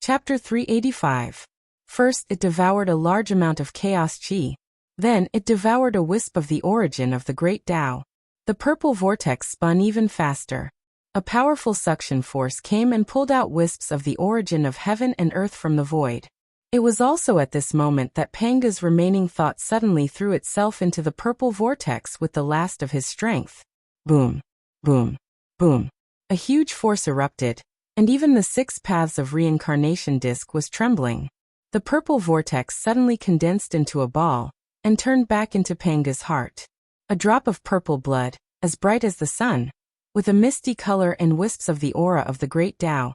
Chapter 385. First, it devoured a large amount of chaos chi. Then, it devoured a wisp of the origin of the great Tao. The purple vortex spun even faster. A powerful suction force came and pulled out wisps of the origin of heaven and earth from the void. It was also at this moment that Panga's remaining thought suddenly threw itself into the purple vortex with the last of his strength. Boom, boom, boom. A huge force erupted, and even the 6 paths of reincarnation disc was trembling. The purple vortex suddenly condensed into a ball, and turned back into Panga's heart. A drop of purple blood, as bright as the sun, with a misty color and wisps of the aura of the great Tao,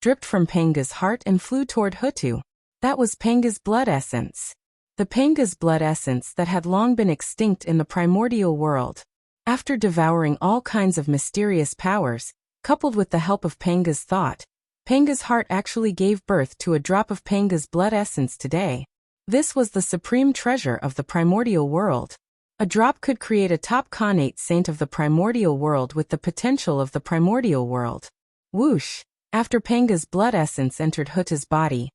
dripped from Panga's heart and flew toward Hutu. That was Panga's blood essence. The Panga's blood essence that had long been extinct in the primordial world. After devouring all kinds of mysterious powers, coupled with the help of Panga's thought, Panga's heart actually gave birth to a drop of Panga's blood essence today. This was the supreme treasure of the primordial world. A drop could create a top connate saint of the primordial world with the potential of the primordial world. Whoosh! After Panga's blood essence entered Huta's body,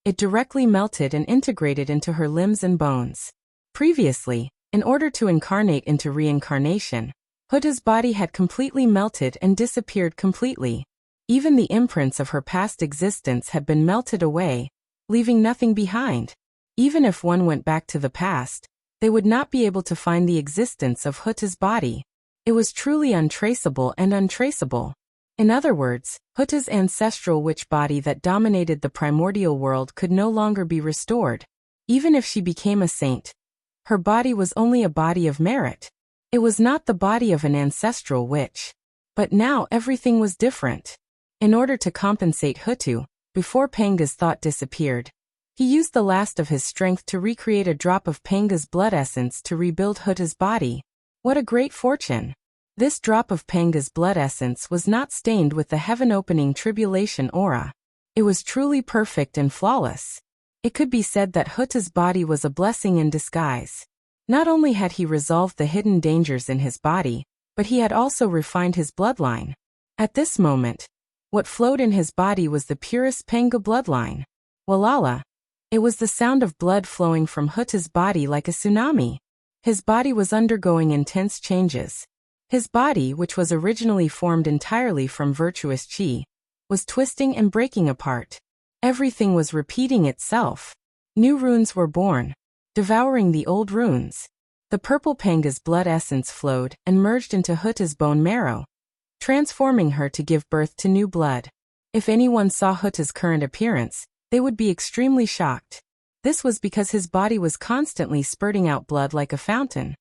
it directly melted and integrated into her limbs and bones. Previously, in order to incarnate into reincarnation, Huta's body had completely melted and disappeared completely. Even the imprints of her past existence had been melted away, leaving nothing behind. Even if one went back to the past, they would not be able to find the existence of Huta's body. It was truly untraceable and untraceable. In other words, Huta's ancestral witch body that dominated the primordial world could no longer be restored. Even if she became a saint, her body was only a body of merit. It was not the body of an ancestral witch. But now everything was different. In order to compensate Hutu, before Panga's thought disappeared, he used the last of his strength to recreate a drop of Panga's blood essence to rebuild Huta's body. What a great fortune! This drop of Panga's blood essence was not stained with the heaven-opening tribulation aura. It was truly perfect and flawless. It could be said that Huta's body was a blessing in disguise. Not only had he resolved the hidden dangers in his body, but he had also refined his bloodline. At this moment, what flowed in his body was the purest Panga bloodline. Walala! It was the sound of blood flowing from Huta's body like a tsunami. His body was undergoing intense changes. His body, which was originally formed entirely from virtuous chi, was twisting and breaking apart. Everything was repeating itself. New runes were born, devouring the old runes. The purple Panga's blood essence flowed and merged into Huta's bone marrow, transforming her to give birth to new blood. If anyone saw Huta's current appearance, they would be extremely shocked. This was because his body was constantly spurting out blood like a fountain.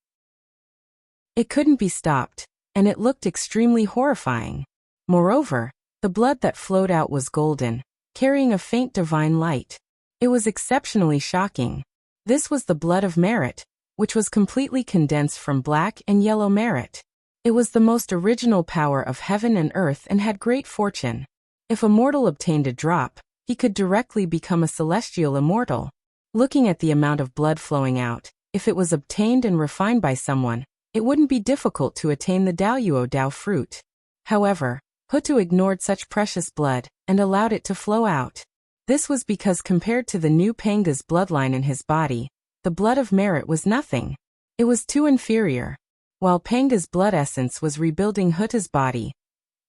It couldn't be stopped, and it looked extremely horrifying. Moreover, the blood that flowed out was golden, carrying a faint divine light. It was exceptionally shocking. This was the blood of merit, which was completely condensed from black and yellow merit. It was the most original power of heaven and earth and had great fortune. If a mortal obtained a drop, he could directly become a celestial immortal. Looking at the amount of blood flowing out, if it was obtained and refined by someone, it wouldn't be difficult to attain the Daoyuo Dao fruit. However, Hutu ignored such precious blood and allowed it to flow out. This was because compared to the new Panga's bloodline in his body, the blood of merit was nothing. It was too inferior. While Panga's blood essence was rebuilding Huta's body,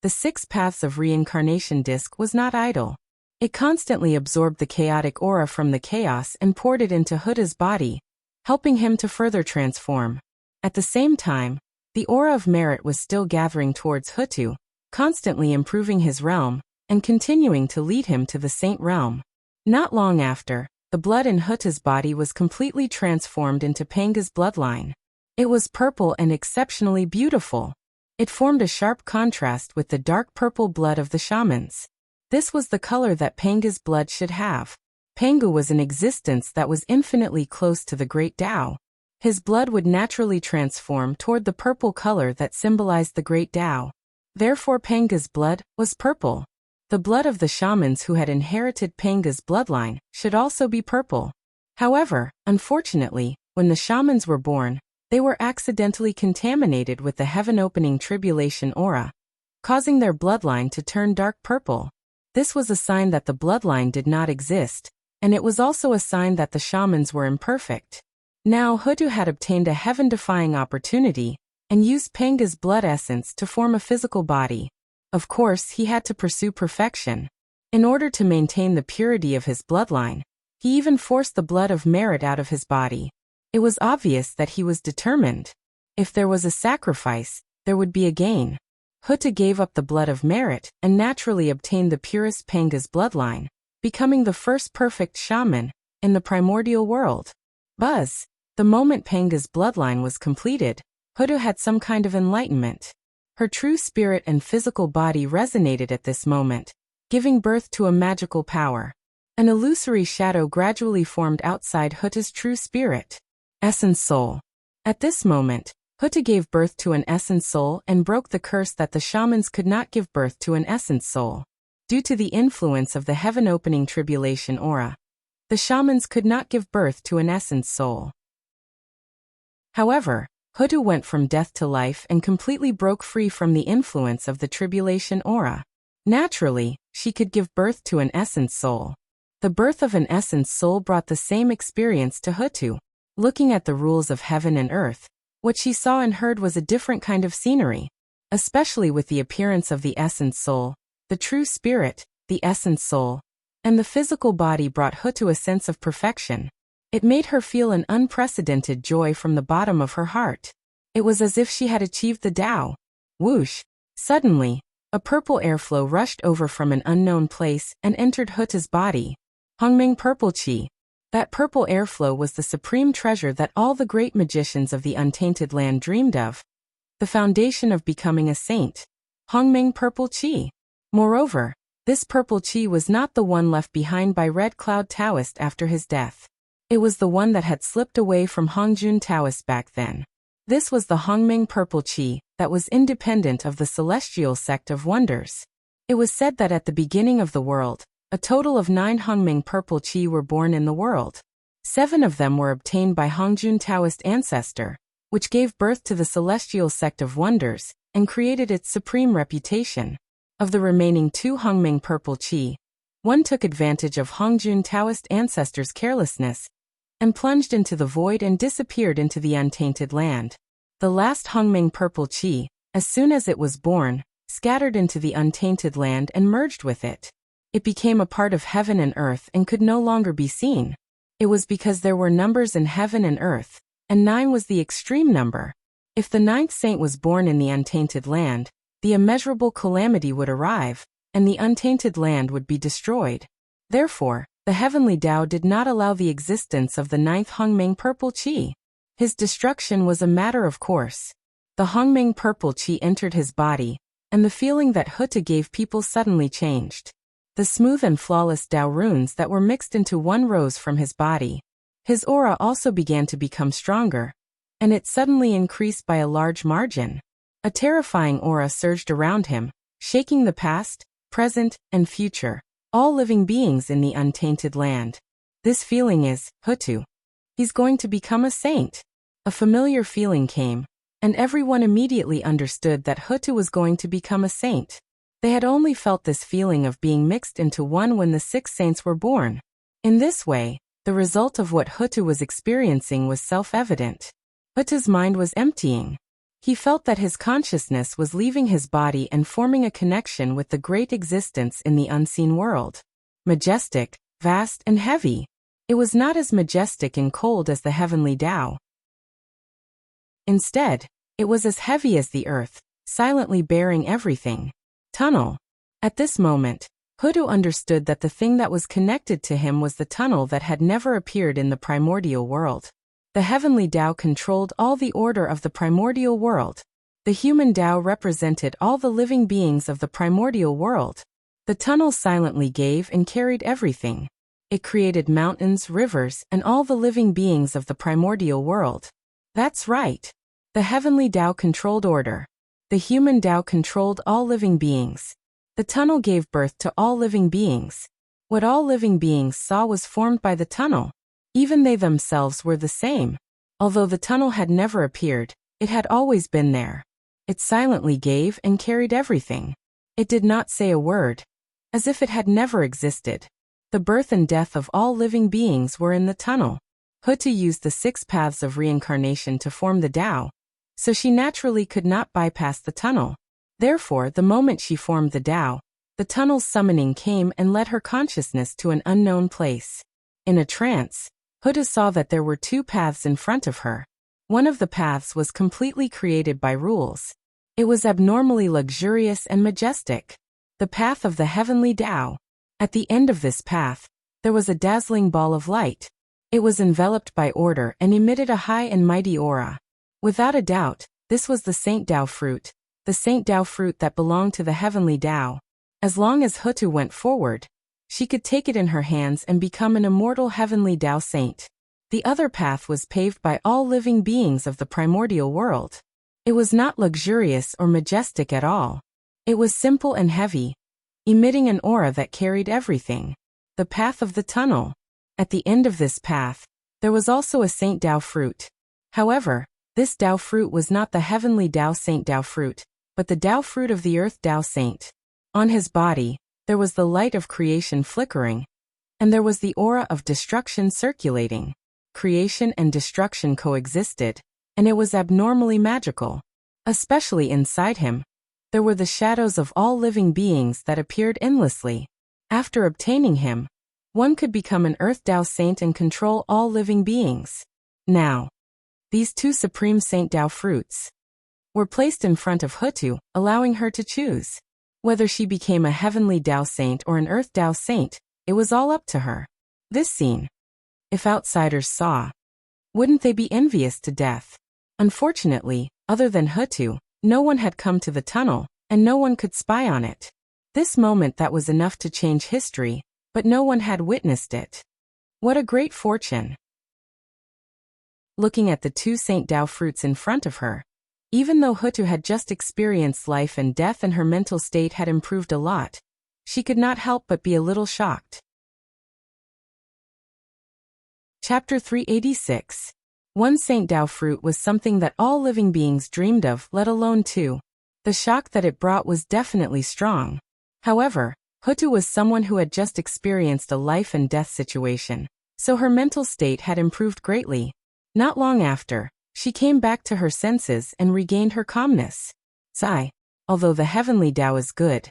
the 6 paths of reincarnation disc was not idle. It constantly absorbed the chaotic aura from the chaos and poured it into Huta's body, helping him to further transform. At the same time, the aura of merit was still gathering towards Hutu, constantly improving his realm, and continuing to lead him to the saint realm. Not long after, the blood in Huta's body was completely transformed into Panga's bloodline. It was purple and exceptionally beautiful. It formed a sharp contrast with the dark purple blood of the shamans. This was the color that Panga's blood should have. Panga was an existence that was infinitely close to the great Tao. His blood would naturally transform toward the purple color that symbolized the great Tao. Therefore Panga's blood was purple. The blood of the shamans who had inherited Panga's bloodline should also be purple. However, unfortunately, when the shamans were born, they were accidentally contaminated with the heaven-opening tribulation aura, causing their bloodline to turn dark purple. This was a sign that the bloodline did not exist, and it was also a sign that the shamans were imperfect. Now Hutu had obtained a heaven-defying opportunity and used Panga's blood essence to form a physical body. Of course, he had to pursue perfection. In order to maintain the purity of his bloodline, he even forced the blood of merit out of his body. It was obvious that he was determined. If there was a sacrifice, there would be a gain. Hutu gave up the blood of merit and naturally obtained the purest Panga's bloodline, becoming the first perfect shaman in the primordial world. Buzz. The moment Panga's bloodline was completed, Hutu had some kind of enlightenment. Her true spirit and physical body resonated at this moment, giving birth to a magical power. An illusory shadow gradually formed outside Hutu's true spirit. Essence Soul. At this moment, Hutu gave birth to an essence soul and broke the curse that the shamans could not give birth to an essence soul. Due to the influence of the heaven-opening tribulation aura, the shamans could not give birth to an essence soul. However, Hutu went from death to life and completely broke free from the influence of the tribulation aura. Naturally, she could give birth to an essence soul. The birth of an essence soul brought the same experience to Hutu. Looking at the rules of heaven and earth, what she saw and heard was a different kind of scenery, especially with the appearance of the essence soul, the true spirit, the essence soul, and the physical body brought Hutu a sense of perfection. It made her feel an unprecedented joy from the bottom of her heart. It was as if she had achieved the Tao. Whoosh! Suddenly, a purple airflow rushed over from an unknown place and entered Hutu's body. Hongming Purple Qi. That purple airflow was the supreme treasure that all the great magicians of the untainted land dreamed of. The foundation of becoming a saint. Hongming Purple Qi. Moreover, this purple Qi was not the one left behind by Red Cloud Taoist after his death. It was the one that had slipped away from Hongjun Taoist back then. This was the Hongming Purple Qi that was independent of the celestial sect of wonders. It was said that at the beginning of the world, a total of 9 Hongming Purple Qi were born in the world. 7 of them were obtained by Hongjun Taoist ancestor, which gave birth to the celestial sect of wonders and created its supreme reputation. Of the remaining 2 Hongming Purple Qi, one took advantage of Hongjun Taoist ancestors' carelessness and plunged into the void and disappeared into the untainted land. The last Hongming Purple Qi, as soon as it was born, scattered into the untainted land and merged with it. It became a part of heaven and earth and could no longer be seen. It was because there were numbers in heaven and earth, and 9 was the extreme number. If the 9th saint was born in the untainted land, the immeasurable calamity would arrive, and the untainted land would be destroyed. Therefore, the heavenly Tao did not allow the existence of the 9th Hongming Purple Qi. His destruction was a matter of course. The Hongming Purple Qi entered his body, and the feeling that Hutu gave people suddenly changed. The smooth and flawless Tao runes that were mixed into one rose from his body. His aura also began to become stronger, and it suddenly increased by a large margin. A terrifying aura surged around him, shaking the past, present, and future, all living beings in the untainted land. This feeling is, Hutu. He's going to become a saint. A familiar feeling came, and everyone immediately understood that Hutu was going to become a saint. They had only felt this feeling of being mixed into one when the 6 saints were born. In this way, the result of what Hutu was experiencing was self-evident. Hutu's mind was emptying. He felt that his consciousness was leaving his body and forming a connection with the great existence in the unseen world. Majestic, vast, and heavy. It was not as majestic and cold as the heavenly Tao. Instead, it was as heavy as the earth, silently bearing everything. Tunnel. At this moment, Hutu understood that the thing that was connected to him was the tunnel that had never appeared in the primordial world. The heavenly Tao controlled all the order of the primordial world. The human Tao represented all the living beings of the primordial world. The tunnel silently gave and carried everything. It created mountains, rivers, and all the living beings of the primordial world. That's right. The heavenly Tao controlled order. The human Tao controlled all living beings. The tunnel gave birth to all living beings. What all living beings saw was formed by the tunnel. Even they themselves were the same. Although the tunnel had never appeared, it had always been there. It silently gave and carried everything. It did not say a word. as if it had never existed. The birth and death of all living beings were in the tunnel. Hutu used the 6 paths of reincarnation to form the Tao, so she naturally could not bypass the tunnel. Therefore, the moment she formed the Tao, the tunnel's summoning came and led her consciousness to an unknown place. In a trance, Hutu saw that there were 2 paths in front of her. One of the paths was completely created by rules. It was abnormally luxurious and majestic. The path of the heavenly Tao. At the end of this path, there was a dazzling ball of light. It was enveloped by order and emitted a high and mighty aura. Without a doubt, this was the Saint Tao fruit, the Saint Tao fruit that belonged to the heavenly Tao. As long as Hutu went forward, she could take it in her hands and become an immortal heavenly Tao saint. The other path was paved by all living beings of the primordial world. It was not luxurious or majestic at all. It was simple and heavy, emitting an aura that carried everything. The path of the tunnel. At the end of this path, there was also a Saint Tao fruit. However, this Tao fruit was not the heavenly Tao Saint Tao fruit, but the Tao fruit of the earth Tao Saint. On his body, there was the light of creation flickering, and there was the aura of destruction circulating. Creation and destruction coexisted, and it was abnormally magical. Especially inside him, there were the shadows of all living beings that appeared endlessly. After obtaining him, one could become an earth Tao saint and control all living beings. Now, these 2 supreme Saint Tao fruits were placed in front of Hutu, allowing her to choose. Whether she became a heavenly Tao saint or an earth Tao saint, it was all up to her. This scene, if outsiders saw, wouldn't they be envious to death? Unfortunately, other than Hutu, no one had come to the tunnel, and no one could spy on it. This moment that was enough to change history, but no one had witnessed it. What a great fortune! Looking at the 2 Saint Tao fruits in front of her, even though Hutu had just experienced life and death and her mental state had improved a lot, she could not help but be a little shocked. Chapter 386. One Saint Tao fruit was something that all living beings dreamed of, let alone 2. The shock that it brought was definitely strong. However, Hutu was someone who had just experienced a life and death situation, so her mental state had improved greatly. Not long after, she came back to her senses and regained her calmness. Sigh, although the heavenly Tao is good,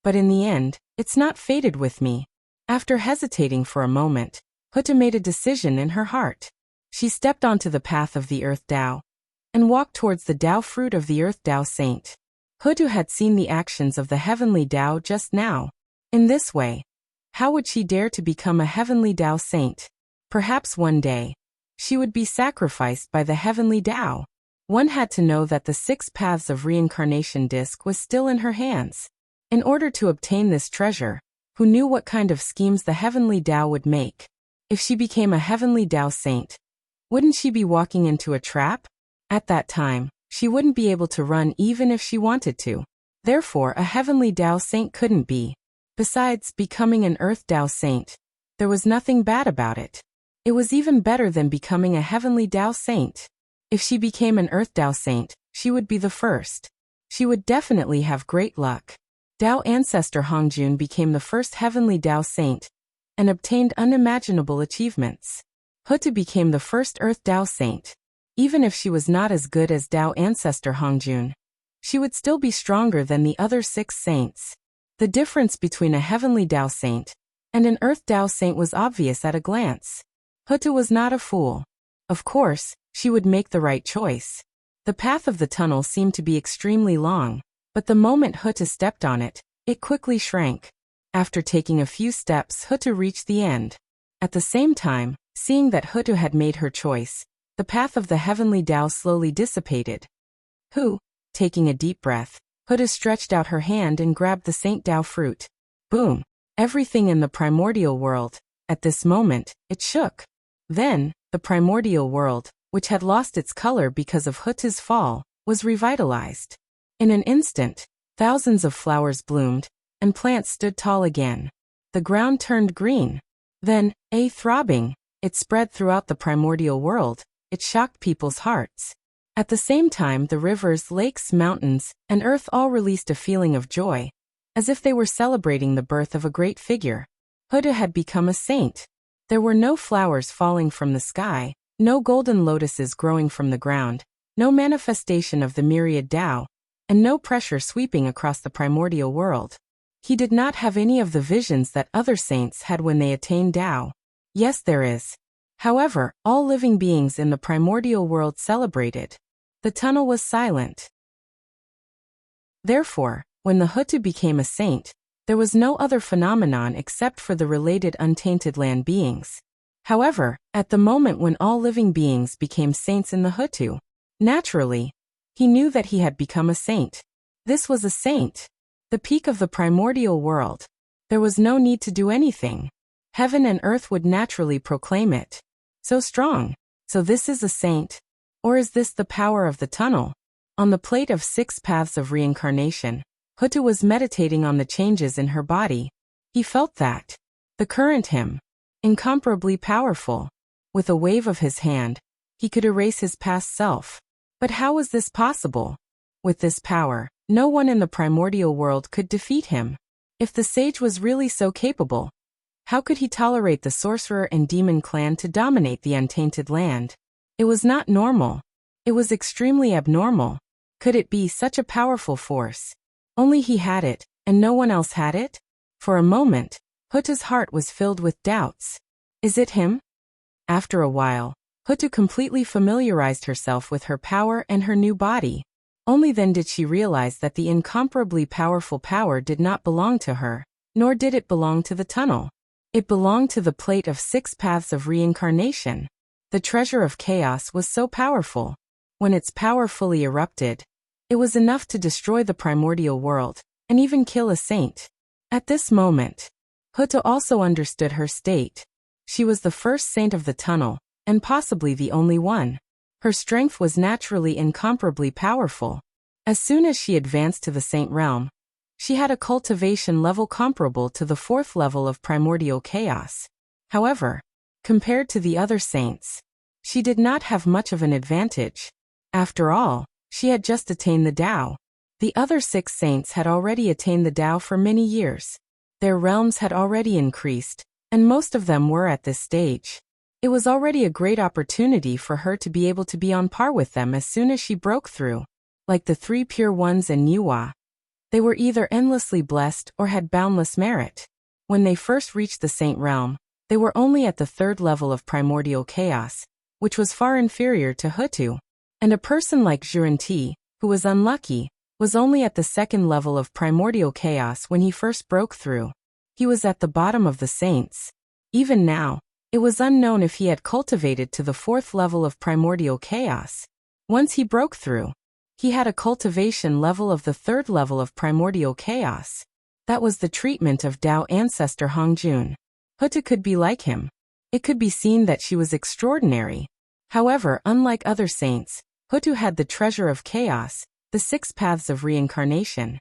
but in the end, it's not fated with me. After hesitating for a moment, Hutu made a decision in her heart. She stepped onto the path of the earth Tao and walked towards the Tao fruit of the earth Tao saint. Hutu had seen the actions of the heavenly Tao just now. In this way, how would she dare to become a heavenly Tao saint? Perhaps one day, she would be sacrificed by the heavenly Tao. One had to know that the 6 paths of reincarnation disc was still in her hands. In order to obtain this treasure, who knew what kind of schemes the heavenly Tao would make? If she became a heavenly Tao saint, wouldn't she be walking into a trap? At that time, she wouldn't be able to run even if she wanted to. Therefore, a heavenly Tao saint couldn't be. Besides becoming an earth Tao saint, there was nothing bad about it. It was even better than becoming a heavenly Tao saint. If she became an earth Tao saint, she would be the first. She would definitely have great luck. Tao ancestor Hongjun became the first heavenly Tao saint and obtained unimaginable achievements. Hutu became the first earth Tao saint. Even if she was not as good as Tao ancestor Hongjun, she would still be stronger than the other 6 saints. The difference between a heavenly Tao saint and an earth Tao saint was obvious at a glance. Hutu was not a fool. Of course, she would make the right choice. The path of the tunnel seemed to be extremely long, but the moment Hutu stepped on it, it quickly shrank. After taking a few steps, Hutu reached the end. At the same time, seeing that Hutu had made her choice, the path of the heavenly Tao slowly dissipated. Taking a deep breath, Hutu stretched out her hand and grabbed the Saint Tao fruit. Boom! Everything in the primordial world, at this moment, it shook. Then, the primordial world, which had lost its color because of Hutu's fall, was revitalized. In an instant, thousands of flowers bloomed, and plants stood tall again. The ground turned green. Then, a throbbing, it spread throughout the primordial world. It shocked people's hearts. At the same time, the rivers, lakes, mountains, and earth all released a feeling of joy. as if they were celebrating the birth of a great figure. Hutu had become a saint. There were no flowers falling from the sky, no golden lotuses growing from the ground, no manifestation of the myriad Tao, and no pressure sweeping across the primordial world. He did not have any of the visions that other saints had when they attained Tao. Yes, there is. However, all living beings in the primordial world celebrated. The tunnel was silent. Therefore, when the Hutu became a saint, there was no other phenomenon except for the related untainted land beings. However, at the moment when all living beings became saints in the Hutu, naturally, he knew that he had become a saint. This was a saint, the peak of the primordial world. There was no need to do anything. Heaven and earth would naturally proclaim it. So strong. So this is a saint. Or is this the power of the tunnel? On the plate of 6 paths of reincarnation, Hutu was meditating on the changes in her body. He felt that the current him, incomparably powerful. With a wave of his hand, he could erase his past self. But how was this possible? With this power, no one in the primordial world could defeat him. If the sage was really so capable, how could he tolerate the sorcerer and demon clan to dominate the untainted land? It was not normal. It was extremely abnormal. Could it be such a powerful force? Only he had it, and no one else had it? For a moment, Hutu's heart was filled with doubts. Is it him? After a while, Hutu completely familiarized herself with her power and her new body. Only then did she realize that the incomparably powerful power did not belong to her, nor did it belong to the tunnel. It belonged to the plate of 6 paths of reincarnation. The treasure of chaos was so powerful. When its power fully erupted, it was enough to destroy the primordial world, and even kill a saint. At this moment, Hutu also understood her state. She was the first saint of the tunnel, and possibly the only one. Her strength was naturally incomparably powerful. As soon as she advanced to the saint realm, she had a cultivation level comparable to the 4th level of primordial chaos. However, compared to the other saints, she did not have much of an advantage. After all, she had just attained the Tao. The other 6 saints had already attained the Tao for many years. Their realms had already increased, and most of them were at this stage. It was already a great opportunity for her to be able to be on par with them as soon as she broke through. Like the 3 pure ones and Nuwa, they were either endlessly blessed or had boundless merit. When they first reached the saint realm, they were only at the 3rd level of primordial chaos, which was far inferior to Hutu. And a person like Juranti, who was unlucky, was only at the 2nd level of primordial chaos when he first broke through. He was at the bottom of the saints. Even now, it was unknown if he had cultivated to the 4th level of primordial chaos. Once he broke through, he had a cultivation level of the 3rd level of primordial chaos. That was the treatment of Tao ancestor Hongjun. Hutu could be like him. It could be seen that she was extraordinary. However, unlike other saints, Hutu had the treasure of chaos, the 6 paths of reincarnation.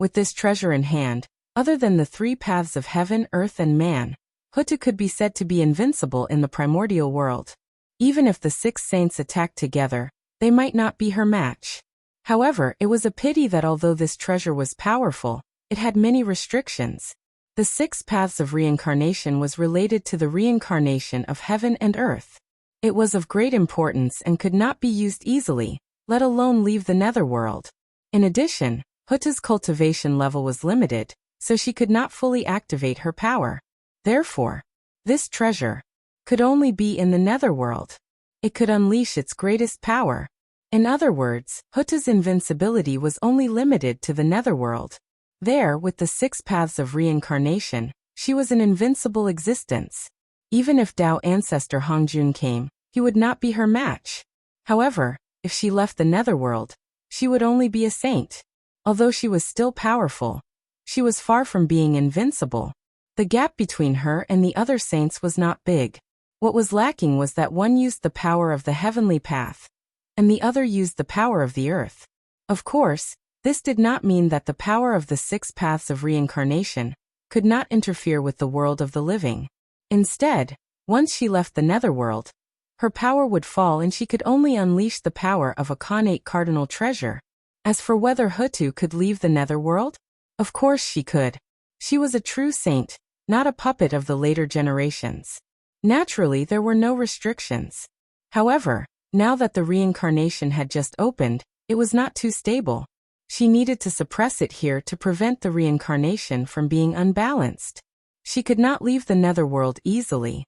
With this treasure in hand, other than the 3 paths of heaven, earth, and man, Hutu could be said to be invincible in the primordial world. Even if the 6 saints attacked together, they might not be her match. However, it was a pity that although this treasure was powerful, it had many restrictions. The 6 paths of reincarnation was related to the reincarnation of heaven and earth. It was of great importance and could not be used easily, let alone leave the netherworld. In addition, Hutu's cultivation level was limited, so she could not fully activate her power. Therefore, this treasure could only be in the netherworld. It could unleash its greatest power. In other words, Hutu's invincibility was only limited to the netherworld. There, with the 6 paths of reincarnation, she was an invincible existence. Even if Tao ancestor Hongjun came, he would not be her match. However, if she left the netherworld, she would only be a saint. Although she was still powerful, she was far from being invincible. The gap between her and the other saints was not big. What was lacking was that one used the power of the heavenly path, and the other used the power of the earth. Of course, this did not mean that the power of the 6 paths of reincarnation could not interfere with the world of the living. Instead, once she left the netherworld, her power would fall and she could only unleash the power of a connate cardinal treasure. As for whether Hutu could leave the netherworld, of course she could. She was a true saint, not a puppet of the later generations. Naturally, there were no restrictions. However, now that the reincarnation had just opened, it was not too stable. She needed to suppress it here to prevent the reincarnation from being unbalanced. She could not leave the netherworld easily.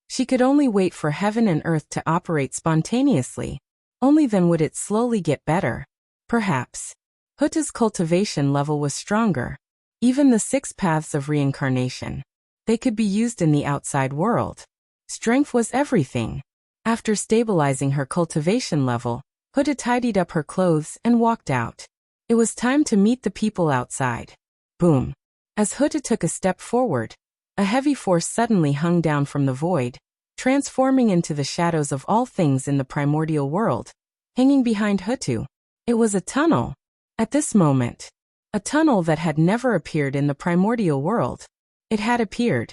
She could only wait for heaven and earth to operate spontaneously. Only then would it slowly get better. Perhaps. Hutu's cultivation level was stronger. Even the 6 paths of reincarnation. They could be used in the outside world. Strength was everything. After stabilizing her cultivation level, Hutu tidied up her clothes and walked out. It was time to meet the people outside. Boom. As Hutu took a step forward, a heavy force suddenly hung down from the void, transforming into the shadows of all things in the primordial world. Hanging behind Hutu, it was a tunnel. At this moment, a tunnel that had never appeared in the primordial world. It had appeared.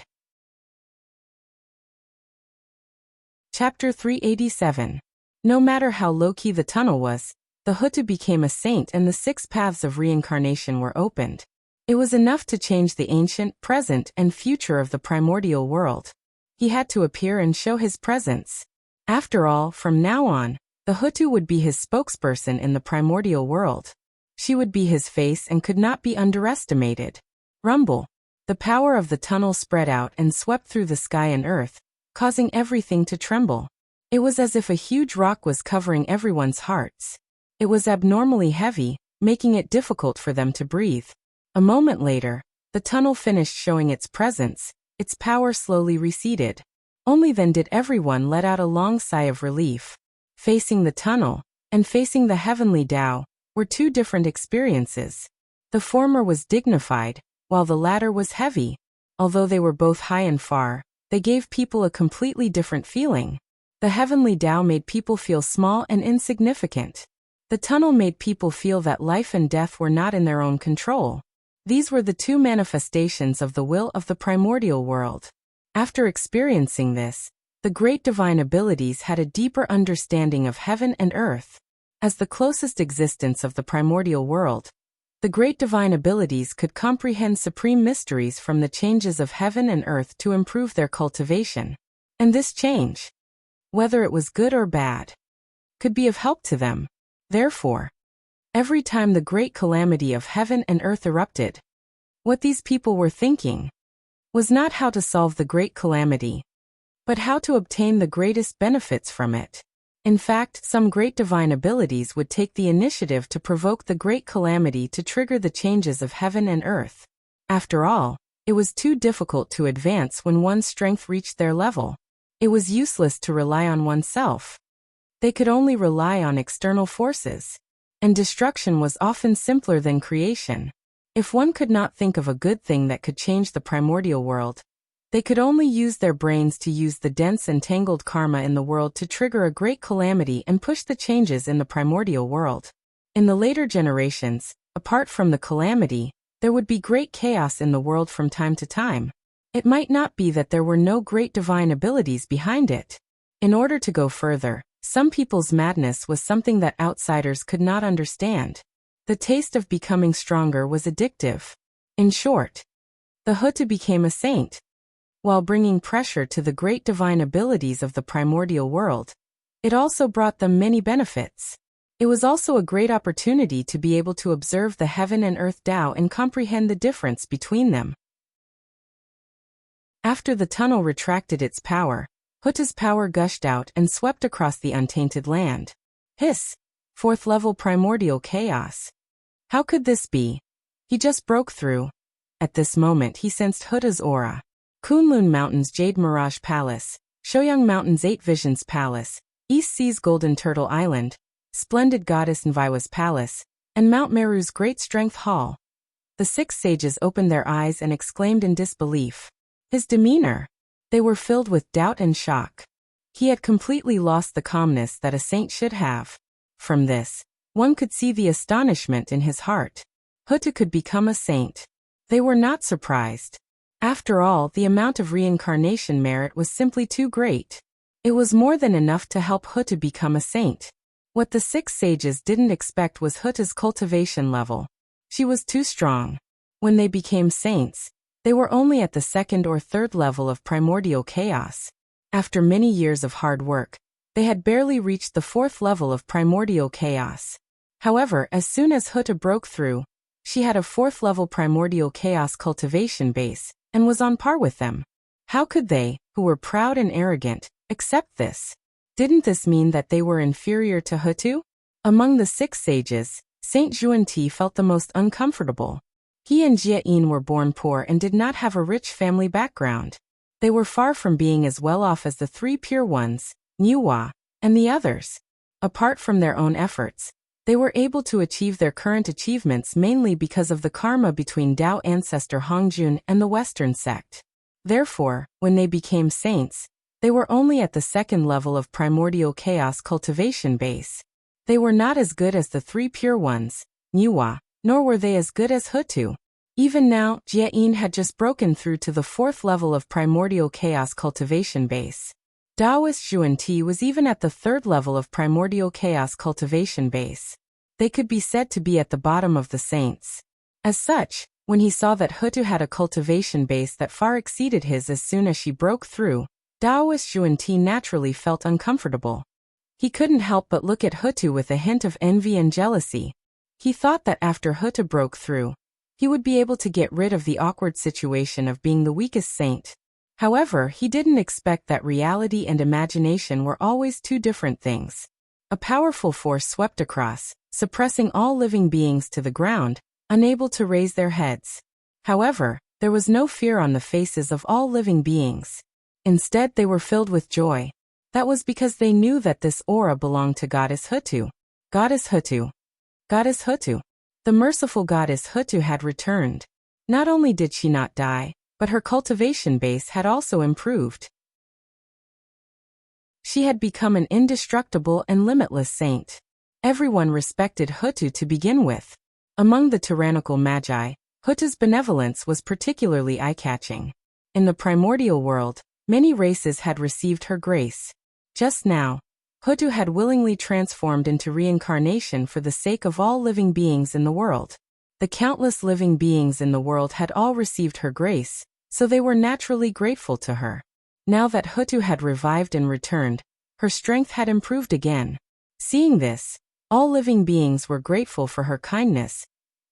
Chapter 387. No matter how low-key the tunnel was, the Hutu became a saint and the 6 paths of reincarnation were opened. It was enough to change the ancient, present, and future of the primordial world. He had to appear and show his presence. After all, from now on, the Hutu would be his spokesperson in the primordial world. She would be his face and could not be underestimated. Rumble. The power of the tunnel spread out and swept through the sky and earth, causing everything to tremble. It was as if a huge rock was covering everyone's hearts. It was abnormally heavy, making it difficult for them to breathe. A moment later, the tunnel finished showing its presence, its power slowly receded. Only then did everyone let out a long sigh of relief. Facing the tunnel, and facing the heavenly Tao, were 2 different experiences. The former was dignified, while the latter was heavy. Although they were both high and far, they gave people a completely different feeling. The heavenly Tao made people feel small and insignificant. The tunnel made people feel that life and death were not in their own control. These were the 2 manifestations of the will of the primordial world. After experiencing this, the great divine abilities had a deeper understanding of heaven and earth. As the closest existence of the primordial world, the great divine abilities could comprehend supreme mysteries from the changes of heaven and earth to improve their cultivation. And this change, whether it was good or bad, could be of help to them. Therefore, every time the great calamity of heaven and earth erupted, what these people were thinking was not how to solve the great calamity, but how to obtain the greatest benefits from it. In fact, some great divine abilities would take the initiative to provoke the great calamity to trigger the changes of heaven and earth. After all, it was too difficult to advance when one's strength reached their level. It was useless to rely on oneself. They could only rely on external forces. And destruction was often simpler than creation. If one could not think of a good thing that could change the primordial world, they could only use their brains to use the dense and tangled karma in the world to trigger a great calamity and push the changes in the primordial world. In the later generations, apart from the calamity, there would be great chaos in the world from time to time. It might not be that there were no great divine abilities behind it. In order to go further, some people's madness was something that outsiders could not understand. The taste of becoming stronger was addictive. In short, the Hutu became a saint. While bringing pressure to the great divine abilities of the primordial world, it also brought them many benefits. It was also a great opportunity to be able to observe the heaven and earth Tao and comprehend the difference between them. After the tunnel retracted its power, Hutu's power gushed out and swept across the untainted land. Hiss! 4th level primordial chaos. How could this be? He just broke through. At this moment he sensed Hutu's aura. Kunlun Mountain's Jade Mirage Palace, Shoyang Mountain's 8 Visions Palace, East Sea's Golden Turtle Island, Splendid Goddess Nviwa's Palace, and Mount Meru's Great Strength Hall. The 6 sages opened their eyes and exclaimed in disbelief. His demeanor. They were filled with doubt and shock. He had completely lost the calmness that a saint should have. From this, one could see the astonishment in his heart. Hutu could become a saint. They were not surprised. After all, the amount of reincarnation merit was simply too great. It was more than enough to help Hutu become a saint. What the 6 sages didn't expect was Huta's cultivation level. She was too strong. When they became saints, they were only at the 2nd or 3rd level of primordial chaos. After many years of hard work, they had barely reached the 4th level of primordial chaos. However, as soon as Huta broke through, she had a 4th level primordial chaos cultivation base, and was on par with them. How could they, who were proud and arrogant, accept this? Didn't this mean that they were inferior to Hutu? Among the 6 sages, Saint Xuanti felt the most uncomfortable. He and Jia-in were born poor and did not have a rich family background. They were far from being as well off as the 3 pure ones, Niuhua, and the others. Apart from their own efforts, they were able to achieve their current achievements mainly because of the karma between Tao ancestor Hongjun and the Western sect. Therefore, when they became saints, they were only at the 2nd level of primordial chaos cultivation base. They were not as good as the 3 pure ones, Niuhua, nor were they as good as Hutu. Even now, Jia-in had just broken through to the 4th level of primordial chaos cultivation base. Taoist Xuanti was even at the 3rd level of primordial chaos cultivation base. They could be said to be at the bottom of the saints. As such, when he saw that Hutu had a cultivation base that far exceeded his as soon as she broke through, Taoist Xuanti naturally felt uncomfortable. He couldn't help but look at Hutu with a hint of envy and jealousy. He thought that after Hutu broke through, he would be able to get rid of the awkward situation of being the weakest saint. However, he didn't expect that reality and imagination were always 2 different things. A powerful force swept across, suppressing all living beings to the ground, unable to raise their heads. However, there was no fear on the faces of all living beings. Instead, they were filled with joy. That was because they knew that this aura belonged to Goddess Hutu. Goddess Hutu. Goddess Hutu. The merciful Goddess Hutu had returned. Not only did she not die, but her cultivation base had also improved. She had become an indestructible and limitless saint. Everyone respected Hutu to begin with. Among the tyrannical magi, Hutu's benevolence was particularly eye-catching. In the primordial world, many races had received her grace. Just now, Hutu had willingly transformed into reincarnation for the sake of all living beings in the world. The countless living beings in the world had all received her grace, so they were naturally grateful to her. Now that Hutu had revived and returned, her strength had improved again. Seeing this, all living beings were grateful for her kindness,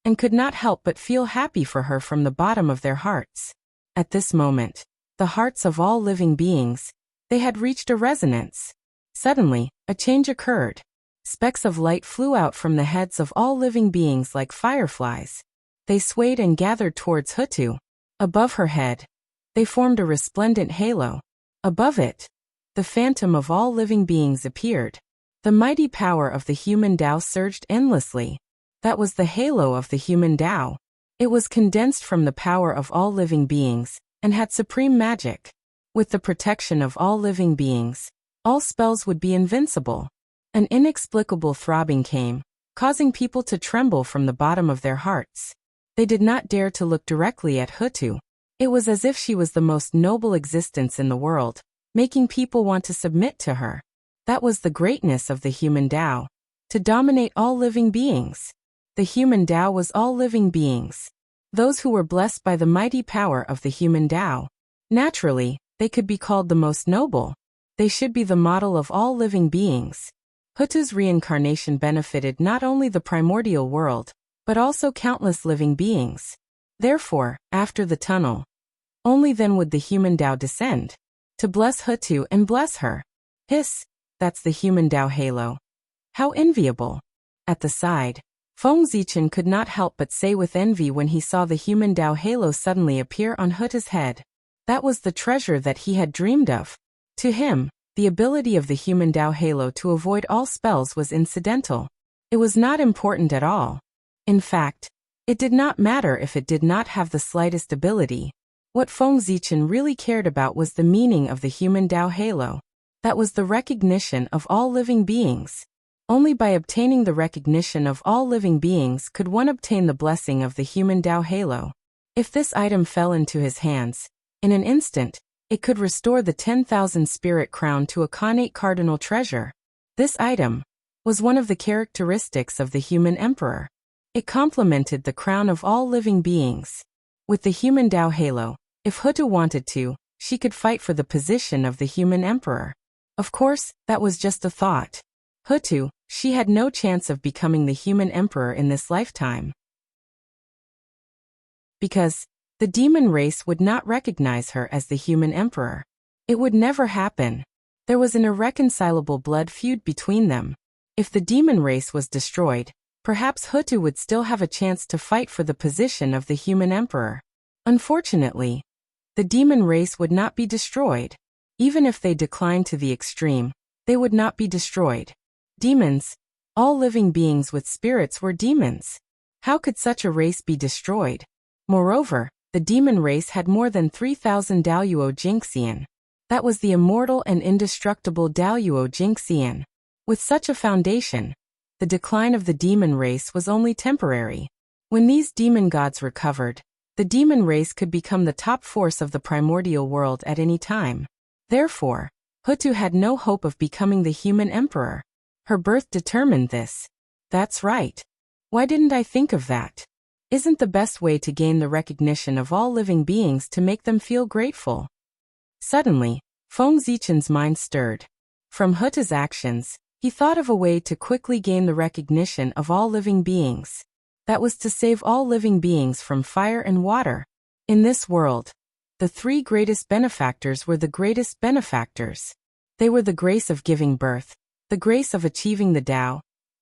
and could not help but feel happy for her from the bottom of their hearts. At this moment, the hearts of all living beings, they had reached a resonance. Suddenly, a change occurred. Specks of light flew out from the heads of all living beings like fireflies. They swayed and gathered towards Hutu. Above her head, they formed a resplendent halo. Above it, the phantom of all living beings appeared. The mighty power of the human Tao surged endlessly. That was the halo of the human Tao. It was condensed from the power of all living beings, and had supreme magic. With the protection of all living beings, all spells would be invincible. An inexplicable throbbing came, causing people to tremble from the bottom of their hearts. They did not dare to look directly at Hutu. It was as if she was the most noble existence in the world, making people want to submit to her. That was the greatness of the human Tao, to dominate all living beings. The human Tao was all living beings, those who were blessed by the mighty power of the human Tao. Naturally, they could be called the most noble. They should be the model of all living beings. Hutu's reincarnation benefited not only the primordial world, but also countless living beings. Therefore, after the tunnel, only then would the human Tao descend, to bless Hutu and bless her. Hiss, that's the human Tao halo. How enviable. At the side, Feng Zichen could not help but say with envy when he saw the human Tao halo suddenly appear on Huta's head. That was the treasure that he had dreamed of. To him, the ability of the human Tao halo to avoid all spells was incidental. It was not important at all. In fact, it did not matter if it did not have the slightest ability. What Feng Zichen really cared about was the meaning of the human Tao halo. That was the recognition of all living beings. Only by obtaining the recognition of all living beings could one obtain the blessing of the human Tao halo. If this item fell into his hands, in an instant, it could restore the 10,000 spirit crown to a connate cardinal treasure. This item was one of the characteristics of the human emperor. It complemented the crown of all living beings. With the human Tao halo, if Hutu wanted to, she could fight for the position of the human emperor. Of course, that was just a thought. Hutu, she had no chance of becoming the human emperor in this lifetime. Because the demon race would not recognize her as the human emperor. It would never happen. There was an irreconcilable blood feud between them. If the demon race was destroyed, perhaps Hutu would still have a chance to fight for the position of the human emperor. Unfortunately, the demon race would not be destroyed. Even if they declined to the extreme, they would not be destroyed. Demons, all living beings with spirits were demons. How could such a race be destroyed? Moreover, the demon race had more than 3,000 Daoyuo Jingxian. That was the immortal and indestructible Daoyuo Jingxian. With such a foundation, the decline of the demon race was only temporary. When these demon gods recovered, the demon race could become the top force of the primordial world at any time. Therefore, Hutu had no hope of becoming the human emperor. Her birth determined this. That's right. Why didn't I think of that? Isn't the best way to gain the recognition of all living beings to make them feel grateful? Suddenly, Feng Zichen's mind stirred. From Hutu's actions, he thought of a way to quickly gain the recognition of all living beings. That was to save all living beings from fire and water. In this world, the three greatest benefactors were the greatest benefactors. They were the grace of giving birth, the grace of achieving the Tao,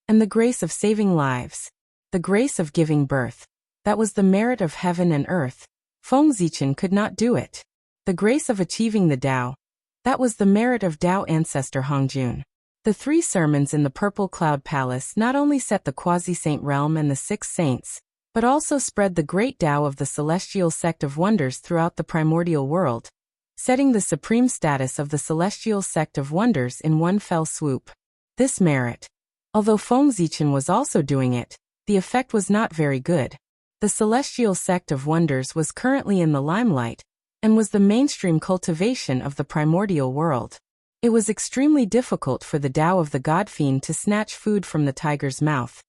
and the grace of saving lives. The grace of giving birth. That was the merit of heaven and earth. Feng Zichen could not do it. The grace of achieving the Tao. That was the merit of Tao ancestor Hongjun. The three sermons in the Purple Cloud Palace not only set the quasi-saint realm and the six saints, but also spread the great Tao of the celestial sect of wonders throughout the primordial world, setting the supreme status of the celestial sect of wonders in one fell swoop. This merit. Although Feng Zichen was also doing it, the effect was not very good. The celestial sect of wonders was currently in the limelight, and was the mainstream cultivation of the primordial world. It was extremely difficult for the Tao of the God-fiend to snatch food from the tiger's mouth,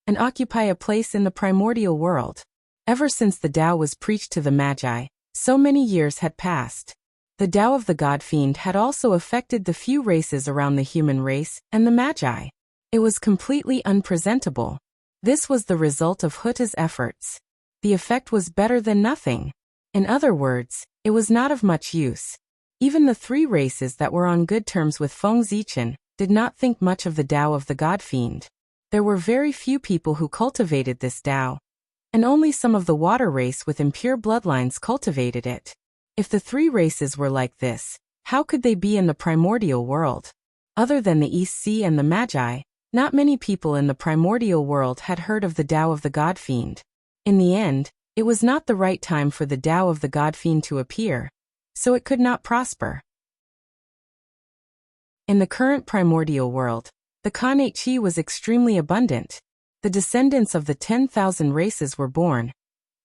and occupy a place in the primordial world. Ever since the Tao was preached to the Magi, so many years had passed. The Tao of the God-fiend had also affected the few races around the human race and the Magi. It was completely unpresentable. This was the result of Hutu's efforts. The effect was better than nothing. In other words, it was not of much use. Even the three races that were on good terms with Feng Zichen did not think much of the Tao of the God-fiend. There were very few people who cultivated this Tao, and only some of the water race with impure bloodlines cultivated it. If the three races were like this, how could they be in the primordial world? Other than the East Sea and the Magi, not many people in the primordial world had heard of the Tao of the God-fiend. In the end, it was not the right time for the Tao of the God-fiend to appear, so it could not prosper. In the current primordial world, the Khanate Qi was extremely abundant. The descendants of the 10,000 races were born,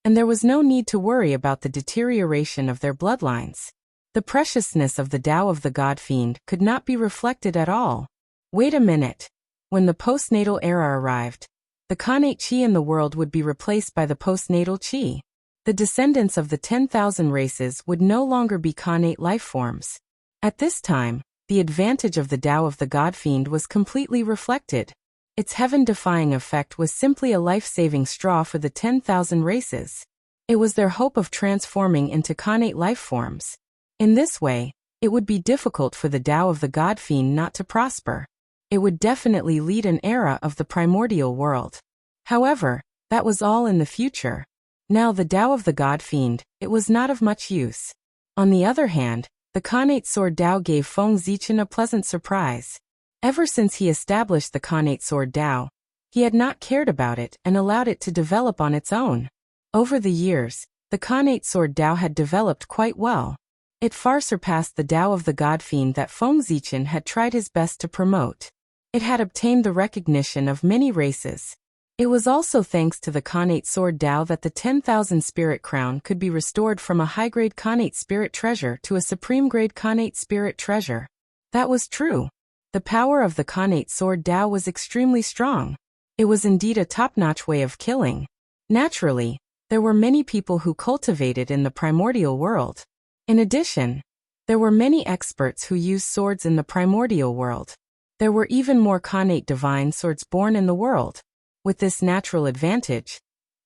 and there was no need to worry about the deterioration of their bloodlines. The preciousness of the Tao of the God-fiend could not be reflected at all. Wait a minute. When the postnatal era arrived, the Khanate Qi in the world would be replaced by the postnatal Qi. The descendants of the 10,000 races would no longer be Khanate life forms. At this time, the advantage of the Tao of the God-fiend was completely reflected. Its heaven-defying effect was simply a life-saving straw for the 10,000 races. It was their hope of transforming into Khanate life forms. In this way, it would be difficult for the Tao of the God-fiend not to prosper. It would definitely lead an era of the primordial world. However, that was all in the future. Now the Tao of the God-fiend, it was not of much use. On the other hand, the Khanate sword Tao gave Feng Zichen a pleasant surprise. Ever since he established the Khanate sword Tao, he had not cared about it and allowed it to develop on its own. Over the years, the Khanate sword Tao had developed quite well. It far surpassed the Tao of the God-fiend that Feng Zichen had tried his best to promote. It had obtained the recognition of many races. It was also thanks to the Khanate sword Tao that the 10,000 spirit crown could be restored from a high-grade Khanate spirit treasure to a supreme-grade Khanate spirit treasure. That was true. The power of the Khanate sword Dao was extremely strong. It was indeed a top-notch way of killing. Naturally, there were many people who cultivated in the primordial world. In addition, there were many experts who used swords in the primordial world. There were even more Khanate divine swords born in the world. With this natural advantage,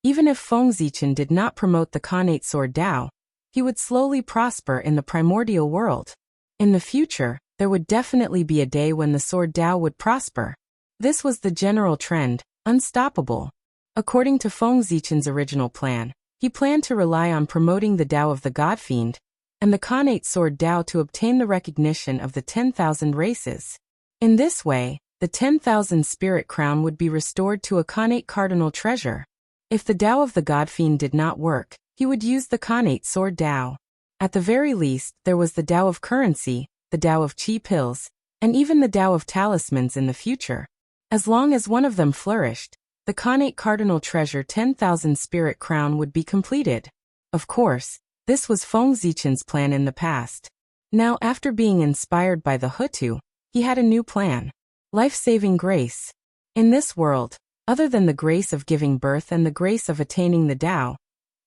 even if Feng Zichen did not promote the Khanate sword Dao, he would slowly prosper in the primordial world. In the future, there would definitely be a day when the sword Dao would prosper. This was the general trend, unstoppable. According to Feng Zichen's original plan, he planned to rely on promoting the Dao of the God-Fiend and the Khanate sword Dao to obtain the recognition of the 10,000 races. In this way, the 10,000 spirit crown would be restored to a Khanate cardinal treasure. If the Dao of the God-Fiend did not work, he would use the Khanate sword Dao. At the very least, there was the Dao of currency, the Dao of chi pills, and even the Dao of talismans in the future. As long as one of them flourished, the Khanate cardinal treasure 10,000 spirit crown would be completed. Of course, this was Feng Zichen's plan in the past. Now, after being inspired by the Hutu, he had a new plan. Life-saving grace. In this world, other than the grace of giving birth and the grace of attaining the Dao,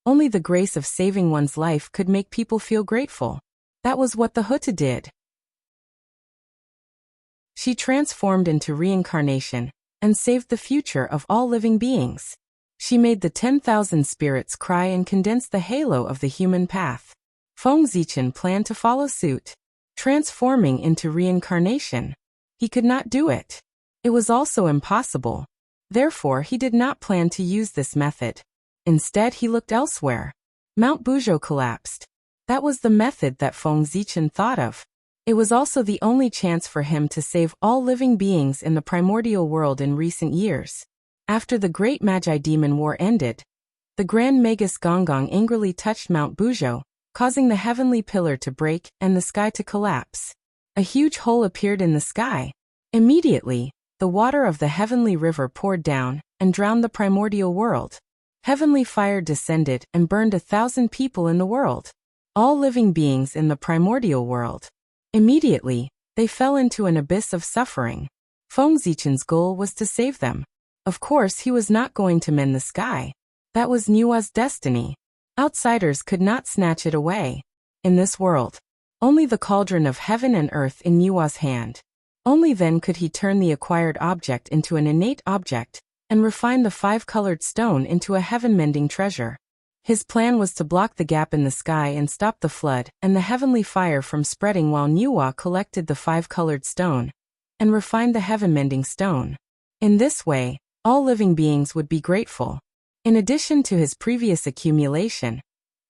only the grace of saving one's life could make people feel grateful. That was what the Hutu did. She transformed into reincarnation and saved the future of all living beings. She made the 10,000 spirits cry and condensed the halo of the human path. Feng Zichen planned to follow suit, transforming into reincarnation. He could not do it. It was also impossible. Therefore, he did not plan to use this method. Instead, he looked elsewhere. Mount Buzhou collapsed. That was the method that Feng Zichen thought of. It was also the only chance for him to save all living beings in the primordial world in recent years. After the Great Magi Demon War ended, the Grand Magus Gonggong angrily touched Mount Buzhou, causing the heavenly pillar to break and the sky to collapse. A huge hole appeared in the sky. Immediately, the water of the heavenly river poured down and drowned the primordial world. Heavenly fire descended and burned 1,000 people in the world. All living beings in the primordial world. Immediately, they fell into an abyss of suffering. Feng Zichen's goal was to save them. Of course, he was not going to mend the sky. That was Nua's destiny. Outsiders could not snatch it away. In this world, only the cauldron of heaven and earth in Nua's hand. Only then could he turn the acquired object into an innate object and refine the 5-colored stone into a heaven-mending treasure. His plan was to block the gap in the sky and stop the flood and the heavenly fire from spreading while Nua collected the 5-colored stone and refined the heaven-mending stone. In this way, all living beings would be grateful. In addition to his previous accumulation,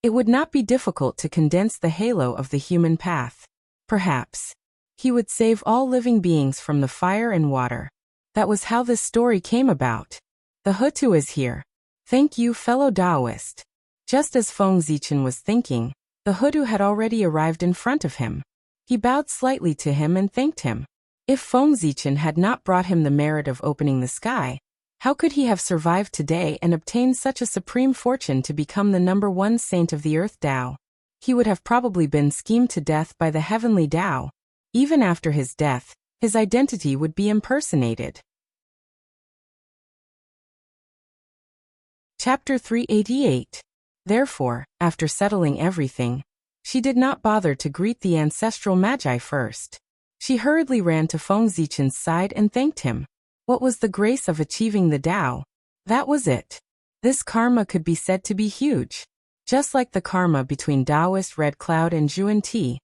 it would not be difficult to condense the halo of the human path. Perhaps he would save all living beings from the fire and water. That was how this story came about. The Hutu is here. Thank you, fellow Taoist. Just as Feng Zichen was thinking, the Hutu had already arrived in front of him. He bowed slightly to him and thanked him. If Feng Zichen had not brought him the merit of opening the sky, how could he have survived today and obtained such a supreme fortune to become the #1 saint of the Earth Tao? He would have probably been schemed to death by the heavenly Tao. Even after his death, his identity would be impersonated. Chapter 388. Therefore, after settling everything, she did not bother to greet the ancestral magi first. She hurriedly ran to Feng Zichen's side and thanked him. What was the grace of achieving the Tao? That was it. This karma could be said to be huge. Just like the karma between Taoist Red Cloud and Zhuan Ti,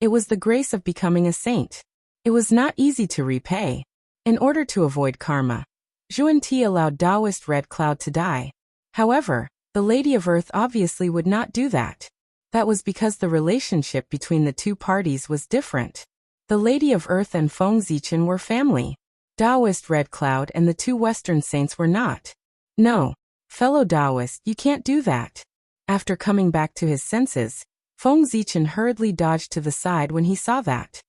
it was the grace of becoming a saint. It was not easy to repay. In order to avoid karma, Zhuan Ti allowed Taoist Red Cloud to die. However, the Lady of Earth obviously would not do that. That was because the relationship between the two parties was different. The Lady of Earth and Feng Zichen were family. Taoist Red Cloud and the two Western saints were not. No, fellow Taoist, you can't do that. After coming back to his senses, Feng Zichen hurriedly dodged to the side when he saw that.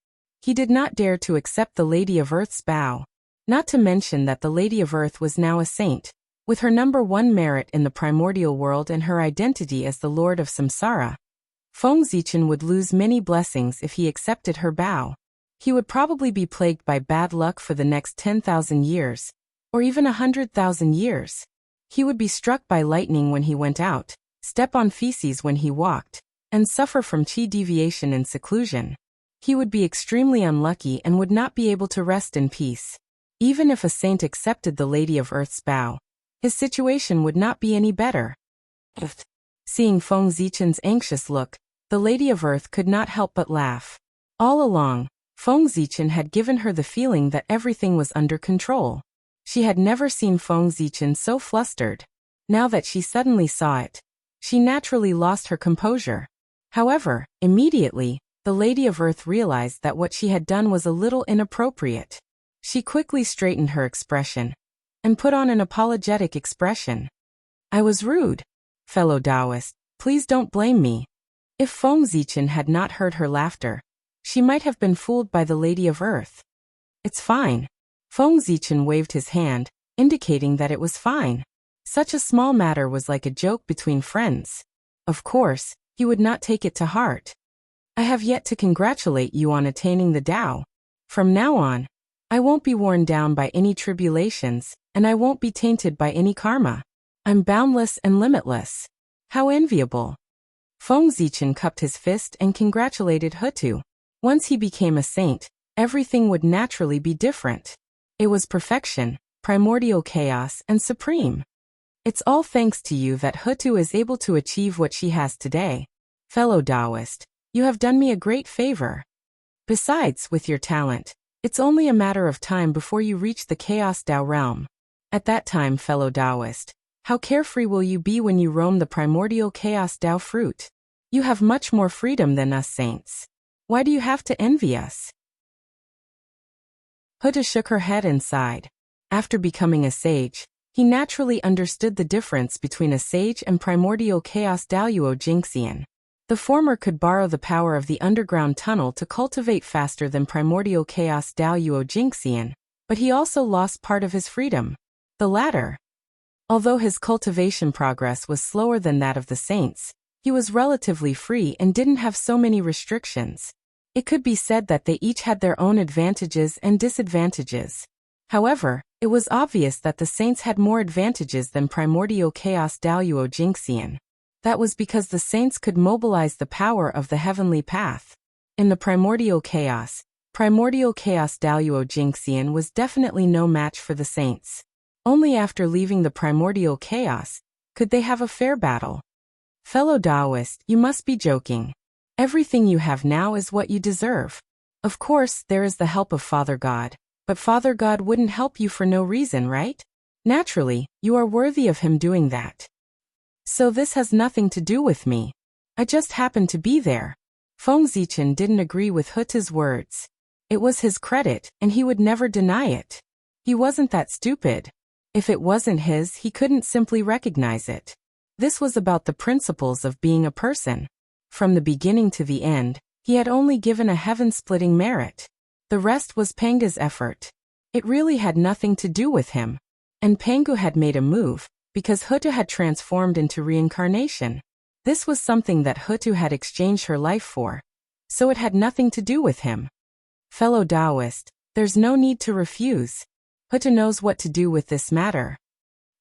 He did not dare to accept the Lady of Earth's bow. Not to mention that the Lady of Earth was now a saint. With her #1 merit in the primordial world and her identity as the Lord of Samsara, Feng Zichen would lose many blessings if he accepted her bow. He would probably be plagued by bad luck for the next 10,000 years, or even 100,000 years. He would be struck by lightning when he went out, step on feces when he walked, and suffer from chi deviation in seclusion. He would be extremely unlucky and would not be able to rest in peace. Even if a saint accepted the Lady of Earth's vow, his situation would not be any better. Seeing Feng Zichen's anxious look, the Lady of Earth could not help but laugh. All along, Feng Zichen had given her the feeling that everything was under control. She had never seen Feng Zichen so flustered. Now that she suddenly saw it, she naturally lost her composure. However, immediately, the Lady of Earth realized that what she had done was a little inappropriate. She quickly straightened her expression and put on an apologetic expression. I was rude, fellow Taoist, please don't blame me. If Feng Zichen had not heard her laughter, she might have been fooled by the Lady of Earth. It's fine. Feng Zichen waved his hand, indicating that it was fine. Such a small matter was like a joke between friends. Of course, he would not take it to heart. I have yet to congratulate you on attaining the Tao. From now on, I won't be worn down by any tribulations, and I won't be tainted by any karma. I'm boundless and limitless. How enviable. Feng Zichen cupped his fist and congratulated Hutu. Once he became a saint, everything would naturally be different. It was perfection, primordial chaos, and supreme. It's all thanks to you that Hutu is able to achieve what she has today. Fellow Taoist, you have done me a great favor. Besides, with your talent, it's only a matter of time before you reach the Chaos Tao realm. At that time, fellow Taoist, how carefree will you be when you roam the primordial Chaos Tao fruit? You have much more freedom than us saints. Why do you have to envy us? Hutu shook her head and sighed. After becoming a sage, he naturally understood the difference between a sage and primordial Chaos Daluo Jingxian. The former could borrow the power of the underground tunnel to cultivate faster than primordial Chaos Daluo Jingxian, but he also lost part of his freedom. The latter, although his cultivation progress was slower than that of the saints, he was relatively free and didn't have so many restrictions. It could be said that they each had their own advantages and disadvantages. However, it was obvious that the saints had more advantages than primordial Chaos Daluo Jingxian. That was because the saints could mobilize the power of the heavenly path. In the primordial chaos Daluo Jingxian was definitely no match for the saints. Only after leaving the primordial chaos could they have a fair battle. Fellow Taoist, you must be joking. Everything you have now is what you deserve. Of course, there is the help of Father God, but Father God wouldn't help you for no reason, right? Naturally, you are worthy of him doing that. So this has nothing to do with me. I just happened to be there. Feng Zichen didn't agree with Hutu's words. It was his credit, and he would never deny it. He wasn't that stupid. If it wasn't his, he couldn't simply recognize it. This was about the principles of being a person. From the beginning to the end, he had only given a heaven-splitting merit. The rest was Panga's effort. It really had nothing to do with him. And Pangu had made a move, because Hutu had transformed into reincarnation. This was something that Hutu had exchanged her life for. So it had nothing to do with him. Fellow Taoist, there's no need to refuse. Hutu knows what to do with this matter.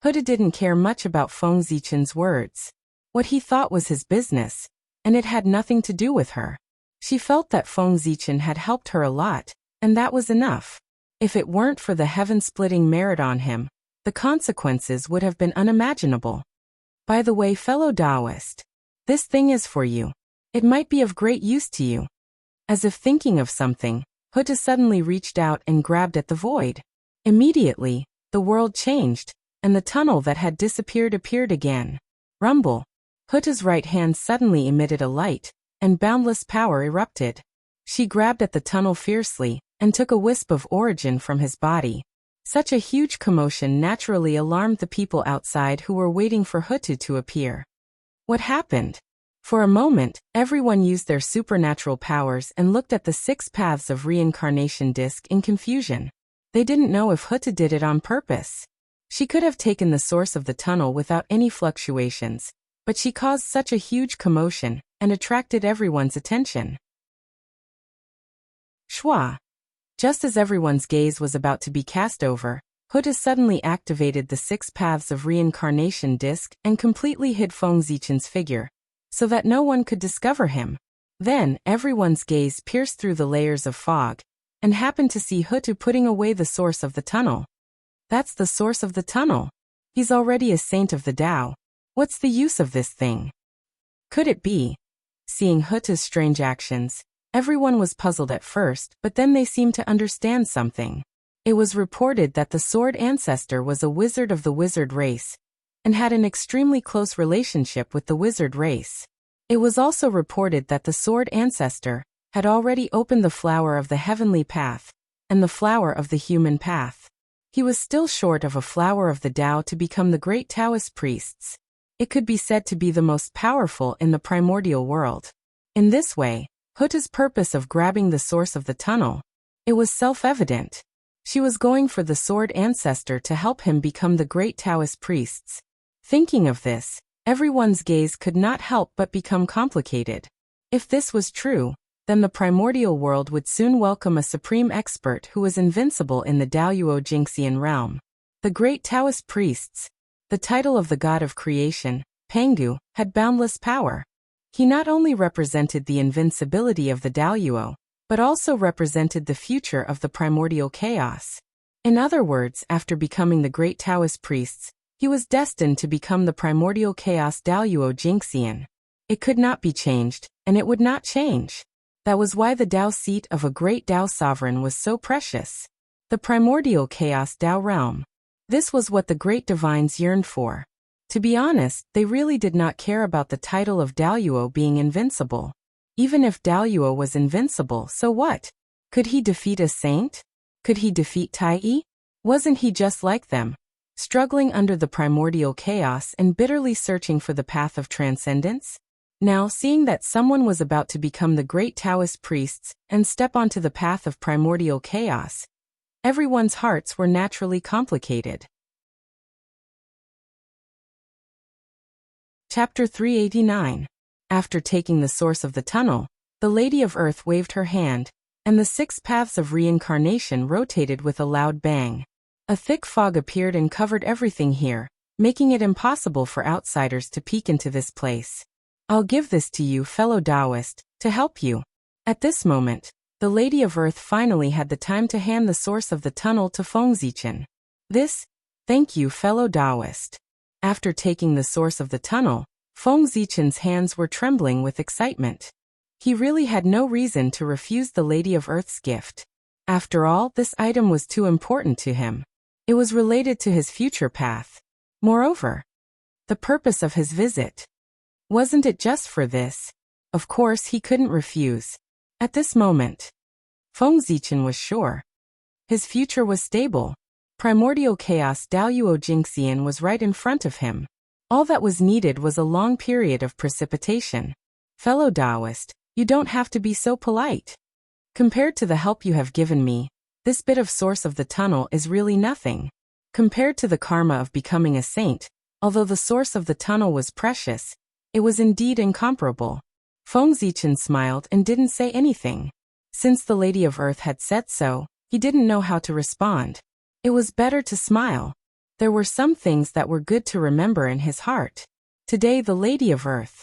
Hutu didn't care much about Feng Zichen's words. What he thought was his business, and it had nothing to do with her. She felt that Feng Zichen had helped her a lot, and that was enough. If it weren't for the heaven-splitting merit on him, the consequences would have been unimaginable. By the way, fellow Taoist, this thing is for you. It might be of great use to you. As if thinking of something, Hutu suddenly reached out and grabbed at the void. Immediately, the world changed, and the tunnel that had disappeared appeared again. Rumble. Hutu's right hand suddenly emitted a light, and boundless power erupted. She grabbed at the tunnel fiercely, and took a wisp of origin from his body. Such a huge commotion naturally alarmed the people outside who were waiting for Hutu to appear. What happened? For a moment, everyone used their supernatural powers and looked at the 6 paths of reincarnation disc in confusion. They didn't know if Hutu did it on purpose. She could have taken the source of the tunnel without any fluctuations, but she caused such a huge commotion and attracted everyone's attention. Schwa. Just as everyone's gaze was about to be cast over, Huta suddenly activated the 6 paths of reincarnation disc and completely hid Feng Zichen's figure, so that no one could discover him. Then, everyone's gaze pierced through the layers of fog, and happened to see Hutu putting away the source of the tunnel. That's the source of the tunnel. He's already a saint of the Tao. What's the use of this thing? Could it be? Seeing Hutu's strange actions, everyone was puzzled at first, but then they seemed to understand something. It was reported that the sword ancestor was a wizard of the wizard race, and had an extremely close relationship with the wizard race. It was also reported that the sword ancestor had already opened the flower of the heavenly path, and the flower of the human path. He was still short of a flower of the Tao to become the great Taoist priests. It could be said to be the most powerful in the primordial world. In this way, Huta's purpose of grabbing the source of the tunnel, it was self-evident. She was going for the sword ancestor to help him become the great Taoist priests. Thinking of this, everyone's gaze could not help but become complicated. If this was true, then the primordial world would soon welcome a supreme expert who was invincible in the Daoyuo Jingxian realm. The great Taoist priests, the title of the god of creation, Pangu, had boundless power. He not only represented the invincibility of the Daoyuo, but also represented the future of the primordial chaos. In other words, after becoming the great Taoist priests, he was destined to become the primordial chaos Daoyuo Jingxian. It could not be changed, and it would not change. That was why the Tao seat of a great Tao sovereign was so precious. The primordial chaos Tao realm. This was what the great divines yearned for. To be honest, they really did not care about the title of Daoyuo being invincible. Even if Daoyuo was invincible, so what? Could he defeat a saint? Could he defeat Taiyi? Wasn't he just like them, struggling under the primordial chaos and bitterly searching for the path of transcendence? Now, seeing that someone was about to become the great Taoist priests and step onto the path of primordial chaos, everyone's hearts were naturally complicated. Chapter 389. After taking the source of the tunnel, the Lady of Earth waved her hand, and the 6 paths of reincarnation rotated with a loud bang. A thick fog appeared and covered everything here, making it impossible for outsiders to peek into this place. I'll give this to you, fellow Taoist, to help you. At this moment, the Lady of Earth finally had the time to hand the source of the tunnel to Feng Zichen. Thank you, fellow Taoist. After taking the source of the tunnel, Feng Zichen's hands were trembling with excitement. He really had no reason to refuse the Lady of Earth's gift. After all, this item was too important to him. It was related to his future path. Moreover, the purpose of his visit. Wasn't it just for this? Of course he couldn't refuse. At this moment, Feng Zichen was sure. His future was stable. Primordial chaos Daoyuo Jingxian was right in front of him. All that was needed was a long period of precipitation. Fellow Taoist, you don't have to be so polite. Compared to the help you have given me, this bit of source of the tunnel is really nothing. Compared to the karma of becoming a saint, although the source of the tunnel was precious, it was indeed incomparable. Feng Zichen smiled and didn't say anything. Since the Lady of Earth had said so, he didn't know how to respond. It was better to smile. There were some things that were good to remember in his heart. Today the Lady of Earth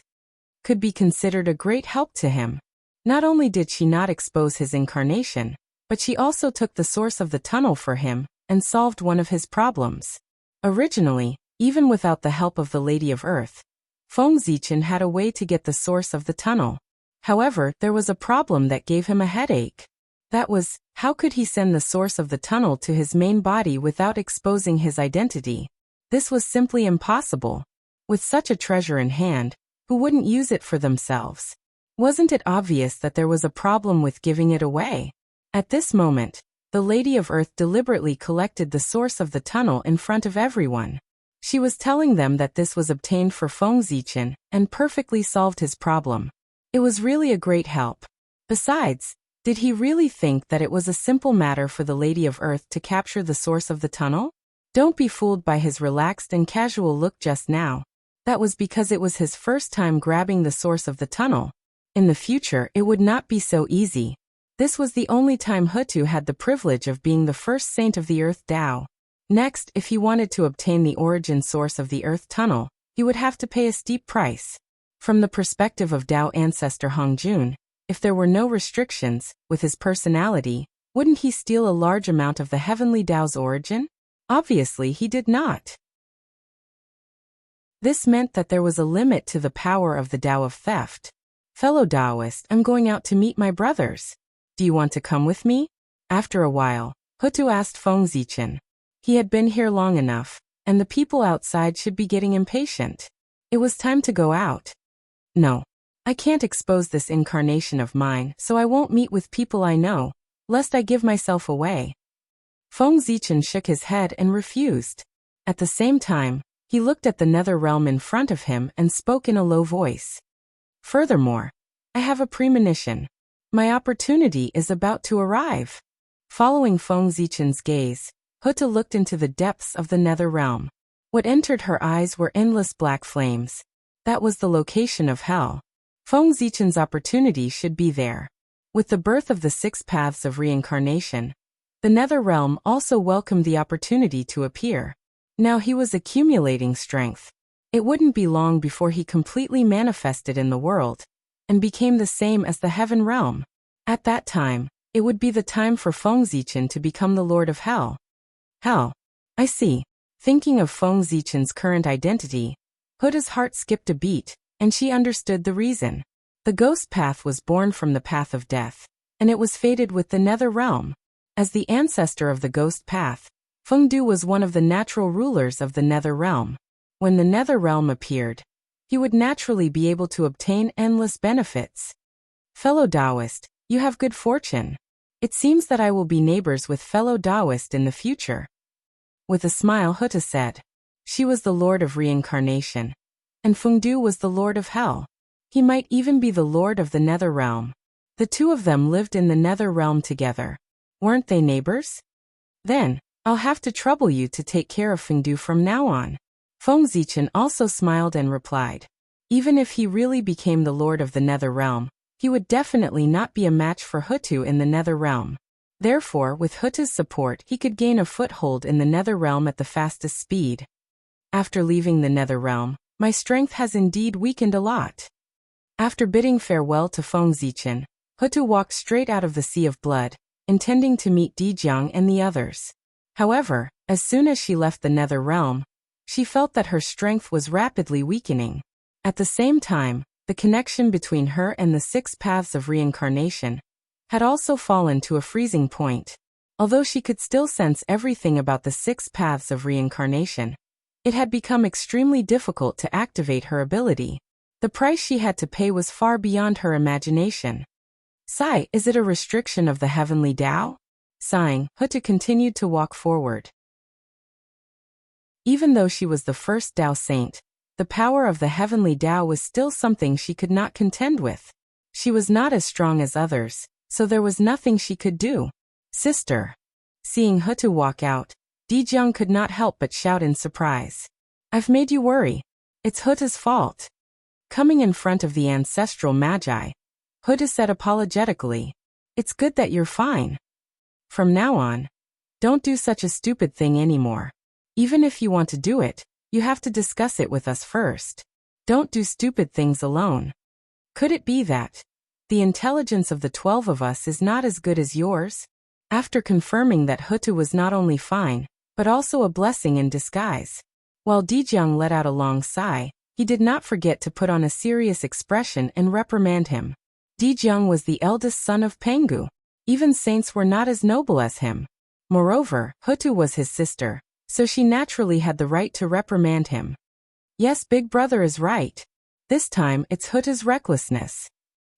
could be considered a great help to him. Not only did she not expose his incarnation, but she also took the source of the tunnel for him and solved one of his problems. Originally, even without the help of the Lady of Earth, Feng Zichen had a way to get the source of the tunnel. However, there was a problem that gave him a headache. That was, how could he send the source of the tunnel to his main body without exposing his identity? This was simply impossible. With such a treasure in hand, who wouldn't use it for themselves? Wasn't it obvious that there was a problem with giving it away? At this moment, the Lady of Earth deliberately collected the source of the tunnel in front of everyone. She was telling them that this was obtained for Feng Zichen and perfectly solved his problem. It was really a great help. Besides, did he really think that it was a simple matter for the Lady of Earth to capture the source of the tunnel? Don't be fooled by his relaxed and casual look just now. That was because it was his first time grabbing the source of the tunnel. In the future, it would not be so easy. This was the only time Hutu had the privilege of being the first saint of the Earth Tao. Next, if he wanted to obtain the origin source of the Earth Tunnel, he would have to pay a steep price. From the perspective of Tao ancestor Hongjun, if there were no restrictions, with his personality, wouldn't he steal a large amount of the heavenly Tao's origin? Obviously he did not. This meant that there was a limit to the power of the Tao of theft. Fellow Taoist, I'm going out to meet my brothers. Do you want to come with me? After a while, Hutu asked Feng Zichen. He had been here long enough, and the people outside should be getting impatient. It was time to go out. No. I can't expose this incarnation of mine, so I won't meet with people I know, lest I give myself away. Feng Zichen shook his head and refused. At the same time, he looked at the nether realm in front of him and spoke in a low voice. Furthermore, I have a premonition. My opportunity is about to arrive. Following Feng Zichen's gaze, Hutu looked into the depths of the nether realm. What entered her eyes were endless black flames. That was the location of hell. Feng Zichen's opportunity should be there. With the birth of the 6 paths of reincarnation, the nether realm also welcomed the opportunity to appear. Now he was accumulating strength. It wouldn't be long before he completely manifested in the world, and became the same as the heaven realm. At that time, it would be the time for Feng Zichen to become the Lord of Hell. Hell. I see. Thinking of Feng Zichen's current identity, Huda's heart skipped a beat, and she understood the reason. The ghost path was born from the path of death, and it was fated with the nether realm. As the ancestor of the ghost path, Feng Du was one of the natural rulers of the nether realm. When the nether realm appeared, he would naturally be able to obtain endless benefits. Fellow Taoist, you have good fortune. It seems that I will be neighbors with fellow Taoist in the future. With a smile, Huta said. She was the Lord of Reincarnation, and Feng Du was the Lord of Hell. He might even be the Lord of the nether realm. The two of them lived in the nether realm together. Weren't they neighbors? Then, I'll have to trouble you to take care of Feng Du from now on. Feng Zichen also smiled and replied. Even if he really became the Lord of the nether realm, he would definitely not be a match for Hutu in the nether realm. Therefore, with Huta's support, he could gain a foothold in the nether realm at the fastest speed. After leaving the nether realm, my strength has indeed weakened a lot. After bidding farewell to Feng Zichen, Hutu walked straight out of the Sea of Blood, intending to meet Dijiang and the others. However, as soon as she left the nether realm, she felt that her strength was rapidly weakening. At the same time, the connection between her and the 6 paths of reincarnation had also fallen to a freezing point. Although she could still sense everything about the 6 paths of reincarnation, it had become extremely difficult to activate her ability. The price she had to pay was far beyond her imagination. Sigh, is it a restriction of the heavenly Tao? Sighing, Hutu continued to walk forward. Even though she was the first Tao saint, the power of the heavenly Tao was still something she could not contend with. She was not as strong as others, so there was nothing she could do. Sister. Seeing Hutu walk out, Dijiang could not help but shout in surprise. I've made you worry. It's Huta's fault. Coming in front of the ancestral magi, Huta said apologetically, it's good that you're fine. From now on, don't do such a stupid thing anymore. Even if you want to do it, you have to discuss it with us first. Don't do stupid things alone. Could it be that the intelligence of the 12 of us is not as good as yours? After confirming that Hutu was not only fine, but also a blessing in disguise. While Dijiang let out a long sigh, he did not forget to put on a serious expression and reprimand him. Dijiang was the eldest son of Pengu. Even saints were not as noble as him. Moreover, Hutu was his sister, so she naturally had the right to reprimand him. Yes, Big Brother is right. This time, it's Huta's recklessness.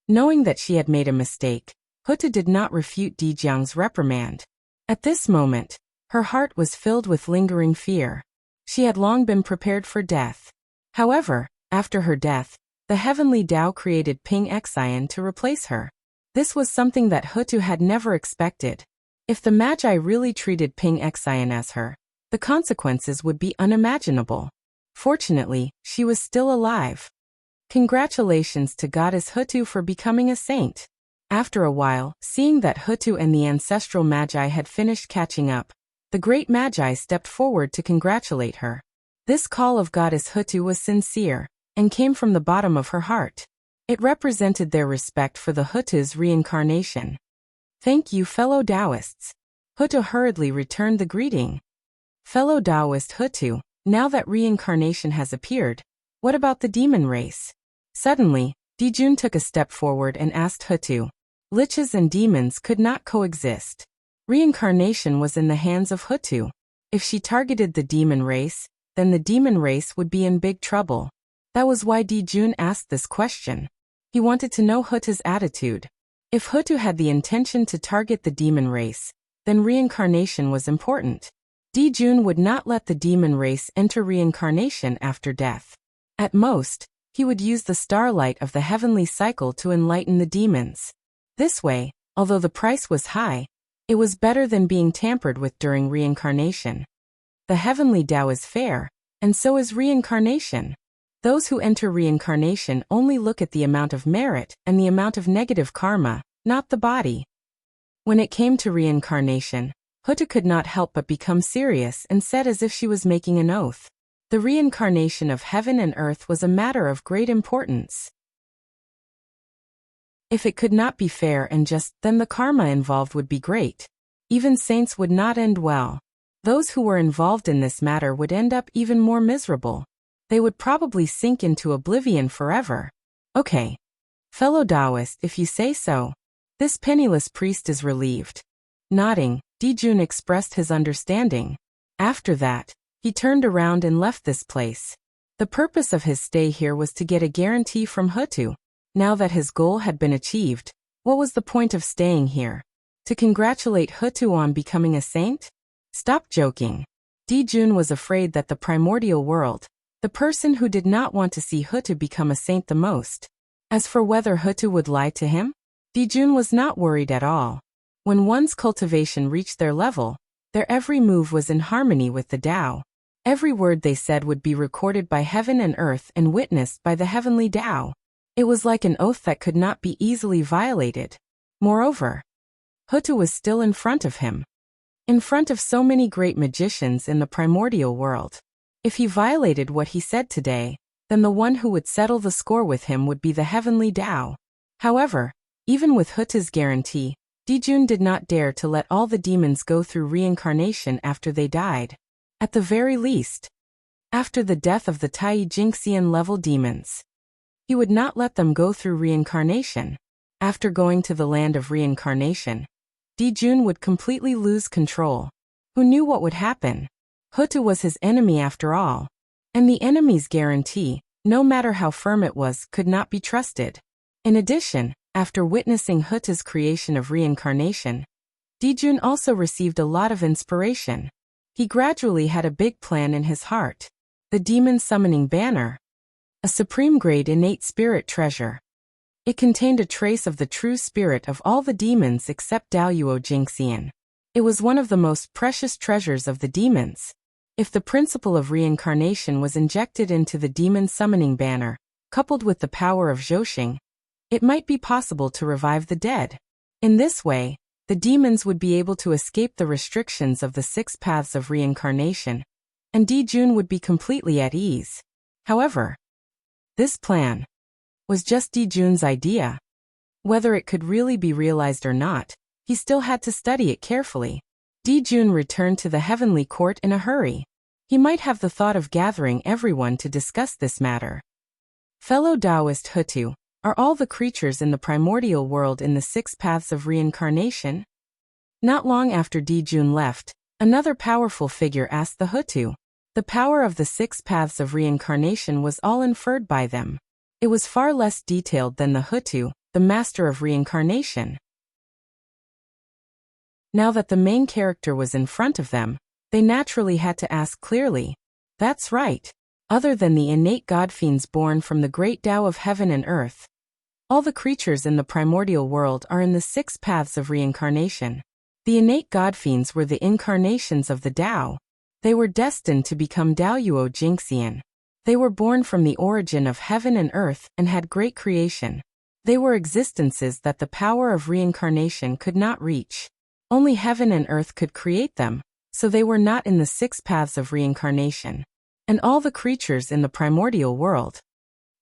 Knowing that she had made a mistake, Hutu did not refute Dijiang's reprimand. At this moment, her heart was filled with lingering fear. She had long been prepared for death. However, after her death, the heavenly Tao created Ping Xian to replace her. This was something that Hutu had never expected. If the Magi really treated Ping Xian as her, the consequences would be unimaginable. Fortunately, she was still alive. Congratulations to Goddess Hutu for becoming a saint. After a while, seeing that Hutu and the ancestral magi had finished catching up, the great magi stepped forward to congratulate her. This call of goddess Hutu was sincere, and came from the bottom of her heart. It represented their respect for the Hutu's reincarnation. "Thank you, fellow Taoists." Hutu hurriedly returned the greeting. "Fellow Taoist Hutu, now that reincarnation has appeared, what about the demon race?" Suddenly, Dijun took a step forward and asked Hutu. Liches and demons could not coexist. Reincarnation was in the hands of Hutu. If she targeted the demon race, then the demon race would be in big trouble. That was why Dijun asked this question. He wanted to know Hutu's attitude. If Hutu had the intention to target the demon race, then reincarnation was important. Dijun would not let the demon race enter reincarnation after death. At most, he would use the starlight of the heavenly cycle to enlighten the demons. This way, although the price was high, it was better than being tampered with during reincarnation. The heavenly Tao is fair, and so is reincarnation. Those who enter reincarnation only look at the amount of merit and the amount of negative karma, not the body. When it came to reincarnation, Hutu could not help but become serious and said as if she was making an oath. The reincarnation of heaven and earth was a matter of great importance. If it could not be fair and just, then the karma involved would be great. Even saints would not end well. Those who were involved in this matter would end up even more miserable. They would probably sink into oblivion forever. Okay. Fellow Taoist, if you say so. This penniless priest is relieved. Nodding, Dijun expressed his understanding. After that, he turned around and left this place. The purpose of his stay here was to get a guarantee from Hutu. Now that his goal had been achieved, what was the point of staying here? To congratulate Hutu on becoming a saint? Stop joking. Dijun was afraid that the primordial world, the person who did not want to see Hutu become a saint the most. As for whether Hutu would lie to him, Dijun was not worried at all. When one's cultivation reached their level, their every move was in harmony with the Tao. Every word they said would be recorded by heaven and earth and witnessed by the heavenly Tao. It was like an oath that could not be easily violated. Moreover, Hutu was still in front of him. In front of so many great magicians in the primordial world. If he violated what he said today, then the one who would settle the score with him would be the heavenly Tao. However, even with Hutu's guarantee, Dijun did not dare to let all the demons go through reincarnation after they died. At the very least, after the death of the Tai Jinxian level demons. He would not let them go through reincarnation. After going to the land of reincarnation, Dijun would completely lose control. Who knew what would happen? Hutu was his enemy after all. And the enemy's guarantee, no matter how firm it was, could not be trusted. In addition, after witnessing Hutu's creation of reincarnation, Dijun also received a lot of inspiration. He gradually had a big plan in his heart. The demon summoning banner. A supreme grade innate spirit treasure. It contained a trace of the true spirit of all the demons except Daoyuo Jingxian. It was one of the most precious treasures of the demons. If the principle of reincarnation was injected into the demon summoning banner, coupled with the power of Zhoxing, it might be possible to revive the dead. In this way, the demons would be able to escape the restrictions of the 6 paths of reincarnation, and Dijun would be completely at ease. However, this plan was just Dijun's idea. Whether it could really be realized or not, he still had to study it carefully. Dijun returned to the heavenly court in a hurry. He might have the thought of gathering everyone to discuss this matter. Fellow Taoist Hutu, are all the creatures in the primordial world in the 6 paths of reincarnation? Not long after Dijun left, another powerful figure asked the Hutu. The power of the 6 paths of reincarnation was all inferred by them. It was far less detailed than the Hutu, the master of reincarnation. Now that the main character was in front of them, they naturally had to ask clearly. That's right. Other than the innate god-fiends born from the great Tao of heaven and earth, all the creatures in the primordial world are in the 6 paths of reincarnation. The innate god-fiends were the incarnations of the Tao. They were destined to become Daoyuo Jingxian. They were born from the origin of heaven and earth and had great creation. They were existences that the power of reincarnation could not reach. Only heaven and earth could create them, so they were not in the 6 paths of reincarnation. And all the creatures in the primordial world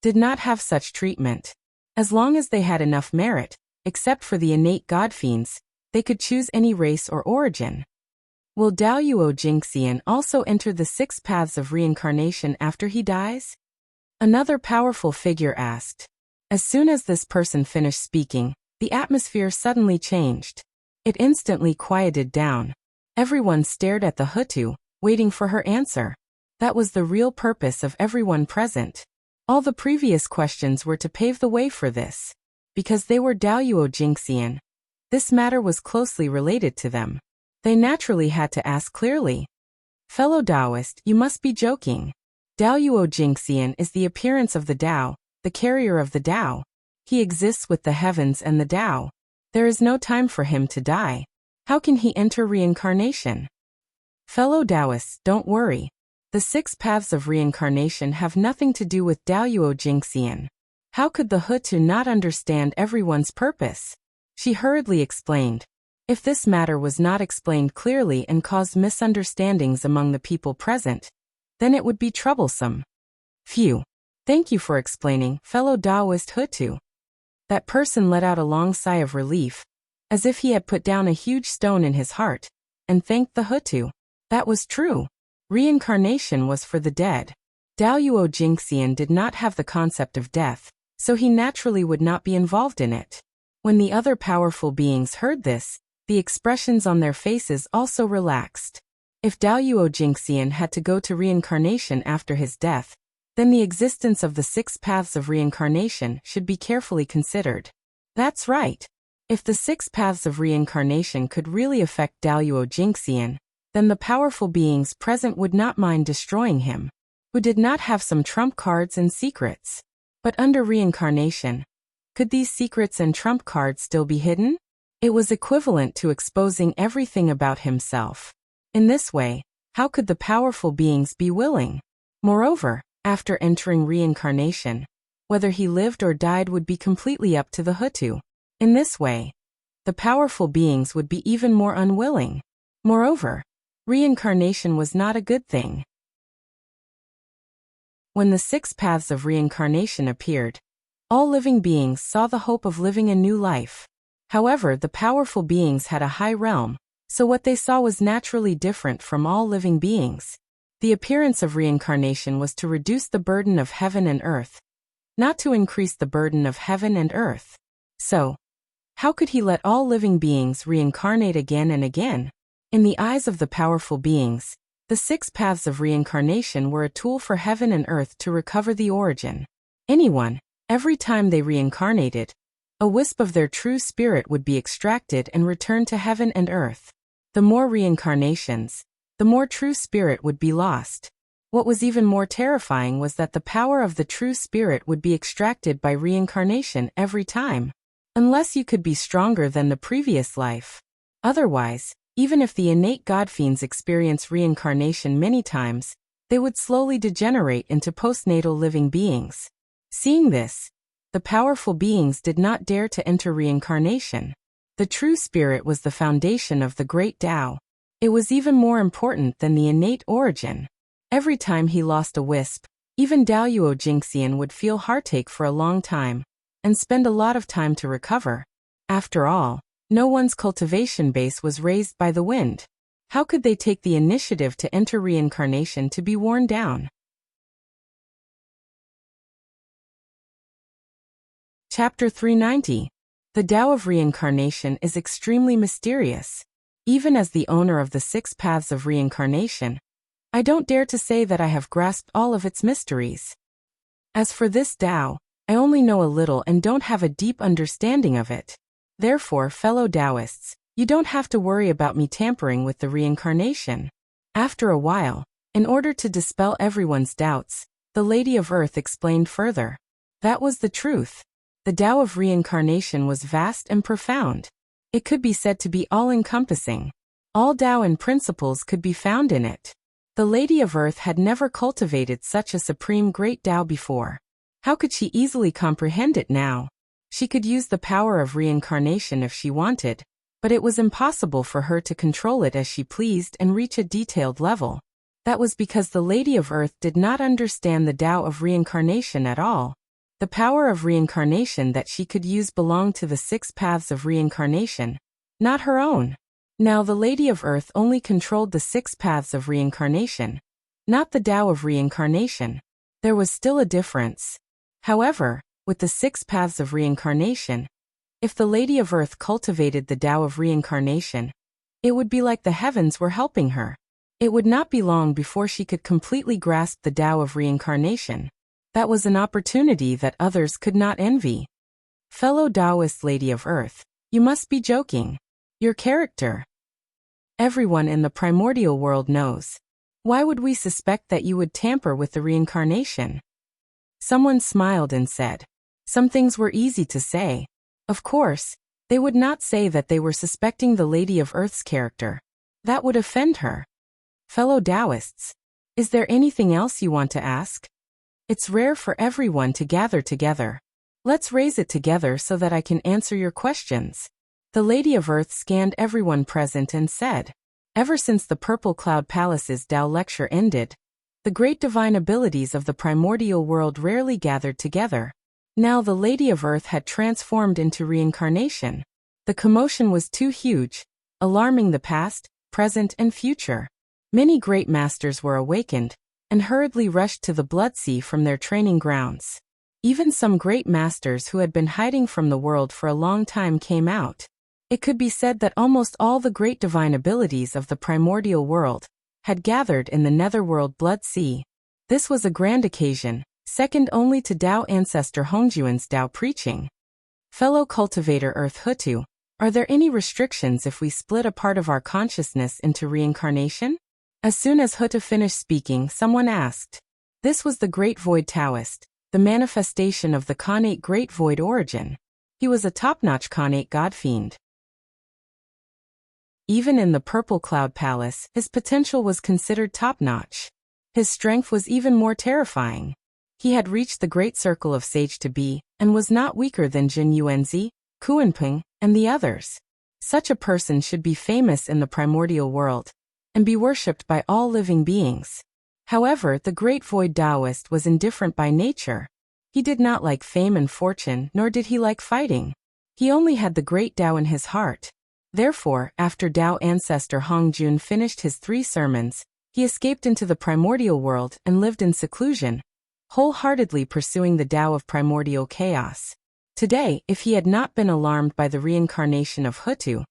did not have such treatment. As long as they had enough merit, except for the innate god-fiends, they could choose any race or origin. Will Daoyuo Jingxian also enter the 6 paths of reincarnation after he dies? Another powerful figure asked. As soon as this person finished speaking, the atmosphere suddenly changed. It instantly quieted down. Everyone stared at the Hutu, waiting for her answer. That was the real purpose of everyone present. All the previous questions were to pave the way for this. Because they were Daoyuo Jingxian, this matter was closely related to them. They naturally had to ask clearly. Fellow Taoist, you must be joking. Daoyuo Jingxian is the appearance of the Tao, the carrier of the Tao. He exists with the heavens and the Tao. There is no time for him to die. How can he enter reincarnation? Fellow Taoists, don't worry. The 6 paths of reincarnation have nothing to do with Daoyuo Jingxian. How could the Hutu not understand everyone's purpose? She hurriedly explained. If this matter was not explained clearly and caused misunderstandings among the people present, then it would be troublesome. Phew. Thank you for explaining, fellow Taoist Hutu. That person let out a long sigh of relief, as if he had put down a huge stone in his heart, and thanked the Hutu. That was true. Reincarnation was for the dead. Daoyuo Jingxian did not have the concept of death, so he naturally would not be involved in it. When the other powerful beings heard this, the expressions on their faces also relaxed. If Daoyuo Jingxian had to go to reincarnation after his death, then the existence of the 6 paths of reincarnation should be carefully considered. That's right. If the 6 paths of reincarnation could really affect Daoyuo Jingxian, then the powerful beings present would not mind destroying him, who did not have some trump cards and secrets. But under reincarnation, could these secrets and trump cards still be hidden? It was equivalent to exposing everything about himself. In this way, how could the powerful beings be willing? Moreover, after entering reincarnation, whether he lived or died would be completely up to the Hutu. In this way, the powerful beings would be even more unwilling. Moreover, reincarnation was not a good thing. When the 6 paths of reincarnation appeared, all living beings saw the hope of living a new life. However, the powerful beings had a high realm, so what they saw was naturally different from all living beings. The appearance of reincarnation was to reduce the burden of heaven and earth, not to increase the burden of heaven and earth. So, how could he let all living beings reincarnate again and again? In the eyes of the powerful beings, the 6 paths of reincarnation were a tool for heaven and earth to recover the origin. Anyone, every time they reincarnated, a wisp of their true spirit would be extracted and returned to heaven and earth. The more reincarnations, the more true spirit would be lost. What was even more terrifying was that the power of the true spirit would be extracted by reincarnation every time. Unless you could be stronger than the previous life. Otherwise, even if the innate god-fiends experience reincarnation many times, they would slowly degenerate into postnatal living beings. Seeing this, the powerful beings did not dare to enter reincarnation. The true spirit was the foundation of the great Tao. It was even more important than the innate origin. Every time he lost a wisp, even Daoyuo Jingxian would feel heartache for a long time, and spend a lot of time to recover. After all, no one's cultivation base was raised by the wind. How could they take the initiative to enter reincarnation to be worn down? Chapter 390. The Tao of Reincarnation is extremely mysterious. Even as the owner of the 6 paths of reincarnation, I don't dare to say that I have grasped all of its mysteries. As for this Tao, I only know a little and don't have a deep understanding of it. Therefore, fellow Taoists, you don't have to worry about me tampering with the reincarnation. After a while, in order to dispel everyone's doubts, the Lady of Earth explained further. That was the truth. The Tao of reincarnation was vast and profound. It could be said to be all-encompassing. All Tao and principles could be found in it. The Lady of Earth had never cultivated such a supreme great Tao before. How could she easily comprehend it now? She could use the power of reincarnation if she wanted, but it was impossible for her to control it as she pleased and reach a detailed level. That was because the Lady of Earth did not understand the Tao of reincarnation at all. The power of reincarnation that she could use belonged to the 6 paths of reincarnation, not her own. Now the Lady of Earth only controlled the 6 paths of reincarnation, not the Tao of reincarnation. There was still a difference. However, with the 6 paths of reincarnation, if the Lady of Earth cultivated the Tao of reincarnation, it would be like the heavens were helping her. It would not be long before she could completely grasp the Tao of reincarnation. That was an opportunity that others could not envy. Fellow Taoist Lady of Earth, you must be joking. Your character. Everyone in the primordial world knows. Why would we suspect that you would tamper with the reincarnation? Someone smiled and said. Some things were easy to say. Of course, they would not say that they were suspecting the Lady of Earth's character. That would offend her. Fellow Taoists, is there anything else you want to ask? It's rare for everyone to gather together. Let's raise it together so that I can answer your questions. The Lady of Earth scanned everyone present and said, ever since the Purple Cloud Palace's Tao lecture ended, the great divine abilities of the primordial world rarely gathered together. Now the Lady of Earth had transformed into reincarnation. The commotion was too huge, alarming the past, present, and future. Many great masters were awakened, and hurriedly rushed to the Blood Sea from their training grounds. Even some great masters who had been hiding from the world for a long time came out. It could be said that almost all the great divine abilities of the primordial world had gathered in the netherworld Blood Sea. This was a grand occasion, second only to Tao ancestor Hongjuan's Tao preaching. Fellow cultivator Earth Hutu, are there any restrictions if we split a part of our consciousness into reincarnation? As soon as Hutu finished speaking, someone asked. This was the Great Void Taoist, the manifestation of the Khanate Great Void origin. He was a top-notch Khanate god-fiend. Even in the Purple Cloud Palace, his potential was considered top-notch. His strength was even more terrifying. He had reached the great circle of Sage to Be, and was not weaker than Jin Yuanzi, Kuanping, and the others. Such a person should be famous in the primordial world, and be worshipped by all living beings. However, the Great Void Taoist was indifferent by nature. He did not like fame and fortune, nor did he like fighting. He only had the great Tao in his heart. Therefore, after Tao ancestor Hongjun finished his 3 sermons, he escaped into the primordial world and lived in seclusion, wholeheartedly pursuing the Tao of primordial chaos. Today, if he had not been alarmed by the reincarnation of Hutu,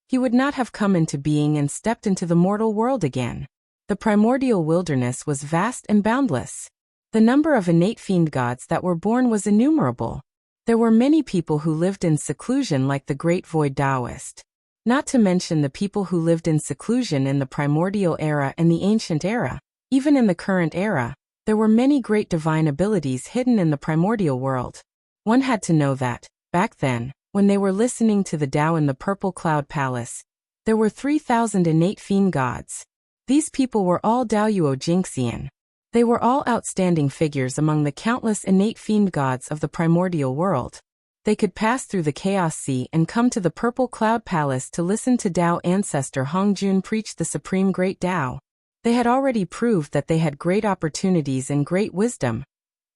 he would not have come into being and stepped into the mortal world again. The primordial wilderness was vast and boundless. The number of innate fiend gods that were born was innumerable. There were many people who lived in seclusion like the Great Void Taoist. Not to mention the people who lived in seclusion in the primordial era and the ancient era. Even in the current era, there were many great divine abilities hidden in the primordial world. One had to know that, back then, when they were listening to the Tao in the Purple Cloud Palace, there were 3,000 innate fiend gods. These people were all Daoyuo Jinxian. They were all outstanding figures among the countless innate fiend gods of the primordial world. They could pass through the Chaos Sea and come to the Purple Cloud Palace to listen to Tao ancestor Hongjun preach the supreme great Tao. They had already proved that they had great opportunities and great wisdom.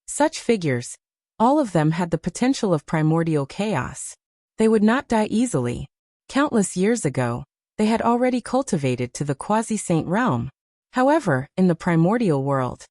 Such figures, all of them had the potential of primordial chaos. They would not die easily. Countless years ago, they had already cultivated to the quasi-saint realm. However, in the primordial world,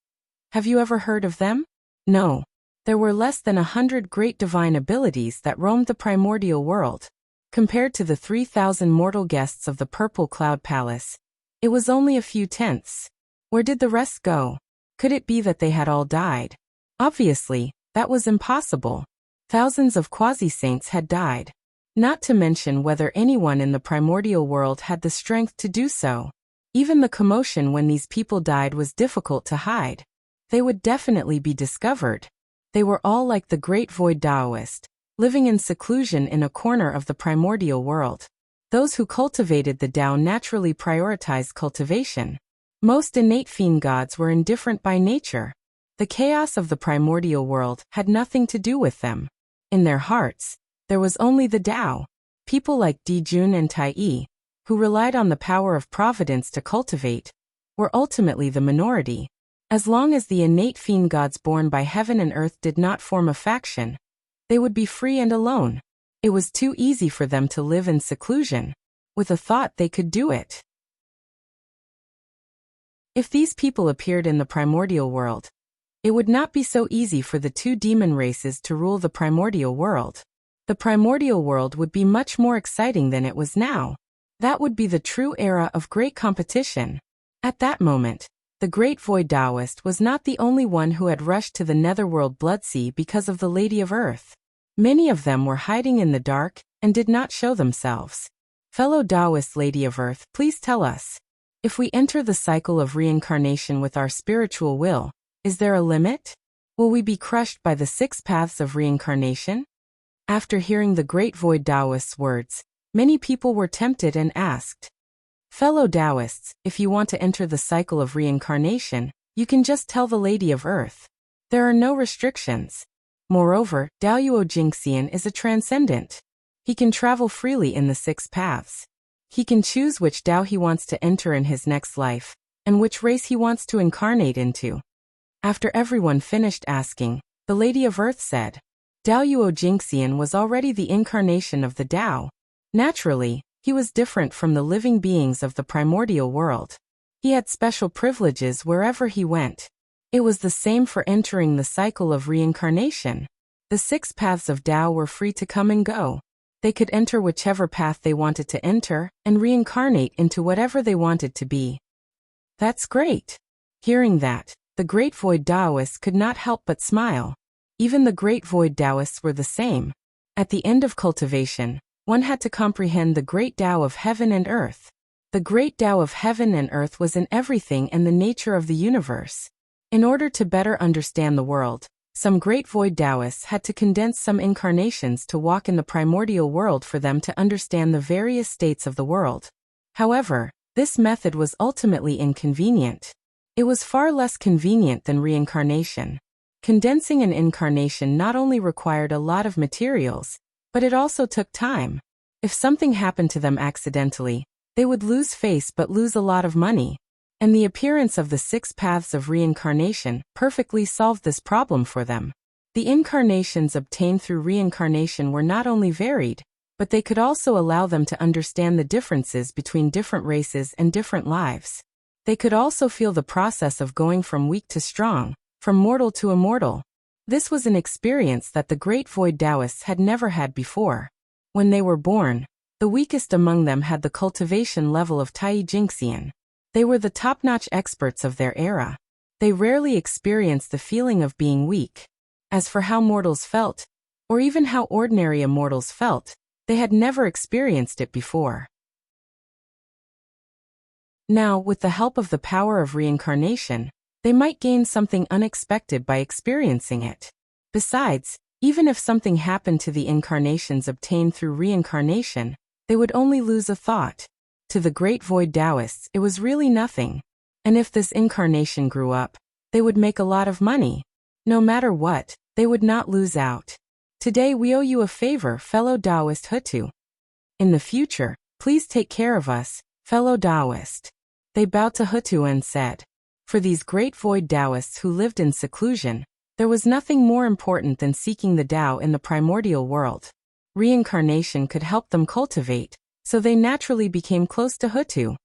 have you ever heard of them? No. There were less than 100 great divine abilities that roamed the primordial world. Compared to the 3,000 mortal guests of the Purple Cloud Palace, it was only a few tenths. Where did the rest go? Could it be that they had all died? Obviously, that was impossible. Thousands of quasi-saints had died. Not to mention whether anyone in the primordial world had the strength to do so. Even the commotion when these people died was difficult to hide. They would definitely be discovered. They were all like the Great Void Taoist, living in seclusion in a corner of the primordial world. Those who cultivated the Tao naturally prioritized cultivation. Most innate fiend gods were indifferent by nature. The chaos of the primordial world had nothing to do with them. In their hearts, There was only the Tao. People like Dijun and Tai, who relied on the power of providence to cultivate, were ultimately the minority. As long as the innate fiend gods born by heaven and earth did not form a faction, they would be free and alone. It was too easy for them to live in seclusion. With a thought they could do it. If these people appeared in the primordial world, it would not be so easy for the two demon races to rule the primordial world. The primordial world would be much more exciting than it was now. That would be the true era of great competition. At that moment, the great void Taoist was not the only one who had rushed to the netherworld Bloodsea because of the Lady of Earth. Many of them were hiding in the dark and did not show themselves. Fellow Taoist Lady of Earth, please tell us. If we enter the cycle of reincarnation with our spiritual will, is there a limit? Will we be crushed by the 6 paths of reincarnation? After hearing the great void Taoist's words, many people were tempted and asked, fellow Taoists, if you want to enter the cycle of reincarnation, you can just tell the Lady of Earth. There are no restrictions. Moreover, Daoyuo Jingxian is a transcendent. He can travel freely in the 6 paths. He can choose which Tao he wants to enter in his next life, and which race he wants to incarnate into. After everyone finished asking, the Lady of Earth said, Daoyuo Jingxian was already the incarnation of the Tao. Naturally, he was different from the living beings of the primordial world. He had special privileges wherever he went. It was the same for entering the cycle of reincarnation. The 6 paths of Tao were free to come and go. They could enter whichever path they wanted to enter, and reincarnate into whatever they wanted to be. That's great. Hearing that, the great void Taoists could not help but smile. Even the great void Taoists were the same. At the end of cultivation, one had to comprehend the great Tao of heaven and earth. The great Tao of heaven and earth was in everything and the nature of the universe. In order to better understand the world, some great void Taoists had to condense some incarnations to walk in the primordial world for them to understand the various states of the world. However, this method was ultimately inconvenient. It was far less convenient than reincarnation. Condensing an incarnation not only required a lot of materials, but it also took time. If something happened to them accidentally, they would lose face but lose a lot of money. And the appearance of the 6 paths of reincarnation perfectly solved this problem for them. The incarnations obtained through reincarnation were not only varied, but they could also allow them to understand the differences between different races and different lives. They could also feel the process of going from weak to strong, from mortal to immortal. This was an experience that the great void Taoists had never had before. When they were born, the weakest among them had the cultivation level of Tai Jingxian. They were the top-notch experts of their era. They rarely experienced the feeling of being weak. As for how mortals felt, or even how ordinary immortals felt, they had never experienced it before. Now, with the help of the power of reincarnation, they might gain something unexpected by experiencing it. Besides, even if something happened to the incarnations obtained through reincarnation, they would only lose a thought. To the great void Taoists, it was really nothing. And if this incarnation grew up, they would make a lot of money. No matter what, they would not lose out. Today we owe you a favor, fellow Taoist Hutu. In the future, please take care of us, fellow Taoist. They bowed to Hutu and said, for these great void Taoists who lived in seclusion, there was nothing more important than seeking the Tao in the primordial world. Reincarnation could help them cultivate, so they naturally became close to Hutu.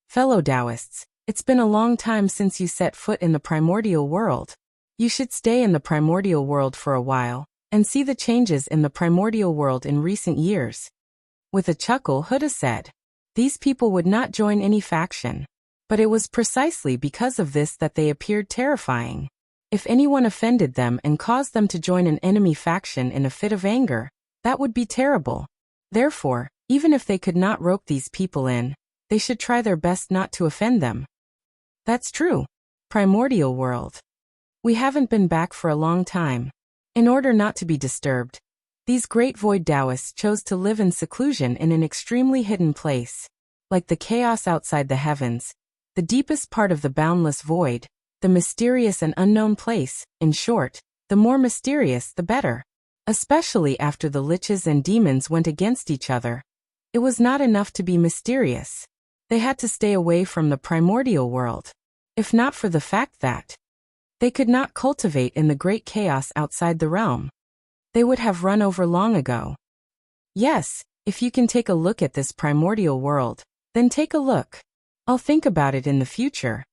Fellow Taoists, it's been a long time since you set foot in the primordial world. You should stay in the primordial world for a while, and see the changes in the primordial world in recent years. With a chuckle, Hutu said, these people would not join any faction. But it was precisely because of this that they appeared terrifying. If anyone offended them and caused them to join an enemy faction in a fit of anger, that would be terrible. Therefore, even if they could not rope these people in, they should try their best not to offend them. That's true. Primordial world. We haven't been back for a long time. In order not to be disturbed, these great void Taoists chose to live in seclusion in an extremely hidden place. Like the chaos outside the heavens, the deepest part of the boundless void, the mysterious and unknown place, in short, the more mysterious the better. especially after the liches and demons went against each other. It was not enough to be mysterious. They had to stay away from the primordial world, if not for the fact that they could not cultivate in the great chaos outside the realm. They would have run over long ago. Yes, if you can take a look at this primordial world, then take a look. I'll think about it in the future.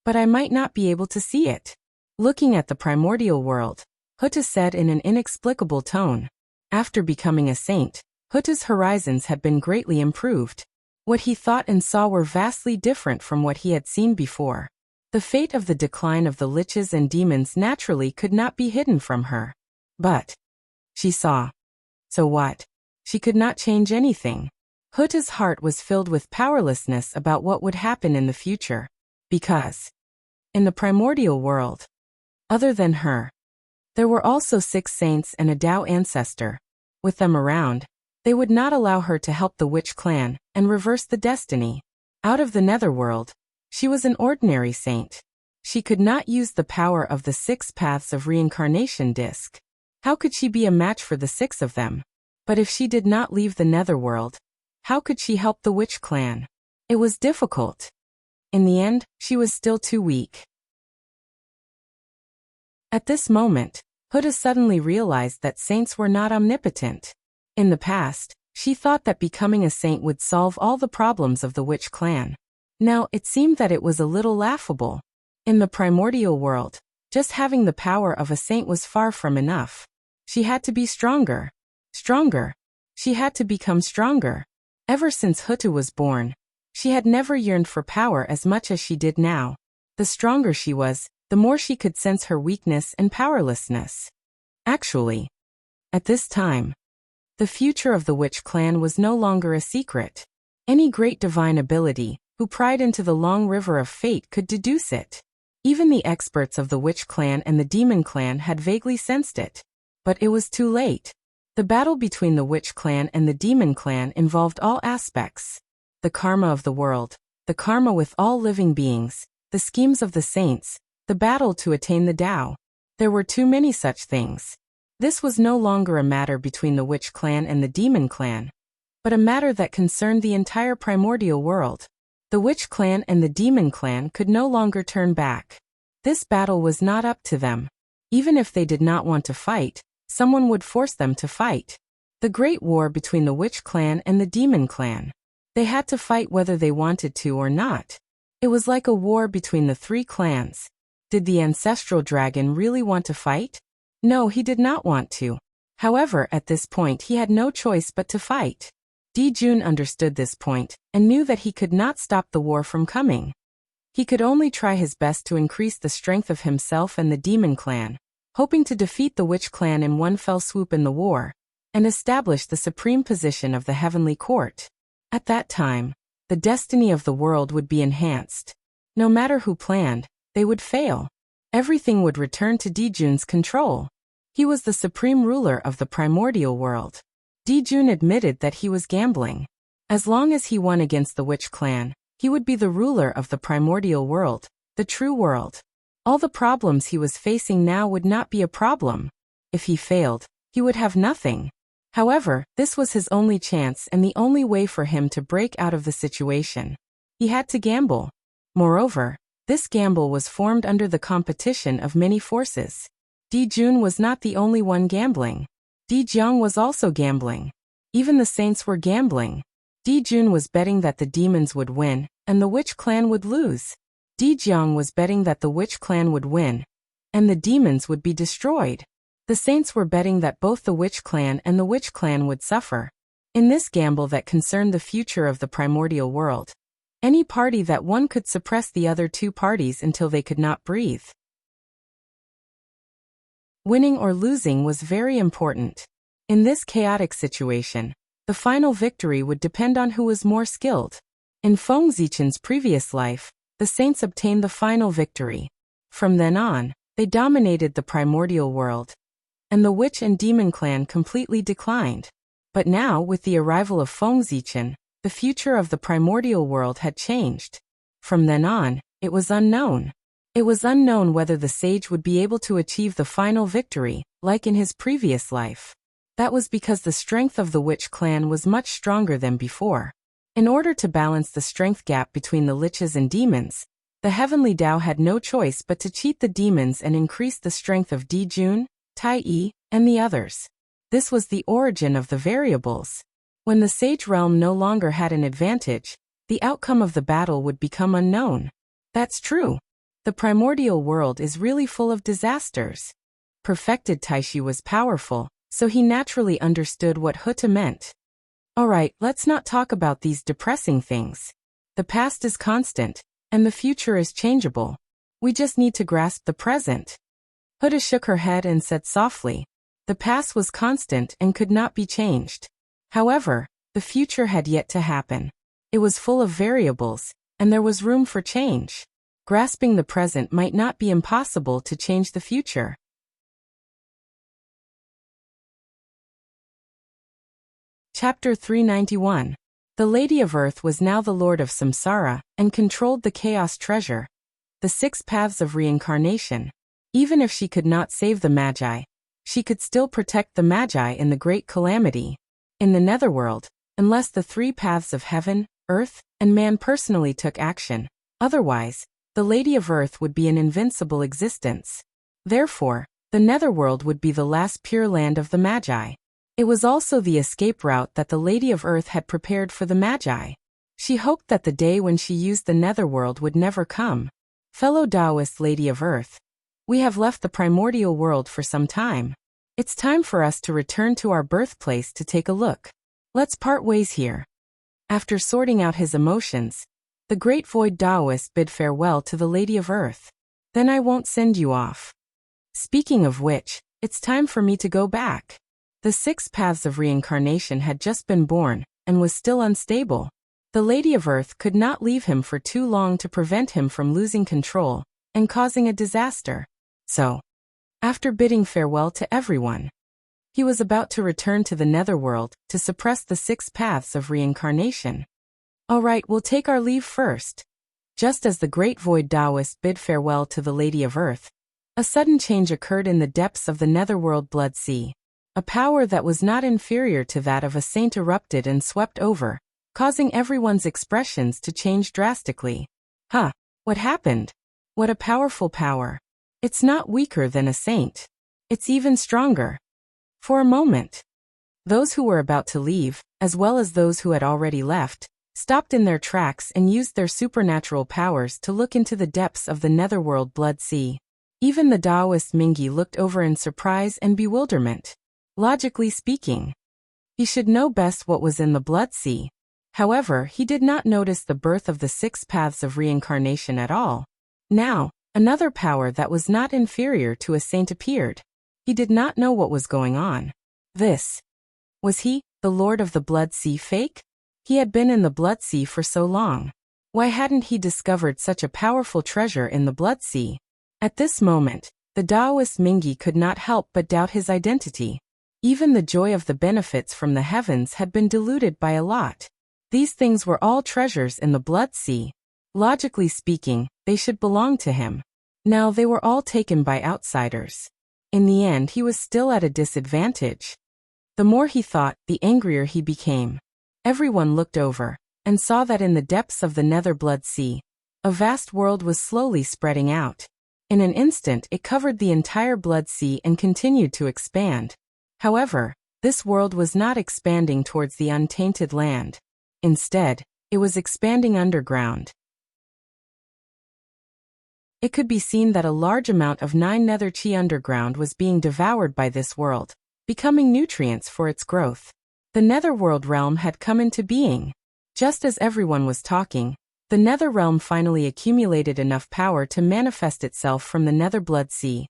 But I might not be able to see it. Looking at the primordial world, Hutta said in an inexplicable tone. After becoming a saint, Hutta's horizons had been greatly improved. What he thought and saw were vastly different from what he had seen before. The fate of the decline of the liches and demons naturally could not be hidden from her. But she saw. So what? She could not change anything. Hutta's heart was filled with powerlessness about what would happen in the future. Because in the primordial world, other than her, there were also 6 saints and a Tao ancestor. With them around, they would not allow her to help the witch clan and reverse the destiny. Out of the netherworld, she was an ordinary saint. She could not use the power of the 6 paths of reincarnation disc. How could she be a match for the 6 of them? But if she did not leave the netherworld, how could she help the witch clan? It was difficult. In the end, she was still too weak. At this moment, Hutta suddenly realized that saints were not omnipotent. In the past, she thought that becoming a saint would solve all the problems of the witch clan. Now, it seemed that it was a little laughable. In the primordial world, just having the power of a saint was far from enough. She had to be stronger. Stronger. She had to become stronger. Ever since Hutta was born, she had never yearned for power as much as she did now. The stronger she was, the more she could sense her weakness and powerlessness. Actually, at this time, the future of the witch clan was no longer a secret. Any great divine ability, who pried into the long river of fate, could deduce it. Even the experts of the witch clan and the demon clan had vaguely sensed it. But it was too late. The battle between the witch clan and the demon clan involved all aspects. The karma of the world, the karma with all living beings, the schemes of the saints, the battle to attain the Tao. There were too many such things. This was no longer a matter between the witch clan and the demon clan, but a matter that concerned the entire primordial world. The witch clan and the demon clan could no longer turn back. This battle was not up to them. Even if they did not want to fight, someone would force them to fight. The great war between the witch clan and the demon clan. They had to fight whether they wanted to or not. It was like a war between the 3 clans. Did the ancestral dragon really want to fight? No, he did not want to. However, at this point he had no choice but to fight. Dijun understood this point, and knew that he could not stop the war from coming. He could only try his best to increase the strength of himself and the demon clan, hoping to defeat the witch clan in one fell swoop in the war, and establish the supreme position of the heavenly court. At that time, the destiny of the world would be enhanced. No matter who planned, they would fail. Everything would return to Dijun's control. He was the supreme ruler of the primordial world. Dijun admitted that he was gambling. As long as he won against the witch clan, he would be the ruler of the primordial world, the true world. All the problems he was facing now would not be a problem. If he failed, he would have nothing. However, this was his only chance and the only way for him to break out of the situation. He had to gamble. Moreover, this gamble was formed under the competition of many forces. Dijun was not the only one gambling. Dijiang was also gambling. Even the saints were gambling. Dijun was betting that the demons would win, and the witch clan would lose. Dijiang was betting that the witch clan would win, and the demons would be destroyed. The saints were betting that both the witch clan and the witch clan would suffer. In this gamble that concerned the future of the primordial world, any party that won could suppress the other 2 parties until they could not breathe. Winning or losing was very important. In this chaotic situation, the final victory would depend on who was more skilled. In Feng Zichen's previous life, the saints obtained the final victory. From then on, they dominated the primordial world, and the witch and demon clan completely declined. But now, with the arrival of Feng Zichen, the future of the primordial world had changed. From then on, it was unknown. It was unknown whether the sage would be able to achieve the final victory, like in his previous life. That was because the strength of the witch clan was much stronger than before. In order to balance the strength gap between the liches and demons, the heavenly Tao had no choice but to cheat the demons and increase the strength of Dijun, Tai, and the others. This was the origin of the variables. When the sage realm no longer had an advantage, the outcome of the battle would become unknown. That's true. The primordial world is really full of disasters. Perfected Taishi was powerful, so he naturally understood what Huta meant. Alright, let's not talk about these depressing things. The past is constant, and the future is changeable. We just need to grasp the present. Huta shook her head and said softly, the past was constant and could not be changed. However, the future had yet to happen. It was full of variables, and there was room for change. Grasping the present might not be impossible to change the future. Chapter 391. The Lady of Earth was now the Lord of Samsara, and controlled the Chaos Treasure, the 6 paths of reincarnation. Even if she could not save the Magi, she could still protect the Magi in the Great Calamity. In the Netherworld, unless the 3 paths of heaven, earth, and man personally took action, otherwise, the Lady of Earth would be an invincible existence. Therefore, the Netherworld would be the last pure land of the Magi. It was also the escape route that the Lady of Earth had prepared for the Magi. She hoped that the day when she used the Netherworld would never come. Fellow Taoist Lady of Earth, we have left the primordial world for some time. It's time for us to return to our birthplace to take a look. Let's part ways here. After sorting out his emotions, the Great Void Taoist bid farewell to the Lady of Earth. Then I won't send you off. Speaking of which, it's time for me to go back. The 6 paths of reincarnation had just been born, and was still unstable. The Lady of Earth could not leave him for too long to prevent him from losing control, and causing a disaster. So, after bidding farewell to everyone, he was about to return to the Netherworld to suppress the 6 paths of reincarnation. Alright, we'll take our leave first. Just as the Great Void Taoist bid farewell to the Lady of Earth, a sudden change occurred in the depths of the Netherworld Blood Sea. A power that was not inferior to that of a saint erupted and swept over, causing everyone's expressions to change drastically. Huh, what happened? What a powerful power. It's not weaker than a saint. It's even stronger. For a moment, those who were about to leave, as well as those who had already left, stopped in their tracks and used their supernatural powers to look into the depths of the Netherworld Blood Sea. Even the Taoist Mingi looked over in surprise and bewilderment. Logically speaking, he should know best what was in the Blood Sea. However, he did not notice the birth of the 6 paths of reincarnation at all. Now, another power that was not inferior to a saint appeared. He did not know what was going on. Was he, the Lord of the Blood Sea, fake? He had been in the Blood Sea for so long. Why hadn't he discovered such a powerful treasure in the Blood Sea? At this moment, the Taoist Mingi could not help but doubt his identity. Even the joy of the benefits from the heavens had been diluted by a lot. These things were all treasures in the Blood Sea. Logically speaking, they should belong to him. Now they were all taken by outsiders. In the end, he was still at a disadvantage. The more he thought, the angrier he became. Everyone looked over, and saw that in the depths of the Nether Blood Sea, a vast world was slowly spreading out. In an instant it covered the entire Blood Sea and continued to expand. However, this world was not expanding towards the untainted land. Instead, it was expanding underground. It could be seen that a large amount of 9 nether chi underground was being devoured by this world, becoming nutrients for its growth. The Netherworld realm had come into being. Just as everyone was talking, the Nether realm finally accumulated enough power to manifest itself from the Nether Blood Sea,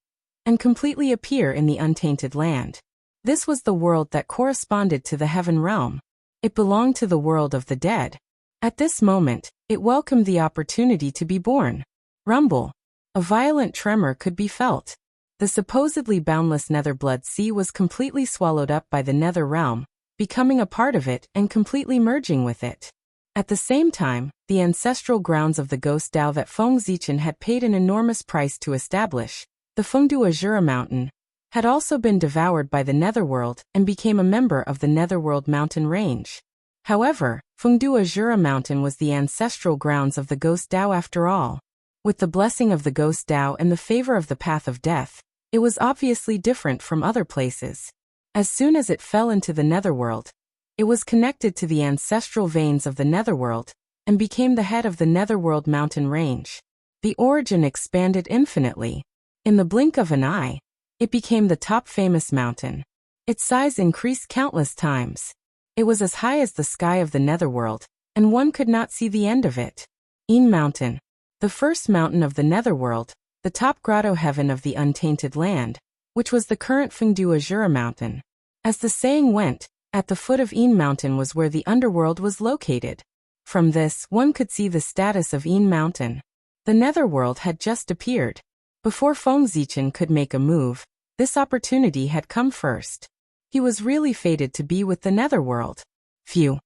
and completely appear in the untainted land. This was the world that corresponded to the Heaven realm. It belonged to the world of the dead. At this moment, it welcomed the opportunity to be born. Rumble. A violent tremor could be felt. The supposedly boundless Nether Blood Sea was completely swallowed up by the Nether realm, becoming a part of it and completely merging with it. At the same time, the ancestral grounds of the ghost Dao that Feng Zichen had paid an enormous price to establish, the Fengdu Azura Mountain, had also been devoured by the Netherworld and became a member of the Netherworld mountain range. However, Fengdu Azura Mountain was the ancestral grounds of the ghost Dao after all. With the blessing of the ghost Dao and the favor of the path of death, it was obviously different from other places. As soon as it fell into the Netherworld, it was connected to the ancestral veins of the Netherworld and became the head of the Netherworld mountain range. The origin expanded infinitely. In the blink of an eye, it became the top famous mountain. Its size increased countless times. It was as high as the sky of the Netherworld, and one could not see the end of it. Yin Mountain, the first mountain of the Netherworld, the top grotto heaven of the untainted land, which was the current Fengdu Azura Mountain. As the saying went, at the foot of Yin Mountain was where the underworld was located. From this, one could see the status of Yin Mountain. The Netherworld had just appeared. Before Feng Zichen could make a move, this opportunity had come first. He was really fated to be with the Netherworld. Phew.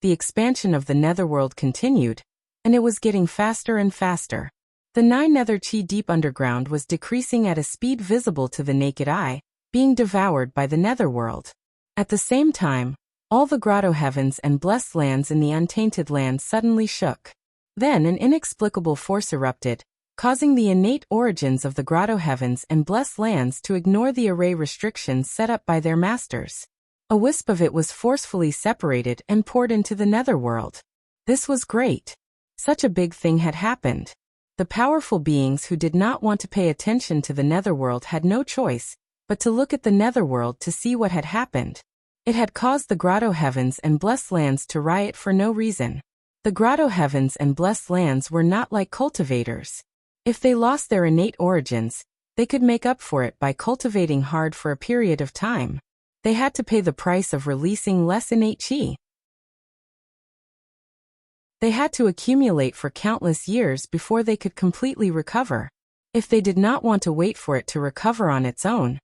The expansion of the Netherworld continued, and it was getting faster and faster. The 9 nether chi deep underground was decreasing at a speed visible to the naked eye, being devoured by the Netherworld. At the same time, all the grotto heavens and blessed lands in the untainted land suddenly shook. Then an inexplicable force erupted, causing the innate origins of the grotto heavens and blessed lands to ignore the array restrictions set up by their masters. A wisp of it was forcefully separated and poured into the Netherworld. This was great. Such a big thing had happened. The powerful beings who did not want to pay attention to the Netherworld had no choice but to look at the Netherworld to see what had happened. It had caused the grotto heavens and blessed lands to riot for no reason. The grotto heavens and blessed lands were not like cultivators. If they lost their innate origins, they could make up for it by cultivating hard for a period of time. They had to pay the price of releasing less innate chi. They had to accumulate for countless years before they could completely recover. If they did not want to wait for it to recover on its own,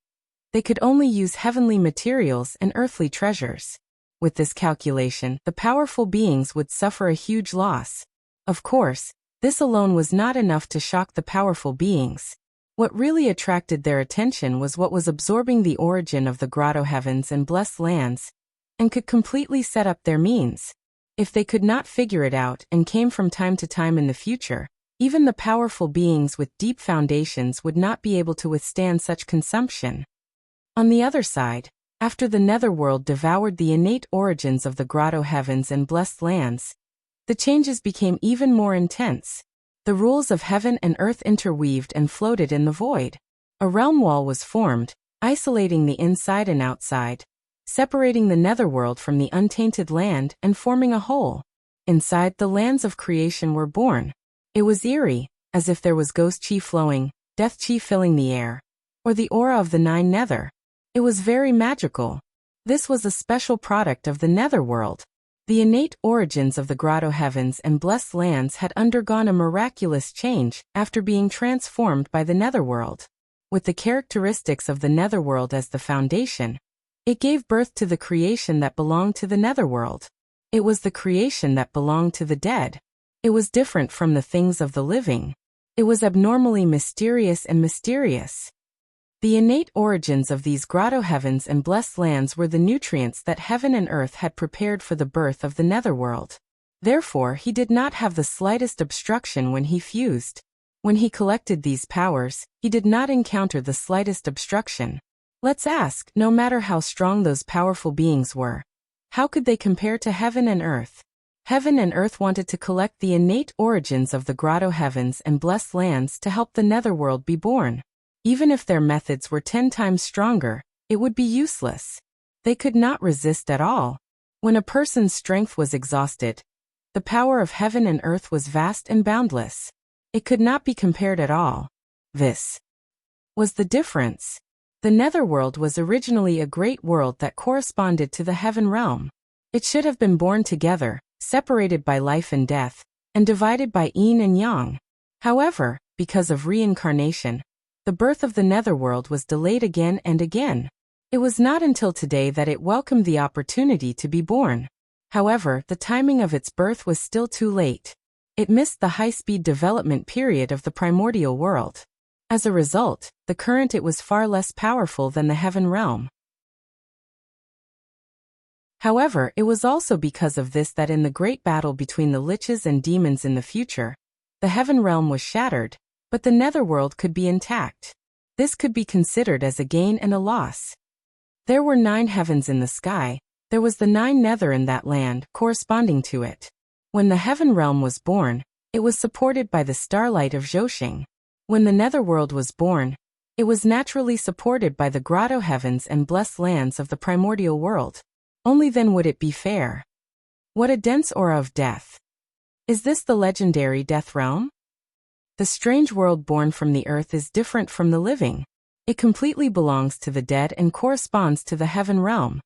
they could only use heavenly materials and earthly treasures. With this calculation, the powerful beings would suffer a huge loss. Of course, this alone was not enough to shock the powerful beings. What really attracted their attention was what was absorbing the origin of the grotto heavens and blessed lands, and could completely set up their means. If they could not figure it out and came from time to time in the future, even the powerful beings with deep foundations would not be able to withstand such consumption. On the other side, after the Netherworld devoured the innate origins of the grotto heavens and blessed lands, the changes became even more intense. The rules of heaven and earth interweaved and floated in the void. A realm wall was formed, isolating the inside and outside, separating the Netherworld from the untainted land and forming a whole. Inside, the lands of creation were born. It was eerie, as if there was ghost chi flowing, death chi filling the air, or the aura of the 9 nether. It was very magical. This was a special product of the Netherworld. The innate origins of the grotto heavens and blessed lands had undergone a miraculous change after being transformed by the Netherworld. With the characteristics of the Netherworld as the foundation, it gave birth to the creation that belonged to the Netherworld. It was the creation that belonged to the dead. It was different from the things of the living. It was abnormally mysterious and mysterious. The innate origins of these grotto heavens and blessed lands were the nutrients that heaven and earth had prepared for the birth of the Netherworld. Therefore, he did not have the slightest obstruction when he fused. When he collected these powers, he did not encounter the slightest obstruction. Let's ask, no matter how strong those powerful beings were, how could they compare to heaven and earth? Heaven and earth wanted to collect the innate origins of the grotto heavens and blessed lands to help the Netherworld be born. Even if their methods were 10 times stronger, it would be useless. They could not resist at all. When a person's strength was exhausted, the power of heaven and earth was vast and boundless. It could not be compared at all. This was the difference. The Netherworld was originally a great world that corresponded to the heaven realm. It should have been born together, separated by life and death, and divided by yin and yang. However, because of reincarnation, the birth of the Netherworld was delayed again and again. It was not until today that it welcomed the opportunity to be born. However, the timing of its birth was still too late. It missed the high-speed development period of the primordial world. As a result, the current it was far less powerful than the heaven realm. However, it was also because of this that in the great battle between the liches and demons in the future, the heaven realm was shattered, but the netherworld could be intact. This could be considered as a gain and a loss. There were 9 heavens in the sky, there was the 9 nether in that land corresponding to it. When the heaven realm was born, it was supported by the starlight of Joshing. When the netherworld was born, it was naturally supported by the grotto heavens and blessed lands of the primordial world. Only then would it be fair. What a dense aura of death. Is this the legendary death realm? The strange world born from the earth is different from the living. It completely belongs to the dead and corresponds to the heaven realm.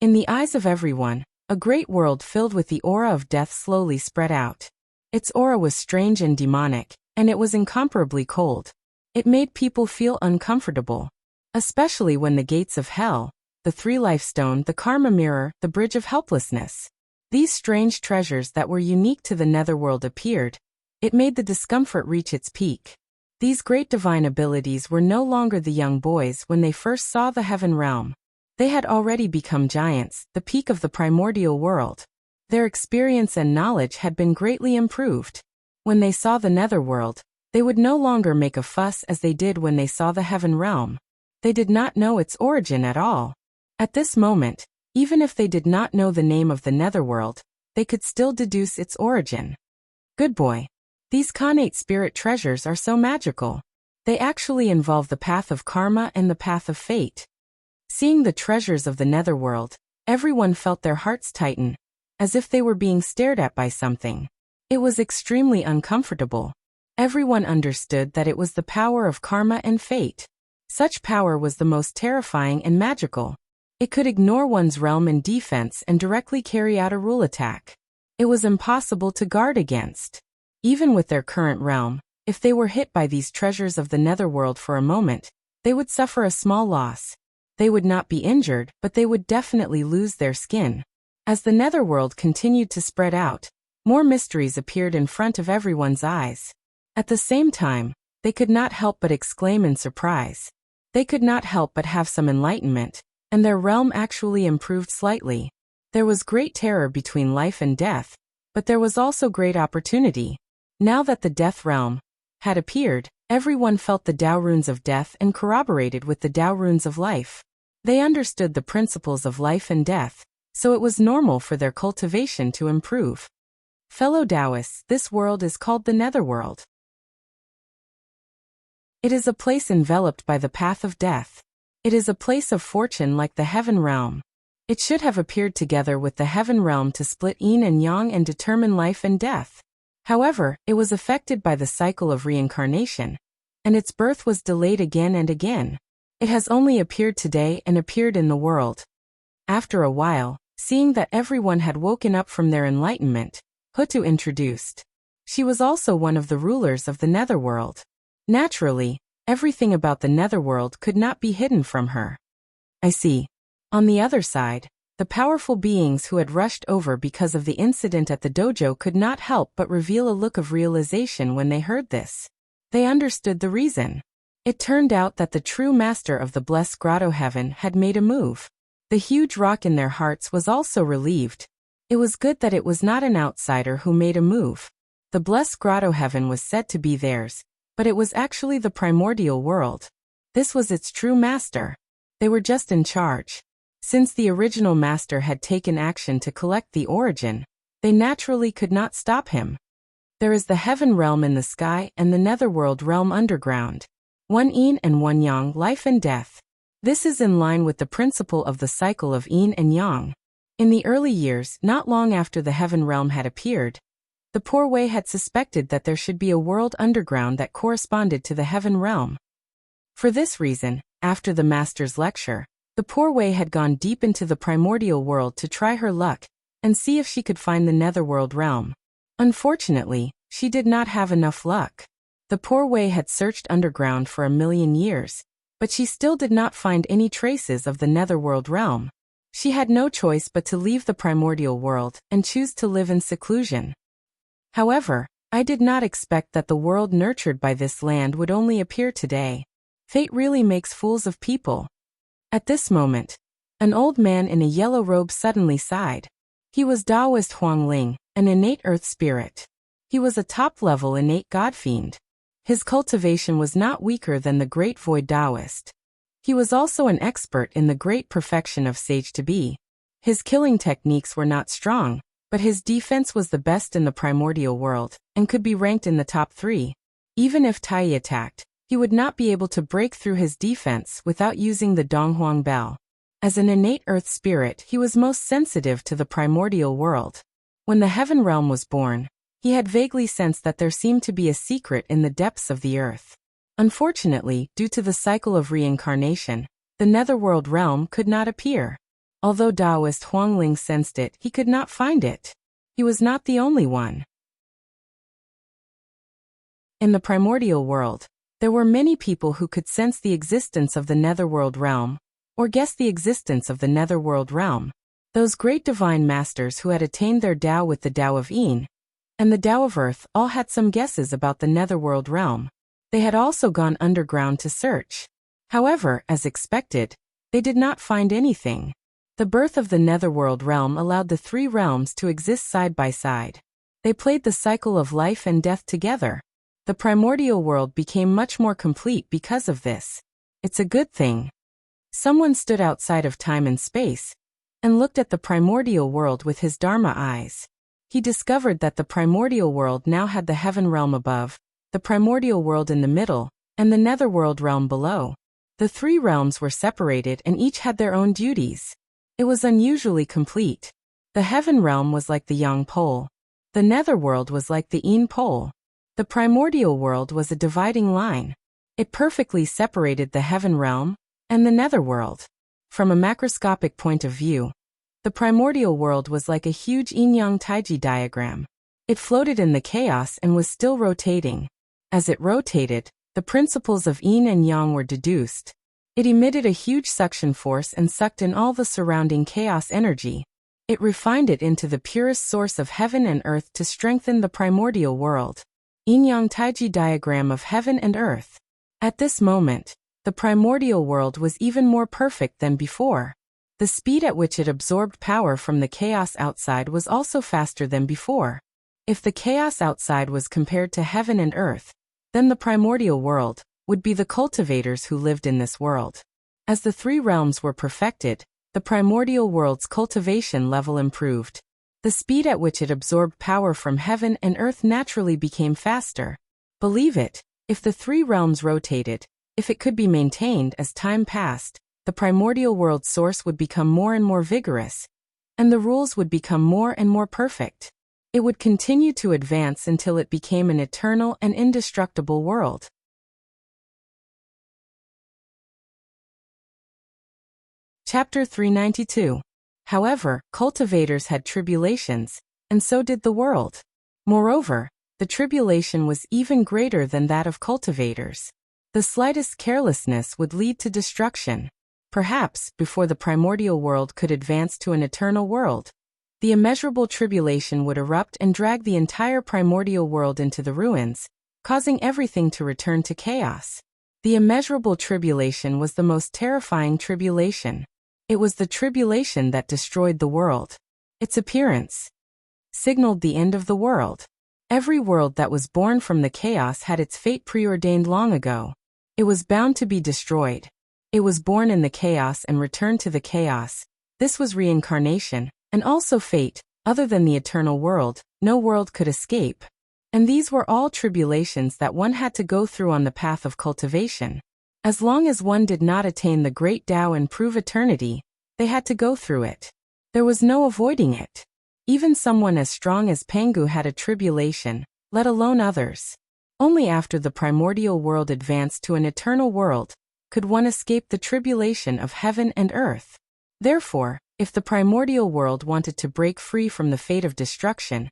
In the eyes of everyone, a great world filled with the aura of death slowly spread out. Its aura was strange and demonic, and it was incomparably cold. It made people feel uncomfortable, especially when the gates of hell, the 3 life stone, the karma mirror, the bridge of helplessness. These strange treasures that were unique to the netherworld appeared. It made the discomfort reach its peak. These great divine abilities were no longer the young boys when they first saw the heaven realm. They had already become giants, the peak of the primordial world. Their experience and knowledge had been greatly improved. When they saw the netherworld, they would no longer make a fuss as they did when they saw the heaven realm. They did not know its origin at all. At this moment, even if they did not know the name of the netherworld, they could still deduce its origin. Good boy. These connate spirit treasures are so magical. They actually involve the path of karma and the path of fate. Seeing the treasures of the netherworld, everyone felt their hearts tighten, as if they were being stared at by something. It was extremely uncomfortable. Everyone understood that it was the power of karma and fate. Such power was the most terrifying and magical. It could ignore one's realm in defense and directly carry out a rule attack. It was impossible to guard against. Even with their current realm, if they were hit by these treasures of the netherworld for a moment, they would suffer a small loss. They would not be injured, but they would definitely lose their skin. As the netherworld continued to spread out, more mysteries appeared in front of everyone's eyes. At the same time, they could not help but exclaim in surprise. They could not help but have some enlightenment, and their realm actually improved slightly. There was great terror between life and death, but there was also great opportunity. Now that the death realm had appeared, everyone felt the Tao runes of death and corroborated with the Tao runes of life. They understood the principles of life and death, so it was normal for their cultivation to improve. Fellow Taoists, this world is called the netherworld. It is a place enveloped by the path of death. It is a place of fortune like the heaven realm. It should have appeared together with the heaven realm to split yin and yang and determine life and death. However, it was affected by the cycle of reincarnation, and its birth was delayed again and again. It has only appeared today and appeared in the world. After a while, seeing that everyone had woken up from their enlightenment, Hutu introduced. She was also one of the rulers of the netherworld. Naturally, everything about the netherworld could not be hidden from her. I see. On the other side, the powerful beings who had rushed over because of the incident at the dojo could not help but reveal a look of realization when they heard this. They understood the reason. It turned out that the true master of the blessed grotto heaven had made a move. The huge rock in their hearts was also relieved. It was good that it was not an outsider who made a move. The blessed grotto heaven was said to be theirs, but it was actually the primordial world. This was its true master. They were just in charge. Since the original master had taken action to collect the origin, they naturally could not stop him. There is the heaven realm in the sky and the netherworld realm underground. One yin and one yang, life and death. This is in line with the principle of the cycle of yin and yang. In the early years, not long after the heaven realm had appeared, the poor way had suspected that there should be a world underground that corresponded to the heaven realm. For this reason, after the master's lecture, the poor way had gone deep into the primordial world to try her luck and see if she could find the netherworld realm. Unfortunately, she did not have enough luck. The poor way had searched underground for 1,000,000 years, but she still did not find any traces of the netherworld realm. She had no choice but to leave the primordial world and choose to live in seclusion. However, I did not expect that the world nurtured by this land would only appear today. Fate really makes fools of people. At this moment, an old man in a yellow robe suddenly sighed. He was Taoist Huangling, an innate earth spirit. He was a top-level innate god-fiend. His cultivation was not weaker than the great void Taoist. He was also an expert in the great perfection of sage to be. His killing techniques were not strong, but his defense was the best in the primordial world, and could be ranked in the top 3. Even if Tai attacked, he would not be able to break through his defense without using the Donghuang Bell. As an innate earth spirit, he was most sensitive to the primordial world. When the heaven realm was born, he had vaguely sensed that there seemed to be a secret in the depths of the earth. Unfortunately, due to the cycle of reincarnation, the netherworld realm could not appear. Although Taoist Huangling sensed it, he could not find it. He was not the only one. In the primordial world, there were many people who could sense the existence of the netherworld realm, or guess the existence of the netherworld realm. Those great divine masters who had attained their Tao with the Tao of Yin and the Tao of Earth all had some guesses about the netherworld realm. They had also gone underground to search. However, as expected, they did not find anything. The birth of the netherworld realm allowed the 3 realms to exist side by side. They played the cycle of life and death together. The primordial world became much more complete because of this. It's a good thing. Someone stood outside of time and space and looked at the primordial world with his Dharma eyes. He discovered that the primordial world now had the heaven realm above, the primordial world in the middle, and the netherworld realm below. The 3 realms were separated and each had their own duties. It was unusually complete. The heaven realm was like the Yang pole. The netherworld was like the Yin pole. The primordial world was a dividing line. It perfectly separated the heaven realm and the netherworld. From a macroscopic point of view, the primordial world was like a huge yin-yang taiji diagram. It floated in the chaos and was still rotating. As it rotated, the principles of yin and yang were deduced. It emitted a huge suction force and sucked in all the surrounding chaos energy. It refined it into the purest source of heaven and earth to strengthen the primordial world. Yin-yang taiji diagram of heaven and earth. At this moment, the primordial world was even more perfect than before. The speed at which it absorbed power from the chaos outside was also faster than before. If the chaos outside was compared to heaven and earth, then the primordial world would be the cultivators who lived in this world. As the 3 realms were perfected, the primordial world's cultivation level improved. The speed at which it absorbed power from heaven and earth naturally became faster. Believe it, if the 3 realms rotated, if it could be maintained as time passed, the primordial world source would become more and more vigorous, and the rules would become more and more perfect. It would continue to advance until it became an eternal and indestructible world. Chapter 392. However, cultivators had tribulations, and so did the world. Moreover, the tribulation was even greater than that of cultivators. The slightest carelessness would lead to destruction. Perhaps, before the primordial world could advance to an eternal world, the immeasurable tribulation would erupt and drag the entire primordial world into the ruins, causing everything to return to chaos. The immeasurable tribulation was the most terrifying tribulation. It was the tribulation that destroyed the world. Its appearance signaled the end of the world. Every world that was born from the chaos had its fate preordained long ago. It was bound to be destroyed. It was born in the chaos and returned to the chaos. This was reincarnation, and also fate. Other than the eternal world, no world could escape. And these were all tribulations that one had to go through on the path of cultivation. As long as one did not attain the great Tao and prove eternity, they had to go through it. There was no avoiding it. Even someone as strong as Pengu had a tribulation, let alone others. Only after the primordial world advanced to an eternal world could one escape the tribulation of heaven and earth. Therefore, if the primordial world wanted to break free from the fate of destruction,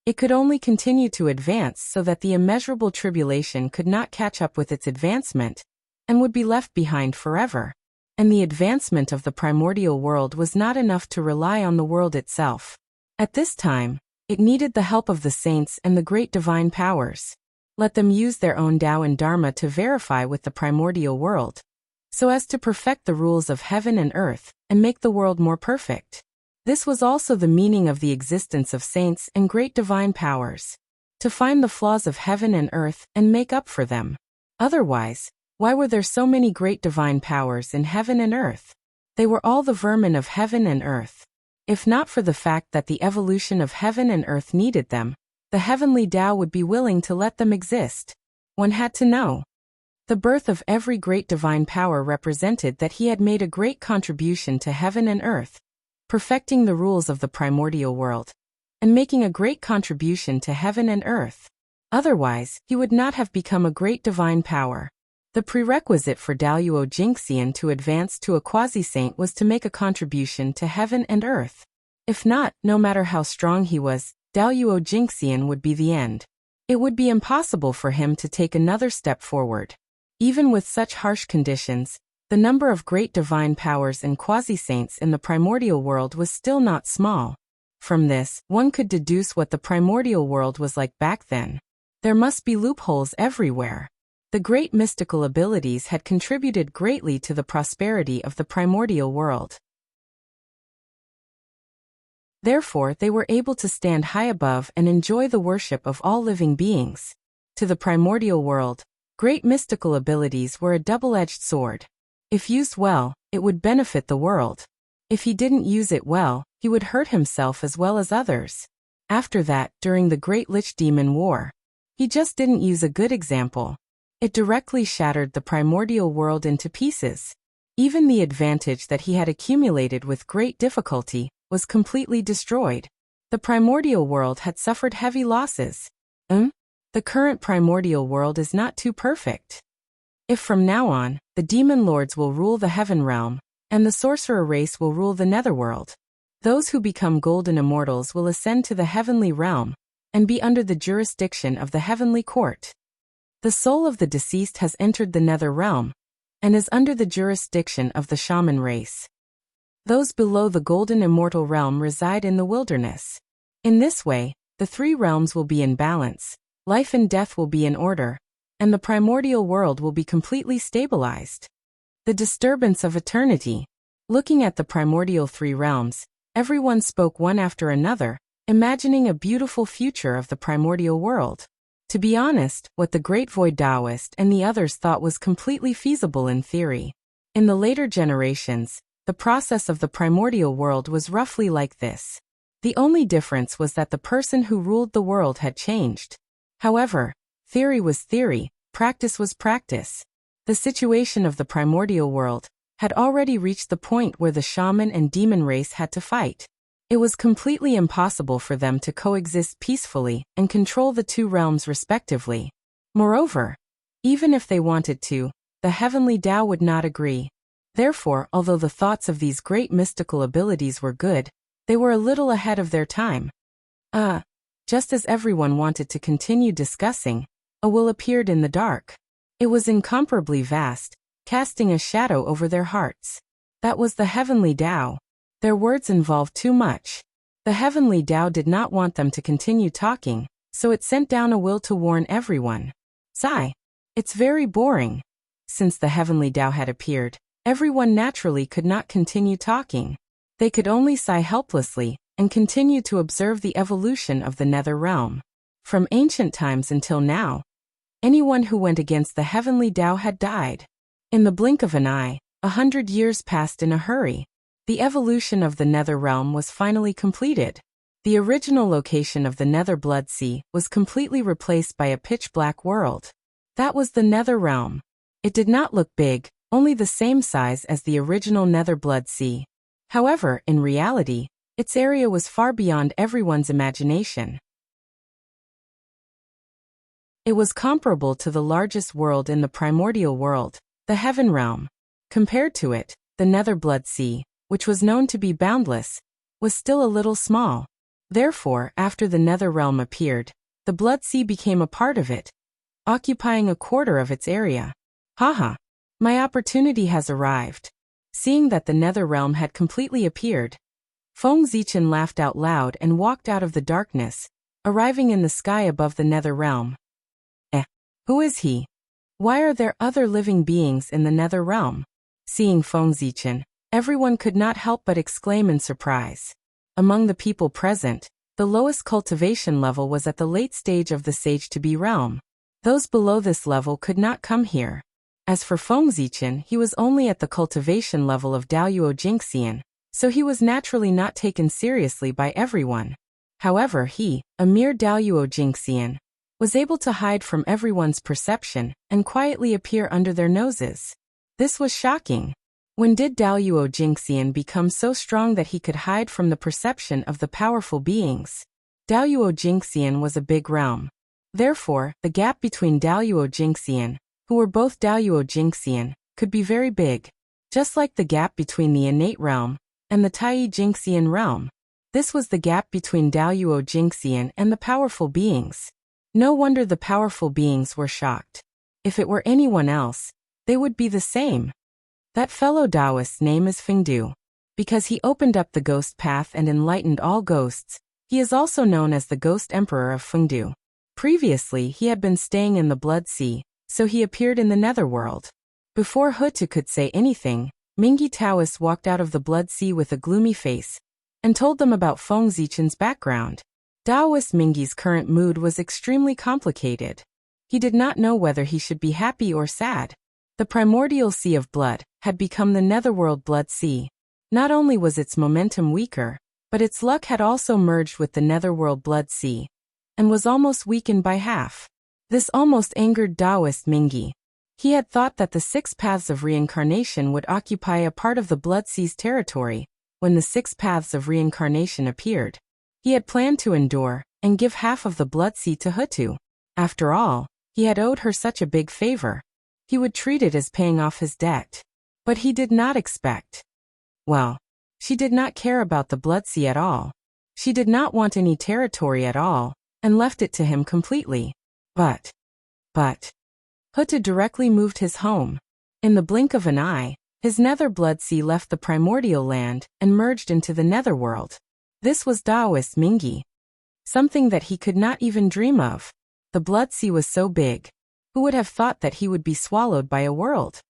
it could only continue to advance so that the immeasurable tribulation could not catch up with its advancement and would be left behind forever. and the advancement of the primordial world was not enough to rely on the world itself. At this time, it needed the help of the saints and the great divine powers. Let them use their own Tao and Dharma to verify with the primordial world, so as to perfect the rules of heaven and earth, and make the world more perfect. This was also the meaning of the existence of saints and great divine powers, to find the flaws of heaven and earth and make up for them. Otherwise, why were there so many great divine powers in heaven and earth? They were all the vermin of heaven and earth. If not for the fact that the evolution of heaven and earth needed them, the heavenly Tao would be willing to let them exist. One had to know. The birth of every great divine power represented that he had made a great contribution to heaven and earth, perfecting the rules of the primordial world, and making a great contribution to heaven and earth. Otherwise, he would not have become a great divine power. The prerequisite for Daluo Jingxian to advance to a quasi-saint was to make a contribution to heaven and earth. If not, no matter how strong he was, Daluo Jingxian would be the end. It would be impossible for him to take another step forward. Even with such harsh conditions, the number of great divine powers and quasi-saints in the primordial world was still not small. From this, one could deduce what the primordial world was like back then. There must be loopholes everywhere. The great mystical abilities had contributed greatly to the prosperity of the primordial world. Therefore, they were able to stand high above and enjoy the worship of all living beings. To the primordial world, great mystical abilities were a double-edged sword. If used well, it would benefit the world. If he didn't use it well, he would hurt himself as well as others. After that, during the Great Lich Demon War, he just didn't use a good example. It directly shattered the primordial world into pieces. Even the advantage that he had accumulated with great difficulty was completely destroyed. The primordial world had suffered heavy losses. The current primordial world is not too perfect. If from now on, the demon lords will rule the heaven realm, and the sorcerer race will rule the netherworld, those who become golden immortals will ascend to the heavenly realm, and be under the jurisdiction of the heavenly court. The soul of the deceased has entered the nether realm, and is under the jurisdiction of the shaman race. Those below the golden immortal realm reside in the wilderness. In this way, the three realms will be in balance, life and death will be in order, and the primordial world will be completely stabilized. The disturbance of eternity. Looking at the primordial three realms, everyone spoke one after another, imagining a beautiful future of the primordial world. To be honest, what the great Void Taoist and the others thought was completely feasible in theory. In the later generations, the process of the primordial world was roughly like this. The only difference was that the person who ruled the world had changed. However, theory was theory, practice was practice. The situation of the primordial world had already reached the point where the shaman and demon race had to fight. It was completely impossible for them to coexist peacefully and control the two realms respectively. Moreover, even if they wanted to, the heavenly Tao would not agree. Therefore, although the thoughts of these great mystical abilities were good, they were a little ahead of their time. Just as everyone wanted to continue discussing, a will appeared in the dark. It was incomparably vast, casting a shadow over their hearts. That was the heavenly Tao. Their words involved too much. The heavenly Tao did not want them to continue talking, so it sent down a will to warn everyone. Sigh. It's very boring. Since the heavenly Tao had appeared, everyone naturally could not continue talking. They could only sigh helplessly and continue to observe the evolution of the nether realm. From ancient times until now, anyone who went against the heavenly Tao had died. In the blink of an eye, 100 years passed in a hurry. The evolution of the nether realm was finally completed. The original location of the nether blood sea was completely replaced by a pitch-black world. That was the nether realm. It did not look big, only the same size as the original nether blood sea. However, in reality, its area was far beyond everyone's imagination. It was comparable to the largest world in the primordial world, the heaven realm. Compared to it, the nether blood sea, which was known to be boundless, was still a little small. Therefore, after the nether realm appeared, the blood sea became a part of it, occupying a quarter of its area. Haha! My opportunity has arrived. Seeing that the nether realm had completely appeared, Feng Zichen laughed out loud and walked out of the darkness, arriving in the sky above the nether realm. Who is he? Why are there other living beings in the nether realm? Seeing Feng Zichen, everyone could not help but exclaim in surprise. Among the people present, the lowest cultivation level was at the late stage of the sage-to-be realm. Those below this level could not come here. As for Feng Zichen, he was only at the cultivation level of Daoyuo Jingxian, so he was naturally not taken seriously by everyone. However, he, a mere Daoyuo Jingxian, was able to hide from everyone's perception and quietly appear under their noses. This was shocking. When did Daoyuo Jingxian become so strong that he could hide from the perception of the powerful beings? Daoyuo Jingxian was a big realm. Therefore, the gap between Daoyuo Jingxian, who were both Daoyuo Jingxian, could be very big, just like the gap between the innate realm and the Tai Jingxian realm. This was the gap between Daoyuo Jingxian and the powerful beings. No wonder the powerful beings were shocked. If it were anyone else, they would be the same. That fellow Taoist's name is Fengdu. Because he opened up the ghost path and enlightened all ghosts, he is also known as the Ghost Emperor of Fengdu. Previously, he had been staying in the Blood Sea, so he appeared in the netherworld. Before Hutu could say anything, Mingi Taoist walked out of the Blood Sea with a gloomy face and told them about Feng Zichen's background. Taoist Mingi's current mood was extremely complicated. He did not know whether he should be happy or sad. The primordial sea of blood had become the netherworld Blood Sea. Not only was its momentum weaker, but its luck had also merged with the netherworld Blood Sea and was almost weakened by half. This almost angered Taoist Mingi. He had thought that the 6 paths of reincarnation would occupy a part of the Blood Sea's territory when the 6 paths of reincarnation appeared. He had planned to endure and give half of the Blood Sea to Hutu. After all, he had owed her such a big favor. He would treat it as paying off his debt. But he did not expect. Well, she did not care about the Blood Sea at all. She did not want any territory at all, and left it to him completely. But, Hutu directly moved his home. In the blink of an eye, his nether Blood Sea left the primordial land and merged into the netherworld. This was Taoist Mingi. Something that he could not even dream of. The Blood Sea was so big. Who would have thought that he would be swallowed by a world?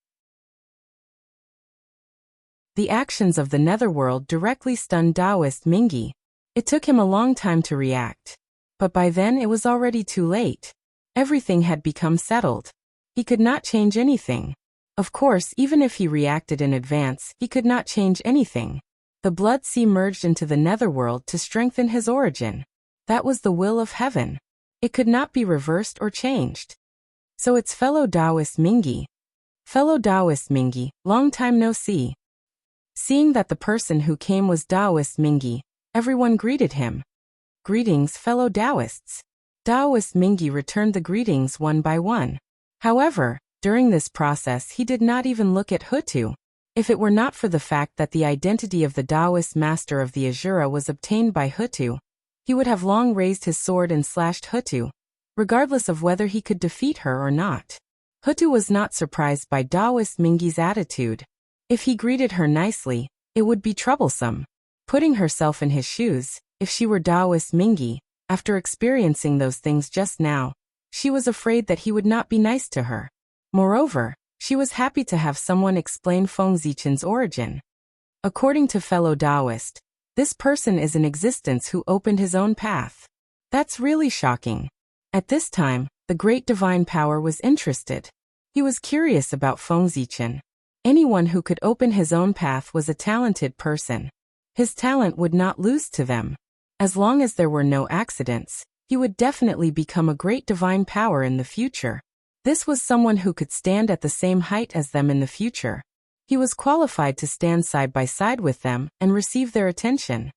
The actions of the netherworld directly stunned Taoist Mingi. It took him a long time to react. But by then it was already too late. Everything had become settled. He could not change anything. Of course, even if he reacted in advance, he could not change anything. The Blood Sea merged into the netherworld to strengthen his origin. That was the will of heaven. It could not be reversed or changed. So it's fellow Taoist Mingi. Fellow Taoist Mingi, long time no see. Seeing that the person who came was Taoist Mingi, everyone greeted him. Greetings, fellow Taoists. Taoist Mingi returned the greetings one by one. However, during this process he did not even look at Hutu. If it were not for the fact that the identity of the Taoist master of the Azura was obtained by Hutu, he would have long raised his sword and slashed Hutu, regardless of whether he could defeat her or not. Hutu was not surprised by Taoist Mingi's attitude. If he greeted her nicely, it would be troublesome. Putting herself in his shoes, if she were Taoist Mingi, after experiencing those things just now, she was afraid that he would not be nice to her. Moreover, she was happy to have someone explain Feng Zichen's origin. According to fellow Taoist, this person is in existence who opened his own path. That's really shocking. At this time, the great divine power was interested. He was curious about Feng Zichen. Anyone who could open his own path was a talented person. His talent would not lose to them. As long as there were no accidents, he would definitely become a great divine power in the future. This was someone who could stand at the same height as them in the future. He was qualified to stand side by side with them and receive their attention.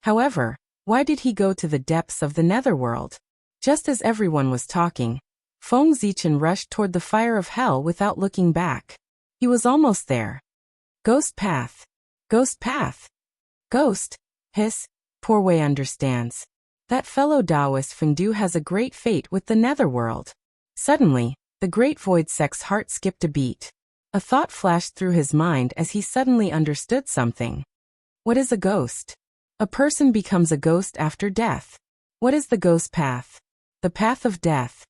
However, why did he go to the depths of the netherworld? Just as everyone was talking, Feng Zichen rushed toward the fire of hell without looking back. He was almost there. Ghost path. Ghost path. Ghost. Hiss. Poor Wei understands. That fellow Taoist Fengdu has a great fate with the netherworld. Suddenly, the great void sect's heart skipped a beat. A thought flashed through his mind as he suddenly understood something. What is a ghost? A person becomes a ghost after death. What is the ghost path? The path of death.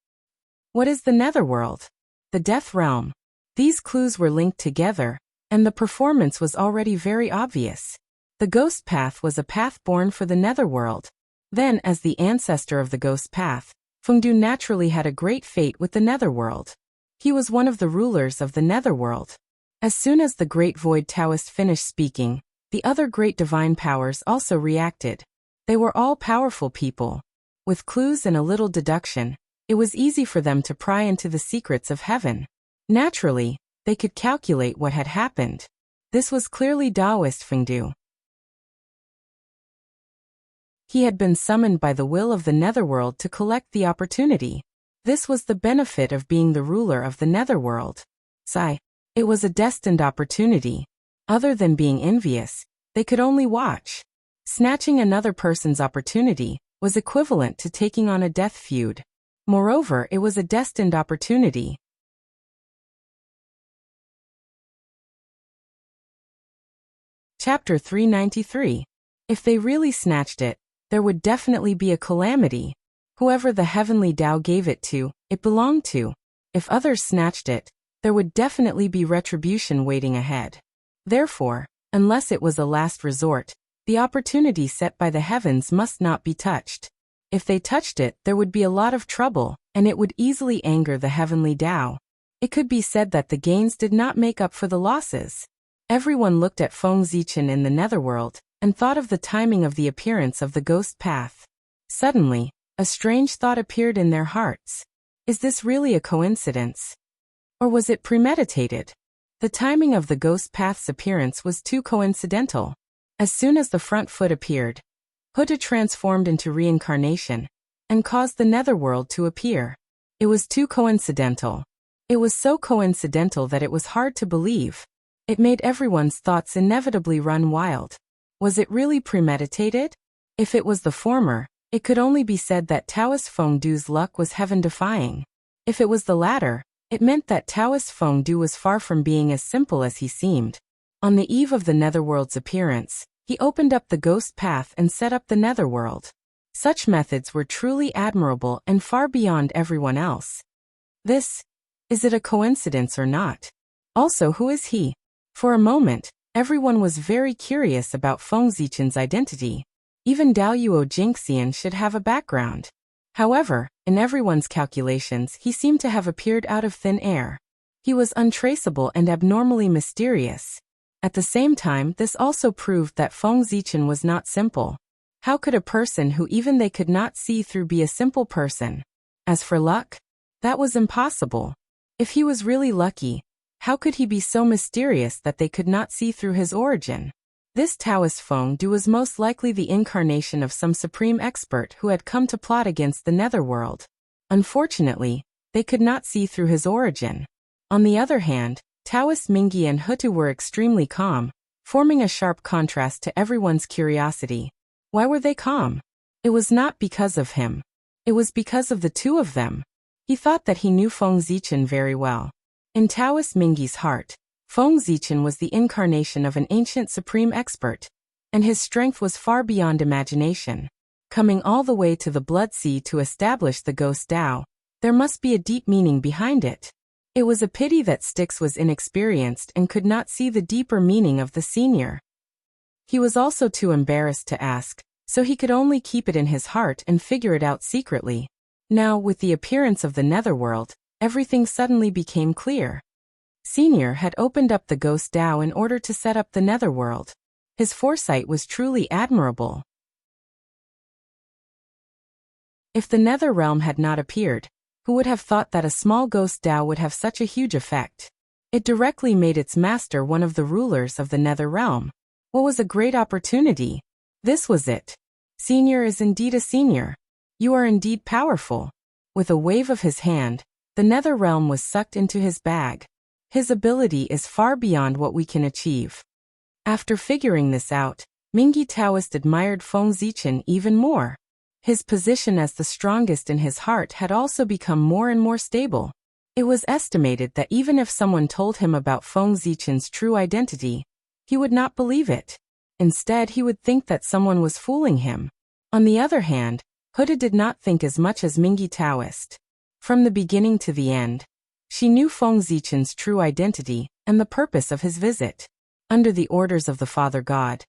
What is the netherworld? The death realm. These clues were linked together, and the performance was already very obvious. The ghost path was a path born for the netherworld. Then, as the ancestor of the ghost path, Fengdu naturally had a great fate with the netherworld. He was one of the rulers of the netherworld. As soon as the great void Taoist finished speaking, the other great divine powers also reacted. They were all powerful people. With clues and a little deduction, it was easy for them to pry into the secrets of heaven. Naturally, they could calculate what had happened. This was clearly Taoist Fengdu. He had been summoned by the will of the netherworld to collect the opportunity. This was the benefit of being the ruler of the netherworld. It was a destined opportunity. Other than being envious, they could only watch. Snatching another person's opportunity was equivalent to taking on a death feud. Moreover, it was a destined opportunity. Chapter 393. If they really snatched it, there would definitely be a calamity. Whoever the heavenly Tao gave it to, it belonged to. If others snatched it, there would definitely be retribution waiting ahead. Therefore, unless it was a last resort, the opportunity set by the heavens must not be touched. If they touched it, there would be a lot of trouble, and it would easily anger the heavenly Tao. It could be said that the gains did not make up for the losses. Everyone looked at Feng Zichen in the netherworld, and thought of the timing of the appearance of the ghost path. Suddenly, a strange thought appeared in their hearts. Is this really a coincidence? Or was it premeditated? The timing of the ghost path's appearance was too coincidental. As soon as the front foot appeared, Huda transformed into reincarnation, and caused the netherworld to appear. It was too coincidental. It was so coincidental that it was hard to believe. It made everyone's thoughts inevitably run wild. Was it really premeditated? If it was the former, it could only be said that Taoist Fengdu's luck was heaven-defying. If it was the latter, it meant that Taoist Fengdu was far from being as simple as he seemed. On the eve of the netherworld's appearance, he opened up the ghost path and set up the netherworld. Such methods were truly admirable and far beyond everyone else. Is it a coincidence or not? Also, who is he? For a moment, everyone was very curious about Feng Zichen's identity. Even Daoyuo Jingxian should have a background. However, in everyone's calculations, he seemed to have appeared out of thin air. He was untraceable and abnormally mysterious. At the same time, this also proved that Feng Zichen was not simple. How could a person who even they could not see through be a simple person? As for luck, that was impossible. If he was really lucky, how could he be so mysterious that they could not see through his origin? This Taoist Fengdu was most likely the incarnation of some supreme expert who had come to plot against the netherworld. Unfortunately, they could not see through his origin. On the other hand, Taoist Mingyi and Hutu were extremely calm, forming a sharp contrast to everyone's curiosity. Why were they calm? It was not because of him. It was because of the two of them. He thought that he knew Feng Zichen very well. In Taoist Mingyi's heart, Feng Zichen was the incarnation of an ancient supreme expert, and his strength was far beyond imagination. Coming all the way to the Blood Sea to establish the Ghost Tao, there must be a deep meaning behind it. It was a pity that Styx was inexperienced and could not see the deeper meaning of the senior. He was also too embarrassed to ask, so he could only keep it in his heart and figure it out secretly. Now, with the appearance of the netherworld, everything suddenly became clear. Senior had opened up the Ghost Tao in order to set up the netherworld. His foresight was truly admirable. If the nether realm had not appeared, who would have thought that a small Ghost Tao would have such a huge effect? It directly made its master one of the rulers of the nether realm. What was a great opportunity? This was it. Senior is indeed a senior. You are indeed powerful. With a wave of his hand, the nether realm was sucked into his bag. His ability is far beyond what we can achieve. After figuring this out, Mingyi Taoist admired Feng Zichen even more. His position as the strongest in his heart had also become more and more stable. It was estimated that even if someone told him about Feng Zichen's true identity, he would not believe it. Instead, he would think that someone was fooling him. On the other hand, Huda did not think as much as Mingyi Taoist. From the beginning to the end, she knew Feng Zichen's true identity and the purpose of his visit. Under the orders of the Father God,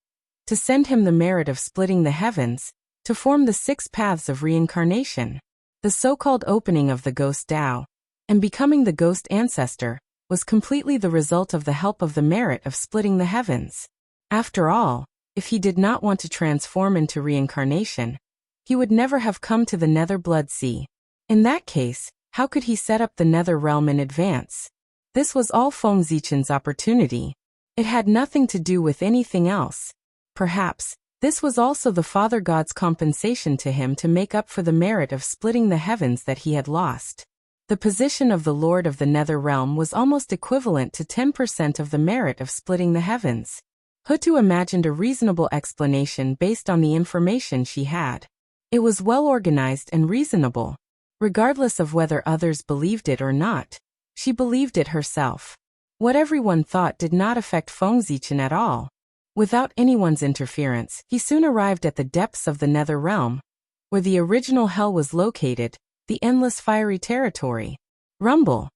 to send him the merit of splitting the heavens, to form the 6 paths of reincarnation, the so-called opening of the ghost Tao, and becoming the ghost ancestor, was completely the result of the help of the merit of splitting the heavens. After all, if he did not want to transform into reincarnation, he would never have come to the Nether Blood Sea. In that case, how could he set up the Nether Realm in advance? This was all Feng Zichen's opportunity. It had nothing to do with anything else. Perhaps, this was also the Father God's compensation to him to make up for the merit of splitting the heavens that he had lost. The position of the Lord of the Nether Realm was almost equivalent to 10% of the merit of splitting the heavens. Hutu imagined a reasonable explanation based on the information she had. It was well organized and reasonable. Regardless of whether others believed it or not, she believed it herself. What everyone thought did not affect Feng Zichen at all. Without anyone's interference, he soon arrived at the depths of the Nether Realm, where the original hell was located, the endless fiery territory. Rumble.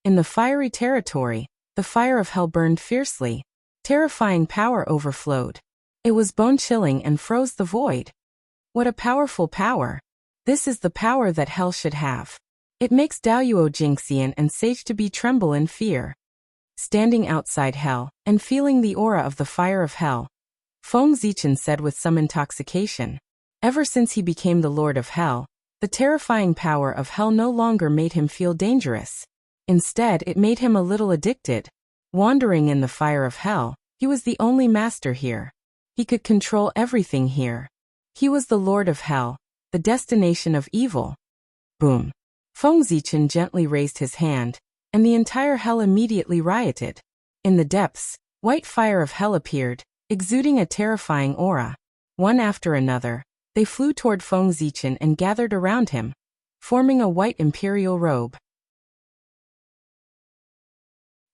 In the fiery territory, the fire of hell burned fiercely. Terrifying power overflowed. It was bone-chilling and froze the void. What a powerful power. This is the power that hell should have. It makes Daoyuo Jingxian and Sage to be tremble in fear. Standing outside hell, and feeling the aura of the fire of hell, Feng Zichen said with some intoxication. Ever since he became the Lord of Hell, the terrifying power of hell no longer made him feel dangerous. Instead, it made him a little addicted. Wandering in the fire of hell, he was the only master here. He could control everything here. He was the Lord of Hell, the destination of evil. Boom. Feng Zichen gently raised his hand, and the entire hell immediately rioted. In the depths, white fire of hell appeared, exuding a terrifying aura. One after another, they flew toward Feng Zichen and gathered around him, forming a white imperial robe.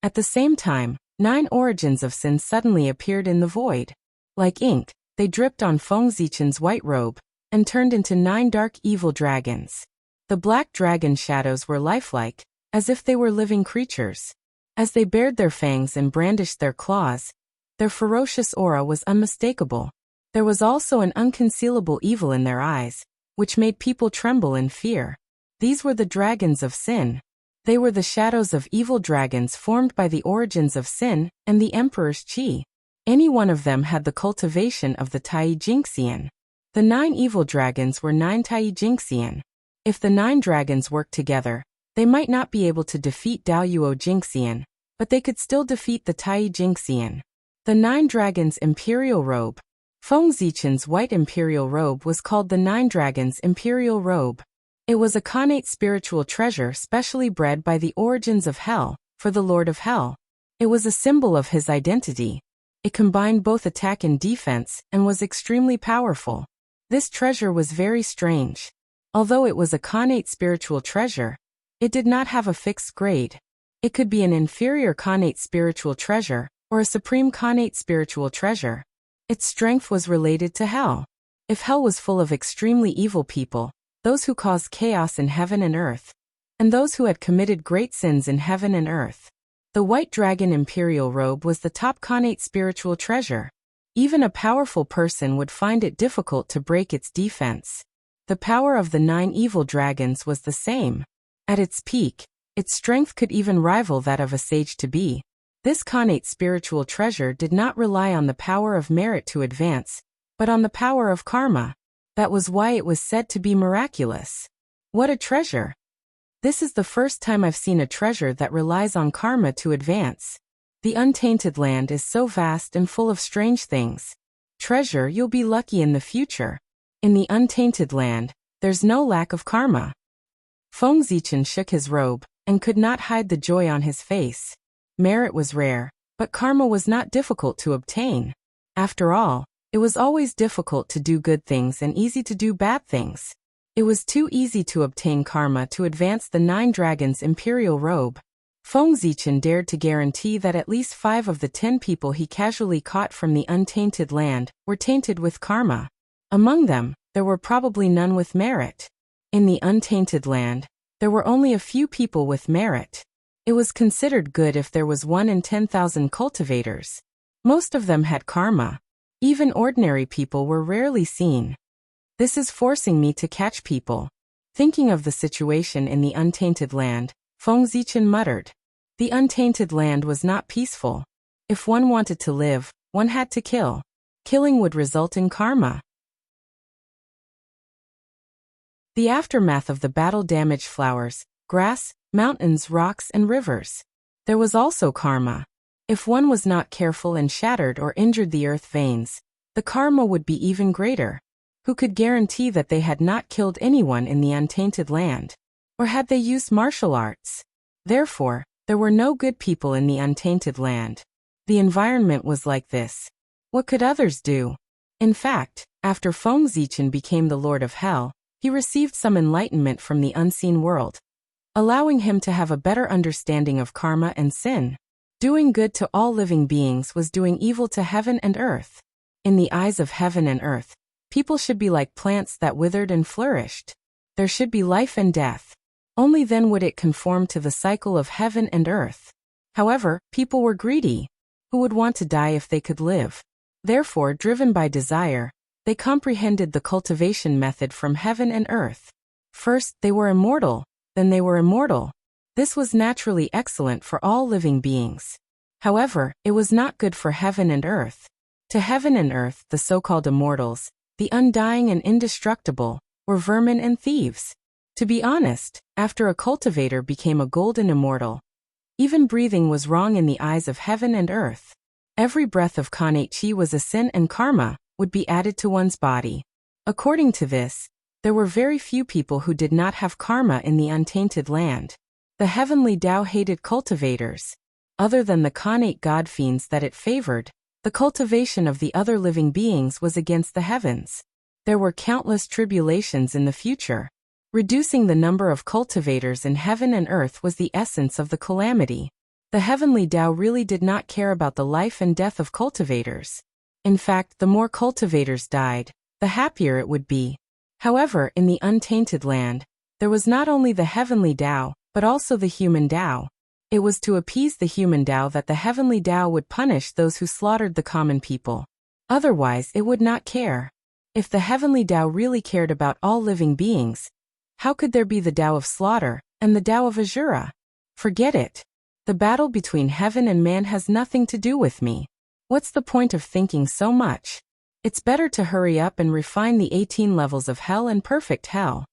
At the same time, 9 origins of sin suddenly appeared in the void. Like ink, they dripped on Feng Zichen's white robe, and turned into 9 dark evil dragons. The black dragon shadows were lifelike, as if they were living creatures. As they bared their fangs and brandished their claws, their ferocious aura was unmistakable. There was also an unconcealable evil in their eyes, which made people tremble in fear. These were the dragons of sin. They were the shadows of evil dragons formed by the origins of sin and the Emperor's Qi. Any one of them had the cultivation of the Tai Jingxian. The 9 evil dragons were 9 Tai Jingxian. If the 9 dragons worked together, they might not be able to defeat Daoyuo Jingxian, but they could still defeat the Tai Jingxian. The 9 dragons' imperial robe. Feng Zichen's white imperial robe was called the 9 dragons' imperial robe. It was a connate spiritual treasure specially bred by the origins of hell, for the Lord of Hell. It was a symbol of his identity. It combined both attack and defense, and was extremely powerful. This treasure was very strange. Although it was a connate spiritual treasure, it did not have a fixed grade. It could be an inferior connate spiritual treasure, or a supreme connate spiritual treasure. Its strength was related to hell. If hell was full of extremely evil people, those who caused chaos in heaven and earth, and those who had committed great sins in heaven and earth, the white dragon imperial robe was the top connate spiritual treasure. Even a powerful person would find it difficult to break its defense. The power of the 9 evil dragons was the same. At its peak, its strength could even rival that of a sage-to-be. This connate spiritual treasure did not rely on the power of merit to advance, but on the power of karma. That was why it was said to be miraculous. What a treasure! This is the first time I've seen a treasure that relies on karma to advance. The untainted land is so vast and full of strange things. Treasure, you'll be lucky in the future. In the untainted land, there's no lack of karma. Feng Zichen shook his robe, and could not hide the joy on his face. Merit was rare, but karma was not difficult to obtain. After all, it was always difficult to do good things and easy to do bad things. It was too easy to obtain karma to advance the 9 dragons' imperial robe. Feng Zichen dared to guarantee that at least 5 of the 10 people he casually caught from the untainted land were tainted with karma. Among them, there were probably none with merit. In the untainted land, there were only a few people with merit. It was considered good if there was 1 in 10,000 cultivators. Most of them had karma. Even ordinary people were rarely seen. This is forcing me to catch people. Thinking of the situation in the untainted land, Feng Zichen muttered. The untainted land was not peaceful. If one wanted to live, one had to kill. Killing would result in karma. The aftermath of the battle damaged flowers, grass, mountains, rocks, and rivers. There was also karma. If one was not careful and shattered or injured the earth veins, the karma would be even greater. Who could guarantee that they had not killed anyone in the untainted land? Or had they used martial arts? Therefore, there were no good people in the untainted land. The environment was like this. What could others do? In fact, after Feng Zichen became the Lord of Hell, he received some enlightenment from the unseen world, allowing him to have a better understanding of karma and sin. Doing good to all living beings was doing evil to heaven and earth. In the eyes of heaven and earth, people should be like plants that withered and flourished. There should be life and death. Only then would it conform to the cycle of heaven and earth. However, people were greedy. Who would want to die if they could live? Therefore, driven by desire, they comprehended the cultivation method from heaven and earth. First, they were immortal, then they were immortal. This was naturally excellent for all living beings. However, it was not good for heaven and earth. To heaven and earth, the so-called immortals, the undying and indestructible, were vermin and thieves. To be honest, after a cultivator became a golden immortal, even breathing was wrong in the eyes of heaven and earth. Every breath of Kanate Chi was a sin and karma would be added to one's body. According to this, there were very few people who did not have karma in the untainted land. The heavenly Tao hated cultivators. Other than the Kanate god fiends that it favored, the cultivation of the other living beings was against the heavens. There were countless tribulations in the future. Reducing the number of cultivators in heaven and earth was the essence of the calamity. The heavenly Tao really did not care about the life and death of cultivators. In fact, the more cultivators died, the happier it would be. However, in the untainted land, there was not only the heavenly Tao, but also the human Tao. It was to appease the human Tao that the heavenly Tao would punish those who slaughtered the common people. Otherwise, it would not care. If the heavenly Tao really cared about all living beings, how could there be the Tao of slaughter and the Tao of Azura? Forget it. The battle between heaven and man has nothing to do with me. What's the point of thinking so much? It's better to hurry up and refine the 18 levels of hell and perfect hell.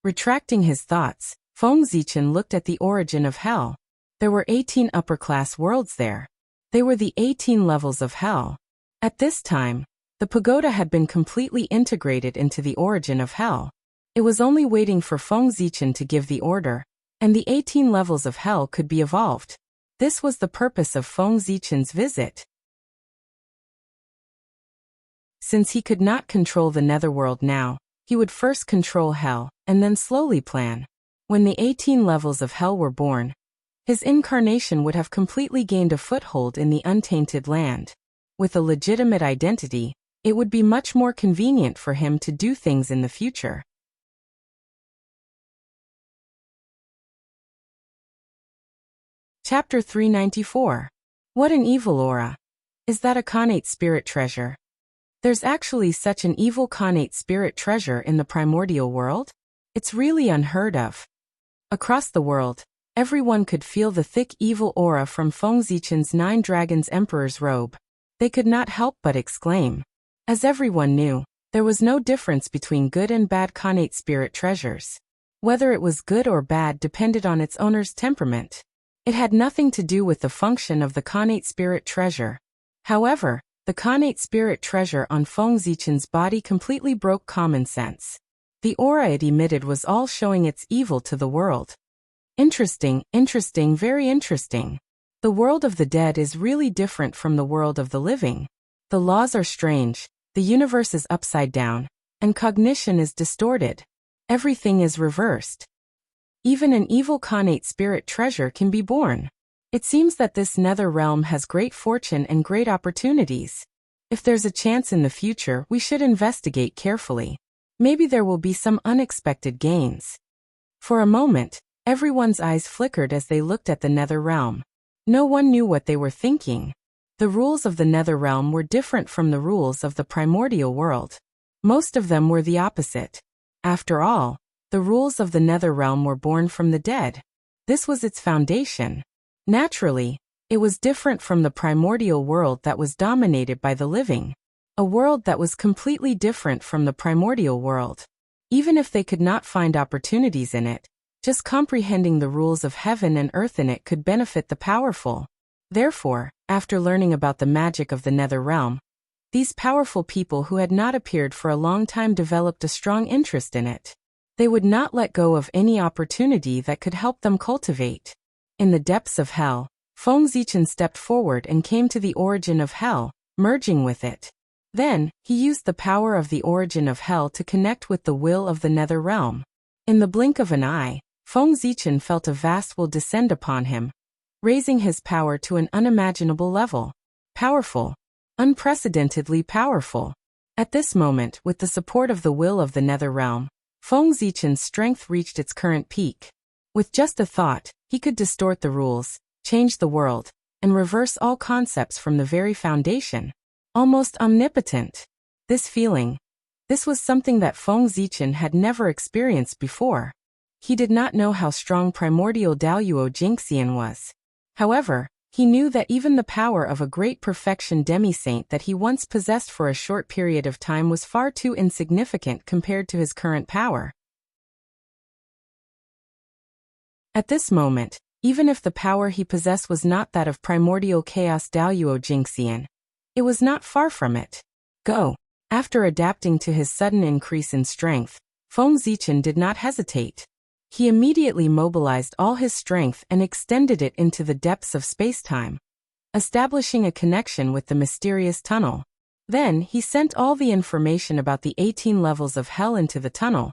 Retracting his thoughts, Feng Zichen looked at the origin of hell. There were 18 upper-class worlds there. They were the 18 levels of hell. At this time, the pagoda had been completely integrated into the origin of hell. It was only waiting for Feng Zichen to give the order, and the 18 levels of hell could be evolved. This was the purpose of Feng Zichen's visit. Since he could not control the netherworld now, he would first control hell, and then slowly plan. When the 18 levels of hell were born, his incarnation would have completely gained a foothold in the untainted land. With a legitimate identity, it would be much more convenient for him to do things in the future. Chapter 394. What an evil aura. Is that a Kanate spirit treasure? There's actually such an evil Kanate spirit treasure in the primordial world? It's really unheard of. Across the world, everyone could feel the thick evil aura from Feng Zichen's 9 Dragons Emperor's robe. They could not help but exclaim. As everyone knew, there was no difference between good and bad Kanate spirit treasures. Whether it was good or bad depended on its owner's temperament. It had nothing to do with the function of the Kanate spirit treasure. However, the Kanate spirit treasure on Feng Zichen's body completely broke common sense. The aura it emitted was all showing its evil to the world. Interesting, very interesting. The world of the dead is really different from the world of the living. The laws are strange, the universe is upside down, and cognition is distorted. Everything is reversed. Even an evil Khanate spirit treasure can be born. It seems that this nether realm has great fortune and great opportunities. If there's a chance in the future, we should investigate carefully. Maybe there will be some unexpected gains. For a moment, everyone's eyes flickered as they looked at the nether realm. No one knew what they were thinking. The rules of the nether realm were different from the rules of the primordial world. Most of them were the opposite. After all, the rules of the nether realm were born from the dead. This was its foundation. Naturally, it was different from the primordial world that was dominated by the living. A world that was completely different from the primordial world. Even if they could not find opportunities in it, just comprehending the rules of heaven and earth in it could benefit the powerful. Therefore, after learning about the magic of the nether realm, these powerful people who had not appeared for a long time developed a strong interest in it. They would not let go of any opportunity that could help them cultivate. In the depths of hell, Feng Zichen stepped forward and came to the origin of hell, merging with it. Then, he used the power of the origin of hell to connect with the will of the nether realm. In the blink of an eye, Feng Zichen felt a vast will descend upon him, raising his power to an unimaginable level. Powerful. Unprecedentedly powerful. At this moment, with the support of the will of the nether realm, Feng Zichen's strength reached its current peak. With just a thought, he could distort the rules, change the world, and reverse all concepts from the very foundation. Almost omnipotent. This was something that Feng Zichen had never experienced before. He did not know how strong primordial Daoyuo Jingxian was. However, he knew that even the power of a great perfection demi-saint that he once possessed for a short period of time was far too insignificant compared to his current power. At this moment, even if the power he possessed was not that of primordial chaos Daoyuo Jingxian, it was not far from it. Go. After adapting to his sudden increase in strength, Feng Zichen did not hesitate. He immediately mobilized all his strength and extended it into the depths of space-time, establishing a connection with the mysterious tunnel. Then, he sent all the information about the 18 levels of hell into the tunnel,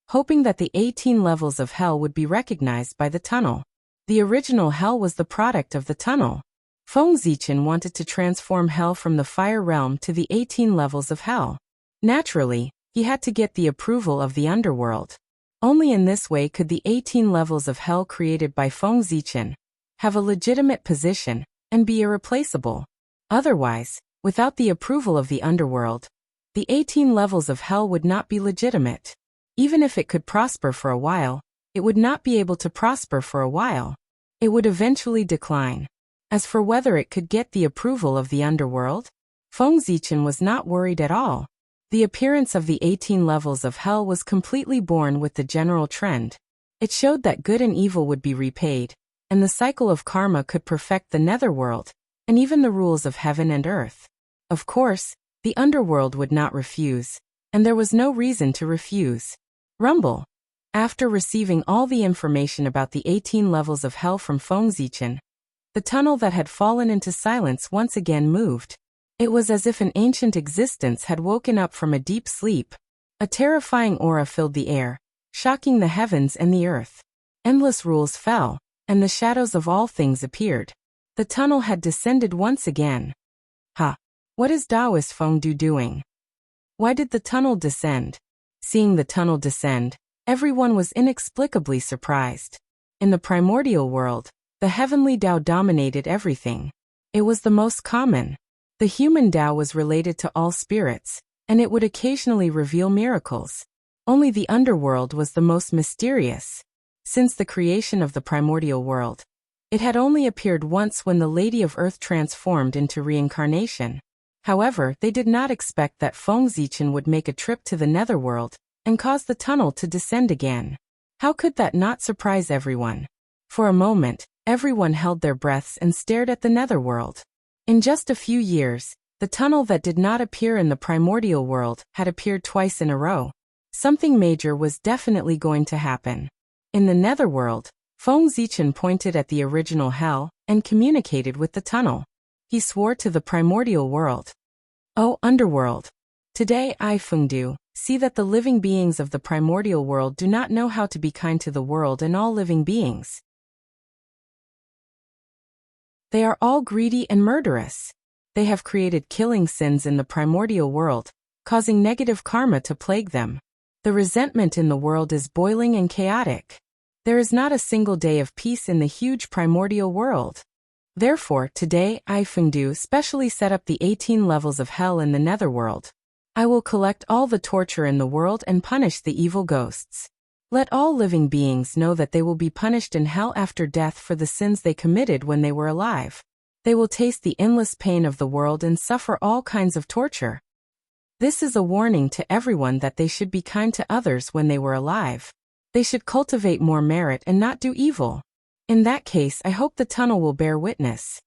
hoping that the 18 levels of hell would be recognized by the tunnel. The original hell was the product of the tunnel. Feng Zichen wanted to transform hell from the fire realm to the 18 levels of hell. Naturally, he had to get the approval of the underworld. Only in this way could the 18 levels of hell created by Feng Zichen have a legitimate position and be irreplaceable. Otherwise, without the approval of the underworld, the 18 levels of hell would not be legitimate. Even if it could prosper for a while, it would not be able to prosper for a while. It would eventually decline. As for whether it could get the approval of the underworld, Feng Zichen was not worried at all. The appearance of the 18 levels of hell was completely born with the general trend. It showed that good and evil would be repaid, and the cycle of karma could perfect the netherworld, and even the rules of heaven and earth. Of course, the underworld would not refuse, and there was no reason to refuse. Rumble. After receiving all the information about the 18 levels of hell from Feng Zichen, the tunnel that had fallen into silence once again moved. It was as if an ancient existence had woken up from a deep sleep. A terrifying aura filled the air, shocking the heavens and the earth. Endless rules fell, and the shadows of all things appeared. The tunnel had descended once again. Ha! What is Taoist Feng Du doing? Why did the tunnel descend? Seeing the tunnel descend, everyone was inexplicably surprised. In the primordial world, the heavenly Tao dominated everything. It was the most common. The human Tao was related to all spirits, and it would occasionally reveal miracles. Only the underworld was the most mysterious. Since the creation of the primordial world, it had only appeared once when the Lady of Earth transformed into reincarnation. However, they did not expect that Feng Zichen would make a trip to the netherworld and cause the tunnel to descend again. How could that not surprise everyone? For a moment, everyone held their breaths and stared at the netherworld. In just a few years, the tunnel that did not appear in the primordial world had appeared twice in a row. Something major was definitely going to happen. In the netherworld, Feng Zichen pointed at the original hell and communicated with the tunnel. He swore to the primordial world. "O underworld! Today I, Feng Du, See that the living beings of the primordial world do not know how to be kind to the world and all living beings. They are all greedy and murderous. They have created killing sins in the primordial world, causing negative karma to plague them. The resentment in the world is boiling and chaotic. There is not a single day of peace in the huge primordial world. Therefore, today, I, Fengdu, specially set up the 18 levels of hell in the netherworld. I will collect all the torture in the world and punish the evil ghosts. Let all living beings know that they will be punished in hell after death for the sins they committed when they were alive. They will taste the endless pain of the world and suffer all kinds of torture. This is a warning to everyone that they should be kind to others when they were alive. They should cultivate more merit and not do evil. In that case, I hope the tunnel will bear witness.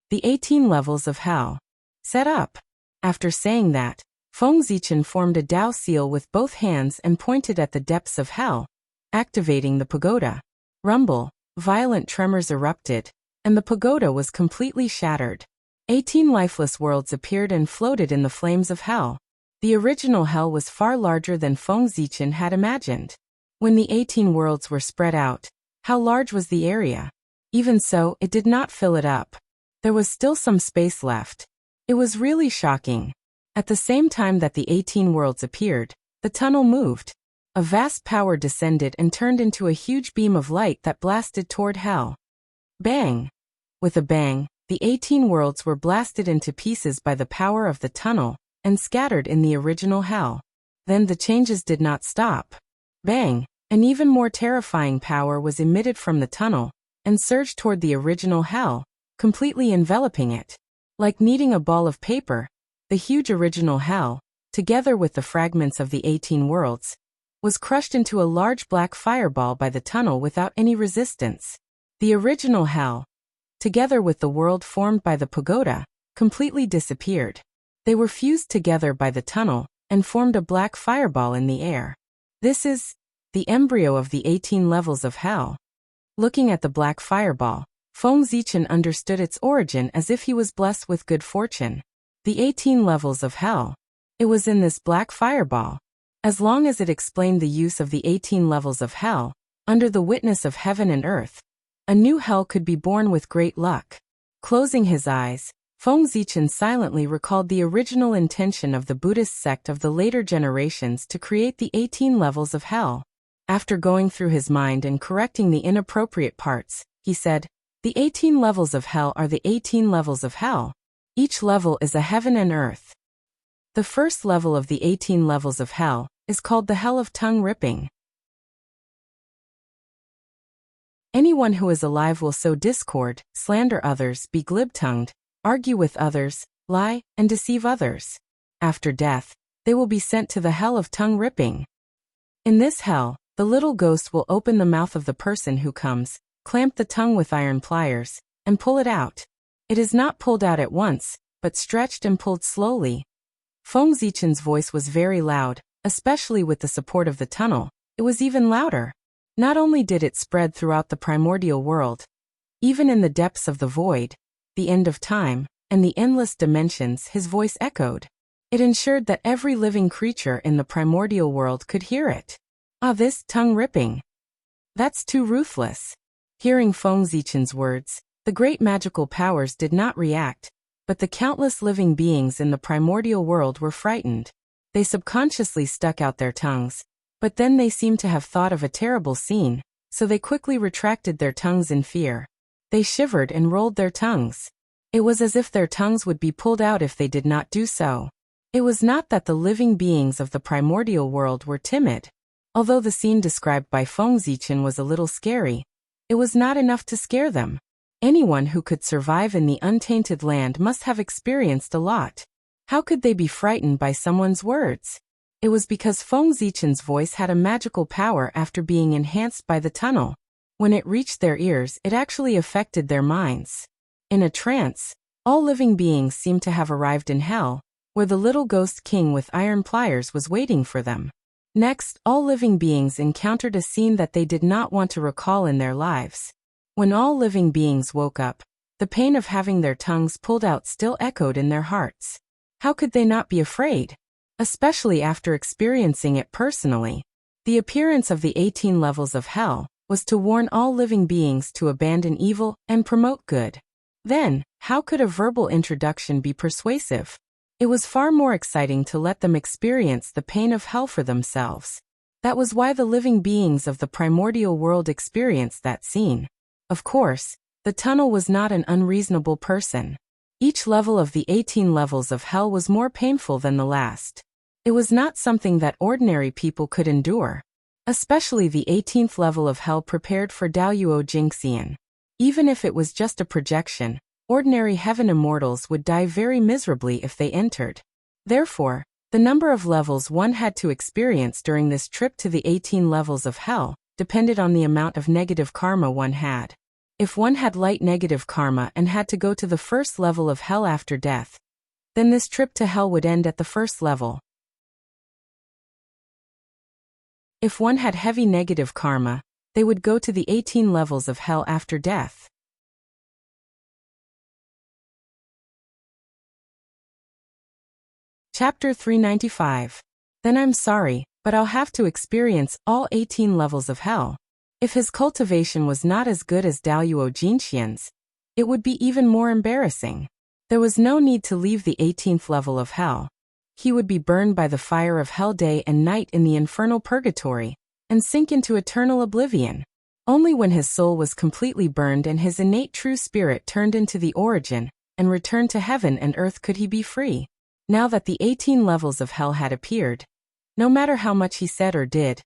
The 18 levels of hell. Set up. After saying that, Feng Zichen formed a Dao seal with both hands and pointed at the depths of hell, activating the pagoda. Rumble, violent tremors erupted, and the pagoda was completely shattered. 18 lifeless worlds appeared and floated in the flames of hell. The original hell was far larger than Feng Zichen had imagined. When the 18 worlds were spread out, how large was the area? Even so, it did not fill it up. There was still some space left. It was really shocking. At the same time that the 18 worlds appeared, the tunnel moved. A vast power descended and turned into a huge beam of light that blasted toward hell. Bang! With a bang, the 18 worlds were blasted into pieces by the power of the tunnel and scattered in the original hell. Then the changes did not stop. Bang! An even more terrifying power was emitted from the tunnel and surged toward the original hell, completely enveloping it. Like kneading a ball of paper, the huge original hell, together with the fragments of the 18 worlds, was crushed into a large black fireball by the tunnel without any resistance. The original hell, together with the world formed by the pagoda, completely disappeared. They were fused together by the tunnel and formed a black fireball in the air. This is the embryo of the 18 levels of hell. Looking at the black fireball, Feng Zichen understood its origin as if he was blessed with good fortune. The 18 levels of hell. It was in this black fireball. As long as it explained the use of the 18 levels of hell, under the witness of heaven and earth, a new hell could be born with great luck. Closing his eyes, Feng Zichen silently recalled the original intention of the Buddhist sect of the later generations to create the 18 levels of hell. After going through his mind and correcting the inappropriate parts, he said, "The 18 levels of hell are the 18 levels of hell. Each level is a heaven and earth." The first level of the 18 levels of hell is called the hell of tongue ripping. Anyone who is alive will sow discord, slander others, be glib-tongued, argue with others, lie, and deceive others. After death, they will be sent to the hell of tongue ripping. In this hell, the little ghost will open the mouth of the person who comes, clamp the tongue with iron pliers, and pull it out. It is not pulled out at once, but stretched and pulled slowly. Feng Zichen's voice was very loud, especially with the support of the tunnel. It was even louder. Not only did it spread throughout the primordial world, even in the depths of the void, the end of time, and the endless dimensions, his voice echoed. It ensured that every living creature in the primordial world could hear it. Ah, this tongue ripping. That's too ruthless. Hearing Feng Zichen's words, the great magical powers did not react, but the countless living beings in the primordial world were frightened. They subconsciously stuck out their tongues, but then they seemed to have thought of a terrible scene, so they quickly retracted their tongues in fear. They shivered and rolled their tongues. It was as if their tongues would be pulled out if they did not do so. It was not that the living beings of the primordial world were timid. Although the scene described by Feng Zichen was a little scary, it was not enough to scare them. Anyone who could survive in the untainted land must have experienced a lot. How could they be frightened by someone's words? It was because Feng Zichen's voice had a magical power after being enhanced by the tunnel. When it reached their ears, it actually affected their minds. In a trance, all living beings seemed to have arrived in hell, where the little ghost king with iron pliers was waiting for them. Next, all living beings encountered a scene that they did not want to recall in their lives. When all living beings woke up, the pain of having their tongues pulled out still echoed in their hearts. How could they not be afraid? especially after experiencing it personally. The appearance of the 18 levels of hell was to warn all living beings to abandon evil and promote good. Then, how could a verbal introduction be persuasive? It was far more exciting to let them experience the pain of hell for themselves. That was why the living beings of the primordial world experienced that scene. Of course, the tunnel was not an unreasonable person. Each level of the 18 levels of hell was more painful than the last. It was not something that ordinary people could endure. Especially the 18th level of hell prepared for Daluo Jingxian. Even if it was just a projection, ordinary heaven immortals would die very miserably if they entered. Therefore, the number of levels one had to experience during this trip to the 18 levels of hell depended on the amount of negative karma one had. If one had light negative karma and had to go to the first level of hell after death, then this trip to hell would end at the first level. If one had heavy negative karma, they would go to the 18 levels of hell after death. Chapter 395. Then I'm sorry, but I'll have to experience all 18 levels of hell. If his cultivation was not as good as Daluo Jinxian's, it would be even more embarrassing. There was no need to leave the 18th level of hell. He would be burned by the fire of hell day and night in the infernal purgatory, and sink into eternal oblivion. Only when his soul was completely burned and his innate true spirit turned into the origin, and returned to heaven and earth could he be free. Now that the 18 levels of hell had appeared, no matter how much he said or did,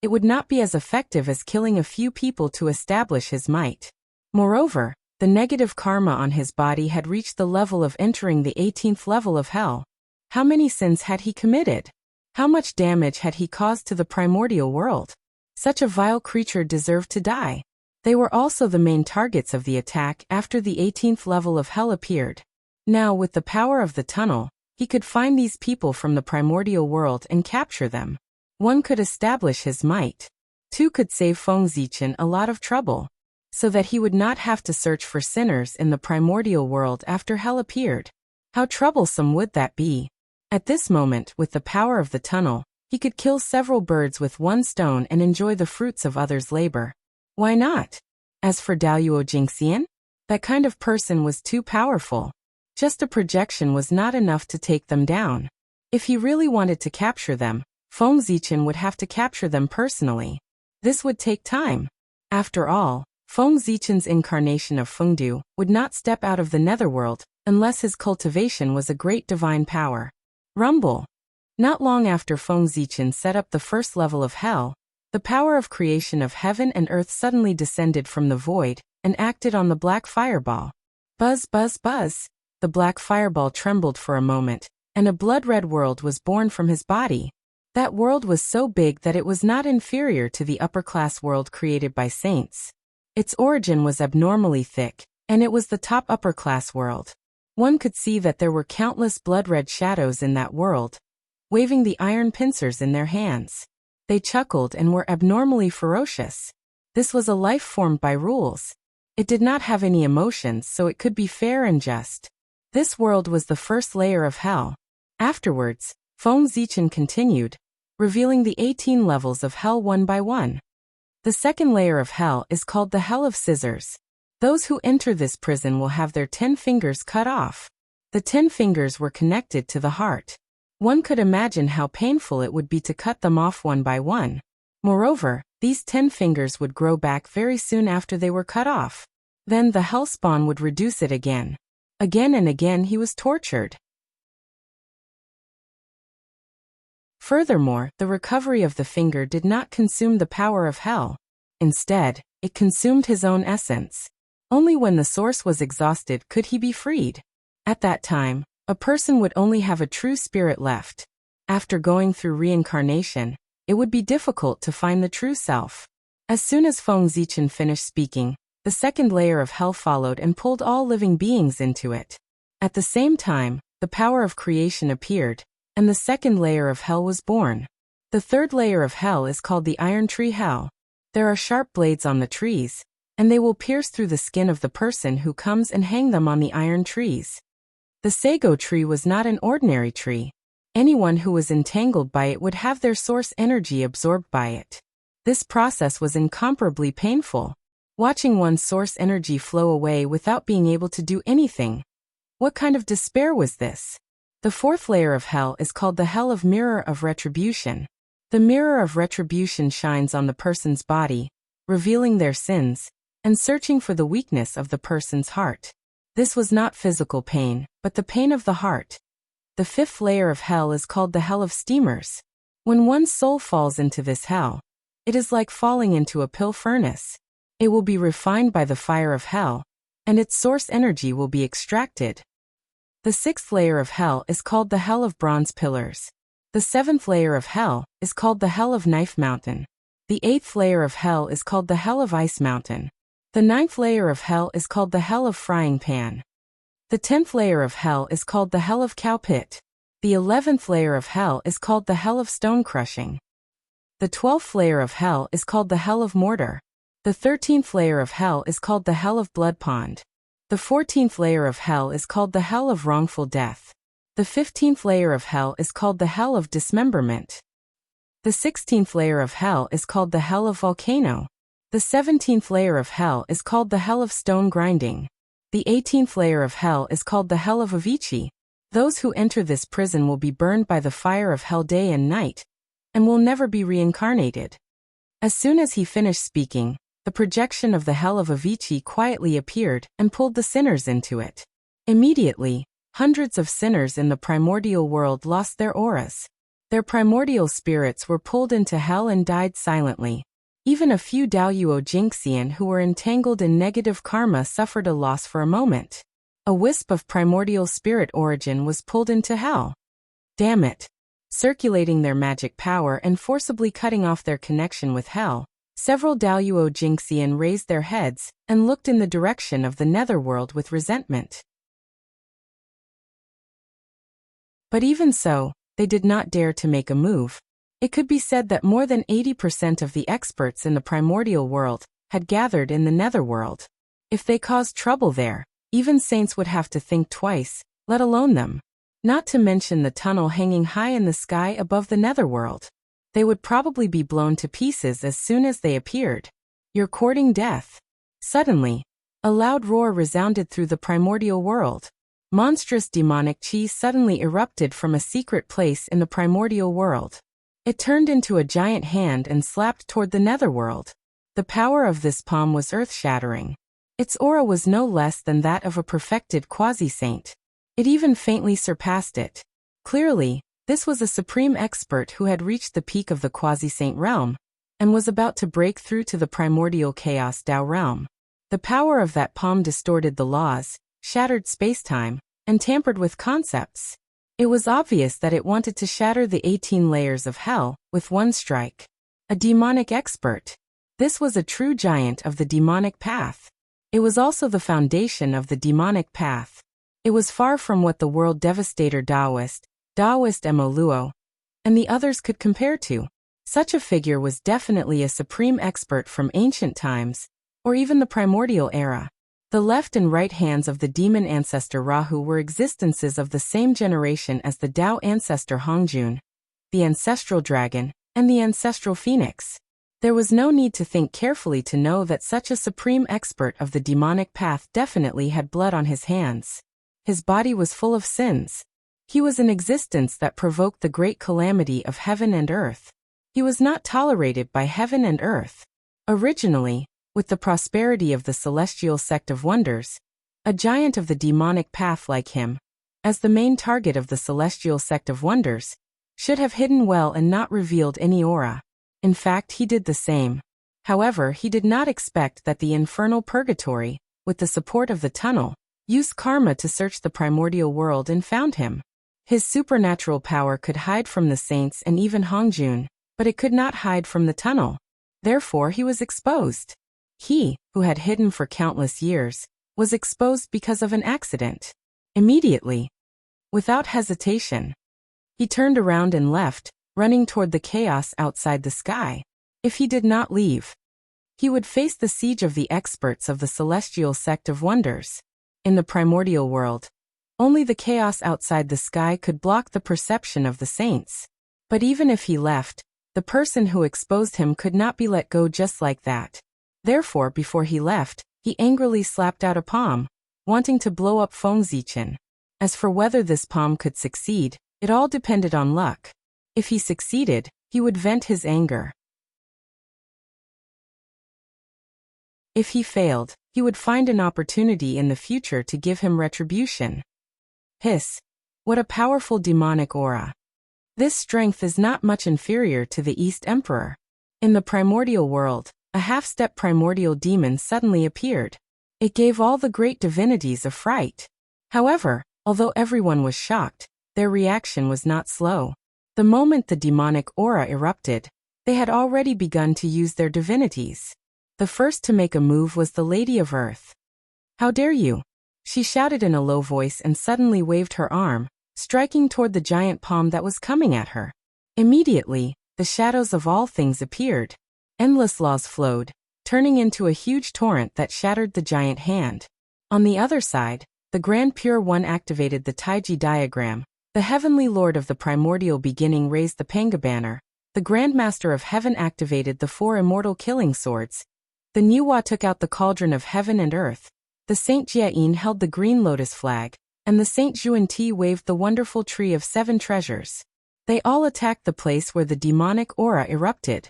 it would not be as effective as killing a few people to establish his might. Moreover, the negative karma on his body had reached the level of entering the 18th level of hell. How many sins had he committed? How much damage had he caused to the primordial world? Such a vile creature deserved to die. They were also the main targets of the attack after the 18th level of hell appeared. Now, with the power of the tunnel, he could find these people from the primordial world and capture them. 1 could establish his might. 2 could save Feng Zichen a lot of trouble, so that he would not have to search for sinners in the primordial world after hell appeared. How troublesome would that be? At this moment, with the power of the tunnel, he could kill several birds with 1 stone and enjoy the fruits of others' labor. Why not? As for Daluo Jingxian, that kind of person was too powerful. Just a projection was not enough to take them down. If he really wanted to capture them, Feng Zichen would have to capture them personally. This would take time. After all, Feng Zichen's incarnation of Fengdu would not step out of the netherworld unless his cultivation was a great divine power. Rumble. Not long after Feng Zichen set up the first level of hell, the power of creation of heaven and earth suddenly descended from the void and acted on the black fireball. Buzz, buzz, buzz. The black fireball trembled for a moment, and a blood-red world was born from his body. That world was so big that it was not inferior to the upper-class world created by saints. Its origin was abnormally thick, and it was the top upper-class world. 1 could see that there were countless blood-red shadows in that world, waving the iron pincers in their hands. They chuckled and were abnormally ferocious. This was a life formed by rules. It did not have any emotions, so it could be fair and just. This world was the first layer of hell. Afterwards, Feng Zichen continued, revealing the 18 levels of hell one by one. The second layer of hell is called the Hell of Scissors. Those who enter this prison will have their 10 fingers cut off. The 10 fingers were connected to the heart. 1 could imagine how painful it would be to cut them off one by one. Moreover, these 10 fingers would grow back very soon after they were cut off. Then the hell spawn would reduce it again. Again and again he was tortured. Furthermore, the recovery of the finger did not consume the power of hell. Instead, it consumed his own essence. Only when the source was exhausted could he be freed. At that time, a person would only have a true spirit left. After going through reincarnation, it would be difficult to find the true self. As soon as Feng Zichen finished speaking, the second layer of hell followed and pulled all living beings into it. At the same time, the power of creation appeared, and the second layer of hell was born. The third layer of hell is called the Iron Tree Hell. There are sharp blades on the trees, and they will pierce through the skin of the person who comes and hang them on the iron trees. The sago tree was not an ordinary tree. Anyone who was entangled by it would have their source energy absorbed by it. This process was incomparably painful. Watching one's source energy flow away without being able to do anything. What kind of despair was this? The fourth layer of hell is called the hell of mirror of retribution. The mirror of retribution shines on the person's body, revealing their sins, and searching for the weakness of the person's heart. This was not physical pain, but the pain of the heart. The fifth layer of hell is called the hell of steamers. When one's soul falls into this hell, it is like falling into a pill furnace. It will be refined by the fire of hell, and its source energy will be extracted. The sixth layer of hell is called the hell of bronze pillars. The seventh layer of hell is called the hell of knife mountain. The eighth layer of hell is called the hell of ice mountain. The ninth layer of hell is called the hell of frying pan. The 10th layer of hell is called the hell of cow pit. The 11th layer of hell is called the hell of stone crushing. The 12th layer of hell is called the hell of mortar. The 13th layer of hell is called the hell of blood pond. The 14th layer of hell is called the hell of wrongful death. The 15th layer of hell is called the hell of dismemberment. The 16th layer of hell is called the hell of volcano. The 17th layer of hell is called the hell of stone grinding. The 18th layer of hell is called the hell of Avicii. Those who enter this prison will be burned by the fire of hell day and night, and will never be reincarnated. As soon as he finished speaking, the projection of the hell of Avicii quietly appeared and pulled the sinners into it. Immediately, hundreds of sinners in the primordial world lost their auras. Their primordial spirits were pulled into hell and died silently. Even a few Daoyuo Jinxian who were entangled in negative karma suffered a loss for a moment. A wisp of primordial spirit origin was pulled into hell. Damn it! Circulating their magic power and forcibly cutting off their connection with hell, several Daoyuo Jinxian raised their heads and looked in the direction of the netherworld with resentment. But even so, they did not dare to make a move. It could be said that more than 80% of the experts in the primordial world had gathered in the netherworld. If they caused trouble there, even saints would have to think twice, let alone them. Not to mention the tunnel hanging high in the sky above the netherworld. They would probably be blown to pieces as soon as they appeared. You're courting death. Suddenly, a loud roar resounded through the primordial world. Monstrous demonic chi suddenly erupted from a secret place in the primordial world. It turned into a giant hand and slapped toward the netherworld. The power of this palm was earth-shattering. Its aura was no less than that of a perfected quasi-saint. It even faintly surpassed it. Clearly, this was a supreme expert who had reached the peak of the quasi-saint realm, and was about to break through to the primordial chaos Dao realm. The power of that palm distorted the laws, shattered space-time, and tampered with concepts. It was obvious that it wanted to shatter the 18 layers of hell with one strike. A demonic expert. This was a true giant of the demonic path. It was also the foundation of the demonic path. It was far from what the world devastator Daoist Mo Luo, and the others could compare to. Such a figure was definitely a supreme expert from ancient times, or even the primordial era. The left and right hands of the demon ancestor Rahu were existences of the same generation as the Dao ancestor Hongjun, the ancestral dragon, and the ancestral phoenix. There was no need to think carefully to know that such a supreme expert of the demonic path definitely had blood on his hands. His body was full of sins. He was an existence that provoked the great calamity of heaven and earth. He was not tolerated by heaven and earth. Originally, with the prosperity of the celestial sect of wonders, a giant of the demonic path like him, as the main target of the celestial sect of wonders, should have hidden well and not revealed any aura. In fact, he did the same. However, he did not expect that the infernal purgatory, with the support of the tunnel, used karma to search the primordial world and found him. His supernatural power could hide from the saints and even Hongjun, but it could not hide from the tunnel. Therefore, he was exposed. He, who had hidden for countless years, was exposed because of an accident. Immediately, without hesitation, he turned around and left, running toward the chaos outside the sky. If he did not leave, he would face the siege of the experts of the celestial sect of wonders. In the primordial world, Only the chaos outside the sky could block the perception of the saints. But even if he left, the person who exposed him could not be let go just like that. Therefore, before he left, he angrily slapped out a palm, wanting to blow up Feng Zichen. As for whether this palm could succeed, it all depended on luck. If he succeeded, he would vent his anger. If he failed, he would find an opportunity in the future to give him retribution. Hiss! What a powerful demonic aura. This strength is not much inferior to the East Emperor. In the primordial world, a half-step primordial demon suddenly appeared. It gave all the great divinities a fright. However, although everyone was shocked, their reaction was not slow. The moment the demonic aura erupted, they had already begun to use their divinities. The first to make a move was the Lady of Earth. "How dare you?" she shouted in a low voice and suddenly waved her arm, striking toward the giant palm that was coming at her. Immediately, the shadows of all things appeared. Endless laws flowed, turning into a huge torrent that shattered the giant hand. On the other side, the Grand Pure One activated the Taiji diagram. The Heavenly Lord of the Primordial Beginning raised the Panga banner. The Grand Master of Heaven activated the 4 immortal killing swords. The Nuwa took out the cauldron of heaven and earth. The Saint Jiayin held the green lotus flag, and the Saint Zhuan-Ti waved the wonderful tree of 7 treasures. They all attacked the place where the demonic aura erupted.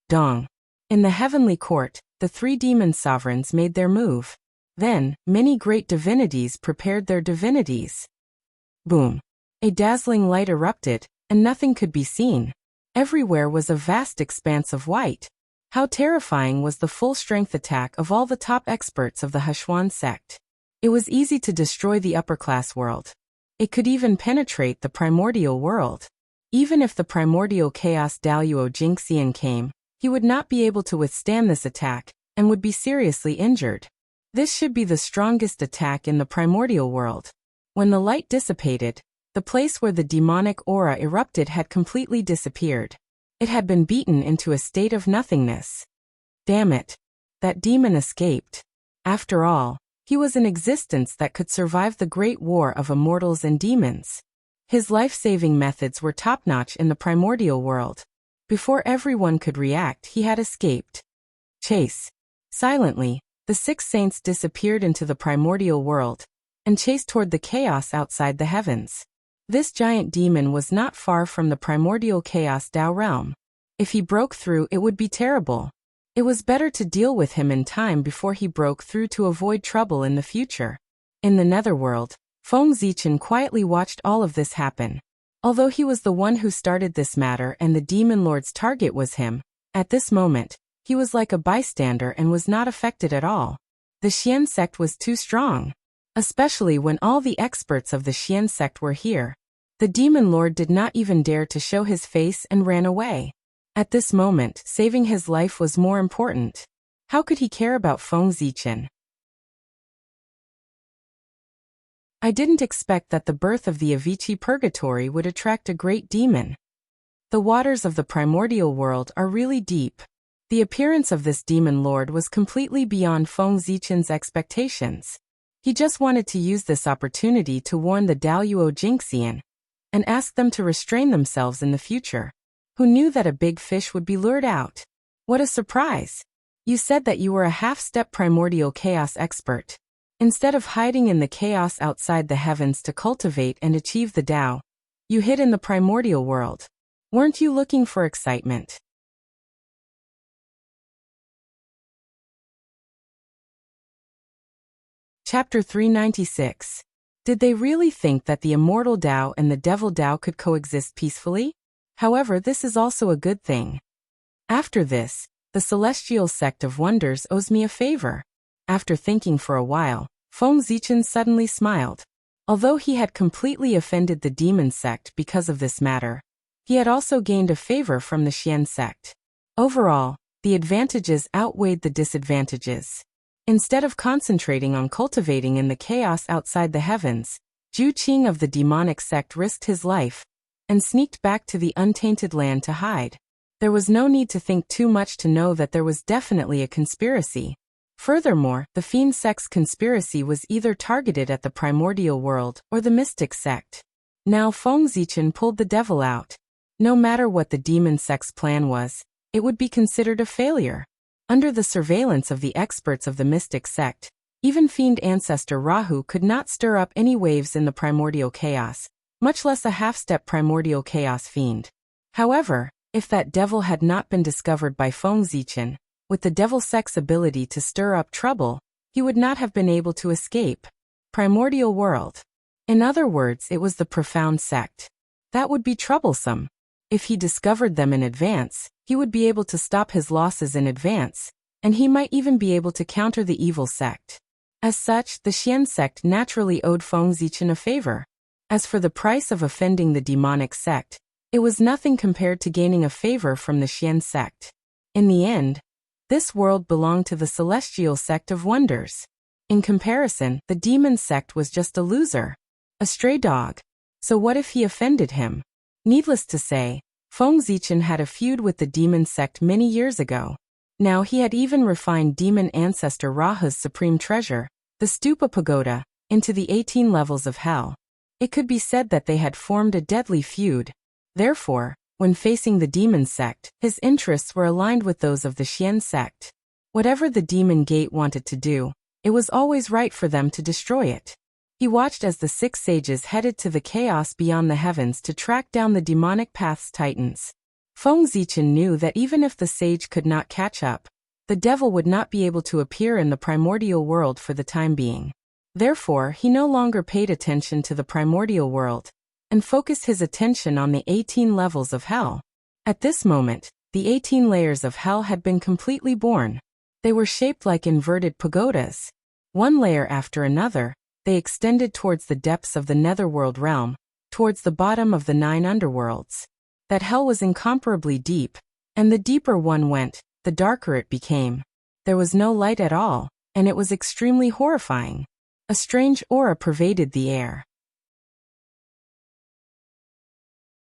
Dong! In the heavenly court, the 3 demon sovereigns made their move. Then, many great divinities prepared their divinities. Boom! A dazzling light erupted, and nothing could be seen. Everywhere was a vast expanse of white. How terrifying was the full-strength attack of all the top experts of the Hechuan sect. It was easy to destroy the upper-class world. It could even penetrate the primordial world. Even if the primordial chaos Daluo Jingxian came, he would not be able to withstand this attack, and would be seriously injured. This should be the strongest attack in the primordial world. When the light dissipated, the place where the demonic aura erupted had completely disappeared. It had been beaten into a state of nothingness. Damn it! That demon escaped. After all, he was an existence that could survive the great war of immortals and demons. His life-saving methods were top-notch in the primordial world. Before everyone could react, he had escaped. Chase! Silently, the 6 saints disappeared into the primordial world, and chased toward the chaos outside the heavens. This giant demon was not far from the primordial chaos Dao realm. If he broke through, it would be terrible. It was better to deal with him in time before he broke through to avoid trouble in the future. In the netherworld, Feng Zichen quietly watched all of this happen. Although he was the one who started this matter and the demon lord's target was him, at this moment, he was like a bystander and was not affected at all. The Xian sect was too strong. Especially when all the experts of the Xian sect were here. The demon lord did not even dare to show his face and ran away. At this moment, saving his life was more important. How could he care about Feng Zichen? I didn't expect that the birth of the Avicii Purgatory would attract a great demon. The waters of the primordial world are really deep. The appearance of this demon lord was completely beyond Feng Zichen's expectations. He just wanted to use this opportunity to warn the Daluo Jingxian, and ask them to restrain themselves in the future. Who knew that a big fish would be lured out? What a surprise! You said that you were a half-step primordial chaos expert. Instead of hiding in the chaos outside the heavens to cultivate and achieve the Tao, you hid in the primordial world. Weren't you looking for excitement? Chapter 396. Did they really think that the immortal Tao and the devil Tao could coexist peacefully? However, this is also a good thing. After this, the celestial sect of wonders owes me a favor. After thinking for a while, Feng Zichen suddenly smiled. Although he had completely offended the demon sect because of this matter, he had also gained a favor from the Xian sect. Overall, the advantages outweighed the disadvantages. Instead of concentrating on cultivating in the chaos outside the heavens, Zhu Qing of the demonic sect risked his life and sneaked back to the untainted land to hide. There was no need to think too much to know that there was definitely a conspiracy. Furthermore, the fiend sect's conspiracy was either targeted at the primordial world or the mystic sect. Now Feng Zichen pulled the devil out. No matter what the demon sect's plan was, it would be considered a failure. Under the surveillance of the experts of the mystic sect, even fiend ancestor Rahu could not stir up any waves in the primordial chaos, much less a half-step primordial chaos fiend. However, if that devil had not been discovered by Feng Zichen, with the devil sect's ability to stir up trouble, he would not have been able to escape. Primordial world. In other words, it was the profound sect. That would be troublesome. If he discovered them in advance, he would be able to stop his losses in advance, and he might even be able to counter the evil sect. As such, the Xian sect naturally owed Feng Zichen a favor. As for the price of offending the demonic sect, it was nothing compared to gaining a favor from the Xian sect. In the end, this world belonged to the celestial sect of wonders. In comparison, the demon sect was just a loser, a stray dog. So what if he offended him? Needless to say, Feng Zichen had a feud with the demon sect many years ago. Now he had even refined demon ancestor Rahu's supreme treasure, the Stupa Pagoda, into the 18 levels of hell. It could be said that they had formed a deadly feud. Therefore, when facing the demon sect, his interests were aligned with those of the Xian sect. Whatever the demon gate wanted to do, it was always right for them to destroy it. He watched as the 6 sages headed to the chaos beyond the heavens to track down the demonic path's titans. Feng Zichen knew that even if the sage could not catch up, the devil would not be able to appear in the primordial world for the time being. Therefore, he no longer paid attention to the primordial world, and focused his attention on the 18 levels of hell. At this moment, the 18 layers of hell had been completely born. They were shaped like inverted pagodas. One layer after another, they extended towards the depths of the netherworld realm, towards the bottom of the 9 underworlds. That hell was incomparably deep, and the deeper one went, the darker it became. There was no light at all, and it was extremely horrifying. A strange aura pervaded the air.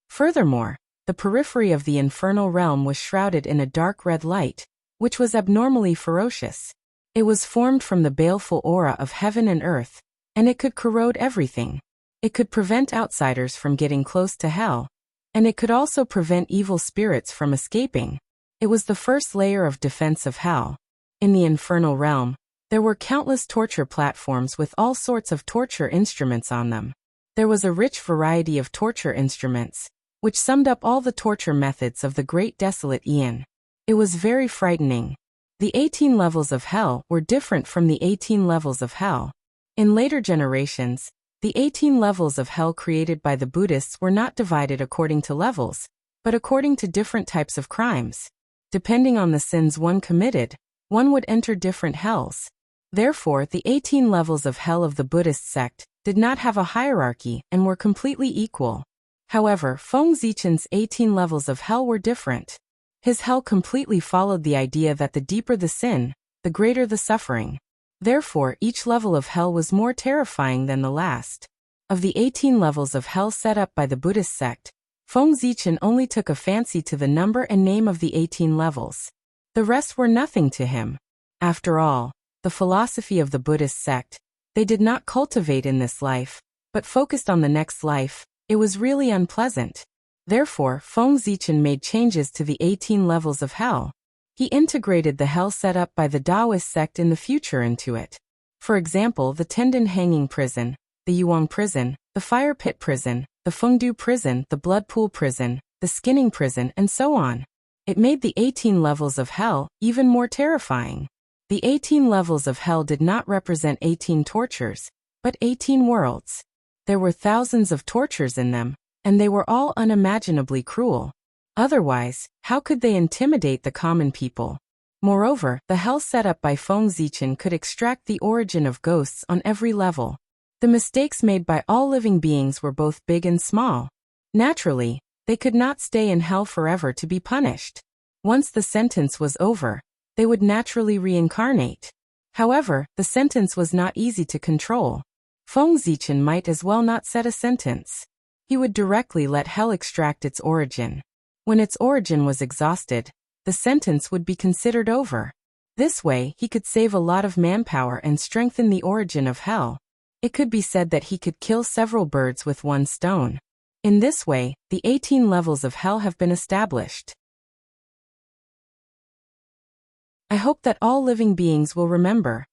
Furthermore, the periphery of the infernal realm was shrouded in a dark red light, which was abnormally ferocious. It was formed from the baleful aura of heaven and earth, and it could corrode everything. It could prevent outsiders from getting close to hell, and it could also prevent evil spirits from escaping. It was the first layer of defense of hell. In the infernal realm, there were countless torture platforms with all sorts of torture instruments on them. There was a rich variety of torture instruments, which summed up all the torture methods of the Great Desolate Aeon. It was very frightening. The 18 levels of hell were different from the 18 levels of hell. In later generations, the 18 levels of hell created by the Buddhists were not divided according to levels, but according to different types of crimes. Depending on the sins one committed, one would enter different hells. Therefore, the 18 levels of hell of the Buddhist sect did not have a hierarchy and were completely equal. However, Feng Zichen's 18 levels of hell were different. His hell completely followed the idea that the deeper the sin, the greater the suffering. Therefore, each level of hell was more terrifying than the last. Of the 18 levels of hell set up by the Buddhist sect, Feng Zichen only took a fancy to the number and name of the 18 levels. The rest were nothing to him. After all, the philosophy of the Buddhist sect, they did not cultivate in this life, but focused on the next life. It was really unpleasant. Therefore, Feng Zichen made changes to the 18 levels of hell. He integrated the hell set up by the Taoist sect in the future into it. For example, the Tendon Hanging Prison, the Yuang Prison, the Fire Pit Prison, the Fengdu Prison, the Blood Pool Prison, the Skinning Prison, and so on. It made the 18 levels of hell even more terrifying. The 18 levels of hell did not represent 18 tortures, but 18 worlds. There were thousands of tortures in them, and they were all unimaginably cruel. Otherwise, how could they intimidate the common people? Moreover, the hell set up by Feng Zichen could extract the origin of ghosts on every level. The mistakes made by all living beings were both big and small. Naturally, they could not stay in hell forever to be punished. Once the sentence was over, they would naturally reincarnate. However, the sentence was not easy to control. Feng Zichen might as well not set a sentence. He would directly let hell extract its origin. When its origin was exhausted, the sentence would be considered over. This way, he could save a lot of manpower and strengthen the origin of hell. It could be said that he could kill several birds with one stone. In this way, the 18 levels of hell have been established. I hope that all living beings will remember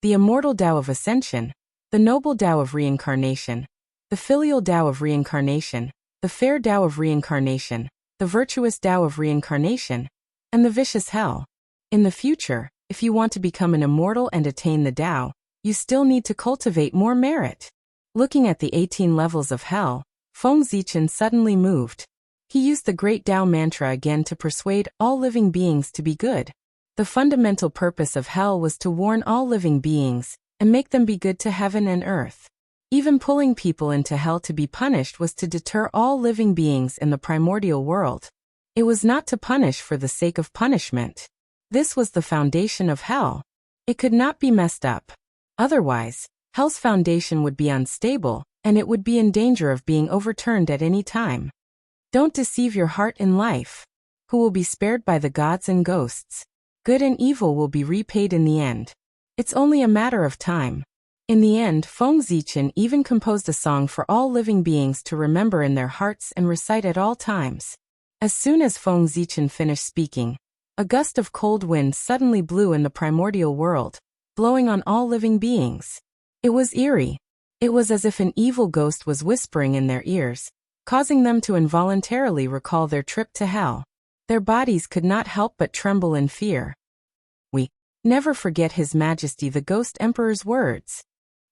the immortal Tao of Ascension, the noble Tao of Reincarnation, the filial Tao of Reincarnation, the fair Tao of Reincarnation, the virtuous Tao of Reincarnation, and the vicious hell. In the future, if you want to become an immortal and attain the Tao, you still need to cultivate more merit. Looking at the 18 levels of hell, Feng Zichen suddenly moved. He used the great Tao mantra again to persuade all living beings to be good. The fundamental purpose of hell was to warn all living beings and make them be good to heaven and earth. Even pulling people into hell to be punished was to deter all living beings in the primordial world. It was not to punish for the sake of punishment. This was the foundation of hell. It could not be messed up. Otherwise, hell's foundation would be unstable, and it would be in danger of being overturned at any time. Don't deceive your heart in life. Who will be spared by the gods and ghosts? Good and evil will be repaid in the end. It's only a matter of time. In the end, Feng Zichen even composed a song for all living beings to remember in their hearts and recite at all times. As soon as Feng Zichen finished speaking, a gust of cold wind suddenly blew in the primordial world, blowing on all living beings. It was eerie. It was as if an evil ghost was whispering in their ears, causing them to involuntarily recall their trip to hell. Their bodies could not help but tremble in fear. We never forget His Majesty the Ghost Emperor's words.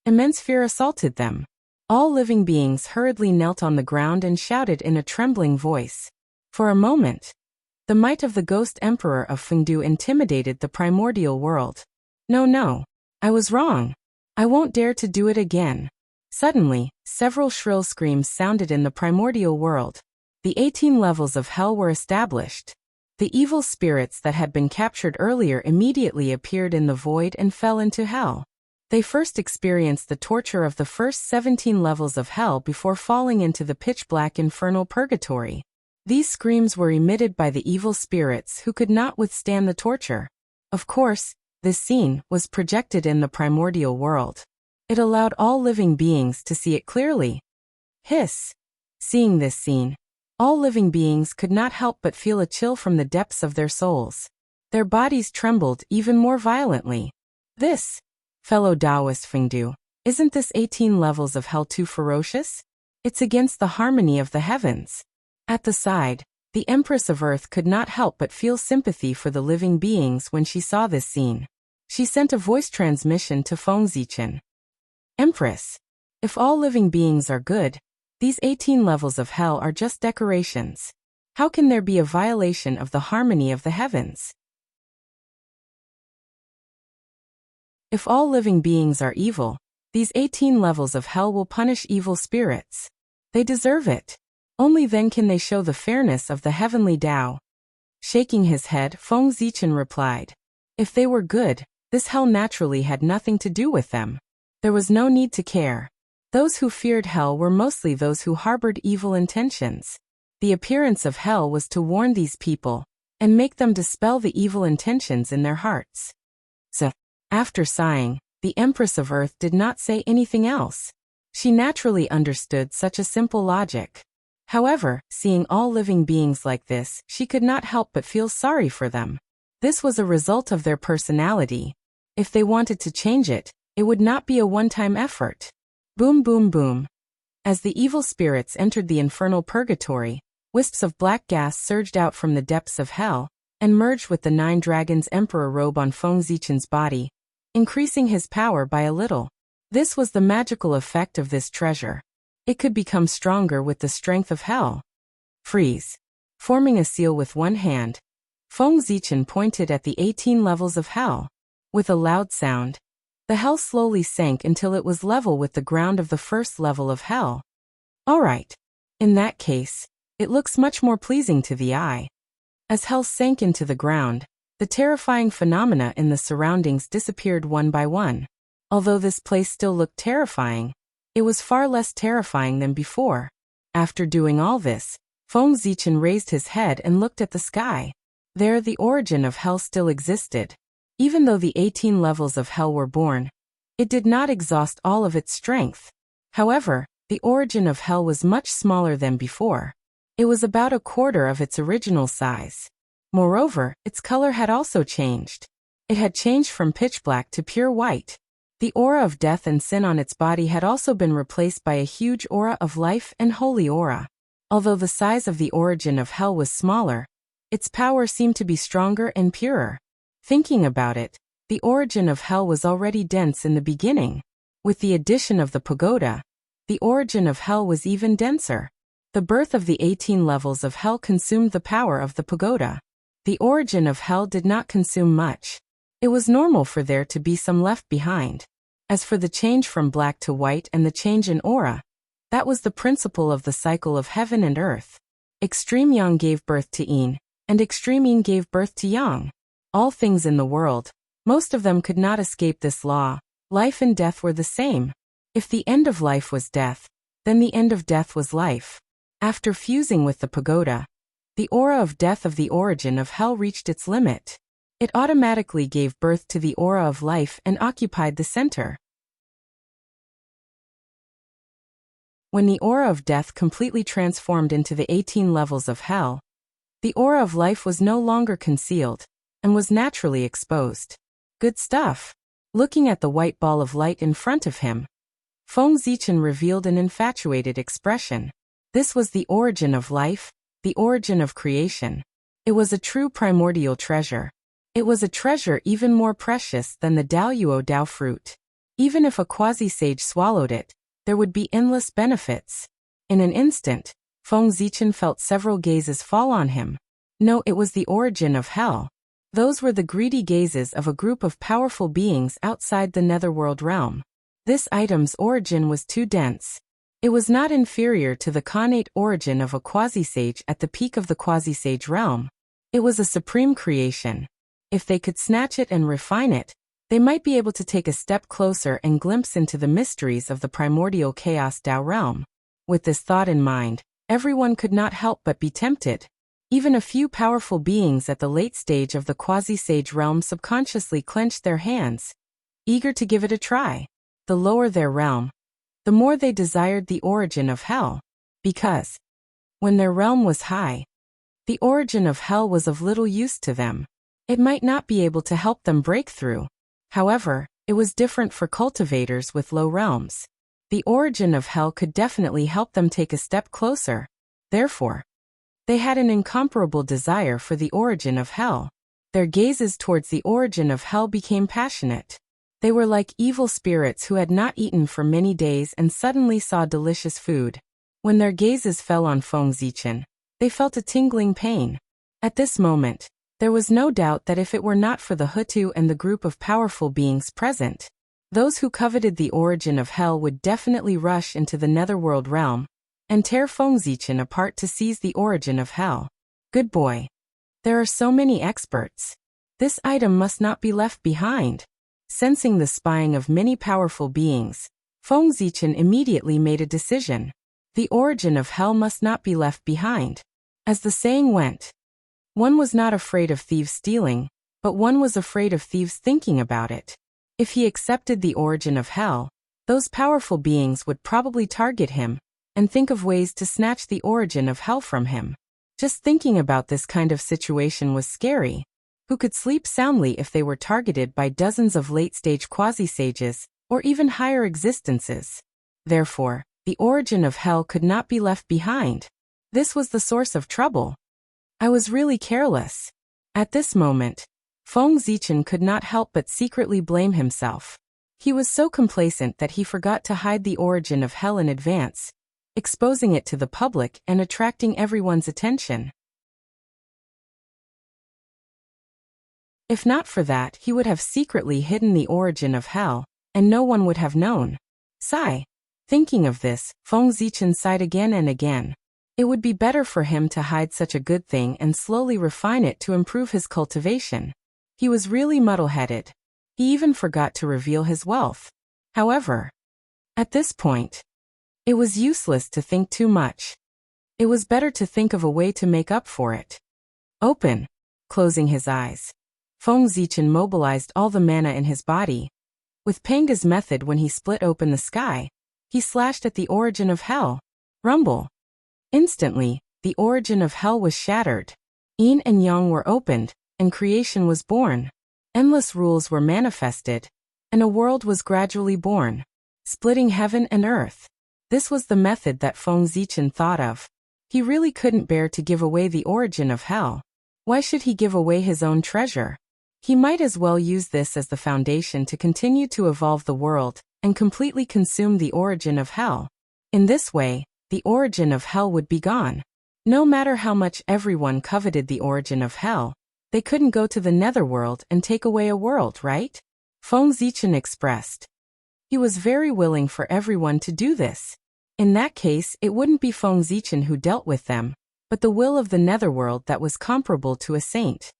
Immense fear assaulted them. All living beings hurriedly knelt on the ground and shouted in a trembling voice. For a moment, the might of the Ghost Emperor of Fengdu intimidated the primordial world. No, I was wrong. I won't dare to do it again. Suddenly, several shrill screams sounded in the primordial world. The 18 levels of hell were established. The evil spirits that had been captured earlier immediately appeared in the void and fell into hell. They first experienced the torture of the first 17 levels of hell before falling into the pitch-black infernal purgatory. These screams were emitted by the evil spirits who could not withstand the torture. Of course, this scene was projected in the primordial world. It allowed all living beings to see it clearly. Hiss! Seeing this scene, all living beings could not help but feel a chill from the depths of their souls. Their bodies trembled even more violently. This, fellow Taoist Fengdu, isn't this 18 levels of hell too ferocious? It's against the harmony of the heavens. At the side, the Empress of Earth could not help but feel sympathy for the living beings when she saw this scene. She sent a voice transmission to Feng Zichen. Empress, if all living beings are good, these 18 levels of hell are just decorations. How can there be a violation of the harmony of the heavens? If all living beings are evil, these 18 levels of hell will punish evil spirits. They deserve it. Only then can they show the fairness of the heavenly Tao. Shaking his head, Feng Zichen replied, if they were good, this hell naturally had nothing to do with them. There was no need to care. Those who feared hell were mostly those who harbored evil intentions. The appearance of hell was to warn these people and make them dispel the evil intentions in their hearts. So, after sighing, the Empress of Earth did not say anything else. She naturally understood such a simple logic. However, seeing all living beings like this, she could not help but feel sorry for them. This was a result of their personality. If they wanted to change it, it would not be a one-time effort. Boom, boom, boom. As the evil spirits entered the infernal purgatory, wisps of black gas surged out from the depths of hell and merged with the 9 dragons' emperor robe on Feng Zichen's body, increasing his power by a little. This was the magical effect of this treasure. It could become stronger with the strength of hell. Freeze. Forming a seal with one hand, Feng Zichen pointed at the 18 levels of hell. With a loud sound, the hell slowly sank until it was level with the ground of the first level of hell. Alright. In that case, it looks much more pleasing to the eye. As hell sank into the ground, the terrifying phenomena in the surroundings disappeared one by one. Although this place still looked terrifying, it was far less terrifying than before. After doing all this, Feng Zichen raised his head and looked at the sky. There the origin of hell still existed. Even though the 18 levels of hell were born, it did not exhaust all of its strength. However, the origin of hell was much smaller than before. It was about a quarter of its original size. Moreover, its color had also changed. It had changed from pitch black to pure white. The aura of death and sin on its body had also been replaced by a huge aura of life and holy aura. Although the size of the origin of hell was smaller, its power seemed to be stronger and purer. Thinking about it, the origin of hell was already dense in the beginning. With the addition of the pagoda, the origin of hell was even denser. The birth of the 18 levels of hell consumed the power of the pagoda. The origin of hell did not consume much. It was normal for there to be some left behind. As for the change from black to white and the change in aura, that was the principle of the cycle of heaven and earth. Extreme yang gave birth to yin, and extreme yin gave birth to yang. All things in the world, most of them could not escape this law. Life and death were the same. If the end of life was death, then the end of death was life. After fusing with the pagoda, the aura of death of the origin of hell reached its limit. It automatically gave birth to the aura of life and occupied the center. When the aura of death completely transformed into the 18 levels of hell, the aura of life was no longer concealed and was naturally exposed. Good stuff. Looking at the white ball of light in front of him, Feng Zichen revealed an infatuated expression. This was the origin of life, the origin of creation. It was a true primordial treasure. It was a treasure even more precious than the Daoyuo Dao fruit. Even if a quasi-sage swallowed it, there would be endless benefits. In an instant, Feng Zichen felt several gazes fall on him. No, it was the origin of hell. Those were the greedy gazes of a group of powerful beings outside the netherworld realm. This item's origin was too dense. It was not inferior to the connate origin of a quasi-sage at the peak of the quasi-sage realm. It was a supreme creation. If they could snatch it and refine it, they might be able to take a step closer and glimpse into the mysteries of the primordial chaos Dao realm. With this thought in mind, everyone could not help but be tempted. Even a few powerful beings at the late stage of the quasi-sage realm subconsciously clenched their hands, eager to give it a try. The lower their realm, the more they desired the origin of hell, because, when their realm was high, the origin of hell was of little use to them. It might not be able to help them break through. However, it was different for cultivators with low realms. The origin of hell could definitely help them take a step closer. Therefore, they had an incomparable desire for the origin of hell. Their gazes towards the origin of hell became passionate. They were like evil spirits who had not eaten for many days and suddenly saw delicious food. When their gazes fell on Feng Zichen, they felt a tingling pain. At this moment, there was no doubt that if it were not for the Hutu and the group of powerful beings present, those who coveted the origin of hell would definitely rush into the netherworld realm and tear Feng Zichen apart to seize the origin of hell. Good boy. There are so many experts. This item must not be left behind. Sensing the spying of many powerful beings, Feng Zichen immediately made a decision. The origin of hell must not be left behind. As the saying went, one was not afraid of thieves stealing, but one was afraid of thieves thinking about it. If he accepted the origin of hell, those powerful beings would probably target him and think of ways to snatch the origin of hell from him. Just thinking about this kind of situation was scary. Who could sleep soundly if they were targeted by dozens of late-stage quasi-sages, or even higher existences? Therefore, the origin of hell could not be left behind. This was the source of trouble. I was really careless. At this moment, Feng Zichen could not help but secretly blame himself. He was so complacent that he forgot to hide the origin of hell in advance, exposing it to the public and attracting everyone's attention. If not for that, he would have secretly hidden the origin of hell, and no one would have known. Sigh. Thinking of this, Feng Zichen sighed again and again. It would be better for him to hide such a good thing and slowly refine it to improve his cultivation. He was really muddle-headed. He even forgot to reveal his wealth. However, at this point, it was useless to think too much. It was better to think of a way to make up for it. Closing his eyes, Feng Zichen mobilized all the mana in his body. With Panga's method, when he split open the sky, he slashed at the origin of hell. Rumble. Instantly, the origin of hell was shattered. Yin and Yang were opened, and creation was born. Endless rules were manifested, and a world was gradually born, splitting heaven and earth. This was the method that Feng Zichen thought of. He really couldn't bear to give away the origin of hell. Why should he give away his own treasure? He might as well use this as the foundation to continue to evolve the world and completely consume the origin of hell. In this way, the origin of hell would be gone. No matter how much everyone coveted the origin of hell, they couldn't go to the netherworld and take away a world, right? Feng Zichen expressed. He was very willing for everyone to do this. In that case, it wouldn't be Feng Zichen who dealt with them, but the will of the netherworld that was comparable to a saint.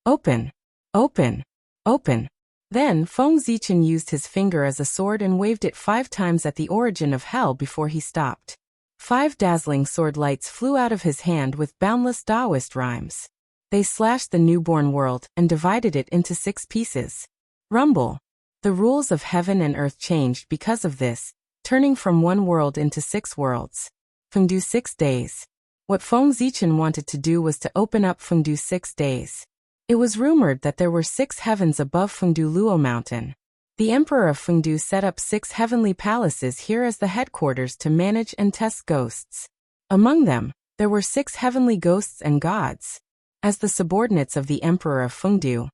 Open. Open. Open. Then Feng Zichen used his finger as a sword and waved it 5 times at the origin of hell before he stopped. 5 dazzling sword lights flew out of his hand with boundless Taoist rhymes. They slashed the newborn world and divided it into 6 pieces. Rumble. The rules of heaven and earth changed because of this, turning from 1 world into 6 worlds. Fengdu 6 days. What Feng Zichen wanted to do was to open up Fengdu 6 days. It was rumored that there were 6 heavens above Fengdu Luo Mountain. The emperor of Fengdu set up 6 heavenly palaces here as the headquarters to manage and test ghosts. Among them, there were 6 heavenly ghosts and gods. As the subordinates of the emperor of Fengdu,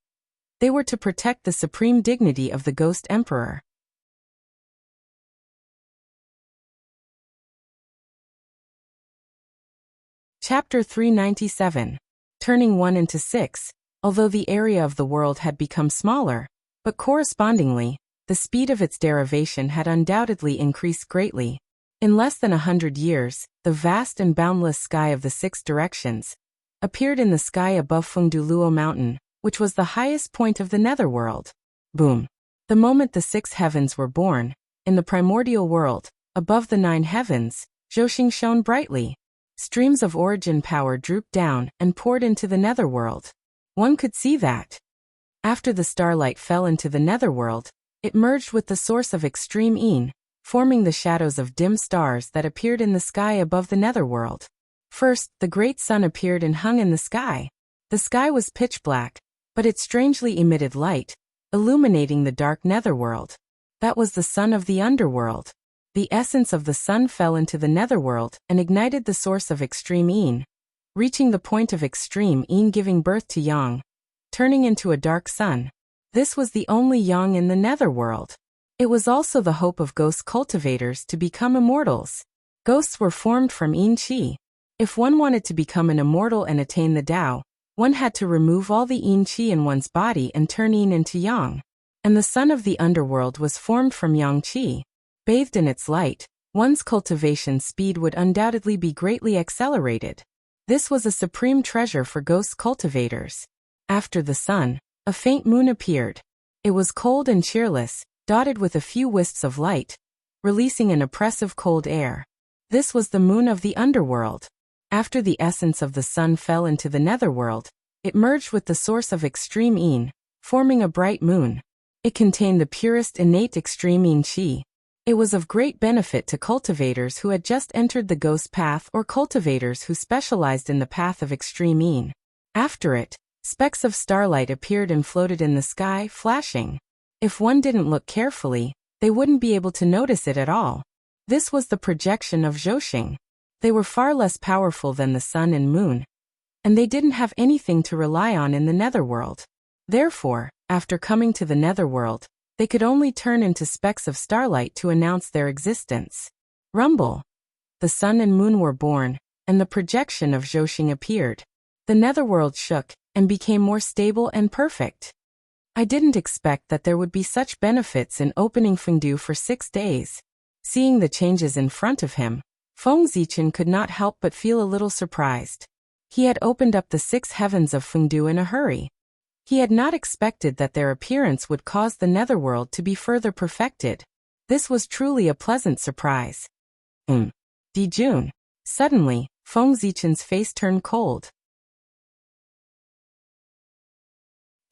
they were to protect the supreme dignity of the ghost emperor. Chapter 397. Turning 1 into 6. Although the area of the world had become smaller, but correspondingly, the speed of its derivation had undoubtedly increased greatly. In less than 100 years, the vast and boundless sky of the 6 directions appeared in the sky above Fengdu Luo Mountain, which was the highest point of the netherworld. Boom! The moment the 6 heavens were born, in the primordial world, above the 9 heavens, Zhouxing shone brightly. Streams of origin power drooped down and poured into the netherworld. One could see that. After the starlight fell into the netherworld, it merged with the source of extreme Yin, forming the shadows of dim stars that appeared in the sky above the netherworld. First, the great sun appeared and hung in the sky. The sky was pitch black, but it strangely emitted light, illuminating the dark netherworld. That was the sun of the underworld. The essence of the sun fell into the netherworld and ignited the source of extreme Yin, reaching the point of extreme Yin, giving birth to Yang, turning into a dark sun. This was the only Yang in the netherworld. It was also the hope of ghost cultivators to become immortals. Ghosts were formed from Yin Qi. If one wanted to become an immortal and attain the Tao, one had to remove all the Yin Qi in one's body and turn Yin into Yang. And the sun of the underworld was formed from Yang Qi. Bathed in its light, one's cultivation speed would undoubtedly be greatly accelerated. This was a supreme treasure for ghost cultivators. After the sun, a faint moon appeared. It was cold and cheerless, dotted with a few wisps of light, releasing an oppressive cold air. This was the moon of the underworld. After the essence of the sun fell into the netherworld, it merged with the source of extreme Yin, forming a bright moon. It contained the purest innate extreme Yin Qi. It was of great benefit to cultivators who had just entered the ghost path or cultivators who specialized in the path of extreme Yin. After it, specks of starlight appeared and floated in the sky, flashing. If one didn't look carefully, they wouldn't be able to notice it at all. This was the projection of Zhouxing. They were far less powerful than the sun and moon, and they didn't have anything to rely on in the netherworld. Therefore, after coming to the netherworld, they could only turn into specks of starlight to announce their existence. Rumble. The sun and moon were born, and the projection of Zhouxing appeared. The netherworld shook and became more stable and perfect. I didn't expect that there would be such benefits in opening Fengdu for 6 days. Seeing the changes in front of him, Feng Zichen could not help but feel a little surprised. He had opened up the 6 heavens of Fengdu in a hurry. He had not expected that their appearance would cause the netherworld to be further perfected. This was truly a pleasant surprise. Dijun. Suddenly, Feng Zichen's face turned cold.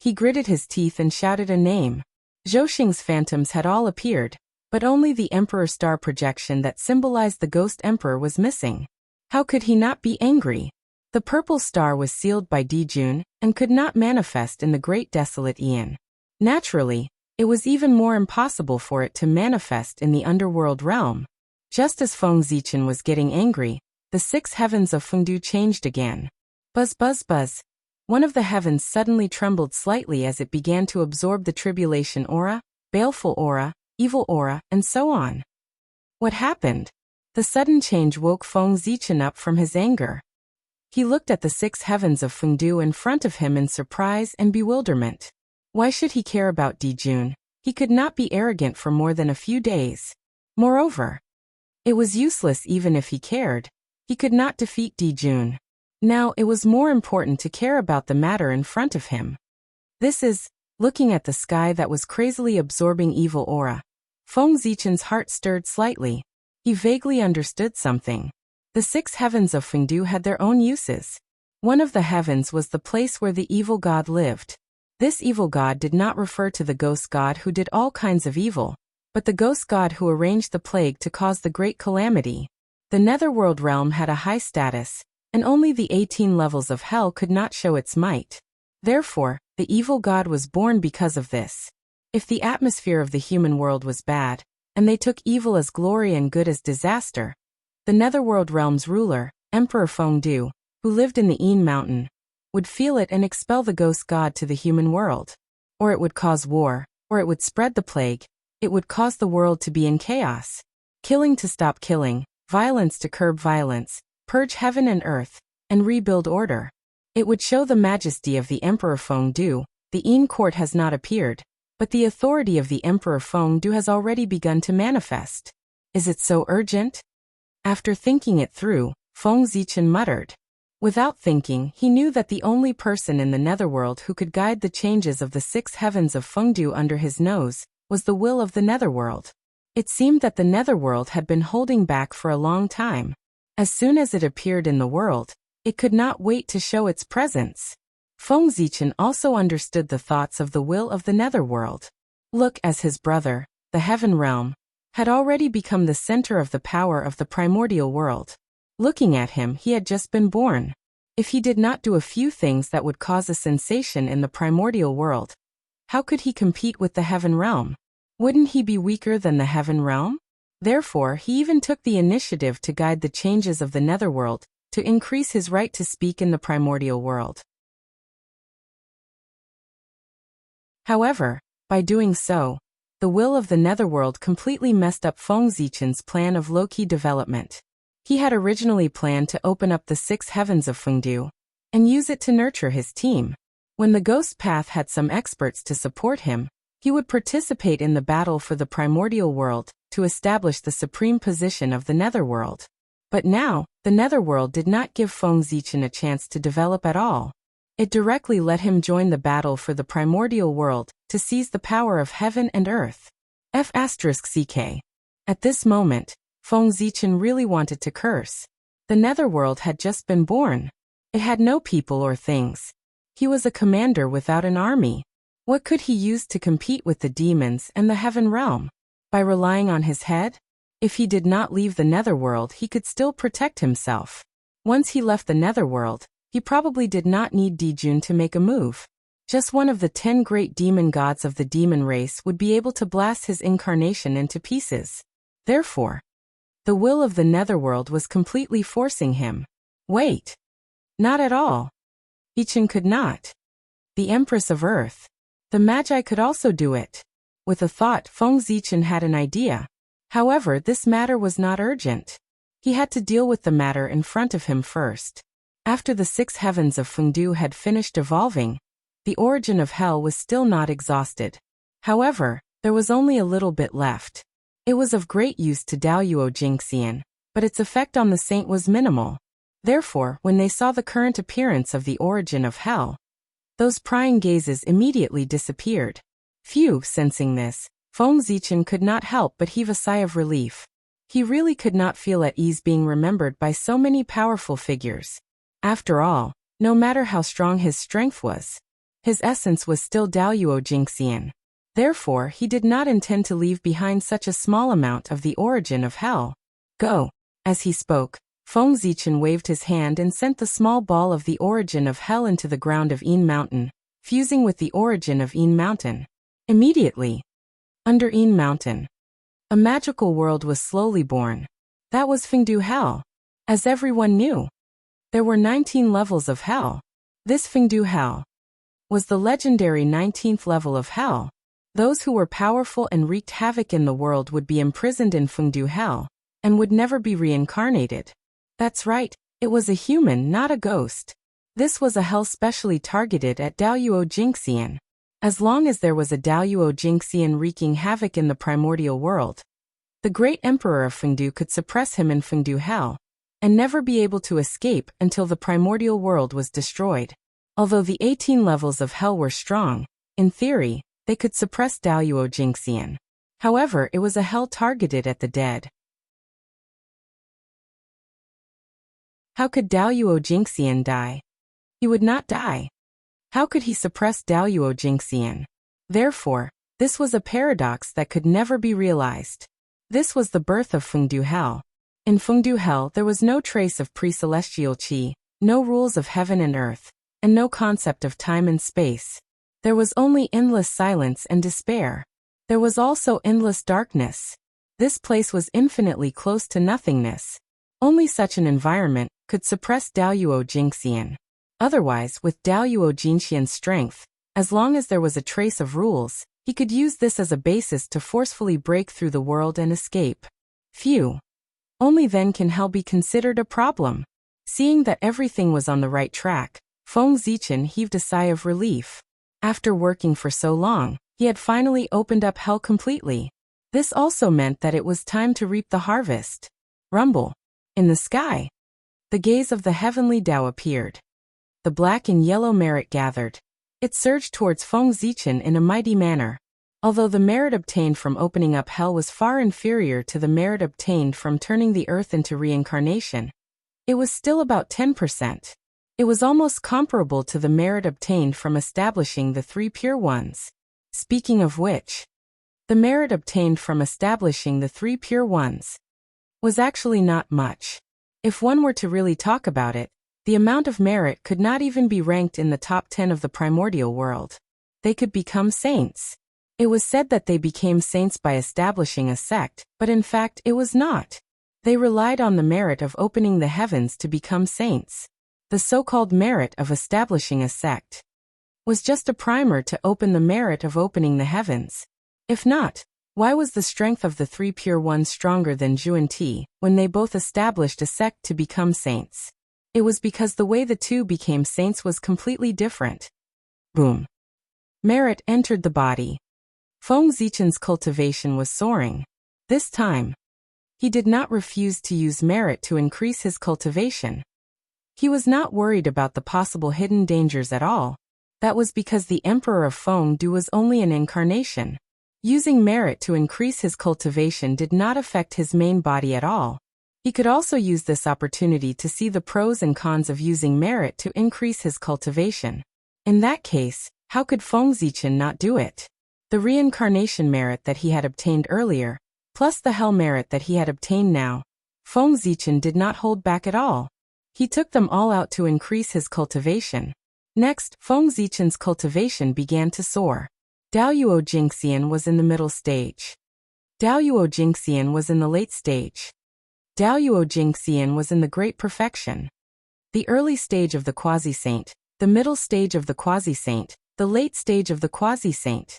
He gritted his teeth and shouted a name. Zhouxing's phantoms had all appeared, but only the Emperor Star projection that symbolized the Ghost Emperor was missing. How could he not be angry? The purple star was sealed by Dijun and could not manifest in the Great Desolate Aeon. Naturally, it was even more impossible for it to manifest in the underworld realm. Just as Feng Zichen was getting angry, the 6 heavens of Fengdu changed again. Buzz buzz buzz. One of the heavens suddenly trembled slightly as it began to absorb the tribulation aura, baleful aura, evil aura, and so on. What happened? The sudden change woke Feng Zichen up from his anger. He looked at the 6 heavens of Fengdu in front of him in surprise and bewilderment. Why should he care about Dijun? He could not be arrogant for more than a few days. Moreover, it was useless even if he cared. He could not defeat Dijun. Now it was more important to care about the matter in front of him. This is, looking at the sky that was crazily absorbing evil aura. Feng Zichen's heart stirred slightly. He vaguely understood something. The 6 heavens of Fengdu had their own uses. One of the heavens was the place where the evil god lived. This evil god did not refer to the ghost god who did all kinds of evil, but the ghost god who arranged the plague to cause the great calamity. The netherworld realm had a high status, and only the 18 levels of hell could not show its might. Therefore, the evil god was born because of this. If the atmosphere of the human world was bad, and they took evil as glory and good as disaster, the netherworld realm's ruler, Emperor Fengdu, who lived in the Yin Mountain, would feel it and expel the ghost god to the human world. Or it would cause war, or it would spread the plague, it would cause the world to be in chaos. Killing to stop killing, violence to curb violence, purge heaven and earth, and rebuild order. It would show the majesty of the Emperor Fengdu. The Yin court has not appeared, but the authority of the Emperor Fengdu has already begun to manifest. Is it so urgent? After thinking it through, Feng Zichen muttered. Without thinking, he knew that the only person in the netherworld who could guide the changes of the 6 heavens of Fengdu under his nose was the will of the netherworld. It seemed that the netherworld had been holding back for a long time. As soon as it appeared in the world, it could not wait to show its presence. Feng Zichen also understood the thoughts of the will of the netherworld. Look, as his brother, the heaven realm, had already become the center of the power of the primordial world. Looking at him, he had just been born. If he did not do a few things that would cause a sensation in the primordial world, how could he compete with the heaven realm? Wouldn't he be weaker than the heaven realm? Therefore, he even took the initiative to guide the changes of the netherworld, to increase his right to speak in the primordial world. However, by doing so, the will of the netherworld completely messed up Feng Zichen's plan of low-key development. He had originally planned to open up the 6 heavens of Fengdu and use it to nurture his team. When the ghost path had some experts to support him, he would participate in the battle for the primordial world to establish the supreme position of the netherworld. But now, the netherworld did not give Feng Zichen a chance to develop at all. It directly let him join the battle for the primordial world to seize the power of heaven and earth. F***ck. At this moment, Feng Zichen really wanted to curse. The netherworld had just been born. It had no people or things. He was a commander without an army. What could he use to compete with the demons and the heaven realm? By relying on his head? If he did not leave the netherworld, he could still protect himself. Once he left the netherworld, he probably did not need Dijun to make a move. Just one of the 10 great demon gods of the demon race would be able to blast his incarnation into pieces. Therefore, the will of the netherworld was completely forcing him. Wait. Not at all. Zichen could not. The Empress of Earth. The Magi could also do it. With a thought, Feng Zichen had an idea. However, this matter was not urgent. He had to deal with the matter in front of him first. After the 6 heavens of Fengdu had finished evolving, the origin of hell was still not exhausted. However, there was only a little bit left. It was of great use to Daoyuo Jingxian, but its effect on the saint was minimal. Therefore, when they saw the current appearance of the origin of hell, those prying gazes immediately disappeared. Phew, sensing this, Feng Zichen could not help but heave a sigh of relief. He really could not feel at ease being remembered by so many powerful figures. After all, no matter how strong his strength was, His essence was still Daoyuo Jingxian. Therefore, he did not intend to leave behind such a small amount of the origin of hell. Go. As he spoke, Feng Zichen waved his hand and sent the small ball of the origin of hell into the ground of Yin Mountain, fusing with the origin of Yin Mountain. Immediately, under Yin Mountain, a magical world was slowly born. That was Fengdu Hell. As everyone knew, there were 19 levels of hell. This Fengdu Hell was the legendary 19th level of hell. Those who were powerful and wreaked havoc in the world would be imprisoned in Fengdu Hell and would never be reincarnated. That's right, it was a human, not a ghost. This was a hell specially targeted at Daoyuo Jingxian. As long as there was a Daoyuo Jingxian wreaking havoc in the primordial world, the great emperor of Fengdu could suppress him in Fengdu Hell and never be able to escape until the primordial world was destroyed. Although the 18 levels of hell were strong, in theory, they could suppress Daoyuo Jingxian. However, it was a hell targeted at the dead. How could Daoyuo Jingxian die? He would not die. How could he suppress Daoyuo Jingxian? Therefore, this was a paradox that could never be realized. This was the birth of Fengdu Hell. In Fengdu Hell there was no trace of pre-celestial qi, no rules of heaven and earth, and no concept of time and space. There was only endless silence and despair. There was also endless darkness. This place was infinitely close to nothingness. Only such an environment could suppress Daoyuo Jingxian. Otherwise, with Daoyuo Jingxian's strength, as long as there was a trace of rules, he could use this as a basis to forcefully break through the world and escape. Phew. Only then can hell be considered a problem. Seeing that everything was on the right track, Feng Zichen heaved a sigh of relief. After working for so long, he had finally opened up hell completely. This also meant that it was time to reap the harvest. Rumble. In the sky, the gaze of the heavenly Tao appeared. The black and yellow merit gathered. It surged towards Feng Zichen in a mighty manner. Although the merit obtained from opening up hell was far inferior to the merit obtained from turning the earth into reincarnation, it was still about 10%. It was almost comparable to the merit obtained from establishing the three pure ones. Speaking of which, the merit obtained from establishing the three pure ones was actually not much. If one were to really talk about it, the amount of merit could not even be ranked in the top 10 of the primordial world. They could become saints. It was said that they became saints by establishing a sect, but in fact it was not. They relied on the merit of opening the heavens to become saints. The so-called merit of establishing a sect was just a primer to open the merit of opening the heavens. If not, why was the strength of the three pure ones stronger than Zhu and Ti when they both established a sect to become saints? It was because the way the two became saints was completely different. Boom. Merit entered the body. Feng Zichen's cultivation was soaring. This time, he did not refuse to use merit to increase his cultivation. He was not worried about the possible hidden dangers at all. That was because the Emperor of Fengdu was only an incarnation. Using merit to increase his cultivation did not affect his main body at all. He could also use this opportunity to see the pros and cons of using merit to increase his cultivation. In that case, how could Feng Zichen not do it? The reincarnation merit that he had obtained earlier, plus the hell merit that he had obtained now, Feng Zichen did not hold back at all. He took them all out to increase his cultivation. Next, Feng Zichen's cultivation began to soar. Daoyuo Jingxian was in the middle stage. Daoyuo Jingxian was in the late stage. Daoyuo Jingxian was in the great perfection. The early stage of the quasi-saint, the middle stage of the quasi-saint, the late stage of the quasi-saint.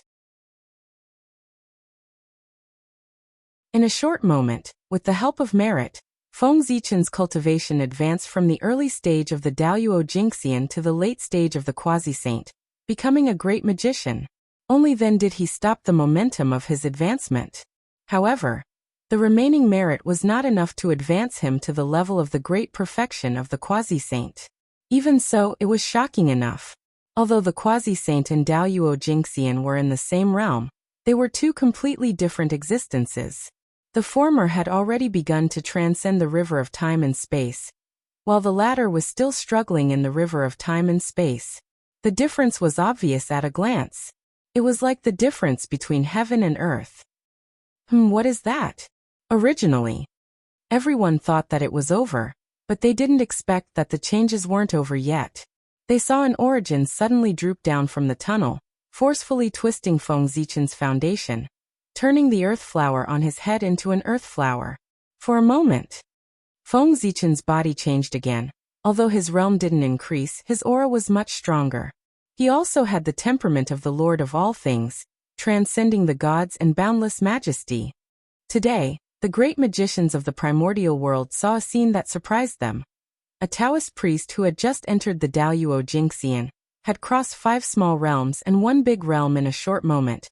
In a short moment, with the help of merit, Feng Zichen's cultivation advanced from the early stage of the Daoyuo Jingxian to the late stage of the quasi-saint, becoming a great magician. Only then did he stop the momentum of his advancement. However, the remaining merit was not enough to advance him to the level of the great perfection of the quasi-saint. Even so, it was shocking enough. Although the quasi-saint and Daoyuo Jingxian were in the same realm, they were two completely different existences. The former had already begun to transcend the river of time and space, while the latter was still struggling in the river of time and space. The difference was obvious at a glance. It was like the difference between heaven and earth. What is that? Originally, everyone thought that it was over, but they didn't expect that the changes weren't over yet. They saw an origin suddenly droop down from the tunnel, forcefully twisting Feng Zichen's foundation, turning the earth flower on his head into an earth flower. For a moment, Feng Zichen's body changed again. Although his realm didn't increase, his aura was much stronger. He also had the temperament of the Lord of all things, transcending the gods and boundless majesty. Today, the great magicians of the primordial world saw a scene that surprised them. A Taoist priest who had just entered the Daoyuo Jingxian had crossed 5 small realms and 1 big realm in a short moment,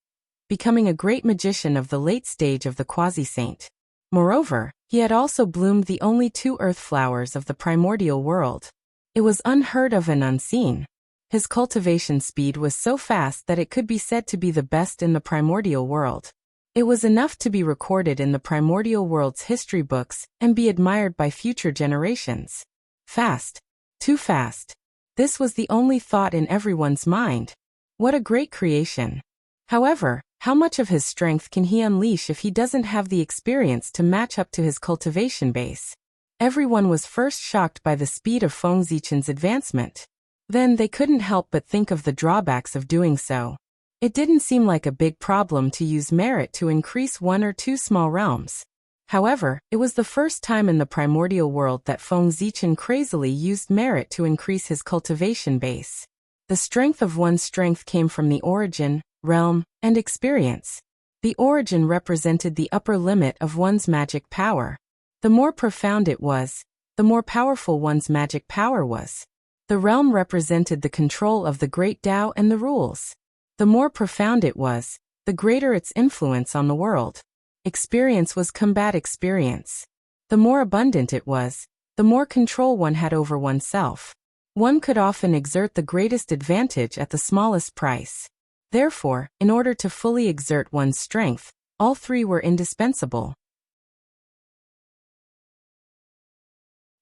becoming a great magician of the late stage of the quasi-saint. Moreover, he had also bloomed the only 2 earth flowers of the primordial world. It was unheard of and unseen. His cultivation speed was so fast that it could be said to be the best in the primordial world. It was enough to be recorded in the primordial world's history books and be admired by future generations. Fast. Too fast. This was the only thought in everyone's mind. What a great creation. However, how much of his strength can he unleash if he doesn't have the experience to match up to his cultivation base? Everyone was first shocked by the speed of Feng Zichen's advancement. Then they couldn't help but think of the drawbacks of doing so. It didn't seem like a big problem to use merit to increase 1 or 2 small realms. However, it was the first time in the primordial world that Feng Zichen crazily used merit to increase his cultivation base. The strength of one's strength came from the origin, realm, and experience. The origin represented the upper limit of one's magic power. The more profound it was, the more powerful one's magic power was. The realm represented the control of the great Tao and the rules. The more profound it was, the greater its influence on the world. Experience was combat experience. The more abundant it was, the more control one had over oneself. One could often exert the greatest advantage at the smallest price. Therefore, in order to fully exert one's strength, all 3 were indispensable.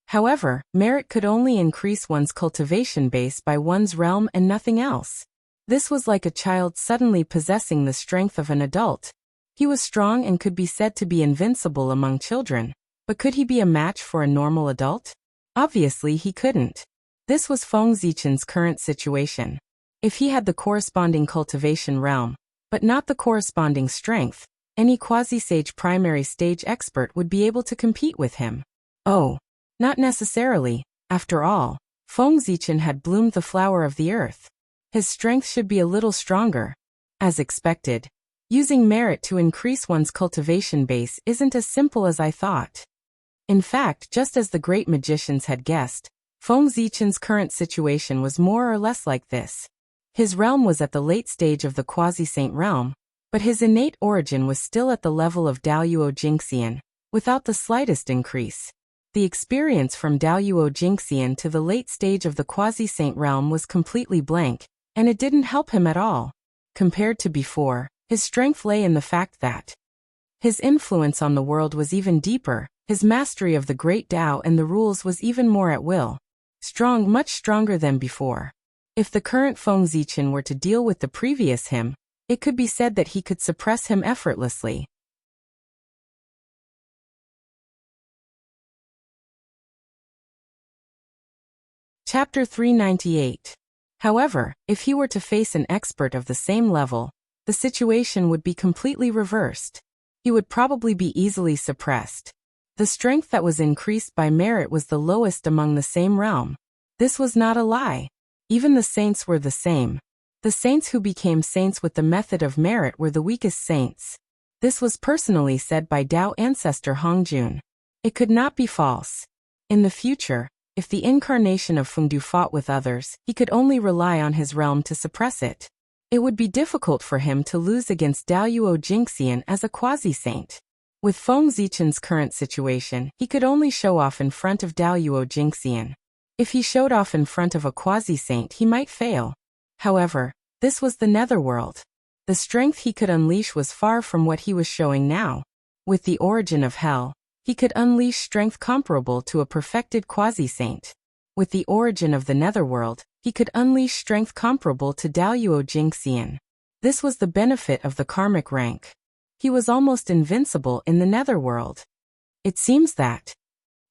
However, merit could only increase one's cultivation base by one's realm and nothing else. This was like a child suddenly possessing the strength of an adult. He was strong and could be said to be invincible among children, but could he be a match for a normal adult? Obviously he couldn't. This was Feng Zichen's current situation. If he had the corresponding cultivation realm, but not the corresponding strength, any quasi-sage primary stage expert would be able to compete with him. Oh, not necessarily. After all, Feng Zichen had bloomed the flower of the earth. His strength should be a little stronger. As expected, using merit to increase one's cultivation base isn't as simple as I thought. In fact, just as the great magicians had guessed, Feng Zichen's current situation was more or less like this. His realm was at the late stage of the quasi-saint realm, but his innate origin was still at the level of Daoyuo Jingxian, without the slightest increase. The experience from Daoyuo Jingxian to the late stage of the quasi-saint realm was completely blank, and it didn't help him at all. Compared to before, his strength lay in the fact that his influence on the world was even deeper, his mastery of the great Tao and the rules was even more at will. Strong, much stronger than before. If the current Feng Zichen were to deal with the previous him, it could be said that he could suppress him effortlessly. Chapter 398. However, if he were to face an expert of the same level, the situation would be completely reversed. He would probably be easily suppressed. The strength that was increased by merit was the lowest among the same realm. This was not a lie. Even the saints were the same. The saints who became saints with the method of merit were the weakest saints. This was personally said by Tao ancestor Hongjun. It could not be false. In the future, if the incarnation of Fengdu fought with others, he could only rely on his realm to suppress it. It would be difficult for him to lose against Daoyuo Jingxian as a quasi-saint. With Feng Zichen's current situation, he could only show off in front of Daoyuo Jingxian. If he showed off in front of a quasi-saint, he might fail. However, this was the netherworld. The strength he could unleash was far from what he was showing now. With the origin of hell, he could unleash strength comparable to a perfected quasi-saint. With the origin of the netherworld, he could unleash strength comparable to Daoyuo Jingxian. This was the benefit of the karmic rank. He was almost invincible in the netherworld. It seems that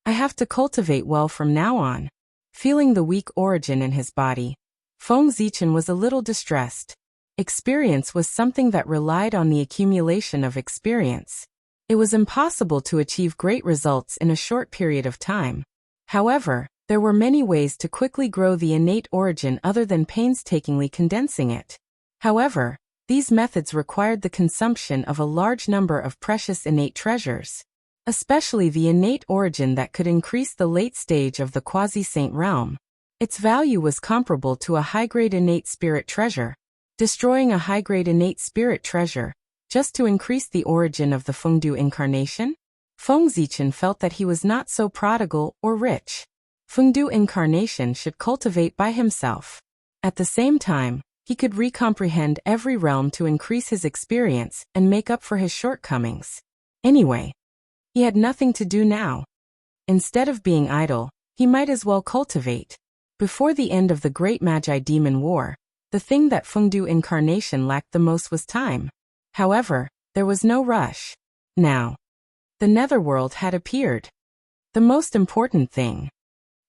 I have to cultivate well from now on. Feeling the weak origin in his body, Feng Zichen was a little distressed. Experience was something that relied on the accumulation of experience. It was impossible to achieve great results in a short period of time. However, there were many ways to quickly grow the innate origin other than painstakingly condensing it. However, these methods required the consumption of a large number of precious innate treasures, especially the innate origin that could increase the late stage of the quasi-saint realm. Its value was comparable to a high-grade innate spirit treasure. Destroying a high-grade innate spirit treasure, just to increase the origin of the Fengdu incarnation? Feng Zichen felt that he was not so prodigal or rich. Fengdu incarnation should cultivate by himself. At the same time, he could recomprehend every realm to increase his experience and make up for his shortcomings. Anyway, he had nothing to do now. Instead of being idle, he might as well cultivate. Before the end of the Great Magi Demon War, the thing that Fengdu incarnation lacked the most was time. However, there was no rush. Now, the netherworld had appeared. The most important thing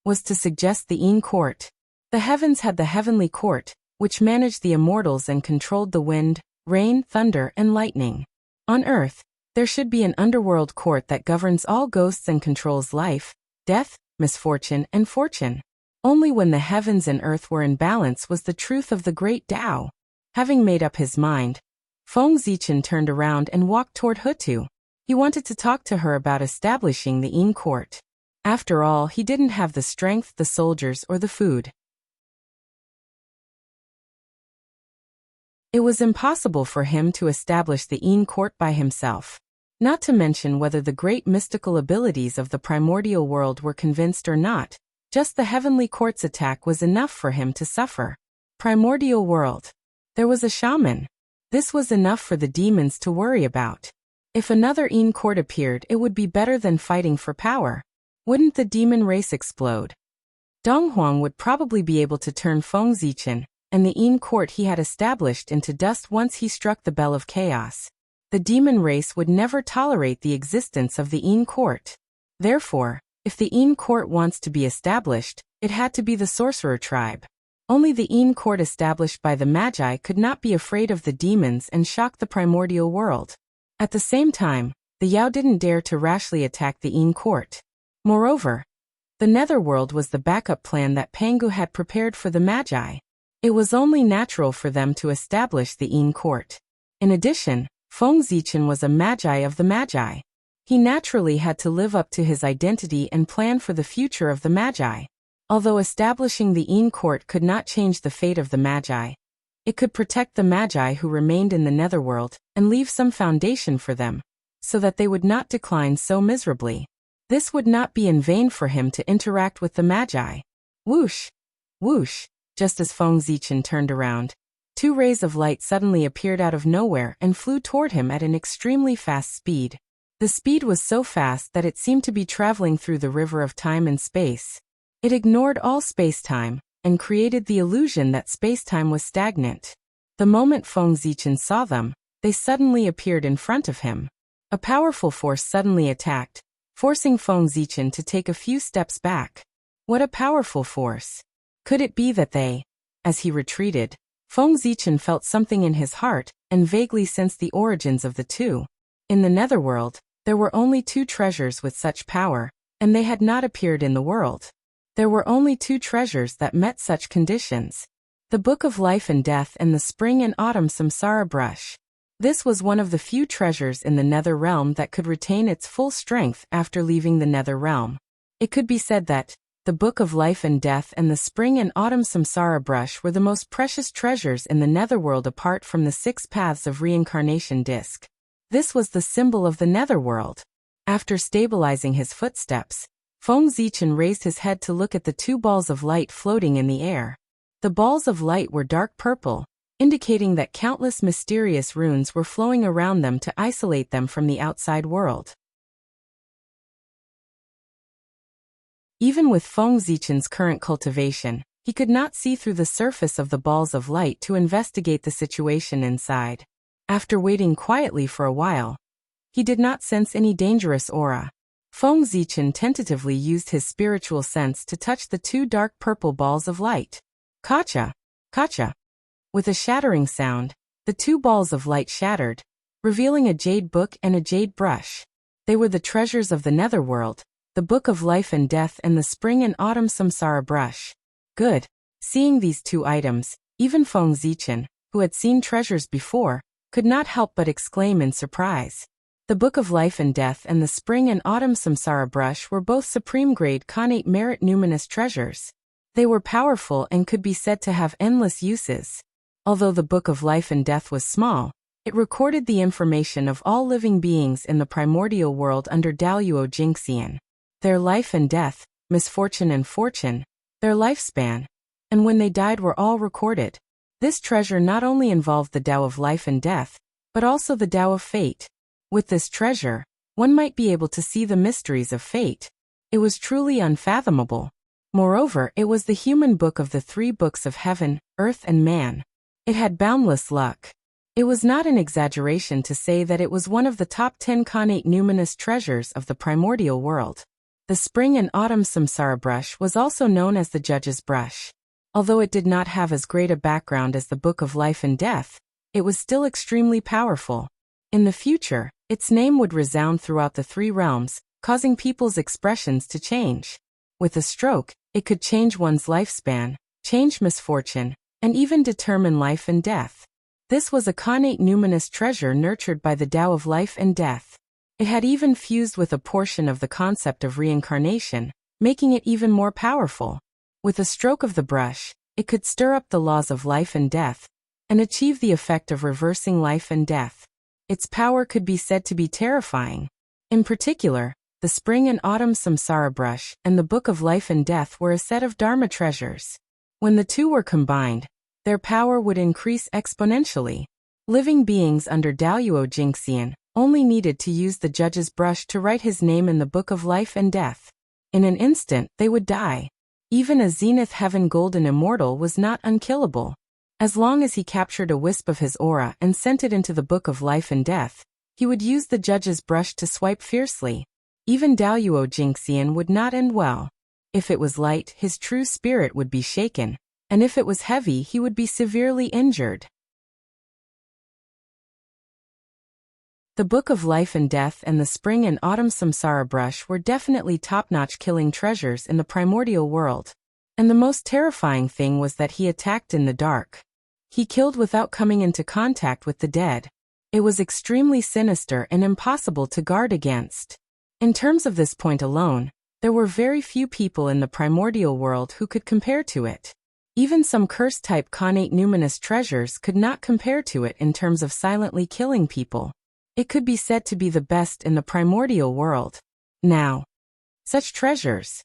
was to suggest the Yin Court. The heavens had the heavenly court, which managed the immortals and controlled the wind, rain, thunder, and lightning. On earth, there should be an underworld court that governs all ghosts and controls life, death, misfortune, and fortune. Only when the heavens and earth were in balance was the truth of the great Tao. Having made up his mind, Feng Zichen turned around and walked toward Hutu. He wanted to talk to her about establishing the Yin Court. After all, he didn't have the strength, the soldiers, or the food. It was impossible for him to establish the Yin Court by himself. Not to mention whether the great mystical abilities of the primordial world were convinced or not. Just the heavenly court's attack was enough for him to suffer. Primordial world. There was a shaman. This was enough for the demons to worry about. If another Yin Court appeared, it would be better than fighting for power. Wouldn't the demon race explode? Dong Huang would probably be able to turn Feng Zichen and the Yin Court he had established into dust once he struck the bell of chaos. The demon race would never tolerate the existence of the Yin Court. Therefore, if the Yin Court wants to be established, it had to be the sorcerer tribe. Only the Yin Court established by the Magi could not be afraid of the demons and shock the primordial world. At the same time, the Yao didn't dare to rashly attack the Yin Court. Moreover, the netherworld was the backup plan that Pangu had prepared for the Magi. It was only natural for them to establish the Yin Court. In addition, Feng Zichen was a Magi of the Magi. He naturally had to live up to his identity and plan for the future of the Magi. Although establishing the Yin Court could not change the fate of the Magi, it could protect the Magi who remained in the netherworld and leave some foundation for them, so that they would not decline so miserably. This would not be in vain for him to interact with the Magi. Whoosh! Whoosh! Just as Feng Zichen turned around, two rays of light suddenly appeared out of nowhere and flew toward him at an extremely fast speed. The speed was so fast that it seemed to be traveling through the river of time and space. It ignored all space-time and created the illusion that space-time was stagnant. The moment Feng Zichen saw them, they suddenly appeared in front of him. A powerful force suddenly attacked, forcing Feng Zichen to take a few steps back. What a powerful force! Could it be that as he retreated, Feng Zichen felt something in his heart and vaguely sensed the origins of the two. In the netherworld, there were only two treasures with such power, and they had not appeared in the world. There were only two treasures that met such conditions: the Book of Life and Death and the Spring and Autumn Samsara Brush. This was one of the few treasures in the nether realm that could retain its full strength after leaving the nether realm. It could be said that the Book of Life and Death and the Spring and Autumn Samsara Brush were the most precious treasures in the netherworld apart from the 6 paths of reincarnation disc. This was the symbol of the netherworld. After stabilizing his footsteps, Feng Zichen raised his head to look at the 2 balls of light floating in the air. The balls of light were dark purple, indicating that countless mysterious runes were flowing around them to isolate them from the outside world. Even with Feng Zichen's current cultivation, He could not see through the surface of the balls of light to investigate the situation inside. After waiting quietly for a while, he did not sense any dangerous aura. Feng Zichen tentatively used his spiritual sense to touch the two dark purple balls of light. Kacha! Kacha! With a shattering sound, the two balls of light shattered, revealing a jade book and a jade brush. They were the treasures of the netherworld, the Book of Life and Death and the Spring and Autumn Samsara brush. Good. Seeing these two items, even Feng Zichen, who had seen treasures before, could not help but exclaim in surprise. The Book of Life and Death and the Spring and Autumn Samsara brush were both supreme-grade Khanate merit numinous treasures. They were powerful and could be said to have endless uses. Although the Book of Life and Death was small, it recorded the information of all living beings in the primordial world under Daluo Jingxian. Their life and death, misfortune and fortune, their lifespan, and when they died were all recorded. This treasure not only involved the Tao of life and death, but also the Tao of fate. With this treasure, one might be able to see the mysteries of fate. It was truly unfathomable. Moreover, it was the human book of the three books of heaven, earth and man. It had boundless luck. It was not an exaggeration to say that it was one of the top 10 Khanate numinous treasures of the primordial world. The Spring and Autumn Samsara brush was also known as the Judge's brush. Although it did not have as great a background as the Book of Life and Death, it was still extremely powerful. In the future, its name would resound throughout the three realms, causing people's expressions to change. With a stroke, it could change one's lifespan, change misfortune, and even determine life and death. This was a Khanate numinous treasure nurtured by the Tao of life and death. It had even fused with a portion of the concept of reincarnation, making it even more powerful. With a stroke of the brush, it could stir up the laws of life and death, and achieve the effect of reversing life and death. Its power could be said to be terrifying. In particular, the Spring and Autumn Samsara brush and the Book of Life and Death were a set of Dharma treasures. When the two were combined, their power would increase exponentially. Living beings under Daluo Jingxian only needed to use the Judge's brush to write his name in the Book of Life and Death. In an instant, they would die. Even a Zenith Heaven Golden Immortal was not unkillable. As long as he captured a wisp of his aura and sent it into the Book of Life and Death, he would use the Judge's brush to swipe fiercely. Even Daluo Jingxian would not end well. If it was light, his true spirit would be shaken, and if it was heavy, he would be severely injured. The Book of Life and Death and the Spring and Autumn Samsara brush were definitely top-notch killing treasures in the primordial world. And the most terrifying thing was that he attacked in the dark. He killed without coming into contact with the dead. It was extremely sinister and impossible to guard against. In terms of this point alone, there were very few people in the primordial world who could compare to it. Even some curse-type Khanate numinous treasures could not compare to it in terms of silently killing people. It could be said to be the best in the primordial world. Now, such treasures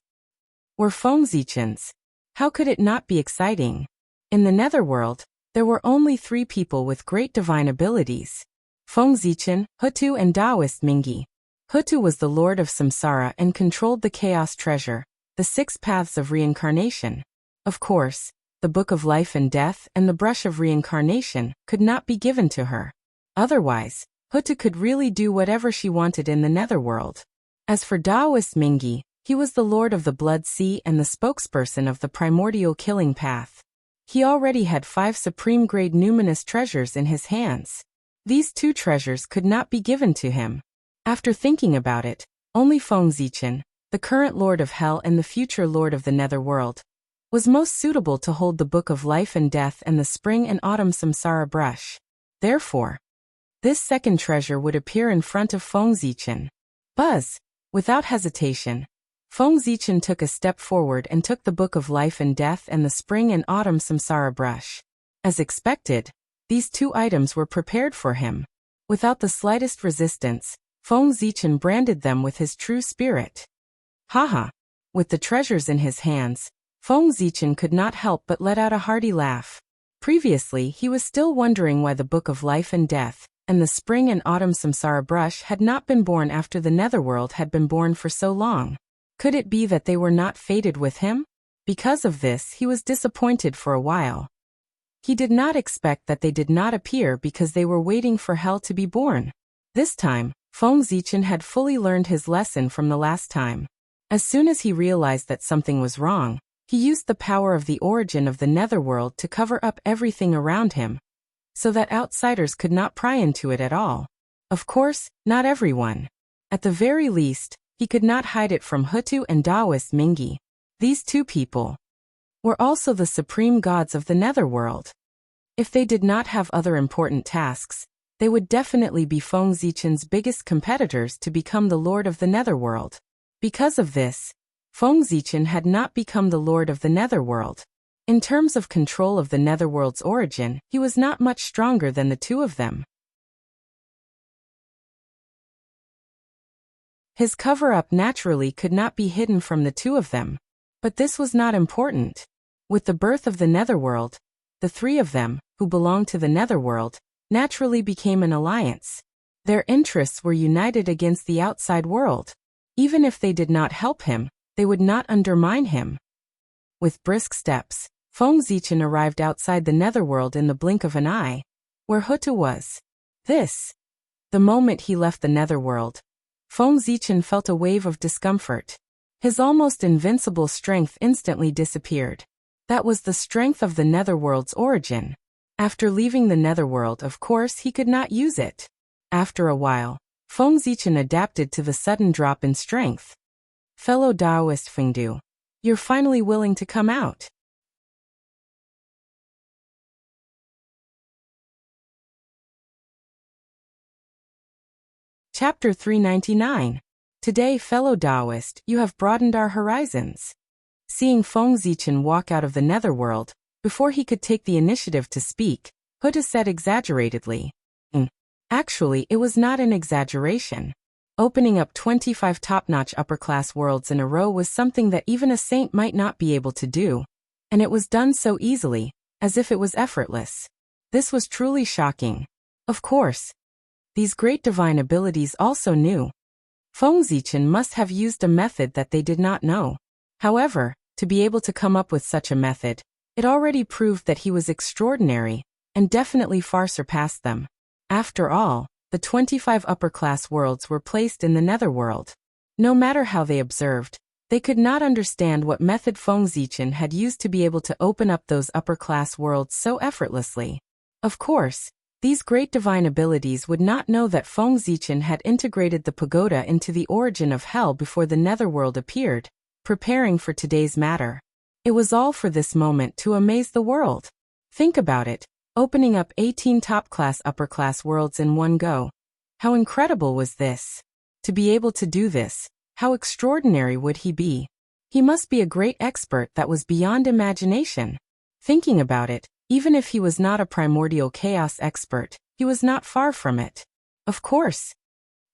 were Feng Zichen's. How could it not be exciting? In the netherworld, there were only 3 people with great divine abilities: Feng Zichen, Hutu and Taoist Mingi. Hutu was the lord of samsara and controlled the chaos treasure, the 6 paths of reincarnation. Of course, the Book of Life and Death and the brush of reincarnation could not be given to her. Otherwise, Hutu could really do whatever she wanted in the netherworld. As for Taoist Mingi, he was the lord of the Blood Sea and the spokesperson of the primordial killing path. He already had 5 supreme-grade numinous treasures in his hands. These 2 treasures could not be given to him. After thinking about it, only Feng Zichen, the current lord of hell and the future lord of the netherworld, was most suitable to hold the Book of Life and Death and the Spring and Autumn Samsara brush. Therefore, this second treasure would appear in front of Feng Zichen. Buzz! Without hesitation, Feng Zichen took a step forward and took the Book of Life and Death and the Spring and Autumn Samsara brush. As expected, these 2 items were prepared for him. Without the slightest resistance, Feng Zichen branded them with his true spirit. Haha! With the treasures in his hands, Feng Zichen could not help but let out a hearty laugh. Previously, he was still wondering why the Book of Life and Death and the Spring and Autumn Samsara brush had not been born after the netherworld had been born for so long. Could it be that they were not fated with him? Because of this, he was disappointed for a while. He did not expect that they did not appear because they were waiting for hell to be born. This time, Feng Zichen had fully learned his lesson from the last time. As soon as he realized that something was wrong, he used the power of the origin of the netherworld to cover up everything around him, so that outsiders could not pry into it at all. Of course, not everyone. At the very least, he could not hide it from Hutu and Taoist Mingi. These two people were also the supreme gods of the netherworld. If they did not have other important tasks, they would definitely be Feng Zichen's biggest competitors to become the lord of the netherworld. Because of this, Feng Zichen had not become the lord of the netherworld. In terms of control of the netherworld's origin, he was not much stronger than the two of them. His cover-up naturally could not be hidden from the two of them. But this was not important. With the birth of the netherworld, the three of them, who belonged to the netherworld, naturally became an alliance. Their interests were united against the outside world. Even if they did not help him, they would not undermine him. With brisk steps, Feng Zichen arrived outside the netherworld in the blink of an eye, where Hutu was. The moment he left the netherworld, Feng Zichen felt a wave of discomfort. His almost invincible strength instantly disappeared. That was the strength of the netherworld's origin. After leaving the netherworld, of course, he could not use it. After a while, Feng Zichen adapted to the sudden drop in strength. Fellow Taoist Fengdu, you're finally willing to come out. Chapter 399. Today, fellow Taoist, you have broadened our horizons. Seeing Feng Zichen walk out of the netherworld, before he could take the initiative to speak, Hutu said exaggeratedly. Actually, it was not an exaggeration. Opening up 25 top-notch upper-class worlds in a row was something that even a saint might not be able to do, and it was done so easily, as if it was effortless. This was truly shocking. Of course, these great divine abilities also knew. Feng Zichen must have used a method that they did not know. However, to be able to come up with such a method, it already proved that he was extraordinary, and definitely far surpassed them. After all, the 25 upper-class worlds were placed in the netherworld. No matter how they observed, they could not understand what method Feng Zichen had used to be able to open up those upper-class worlds so effortlessly. Of course, these great divine abilities would not know that Feng Zichen had integrated the pagoda into the origin of hell before the netherworld appeared, preparing for today's matter. It was all for this moment to amaze the world. Think about it, opening up 18 top-class upper-class worlds in one go. How incredible was this? To be able to do this, how extraordinary would he be? He must be a great expert that was beyond imagination. Thinking about it, even if he was not a primordial chaos expert, he was not far from it. Of course,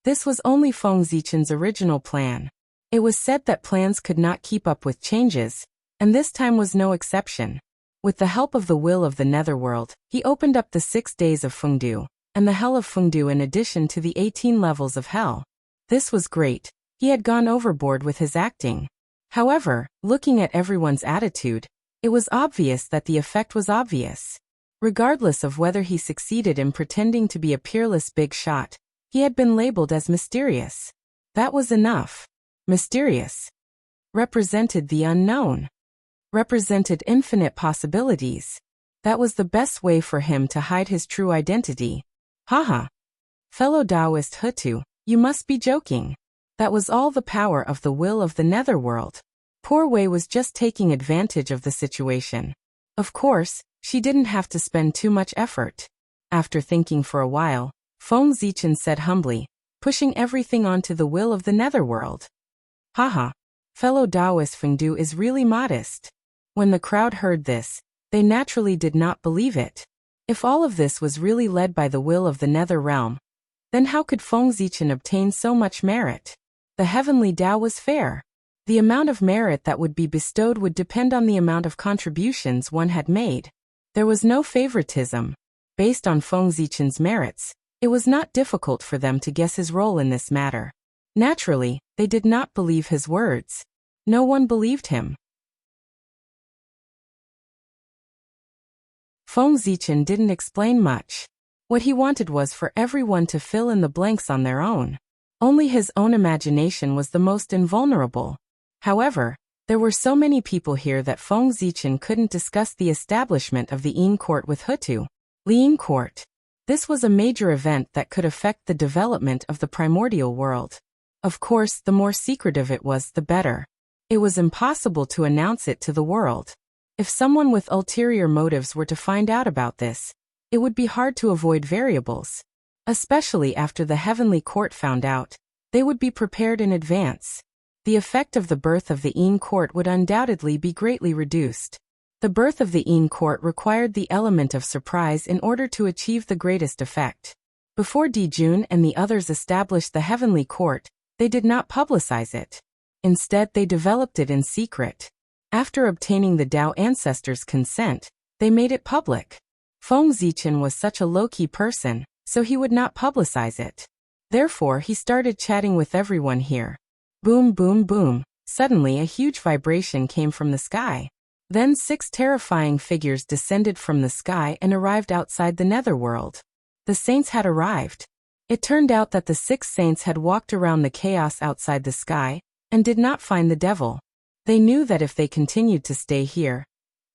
this was only Feng Zichen's original plan. It was said that plans could not keep up with changes, and this time was no exception. With the help of the will of the netherworld, he opened up the 6 days of Fengdu, and the hell of Fengdu in addition to the 18 levels of hell. This was great. He had gone overboard with his acting. However, looking at everyone's attitude, it was obvious that the effect was obvious. Regardless of whether he succeeded in pretending to be a peerless big shot, he had been labeled as mysterious. That was enough. Mysterious represented the unknown, represented infinite possibilities. That was the best way for him to hide his true identity. Haha. Fellow Taoist Hutu, you must be joking. That was all the power of the will of the netherworld. Poor Wei was just taking advantage of the situation. Of course, she didn't have to spend too much effort. After thinking for a while, Feng Zichen said humbly, pushing everything onto the will of the netherworld. Haha. Fellow Taoist Fengdu is really modest. When the crowd heard this, they naturally did not believe it. If all of this was really led by the will of the nether realm, then how could Feng Zichen obtain so much merit? The heavenly Tao was fair. The amount of merit that would be bestowed would depend on the amount of contributions one had made. There was no favoritism. Based on Feng Zichen's merits, it was not difficult for them to guess his role in this matter. Naturally, they did not believe his words. No one believed him. Feng Zichen didn't explain much. What he wanted was for everyone to fill in the blanks on their own. Only his own imagination was the most invulnerable. However, there were so many people here that Feng Zichen couldn't discuss the establishment of the Yin Court with Hutu. Yin Court. This was a major event that could affect the development of the primordial world. Of course, the more secretive it was, the better. It was impossible to announce it to the world. If someone with ulterior motives were to find out about this, it would be hard to avoid variables. Especially after the Heavenly Court found out, they would be prepared in advance. The effect of the birth of the Yin Court would undoubtedly be greatly reduced. The birth of the Yin Court required the element of surprise in order to achieve the greatest effect. Before Dijun and the others established the Heavenly Court, they did not publicize it. Instead, they developed it in secret. After obtaining the Tao ancestors' consent, they made it public. Feng Zichen was such a low-key person, so he would not publicize it. Therefore, he started chatting with everyone here. Boom, boom, boom. Suddenly, a huge vibration came from the sky. Then 6 terrifying figures descended from the sky and arrived outside the netherworld. The saints had arrived. It turned out that the 6 saints had walked around the chaos outside the sky and did not find the devil. They knew that if they continued to stay here,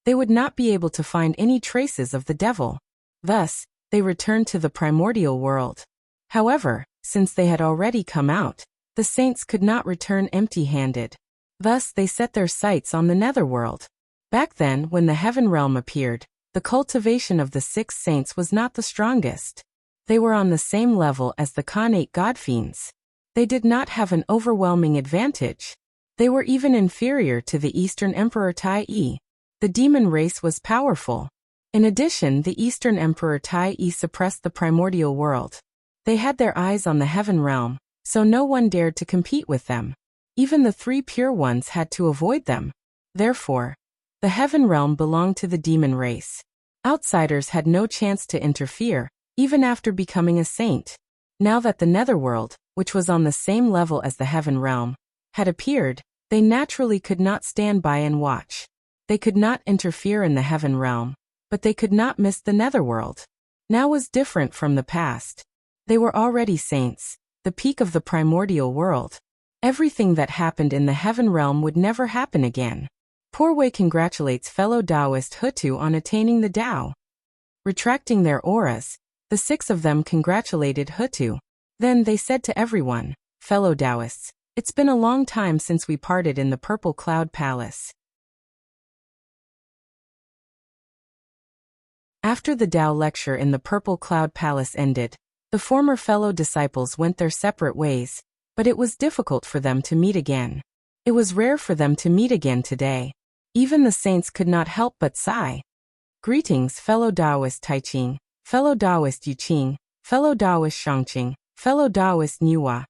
they would not be able to find any traces of the devil. Thus, they returned to the primordial world. However, since they had already come out, the saints could not return empty-handed. Thus, they set their sights on the netherworld. Back then, when the heaven realm appeared, the cultivation of the 6 saints was not the strongest. They were on the same level as the Khanate godfiends. They did not have an overwhelming advantage. They were even inferior to the Eastern Emperor Tai Yi. The demon race was powerful. In addition, the Eastern Emperor Tai Yi suppressed the primordial world. They had their eyes on the heaven realm, so no one dared to compete with them. Even the 3 pure ones had to avoid them. Therefore, the heaven realm belonged to the demon race. Outsiders had no chance to interfere, even after becoming a saint. Now that the netherworld, which was on the same level as the heaven realm, had appeared, they naturally could not stand by and watch. They could not interfere in the heaven realm, but they could not miss the netherworld. Now was different from the past. They were already saints, the peak of the primordial world. Everything that happened in the heaven realm would never happen again. Porway congratulates fellow Taoist Hutu on attaining the Tao. Retracting their auras, the 6 of them congratulated Hutu. Then they said to everyone, fellow Taoists, it's been a long time since we parted in the Purple Cloud Palace. After the Tao lecture in the Purple Cloud Palace ended, the former fellow disciples went their separate ways, but it was difficult for them to meet again. It was rare for them to meet again today. Even the saints could not help but sigh. Greetings, fellow Taoist Taiqing, fellow Taoist Yuqing, fellow Taoist Shangqing, fellow Taoist Nuwa.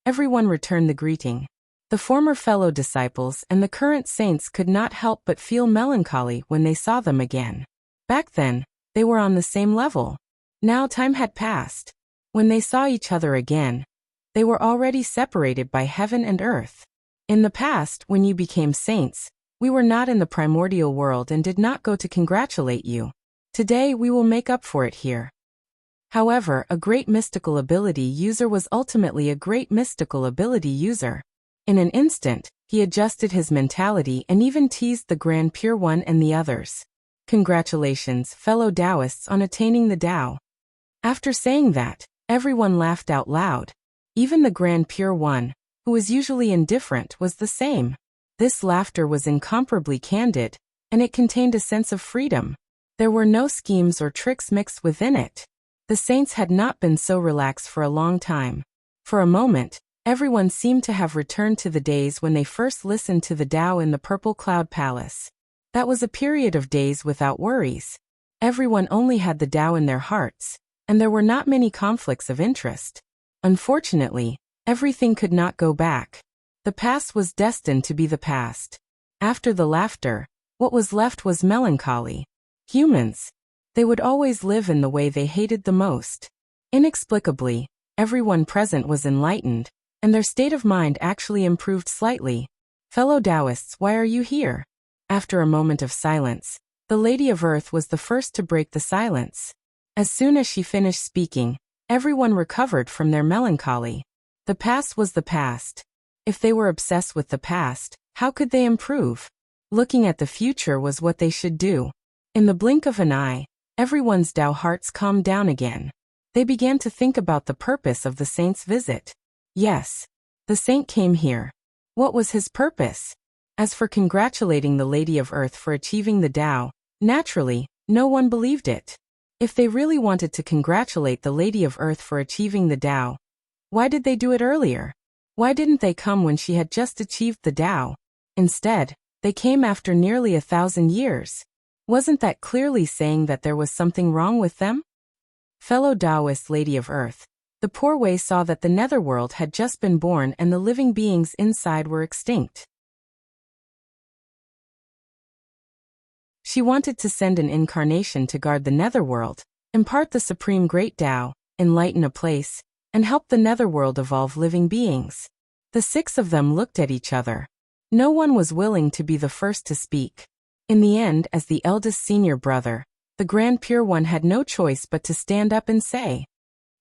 Everyone returned the greeting. The former fellow disciples and the current saints could not help but feel melancholy when they saw them again. Back then, they were on the same level. Now time had passed. When they saw each other again, they were already separated by heaven and earth. In the past, when you became saints, we were not in the primordial world and did not go to congratulate you. Today we will make up for it here. However, a great mystical ability user was ultimately a great mystical ability user. In an instant, he adjusted his mentality and even teased the Grand Pure One and the others. Congratulations, fellow Taoists, on attaining the Tao. After saying that, everyone laughed out loud. Even the Grand Pure One, who was usually indifferent, was the same. This laughter was incomparably candid, and it contained a sense of freedom. There were no schemes or tricks mixed within it. The saints had not been so relaxed for a long time. For a moment, everyone seemed to have returned to the days when they first listened to the Tao in the Purple Cloud Palace. That was a period of days without worries. Everyone only had the Tao in their hearts, and there were not many conflicts of interest. Unfortunately, everything could not go back. The past was destined to be the past. After the laughter, what was left was melancholy. Humans. They would always live in the way they hated the most. Inexplicably, everyone present was enlightened, and their state of mind actually improved slightly. Fellow Taoists, why are you here? After a moment of silence, The Lady of Earth was the first to break the silence. As soon as she finished speaking, everyone recovered from their melancholy. The past was the past. If they were obsessed with the past, how could they improve? Looking at the future was what they should do. In the blink of an eye, everyone's Tao hearts calmed down again. They began to think about the purpose of the saint's visit. Yes, the saint came here. What was his purpose? As for congratulating the Lady of Earth for achieving the Tao, naturally, no one believed it. If they really wanted to congratulate the Lady of Earth for achieving the Tao, why did they do it earlier? Why didn't they come when she had just achieved the Tao? Instead, they came after nearly 1,000 years. Wasn't that clearly saying that there was something wrong with them? Fellow Taoist Lady of Earth, the poor Wei saw that the netherworld had just been born and the living beings inside were extinct. She wanted to send an incarnation to guard the netherworld, impart the supreme great Tao, enlighten a place, and help the netherworld evolve living beings. The 6 of them looked at each other. No one was willing to be the first to speak. In the end, as the eldest senior brother, the Grand Pure One had no choice but to stand up and say,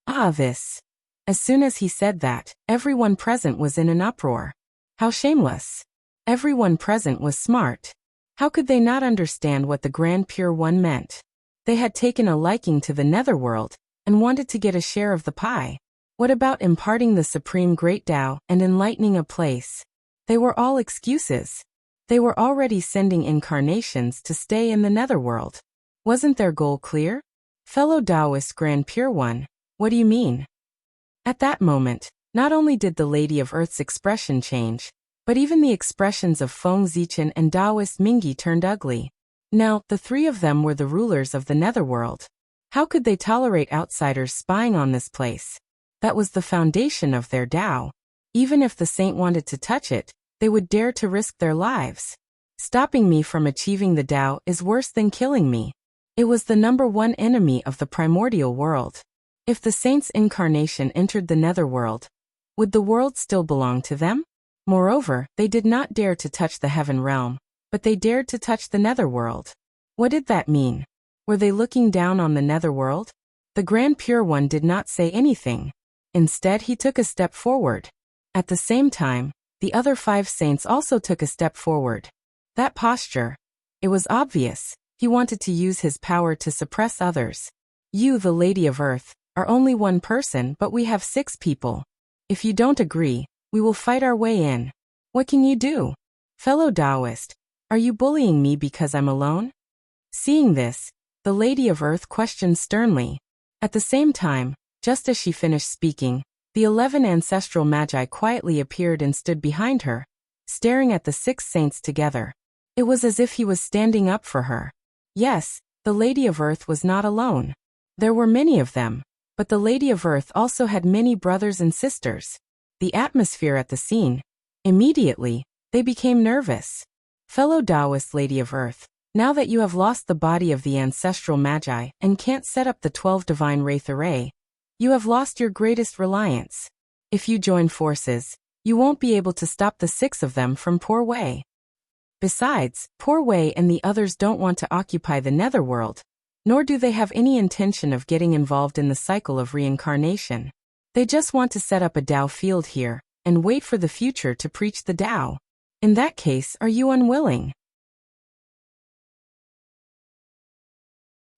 "Ah, this." As soon as he said that, everyone present was in an uproar. How shameless. Everyone present was smart. How could they not understand what the Grand Pure One meant? They had taken a liking to the netherworld and wanted to get a share of the pie. What about imparting the supreme great Tao and enlightening a place? They were all excuses. They were already sending incarnations to stay in the netherworld. Wasn't their goal clear? Fellow Taoist Grand Pure One, what do you mean? At that moment, not only did the Lady of Earth's expression change, but even the expressions of Feng Zichen and Taoist Mingyi turned ugly. Now, the 3 of them were the rulers of the netherworld. How could they tolerate outsiders spying on this place? That was the foundation of their Tao. Even if the saint wanted to touch it, they would dare to risk their lives. Stopping me from achieving the Tao is worse than killing me. It was the #1 enemy of the primordial world. If the saint's incarnation entered the netherworld, would the world still belong to them? Moreover, they did not dare to touch the heaven realm, but they dared to touch the netherworld. What did that mean? Were they looking down on the netherworld? The Grand Pure One did not say anything. Instead, he took a step forward. At the same time, the other 5 saints also took a step forward. That posture. It was obvious. He wanted to use his power to suppress others. You, the Lady of Earth, are only 1 person, but we have 6 people. If you don't agree, we will fight our way in. What can you do? Fellow Taoist, are you bullying me because I'm alone? Seeing this, the Lady of Earth questioned sternly. At the same time, just as she finished speaking, the 11 ancestral magi quietly appeared and stood behind her, staring at the 6 saints together. It was as if he was standing up for her. Yes, the Lady of Earth was not alone. There were many of them, but the Lady of Earth also had many brothers and sisters. The atmosphere at the scene. Immediately, they became nervous. Fellow Taoist Lady of Earth, now that you have lost the body of the ancestral magi and can't set up the 12 divine wraith array, you have lost your greatest reliance. If you join forces, you won't be able to stop the 6 of them from Poor Wei. Besides, Poor Wei and the others don't want to occupy the netherworld, nor do they have any intention of getting involved in the cycle of reincarnation. They just want to set up a Tao field here and wait for the future to preach the Tao. In that case, are you unwilling?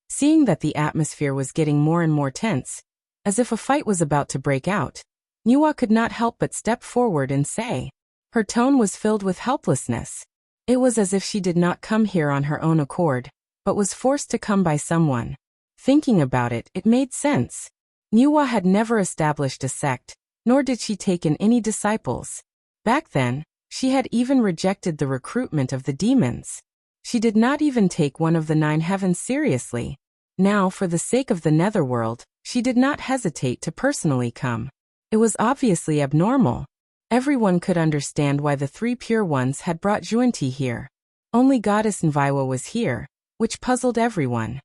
Seeing that the atmosphere was getting more and more tense, as if a fight was about to break out, Nuwa could not help but step forward and say. Her tone was filled with helplessness. It was as if she did not come here on her own accord, but was forced to come by someone. Thinking about it, it made sense. Nuwa had never established a sect, nor did she take in any disciples. Back then, she had even rejected the recruitment of the demons. She did not even take one of the 9 heavens seriously. Now, for the sake of the netherworld, she did not hesitate to personally come. It was obviously abnormal. Everyone could understand why the 3 pure ones had brought Juanti here. Only Goddess Nviwa was here, which puzzled everyone.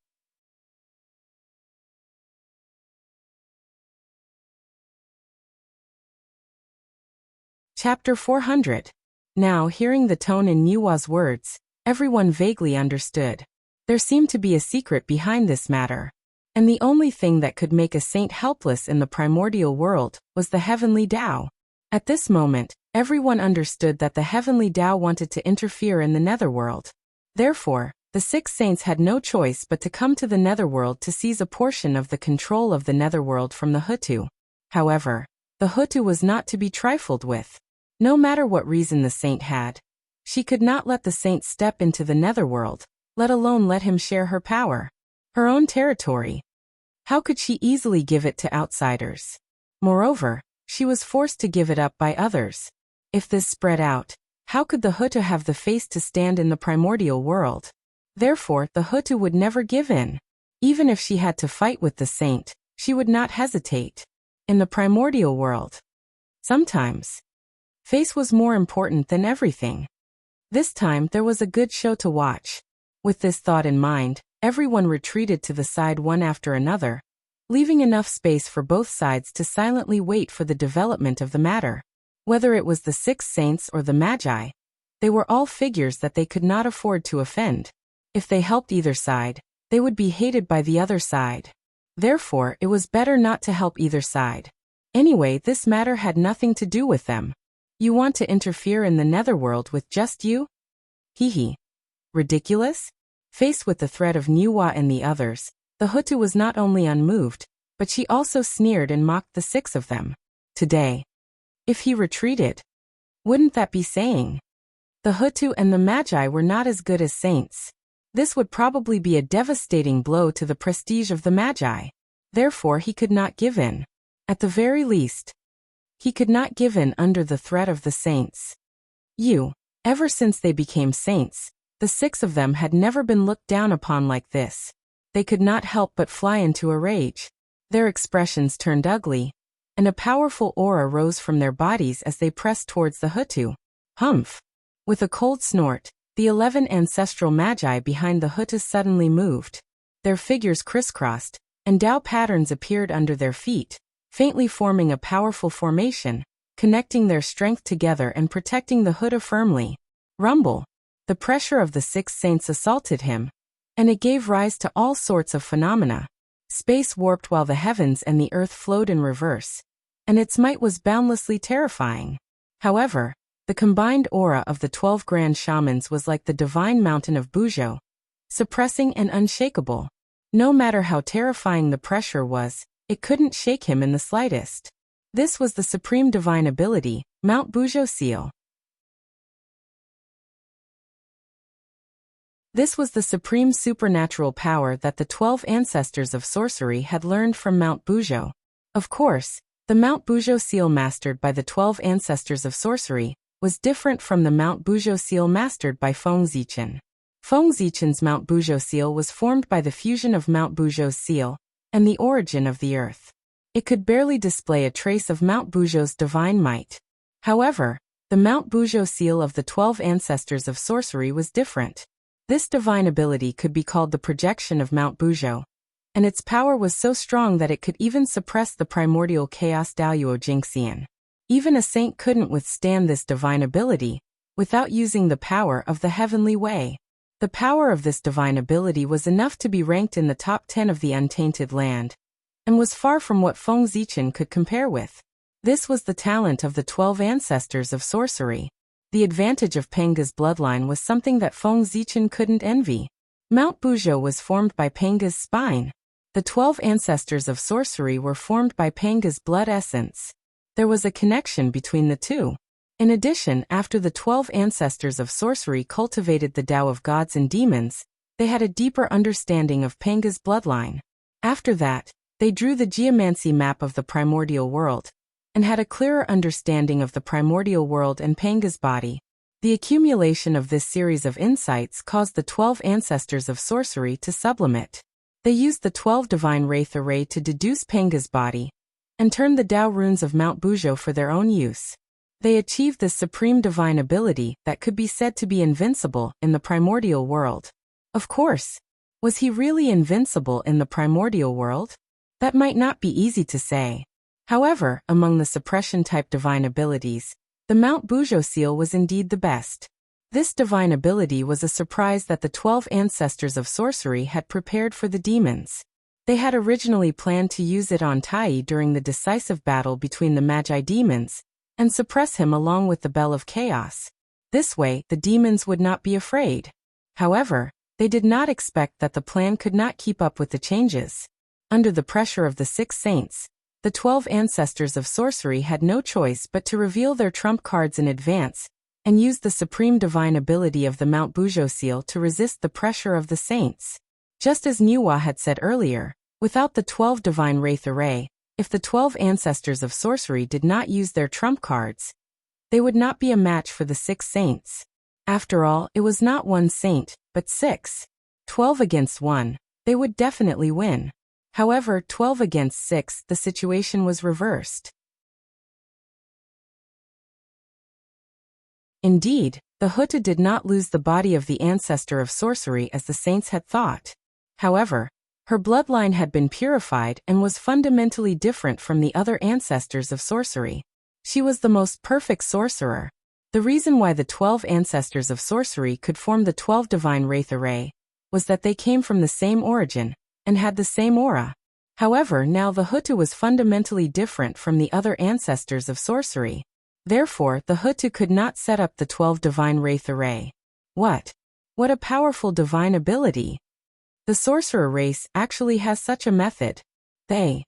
Chapter 400. Now, hearing the tone in Nuwa's words, everyone vaguely understood. There seemed to be a secret behind this matter. And the only thing that could make a saint helpless in the primordial world was the heavenly Tao. At this moment, everyone understood that the heavenly Tao wanted to interfere in the netherworld. Therefore, the 6 saints had no choice but to come to the netherworld to seize a portion of the control of the netherworld from the Hutu. However, the Hutu was not to be trifled with. No matter what reason the saint had, she could not let the saint step into the netherworld, let alone let him share her power, her own territory. How could she easily give it to outsiders? Moreover, she was forced to give it up by others. If this spread out, how could the Hutu have the face to stand in the primordial world? Therefore, the Hutu would never give in. Even if she had to fight with the saint, she would not hesitate. In the primordial world, sometimes, face was more important than everything. This time there was a good show to watch. With this thought in mind, everyone retreated to the side one after another, leaving enough space for both sides to silently wait for the development of the matter. Whether it was the 6 saints or the Magi, they were all figures that they could not afford to offend. If they helped either side, they would be hated by the other side. Therefore, it was better not to help either side. Anyway, this matter had nothing to do with them. You want to interfere in the netherworld with just you? Hee. Ridiculous? Faced with the threat of Niwa and the others, the Hutu was not only unmoved, but she also sneered and mocked the 6 of them. Today, if he retreated, wouldn't that be saying? The Hutu and the Magi were not as good as saints. This would probably be a devastating blow to the prestige of the Magi. Therefore, he could not give in. At the very least, he could not give in under the threat of the saints. Ever since they became saints, the 6 of them had never been looked down upon like this. They could not help but fly into a rage. Their expressions turned ugly, and a powerful aura rose from their bodies as they pressed towards the Hutu. Humph! With a cold snort, the 11 ancestral Magi behind the Hutu suddenly moved. Their figures crisscrossed, and Tao patterns appeared under their feet, faintly forming a powerful formation, connecting their strength together and protecting the Hutu firmly. Rumble! The pressure of the 6 saints assaulted him, and it gave rise to all sorts of phenomena. Space warped while the heavens and the earth flowed in reverse, and its might was boundlessly terrifying. However, the combined aura of the 12 grand shamans was like the divine mountain of Bujo, suppressing and unshakable. No matter how terrifying the pressure was, it couldn't shake him in the slightest. This was the supreme divine ability, Mount Bujo Seal. This was the supreme supernatural power that the 12 ancestors of sorcery had learned from Mount Bujo. Of course, the Mount Bujo seal mastered by the 12 ancestors of sorcery was different from the Mount Bujo seal mastered by Feng Zichen. Feng Zichen's Mount Bujo seal was formed by the fusion of Mount Bujo's seal and the origin of the earth. It could barely display a trace of Mount Bujo's divine might. However, the Mount Bujo seal of the 12 ancestors of sorcery was different. This divine ability could be called the projection of Mount Bujo, and its power was so strong that it could even suppress the primordial chaos Daoyuo Jingxian. Even a saint couldn't withstand this divine ability without using the power of the heavenly way. The power of this divine ability was enough to be ranked in the top 10 of the untainted land, and was far from what Feng Zichen could compare with. This was the talent of the 12 ancestors of sorcery. The advantage of Penga's bloodline was something that Feng Zichen couldn't envy. Mount Bujo was formed by Penga's spine. The 12 ancestors of sorcery were formed by Penga's blood essence. There was a connection between the two. In addition, after the 12 ancestors of sorcery cultivated the Tao of gods and demons, they had a deeper understanding of Penga's bloodline. After that, they drew the geomancy map of the primordial world, and had a clearer understanding of the primordial world and Penga's body. The accumulation of this series of insights caused the 12 ancestors of sorcery to sublimate. They used the 12 divine wraith array to deduce Penga's body, and turned the Tao runes of Mount Bujo for their own use. They achieved this supreme divine ability that could be said to be invincible in the primordial world. Of course, was he really invincible in the primordial world? That might not be easy to say. However, among the suppression-type divine abilities, the Mount Bujo seal was indeed the best. This divine ability was a surprise that the 12 ancestors of sorcery had prepared for the demons. They had originally planned to use it on Tai during the decisive battle between the Magi demons, and suppress him along with the Bell of Chaos. This way, the demons would not be afraid. However, they did not expect that the plan could not keep up with the changes. Under the pressure of the 6 saints, the 12 ancestors of sorcery had no choice but to reveal their trump cards in advance, and use the supreme divine ability of the Mount Bujo seal to resist the pressure of the saints. Just as Niwa had said earlier, without the 12 divine wraith array, if the 12 ancestors of sorcery did not use their trump cards, they would not be a match for the 6 saints. After all, it was not 1 saint, but 6. 12 against 1, they would definitely win. However, 12 against 6, the situation was reversed. Indeed, the Huta did not lose the body of the ancestor of sorcery as the saints had thought. However, her bloodline had been purified and was fundamentally different from the other ancestors of sorcery. She was the most perfect sorcerer. The reason why the 12 ancestors of sorcery could form the 12 divine wraith array was that they came from the same origin and had the same aura. However, now the Huta was fundamentally different from the other ancestors of sorcery. Therefore, the Huta could not set up the 12 divine wraith array. What a powerful divine ability! The sorcerer race actually has such a method. They've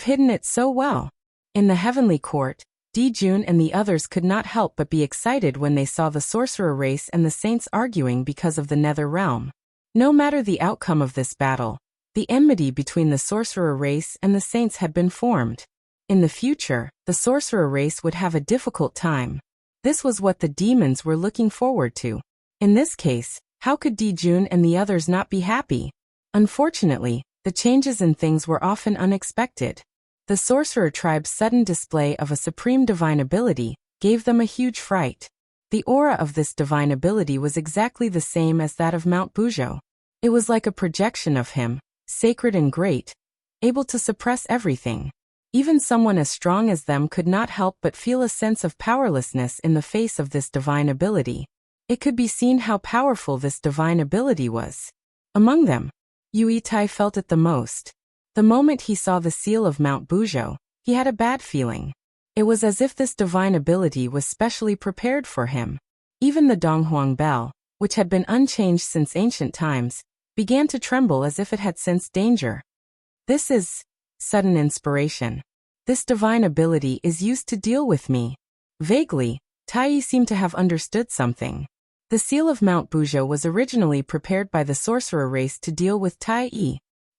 hidden it so well. In the heavenly court, Dijun and the others could not help but be excited when they saw the sorcerer race and the saints arguing because of the nether realm. No matter the outcome of this battle, the enmity between the sorcerer race and the saints had been formed. In the future, the sorcerer race would have a difficult time. This was what the demons were looking forward to. In this case, how could Dijun and the others not be happy? Unfortunately, the changes in things were often unexpected. The sorcerer tribe's sudden display of a supreme divine ability gave them a huge fright. The aura of this divine ability was exactly the same as that of Mount Bujo. It was like a projection of him, sacred and great, able to suppress everything. Even someone as strong as them could not help but feel a sense of powerlessness in the face of this divine ability. It could be seen how powerful this divine ability was. Among them, Yuitai felt it the most. The moment he saw the seal of Mount Bujo, he had a bad feeling. It was as if this divine ability was specially prepared for him. Even the Donghuang bell, which had been unchanged since ancient times, began to tremble as if it had sensed danger. This is sudden inspiration. This divine ability is used to deal with me. Vaguely, Tai seemed to have understood something. The seal of Mount Bujo was originally prepared by the sorcerer race to deal with Tai.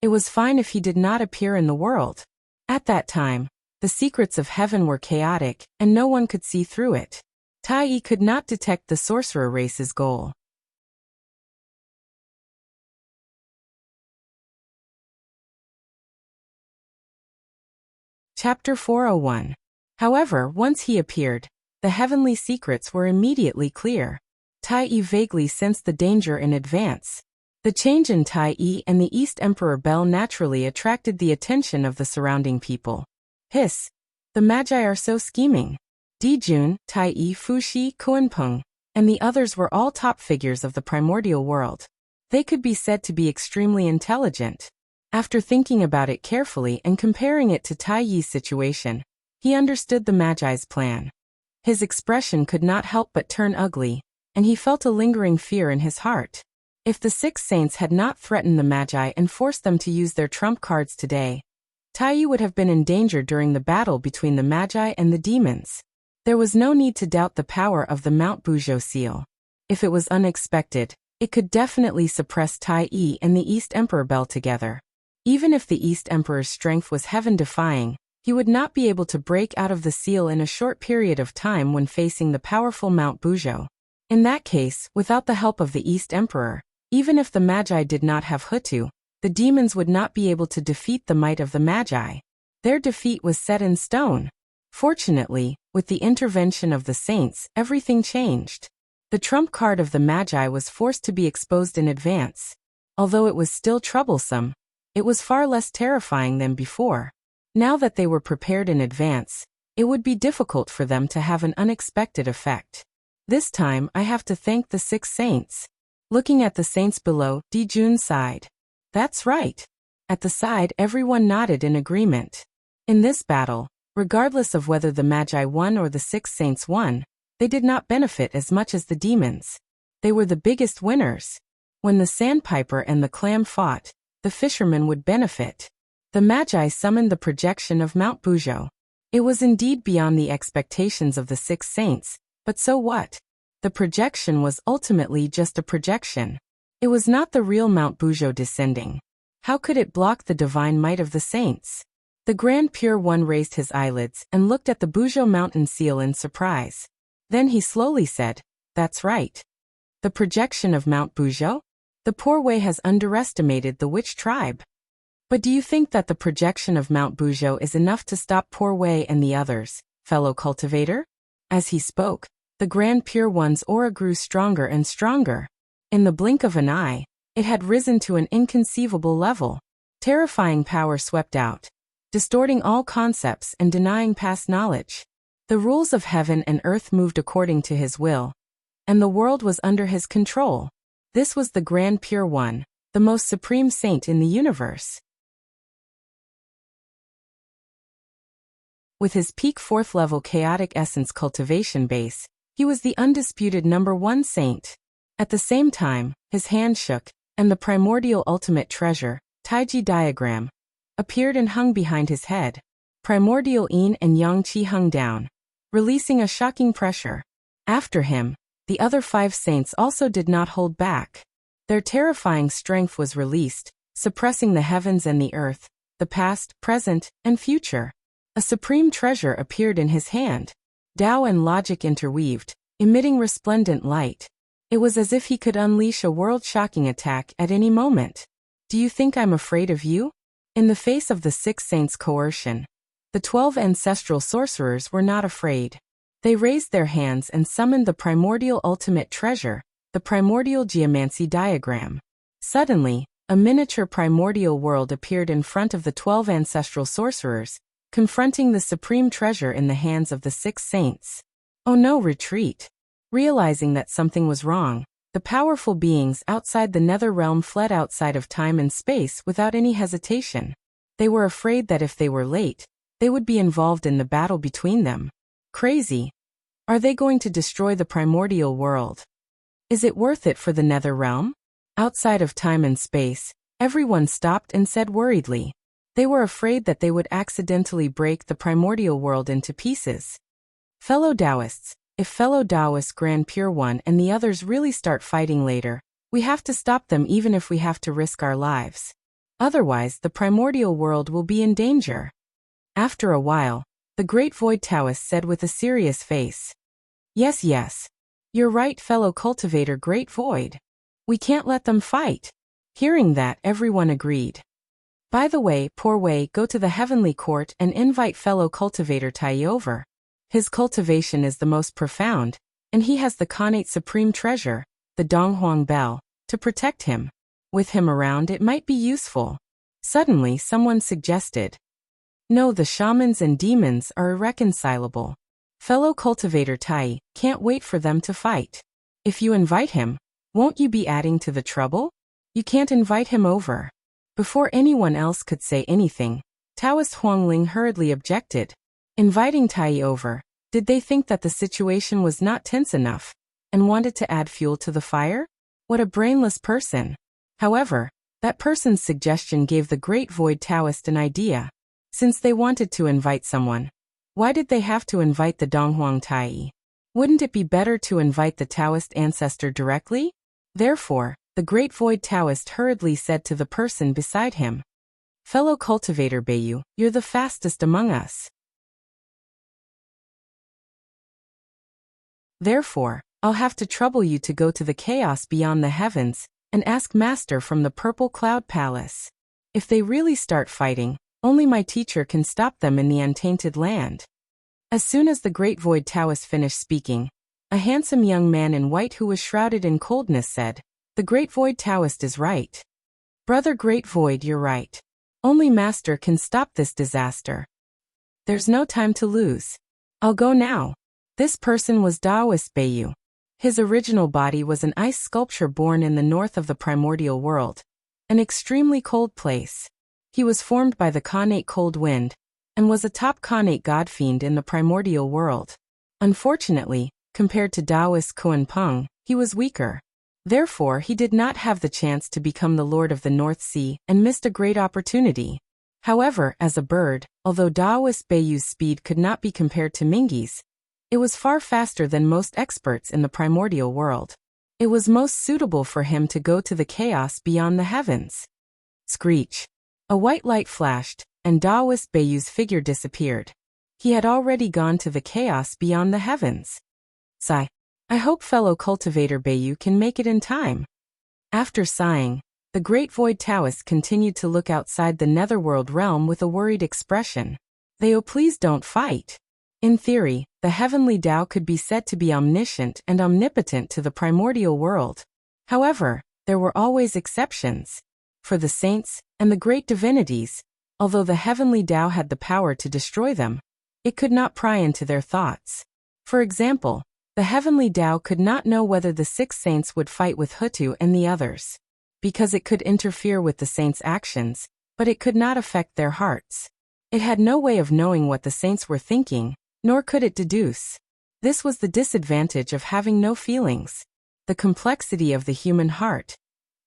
It was fine if he did not appear in the world. At that time, the secrets of heaven were chaotic, and no one could see through it. Tai could not detect the sorcerer race's goal. Chapter 401. However, once he appeared, the heavenly secrets were immediately clear. Tai vaguely sensed the danger in advance. The change in Tai and the East Emperor Bell naturally attracted the attention of the surrounding people. Hiss! The Magi are so scheming. Dijun, Tai, Fuxi, Kuanpeng, and the others were all top figures of the primordial world. They could be said to be extremely intelligent. After thinking about it carefully and comparing it to Tai Yi's situation, he understood the Magi's plan. His expression could not help but turn ugly, and he felt a lingering fear in his heart. If the 6 saints had not threatened the Magi and forced them to use their trump cards today, Tai would have been in danger during the battle between the Magi and the demons. There was no need to doubt the power of the Mount Bujo seal. If it was unexpected, it could definitely suppress Tai and the East Emperor Bell together. Even if the East Emperor's strength was heaven-defying, he would not be able to break out of the seal in a short period of time when facing the powerful Mount Bujo. In that case, without the help of the East Emperor, even if the Magi did not have Hutu, the demons would not be able to defeat the might of the Magi. Their defeat was set in stone. Fortunately, with the intervention of the saints, everything changed. The trump card of the Magi was forced to be exposed in advance. Although it was still troublesome, it was far less terrifying than before. Now that they were prepared in advance, it would be difficult for them to have an unexpected effect. This time I have to thank the 6 saints. Looking at the saints below, Dijun sighed. That's right. At the side, everyone nodded in agreement. In this battle, regardless of whether the Magi won or the 6 saints won, they did not benefit as much as the demons. They were the biggest winners. When the sandpiper and the clam fought, the fishermen would benefit. The Magi summoned the projection of Mount Bujo. It was indeed beyond the expectations of the 6 saints, but so what? The projection was ultimately just a projection. It was not the real Mount Bujo descending. How could it block the divine might of the saints? The Grand Pure One raised his eyelids and looked at the Bujo mountain seal in surprise. Then he slowly said, "That's right. The projection of Mount Bujo? The poor way has underestimated the witch tribe. But do you think that the projection of Mount Bujo is enough to stop poor way and the others, fellow cultivator?" As he spoke, the Grand Pure One's aura grew stronger and stronger. In the blink of an eye, it had risen to an inconceivable level. Terrifying power swept out, distorting all concepts and denying past knowledge. The rules of heaven and earth moved according to his will, and the world was under his control. This was the Grand Pure One, the most supreme saint in the universe. With his peak 4th level chaotic essence cultivation base, he was the undisputed #1 saint. At the same time, his hand shook, and the primordial ultimate treasure, Taiji diagram, appeared and hung behind his head. Primordial yin and yang qi hung down, releasing a shocking pressure. After him, the other 5 saints also did not hold back. Their terrifying strength was released, suppressing the heavens and the earth, the past, present, and future. A supreme treasure appeared in his hand. Tao and logic interweaved, emitting resplendent light. It was as if he could unleash a world-shocking attack at any moment. Do you think I'm afraid of you? In the face of the 6 saints' coercion, the 12 ancestral sorcerers were not afraid. They raised their hands and summoned the primordial ultimate treasure, the primordial geomancy diagram. Suddenly, a miniature primordial world appeared in front of the 12 ancestral sorcerers, confronting the supreme treasure in the hands of the 6 saints. Oh no, retreat! Realizing that something was wrong, the powerful beings outside the nether realm fled outside of time and space without any hesitation. They were afraid that if they were late, they would be involved in the battle between them. Crazy. Are they going to destroy the primordial world? Is it worth it for the nether realm? Outside of time and space, everyone stopped and said worriedly. They were afraid that they would accidentally break the primordial world into pieces. Fellow Taoists, if fellow Taoist Grand Pure One and the others really start fighting later, we have to stop them even if we have to risk our lives. Otherwise, the primordial world will be in danger. After a while, the Great Void Taoist said with a serious face. Yes. You're right, fellow cultivator Great Void. We can't let them fight. Hearing that, everyone agreed. By the way, poor way, go to the heavenly court and invite fellow cultivator Tai over. His cultivation is the most profound, and he has the connate supreme treasure, the Donghuang Bell, to protect him. With him around, it might be useful. Suddenly, someone suggested. No, the shamans and demons are irreconcilable. Fellow cultivator Tai, can't wait for them to fight. If you invite him, won't you be adding to the trouble? You can't invite him over. Before anyone else could say anything, Taoist Huangling hurriedly objected. Inviting Tai over, did they think that the situation was not tense enough, and wanted to add fuel to the fire? What a brainless person. However, that person's suggestion gave the Great Void Taoist an idea. Since they wanted to invite someone, why did they have to invite the Donghuang Tai? Wouldn't it be better to invite the Taoist ancestor directly? Therefore, the Great Void Taoist hurriedly said to the person beside him. Fellow cultivator Bayu, you're the fastest among us. Therefore, I'll have to trouble you to go to the chaos beyond the heavens, and ask Master from the Purple Cloud Palace. If they really start fighting, only my teacher can stop them in the untainted land. As soon as the Great Void Taoist finished speaking, a handsome young man in white who was shrouded in coldness said, The Great Void Taoist is right. Brother Great Void, you're right. Only Master can stop this disaster. There's no time to lose. I'll go now. This person was Taoist Bayu. His original body was an ice sculpture born in the north of the primordial world, an extremely cold place. He was formed by the Khanate cold wind, and was a top Khanate god-fiend in the primordial world. Unfortunately, compared to Taoist Koan Peng, he was weaker. Therefore, he did not have the chance to become the Lord of the North Sea and missed a great opportunity. However, as a bird, although Taoist Beiyu's speed could not be compared to Mingi's, it was far faster than most experts in the primordial world. It was most suitable for him to go to the chaos beyond the heavens. Screech. A white light flashed, and Taoist Beiyu's figure disappeared. He had already gone to the chaos beyond the heavens. Sigh. I hope fellow cultivator Beiyu can make it in time. After sighing, the great void Taoist continued to look outside the netherworld realm with a worried expression. They please don't fight. In theory, the heavenly Tao could be said to be omniscient and omnipotent to the primordial world. However, there were always exceptions. For the saints and the great divinities, although the heavenly Tao had the power to destroy them, it could not pry into their thoughts. For example, the heavenly Tao could not know whether the 6 saints would fight with Hutu and the others. Because it could interfere with the saints' actions, but it could not affect their hearts. It had no way of knowing what the saints were thinking, nor could it deduce. This was the disadvantage of having no feelings. The complexity of the human heart.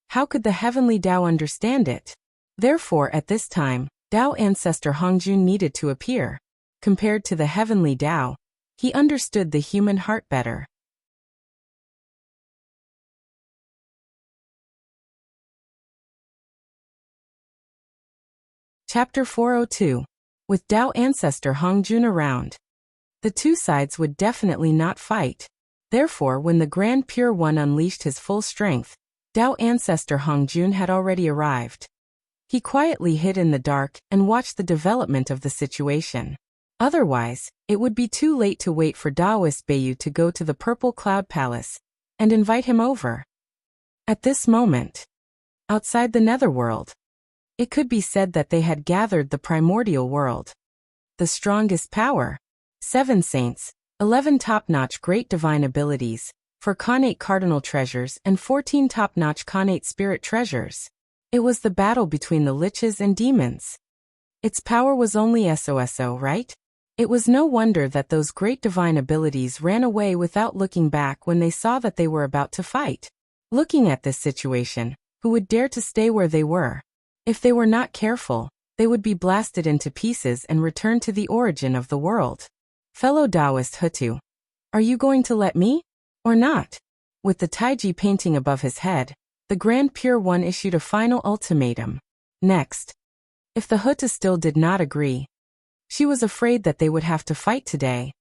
How could the heavenly Tao understand it? Therefore, at this time, Tao ancestor Hongjun needed to appear. Compared to the heavenly Tao, he understood the human heart better. Chapter 402. With Tao ancestor Hongjun around. The two sides would definitely not fight. Therefore, when the Grand Pure One unleashed his full strength, Tao ancestor Hongjun had already arrived. He quietly hid in the dark and watched the development of the situation. Otherwise, it would be too late to wait for Taoist Beiyu to go to the Purple Cloud Palace and invite him over. At this moment, outside the netherworld, it could be said that they had gathered the primordial world. The strongest power, 7 saints, 11 top-notch great divine abilities, 4 Khanate cardinal treasures and 14 top-notch Khanate spirit treasures. It was the battle between the liches and demons. Its power was only SOSO, right? It was no wonder that those great divine abilities ran away without looking back when they saw that they were about to fight. Looking at this situation, who would dare to stay where they were? If they were not careful, they would be blasted into pieces and return to the origin of the world. Fellow Taoist Hutu, are you going to let me? Or not? With the Taiji painting above his head, the Grand Pure One issued a final ultimatum. Next. If the Hutu still did not agree, she was afraid that they would have to fight today.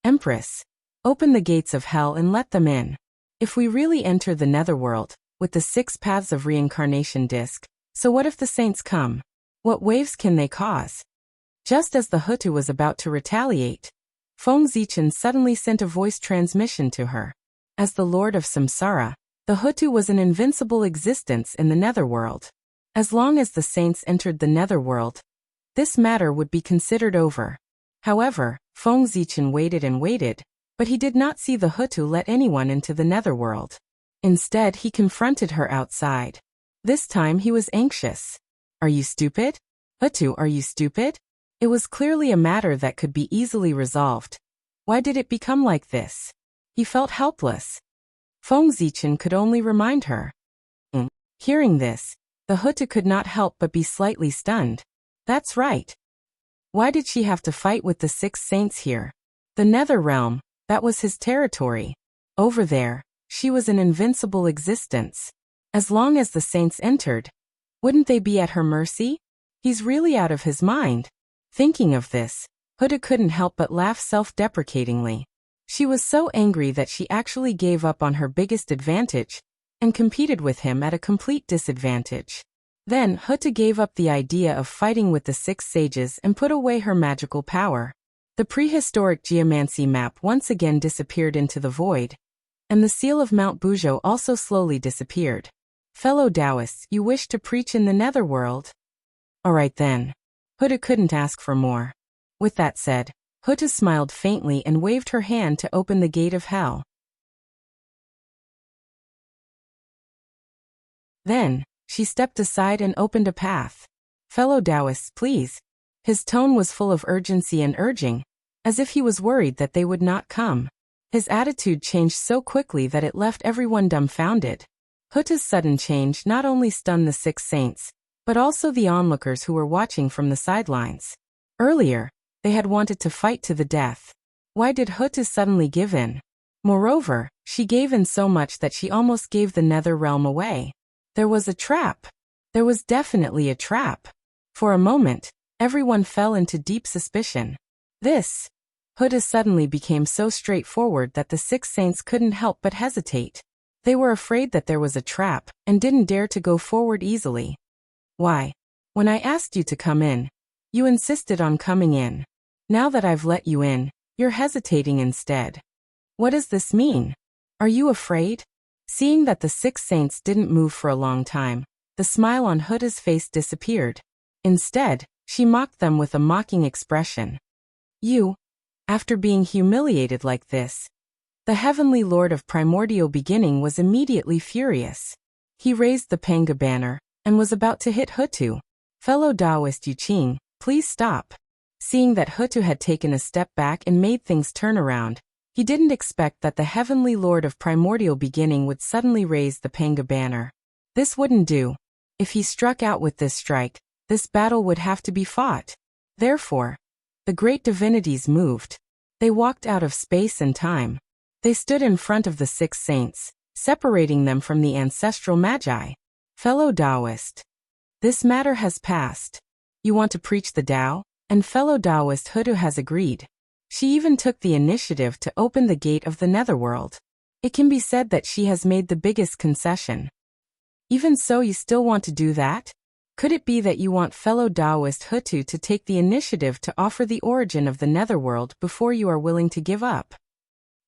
Empress, open the gates of hell and let them in. If we really enter the netherworld, with the 6 paths of reincarnation disc, so what if the saints come? What waves can they cause? Just as the Hutu was about to retaliate, Feng Zichen suddenly sent a voice transmission to her. As the Lord of Samsara, the Hutu was an invincible existence in the netherworld. As long as the saints entered the netherworld, this matter would be considered over. However, Feng Zichen waited and waited, but he did not see the Hutu let anyone into the netherworld. Instead, he confronted her outside. This time he was anxious. Are you stupid? Hutu, are you stupid? It was clearly a matter that could be easily resolved. Why did it become like this? He felt helpless. Feng Zichen could only remind her. Hearing this, the Hutu could not help but be slightly stunned. That's right. Why did she have to fight with the 6 saints here? The Nether Realm, that was his territory. Over there, she was an invincible existence. As long as the saints entered, wouldn't they be at her mercy? He's really out of his mind. Thinking of this, Hutu couldn't help but laugh self-deprecatingly. She was so angry that she actually gave up on her biggest advantage and competed with him at a complete disadvantage. Then, Hutu gave up the idea of fighting with the 6 sages and put away her magical power. The prehistoric geomancy map once again disappeared into the void, and the seal of Mount Buzhou also slowly disappeared. Fellow Taoists, you wish to preach in the netherworld? Alright then. Hutu couldn't ask for more. With that said, Hutu smiled faintly and waved her hand to open the gate of hell. Then, she stepped aside and opened a path. "Fellow Taoists, please." His tone was full of urgency and urging, as if he was worried that they would not come. His attitude changed so quickly that it left everyone dumbfounded. Hutta's sudden change not only stunned the 6 saints, but also the onlookers who were watching from the sidelines. Earlier, they had wanted to fight to the death. Why did Hutta suddenly give in? Moreover, she gave in so much that she almost gave the nether realm away. There was a trap. There was definitely a trap. For a moment, everyone fell into deep suspicion. Hutta suddenly became so straightforward that the 6 saints couldn't help but hesitate. They were afraid that there was a trap, and didn't dare to go forward easily. "Why? When I asked you to come in, you insisted on coming in. Now that I've let you in, you're hesitating instead. What does this mean? Are you afraid?" Seeing that the 6 saints didn't move for a long time, the smile on Hutta's face disappeared. Instead, she mocked them with a mocking expression. "You, after being humiliated like this." The Heavenly Lord of Primordial Beginning was immediately furious. He raised the Panga banner, and was about to hit Hutu. "Fellow Taoist Yuqing, please stop." Seeing that Hutu had taken a step back and made things turn around, he didn't expect that the Heavenly Lord of Primordial Beginning would suddenly raise the Panga banner. This wouldn't do. If he struck out with this strike, this battle would have to be fought. Therefore, the great divinities moved. They walked out of space and time. They stood in front of the 6 saints, separating them from the ancestral magi. "Fellow Taoist, this matter has passed. You want to preach the Tao?" And fellow Taoist Hutu has agreed. She even took the initiative to open the gate of the netherworld. It can be said that she has made the biggest concession. Even so, you still want to do that? Could it be that you want fellow Taoist Hutu to take the initiative to offer the origin of the netherworld before you are willing to give up?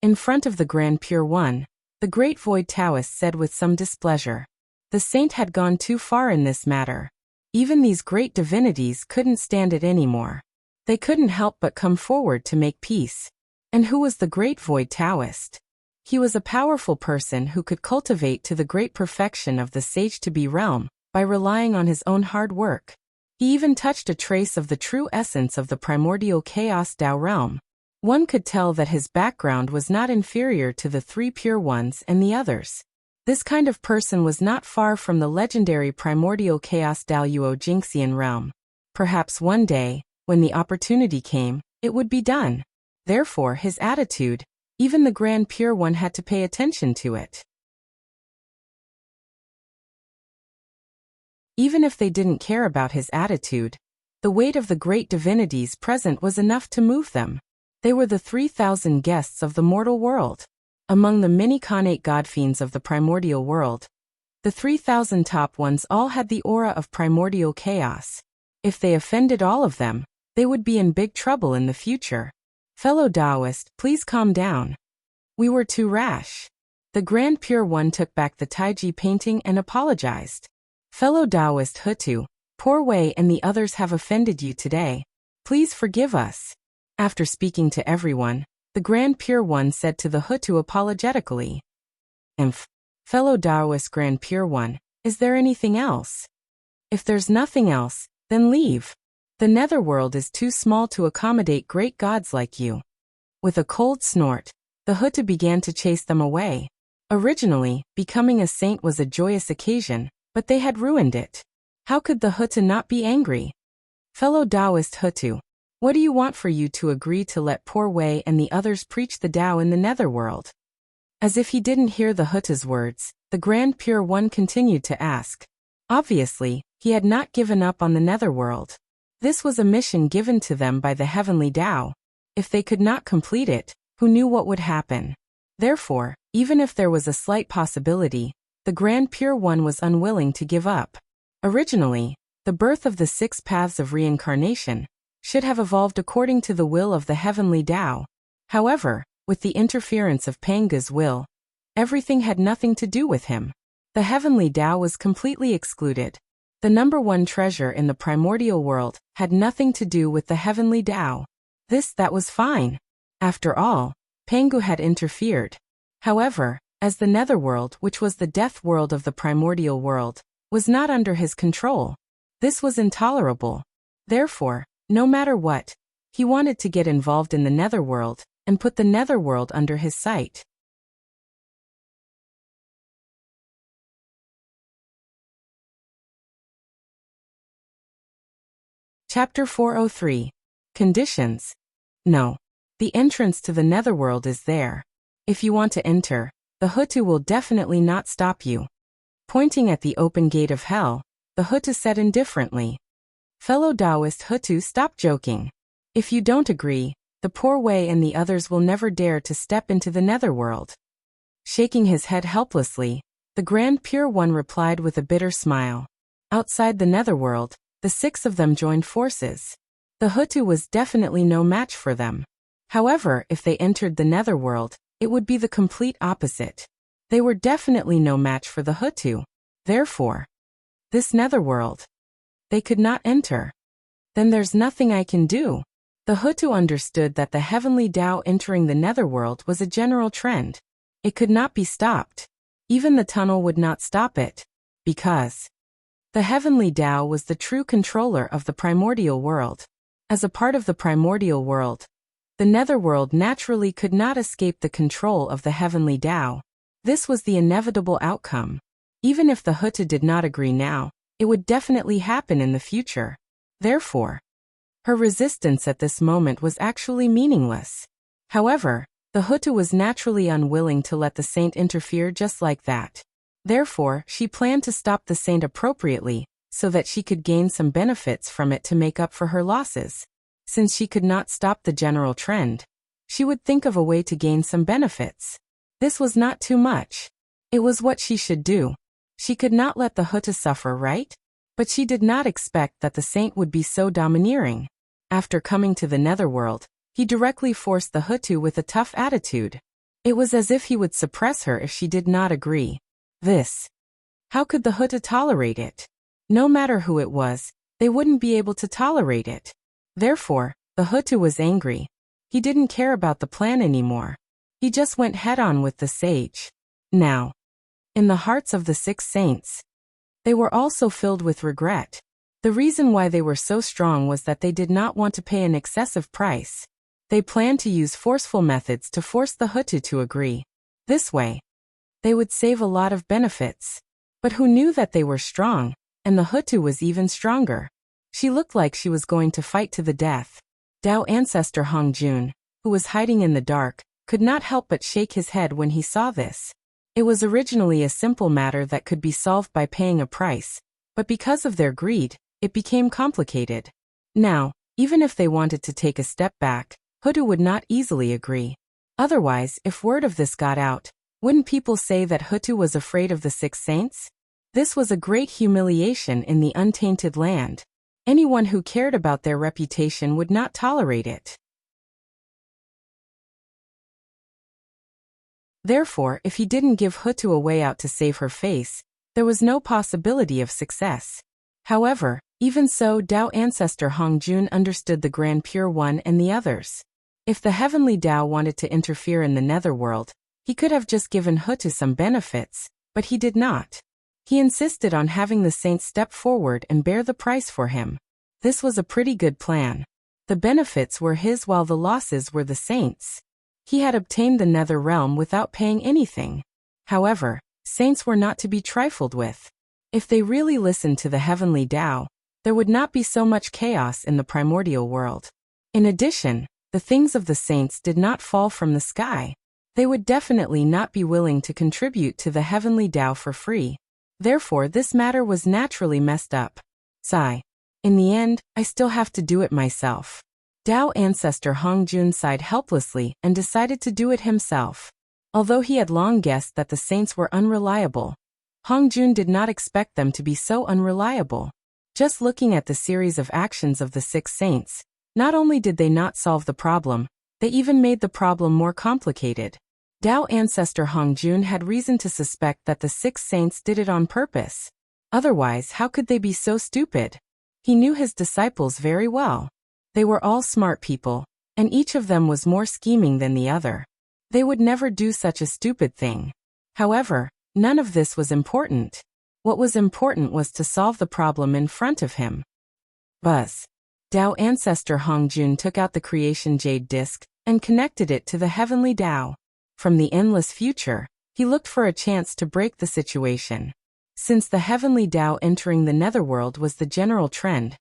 In front of the Grand Pure One, the Great Void Taoist said with some displeasure. The saint had gone too far in this matter. Even these great divinities couldn't stand it anymore. They couldn't help but come forward to make peace. And who was the Great Void Taoist? He was a powerful person who could cultivate to the great perfection of the Sage-to-be realm by relying on his own hard work. He even touched a trace of the true essence of the primordial chaos Tao realm. One could tell that his background was not inferior to the 3 pure ones and the others. This kind of person was not far from the legendary primordial chaos Tao Yuo Jingxian realm. Perhaps one day, when the opportunity came, it would be done. Therefore, his attitude, even the Grand Pure One had to pay attention to it. Even if they didn't care about his attitude, the weight of the great divinities present was enough to move them. They were the 3,000 guests of the mortal world. Among the many connate godfiends of the primordial world, the 3,000 top ones all had the aura of primordial chaos. If they offended all of them, they would be in big trouble in the future. "Fellow Taoist, please calm down. We were too rash." The Grand Pure One took back the Taiji painting and apologized. "Fellow Taoist Hutu, Poor Wei and the others have offended you today. Please forgive us." After speaking to everyone, the Grand Pure One said to the Hutu apologetically, "Fellow Taoist Grand Pure One, is there anything else? If there's nothing else, then leave. The netherworld is too small to accommodate great gods like you." With a cold snort, the Hutu began to chase them away. Originally, becoming a saint was a joyous occasion, but they had ruined it. How could the Hutu not be angry? "Fellow Taoist Hutu, what do you want for you to agree to let Poor Wei and the others preach the Tao in the netherworld?" As if he didn't hear the Hutu's words, the Grand Pure One continued to ask. Obviously, he had not given up on the netherworld. This was a mission given to them by the Heavenly Tao. If they could not complete it, who knew what would happen? Therefore, even if there was a slight possibility, the Grand Pure One was unwilling to give up. Originally, the birth of the 6 paths of reincarnation should have evolved according to the will of the Heavenly Tao. However, with the interference of Panga's will, everything had nothing to do with him. The Heavenly Tao was completely excluded. The number 1 treasure in the primordial world had nothing to do with the Heavenly Tao. That was fine. After all, Pangu had interfered. However, as the netherworld, which was the death world of the primordial world, was not under his control. This was intolerable. Therefore, no matter what, he wanted to get involved in the netherworld and put the netherworld under his sight. Chapter 403. Conditions. No. The entrance to the netherworld is there. If you want to enter, the Hutu will definitely not stop you. Pointing at the open gate of hell, the Hutu said indifferently. Fellow Taoist Hutu, stop joking. If you don't agree, the poor Wei and the others will never dare to step into the netherworld. Shaking his head helplessly, the Grand Pure One replied with a bitter smile. Outside the netherworld, the 6 of them joined forces. The Hutu was definitely no match for them. However, if they entered the netherworld, it would be the complete opposite. They were definitely no match for the Hutu. Therefore, this netherworld, they could not enter. Then there's nothing I can do. The Hutu understood that the heavenly Tao entering the netherworld was a general trend. It could not be stopped. Even the tunnel would not stop it. Because the heavenly Tao was the true controller of the primordial world. As a part of the primordial world, the netherworld naturally could not escape the control of the heavenly Tao. This was the inevitable outcome. Even if the Hutu did not agree now, it would definitely happen in the future. Therefore, her resistance at this moment was actually meaningless. However, the Hutu was naturally unwilling to let the saint interfere just like that. Therefore, she planned to stop the saint appropriately, so that she could gain some benefits from it to make up for her losses. Since she could not stop the general trend, she would think of a way to gain some benefits. This was not too much. It was what she should do. She could not let the Hutu suffer, right? But she did not expect that the saint would be so domineering. After coming to the netherworld, he directly forced the Hutu with a tough attitude. It was as if he would suppress her if she did not agree. How could the Hutu tolerate it? No matter who it was, they wouldn't be able to tolerate it. Therefore, the Hutu was angry. He didn't care about the plan anymore. He just went head-on with the sage. Now, in the hearts of the 6 saints, they were also filled with regret. The reason why they were so strong was that they did not want to pay an excessive price. They planned to use forceful methods to force the Hutu to agree. This way, they would save a lot of benefits. But who knew that they were strong, and the Hutu was even stronger? She looked like she was going to fight to the death. Tao ancestor Hong Jun, who was hiding in the dark, could not help but shake his head when he saw this. It was originally a simple matter that could be solved by paying a price, but because of their greed, it became complicated. Now, even if they wanted to take a step back, Hutu would not easily agree. Otherwise, if word of this got out, wouldn't people say that Hutu was afraid of the 6 saints? This was a great humiliation in the untainted land. Anyone who cared about their reputation would not tolerate it. Therefore, if he didn't give Hutu a way out to save her face, there was no possibility of success. However, even so, Tao ancestor Hong Jun understood the Grand Pure One and the others. If the heavenly Tao wanted to interfere in the netherworld, he could have just given Hutu some benefits, but he did not. He insisted on having the saints step forward and bear the price for him. This was a pretty good plan. The benefits were his while the losses were the saints. He had obtained the nether realm without paying anything. However, saints were not to be trifled with. If they really listened to the heavenly Tao, there would not be so much chaos in the primordial world. In addition, the things of the saints did not fall from the sky. They would definitely not be willing to contribute to the heavenly Tao for free. Therefore, this matter was naturally messed up. Sigh. In the end, I still have to do it myself. Tao ancestor Hong Jun sighed helplessly and decided to do it himself. Although he had long guessed that the saints were unreliable, Hong Jun did not expect them to be so unreliable. Just looking at the series of actions of the 6 saints, not only did they not solve the problem, they even made the problem more complicated. Tao ancestor Hong Jun had reason to suspect that the 6 saints did it on purpose. Otherwise, how could they be so stupid? He knew his disciples very well. They were all smart people, and each of them was more scheming than the other. They would never do such a stupid thing. However, none of this was important. What was important was to solve the problem in front of him. Buzz. Tao ancestor Hongjun took out the creation jade disc and connected it to the heavenly Tao. From the endless future, he looked for a chance to break the situation. Since the heavenly Tao entering the netherworld was the general trend,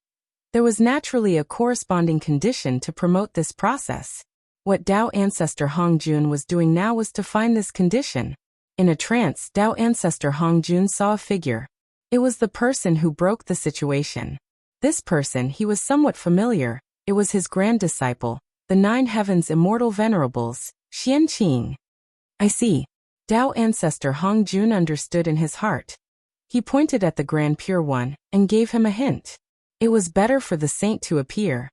there was naturally a corresponding condition to promote this process. What Tao ancestor Hongjun was doing now was to find this condition. In a trance, Tao ancestor Hongjun saw a figure. It was the person who broke the situation. This person he was somewhat familiar. It was his grand disciple, the 9 heavens immortal venerables, Xianqing. I see. Tao ancestor Hongjun understood in his heart. He pointed at the Grand Pure One and gave him a hint. It was better for the saint to appear.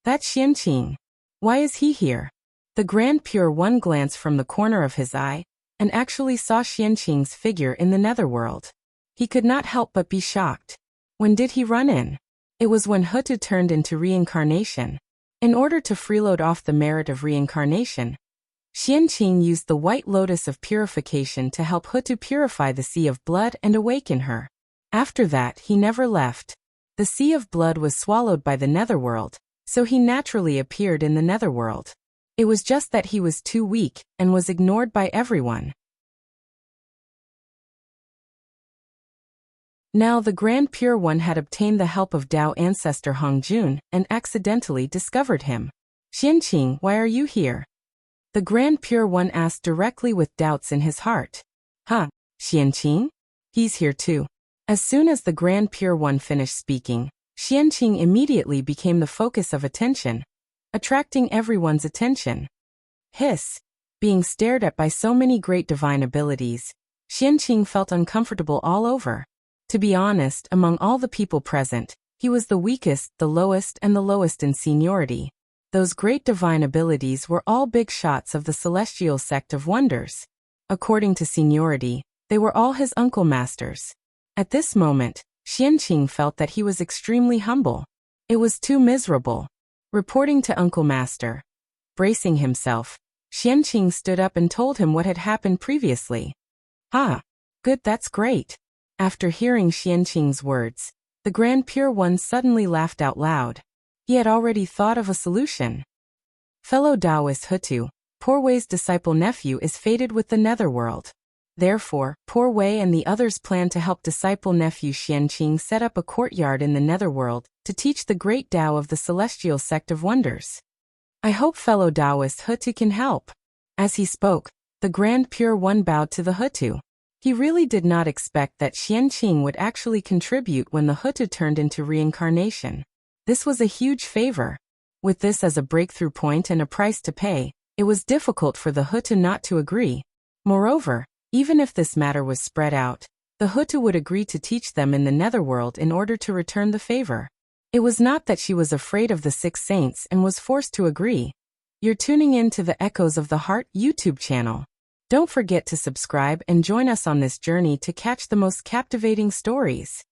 That's Xianqing. Why is he here? The Grand Pure One glanced from the corner of his eye and actually saw Xianqing's figure in the netherworld. He could not help but be shocked. When did he run in? It was when Hutu turned into reincarnation. In order to freeload off the merit of reincarnation, Xianqing used the white lotus of purification to help Hutu purify the sea of blood and awaken her. After that, he never left. The sea of blood was swallowed by the netherworld, so he naturally appeared in the netherworld. It was just that he was too weak and was ignored by everyone. Now the Grand Pure One had obtained the help of Tao ancestor Hongjun and accidentally discovered him. Xianqing, why are you here? The Grand Pure One asked directly with doubts in his heart. Xianqing? He's here too. As soon as the Grand Pure One finished speaking, Xianqing immediately became the focus of attention, attracting everyone's attention. Hiss. Being stared at by so many great divine abilities, Xianqing felt uncomfortable all over. To be honest, among all the people present, he was the weakest, the lowest, and the lowest in seniority. Those great divine abilities were all big shots of the celestial sect of wonders. According to seniority, they were all his uncle masters. At this moment, Xianqing felt that he was extremely humble. It was too miserable. Reporting to Uncle Master. Bracing himself, Xianqing stood up and told him what had happened previously. Good, that's great. After hearing Xianqing's words, the Grand Pure One suddenly laughed out loud. He had already thought of a solution. Fellow Taoist Hutu, Poor Wei's disciple nephew is fated with the netherworld. Therefore, Poor Wei and the others plan to help disciple nephew Xianqing set up a courtyard in the netherworld to teach the great Tao of the celestial sect of wonders. I hope fellow Taoist Hutu can help. As he spoke, the Grand Pure One bowed to the Hutu. He really did not expect that Xianqing would actually contribute when the Hutu turned into reincarnation. This was a huge favor. With this as a breakthrough point and a price to pay, it was difficult for the Hutu not to agree. Moreover, even if this matter was spread out, the Hutu would agree to teach them in the netherworld in order to return the favor. It was not that she was afraid of the 6 saints and was forced to agree. You're tuning in to the Echoes of the Heart YouTube channel. Don't forget to subscribe and join us on this journey to catch the most captivating stories.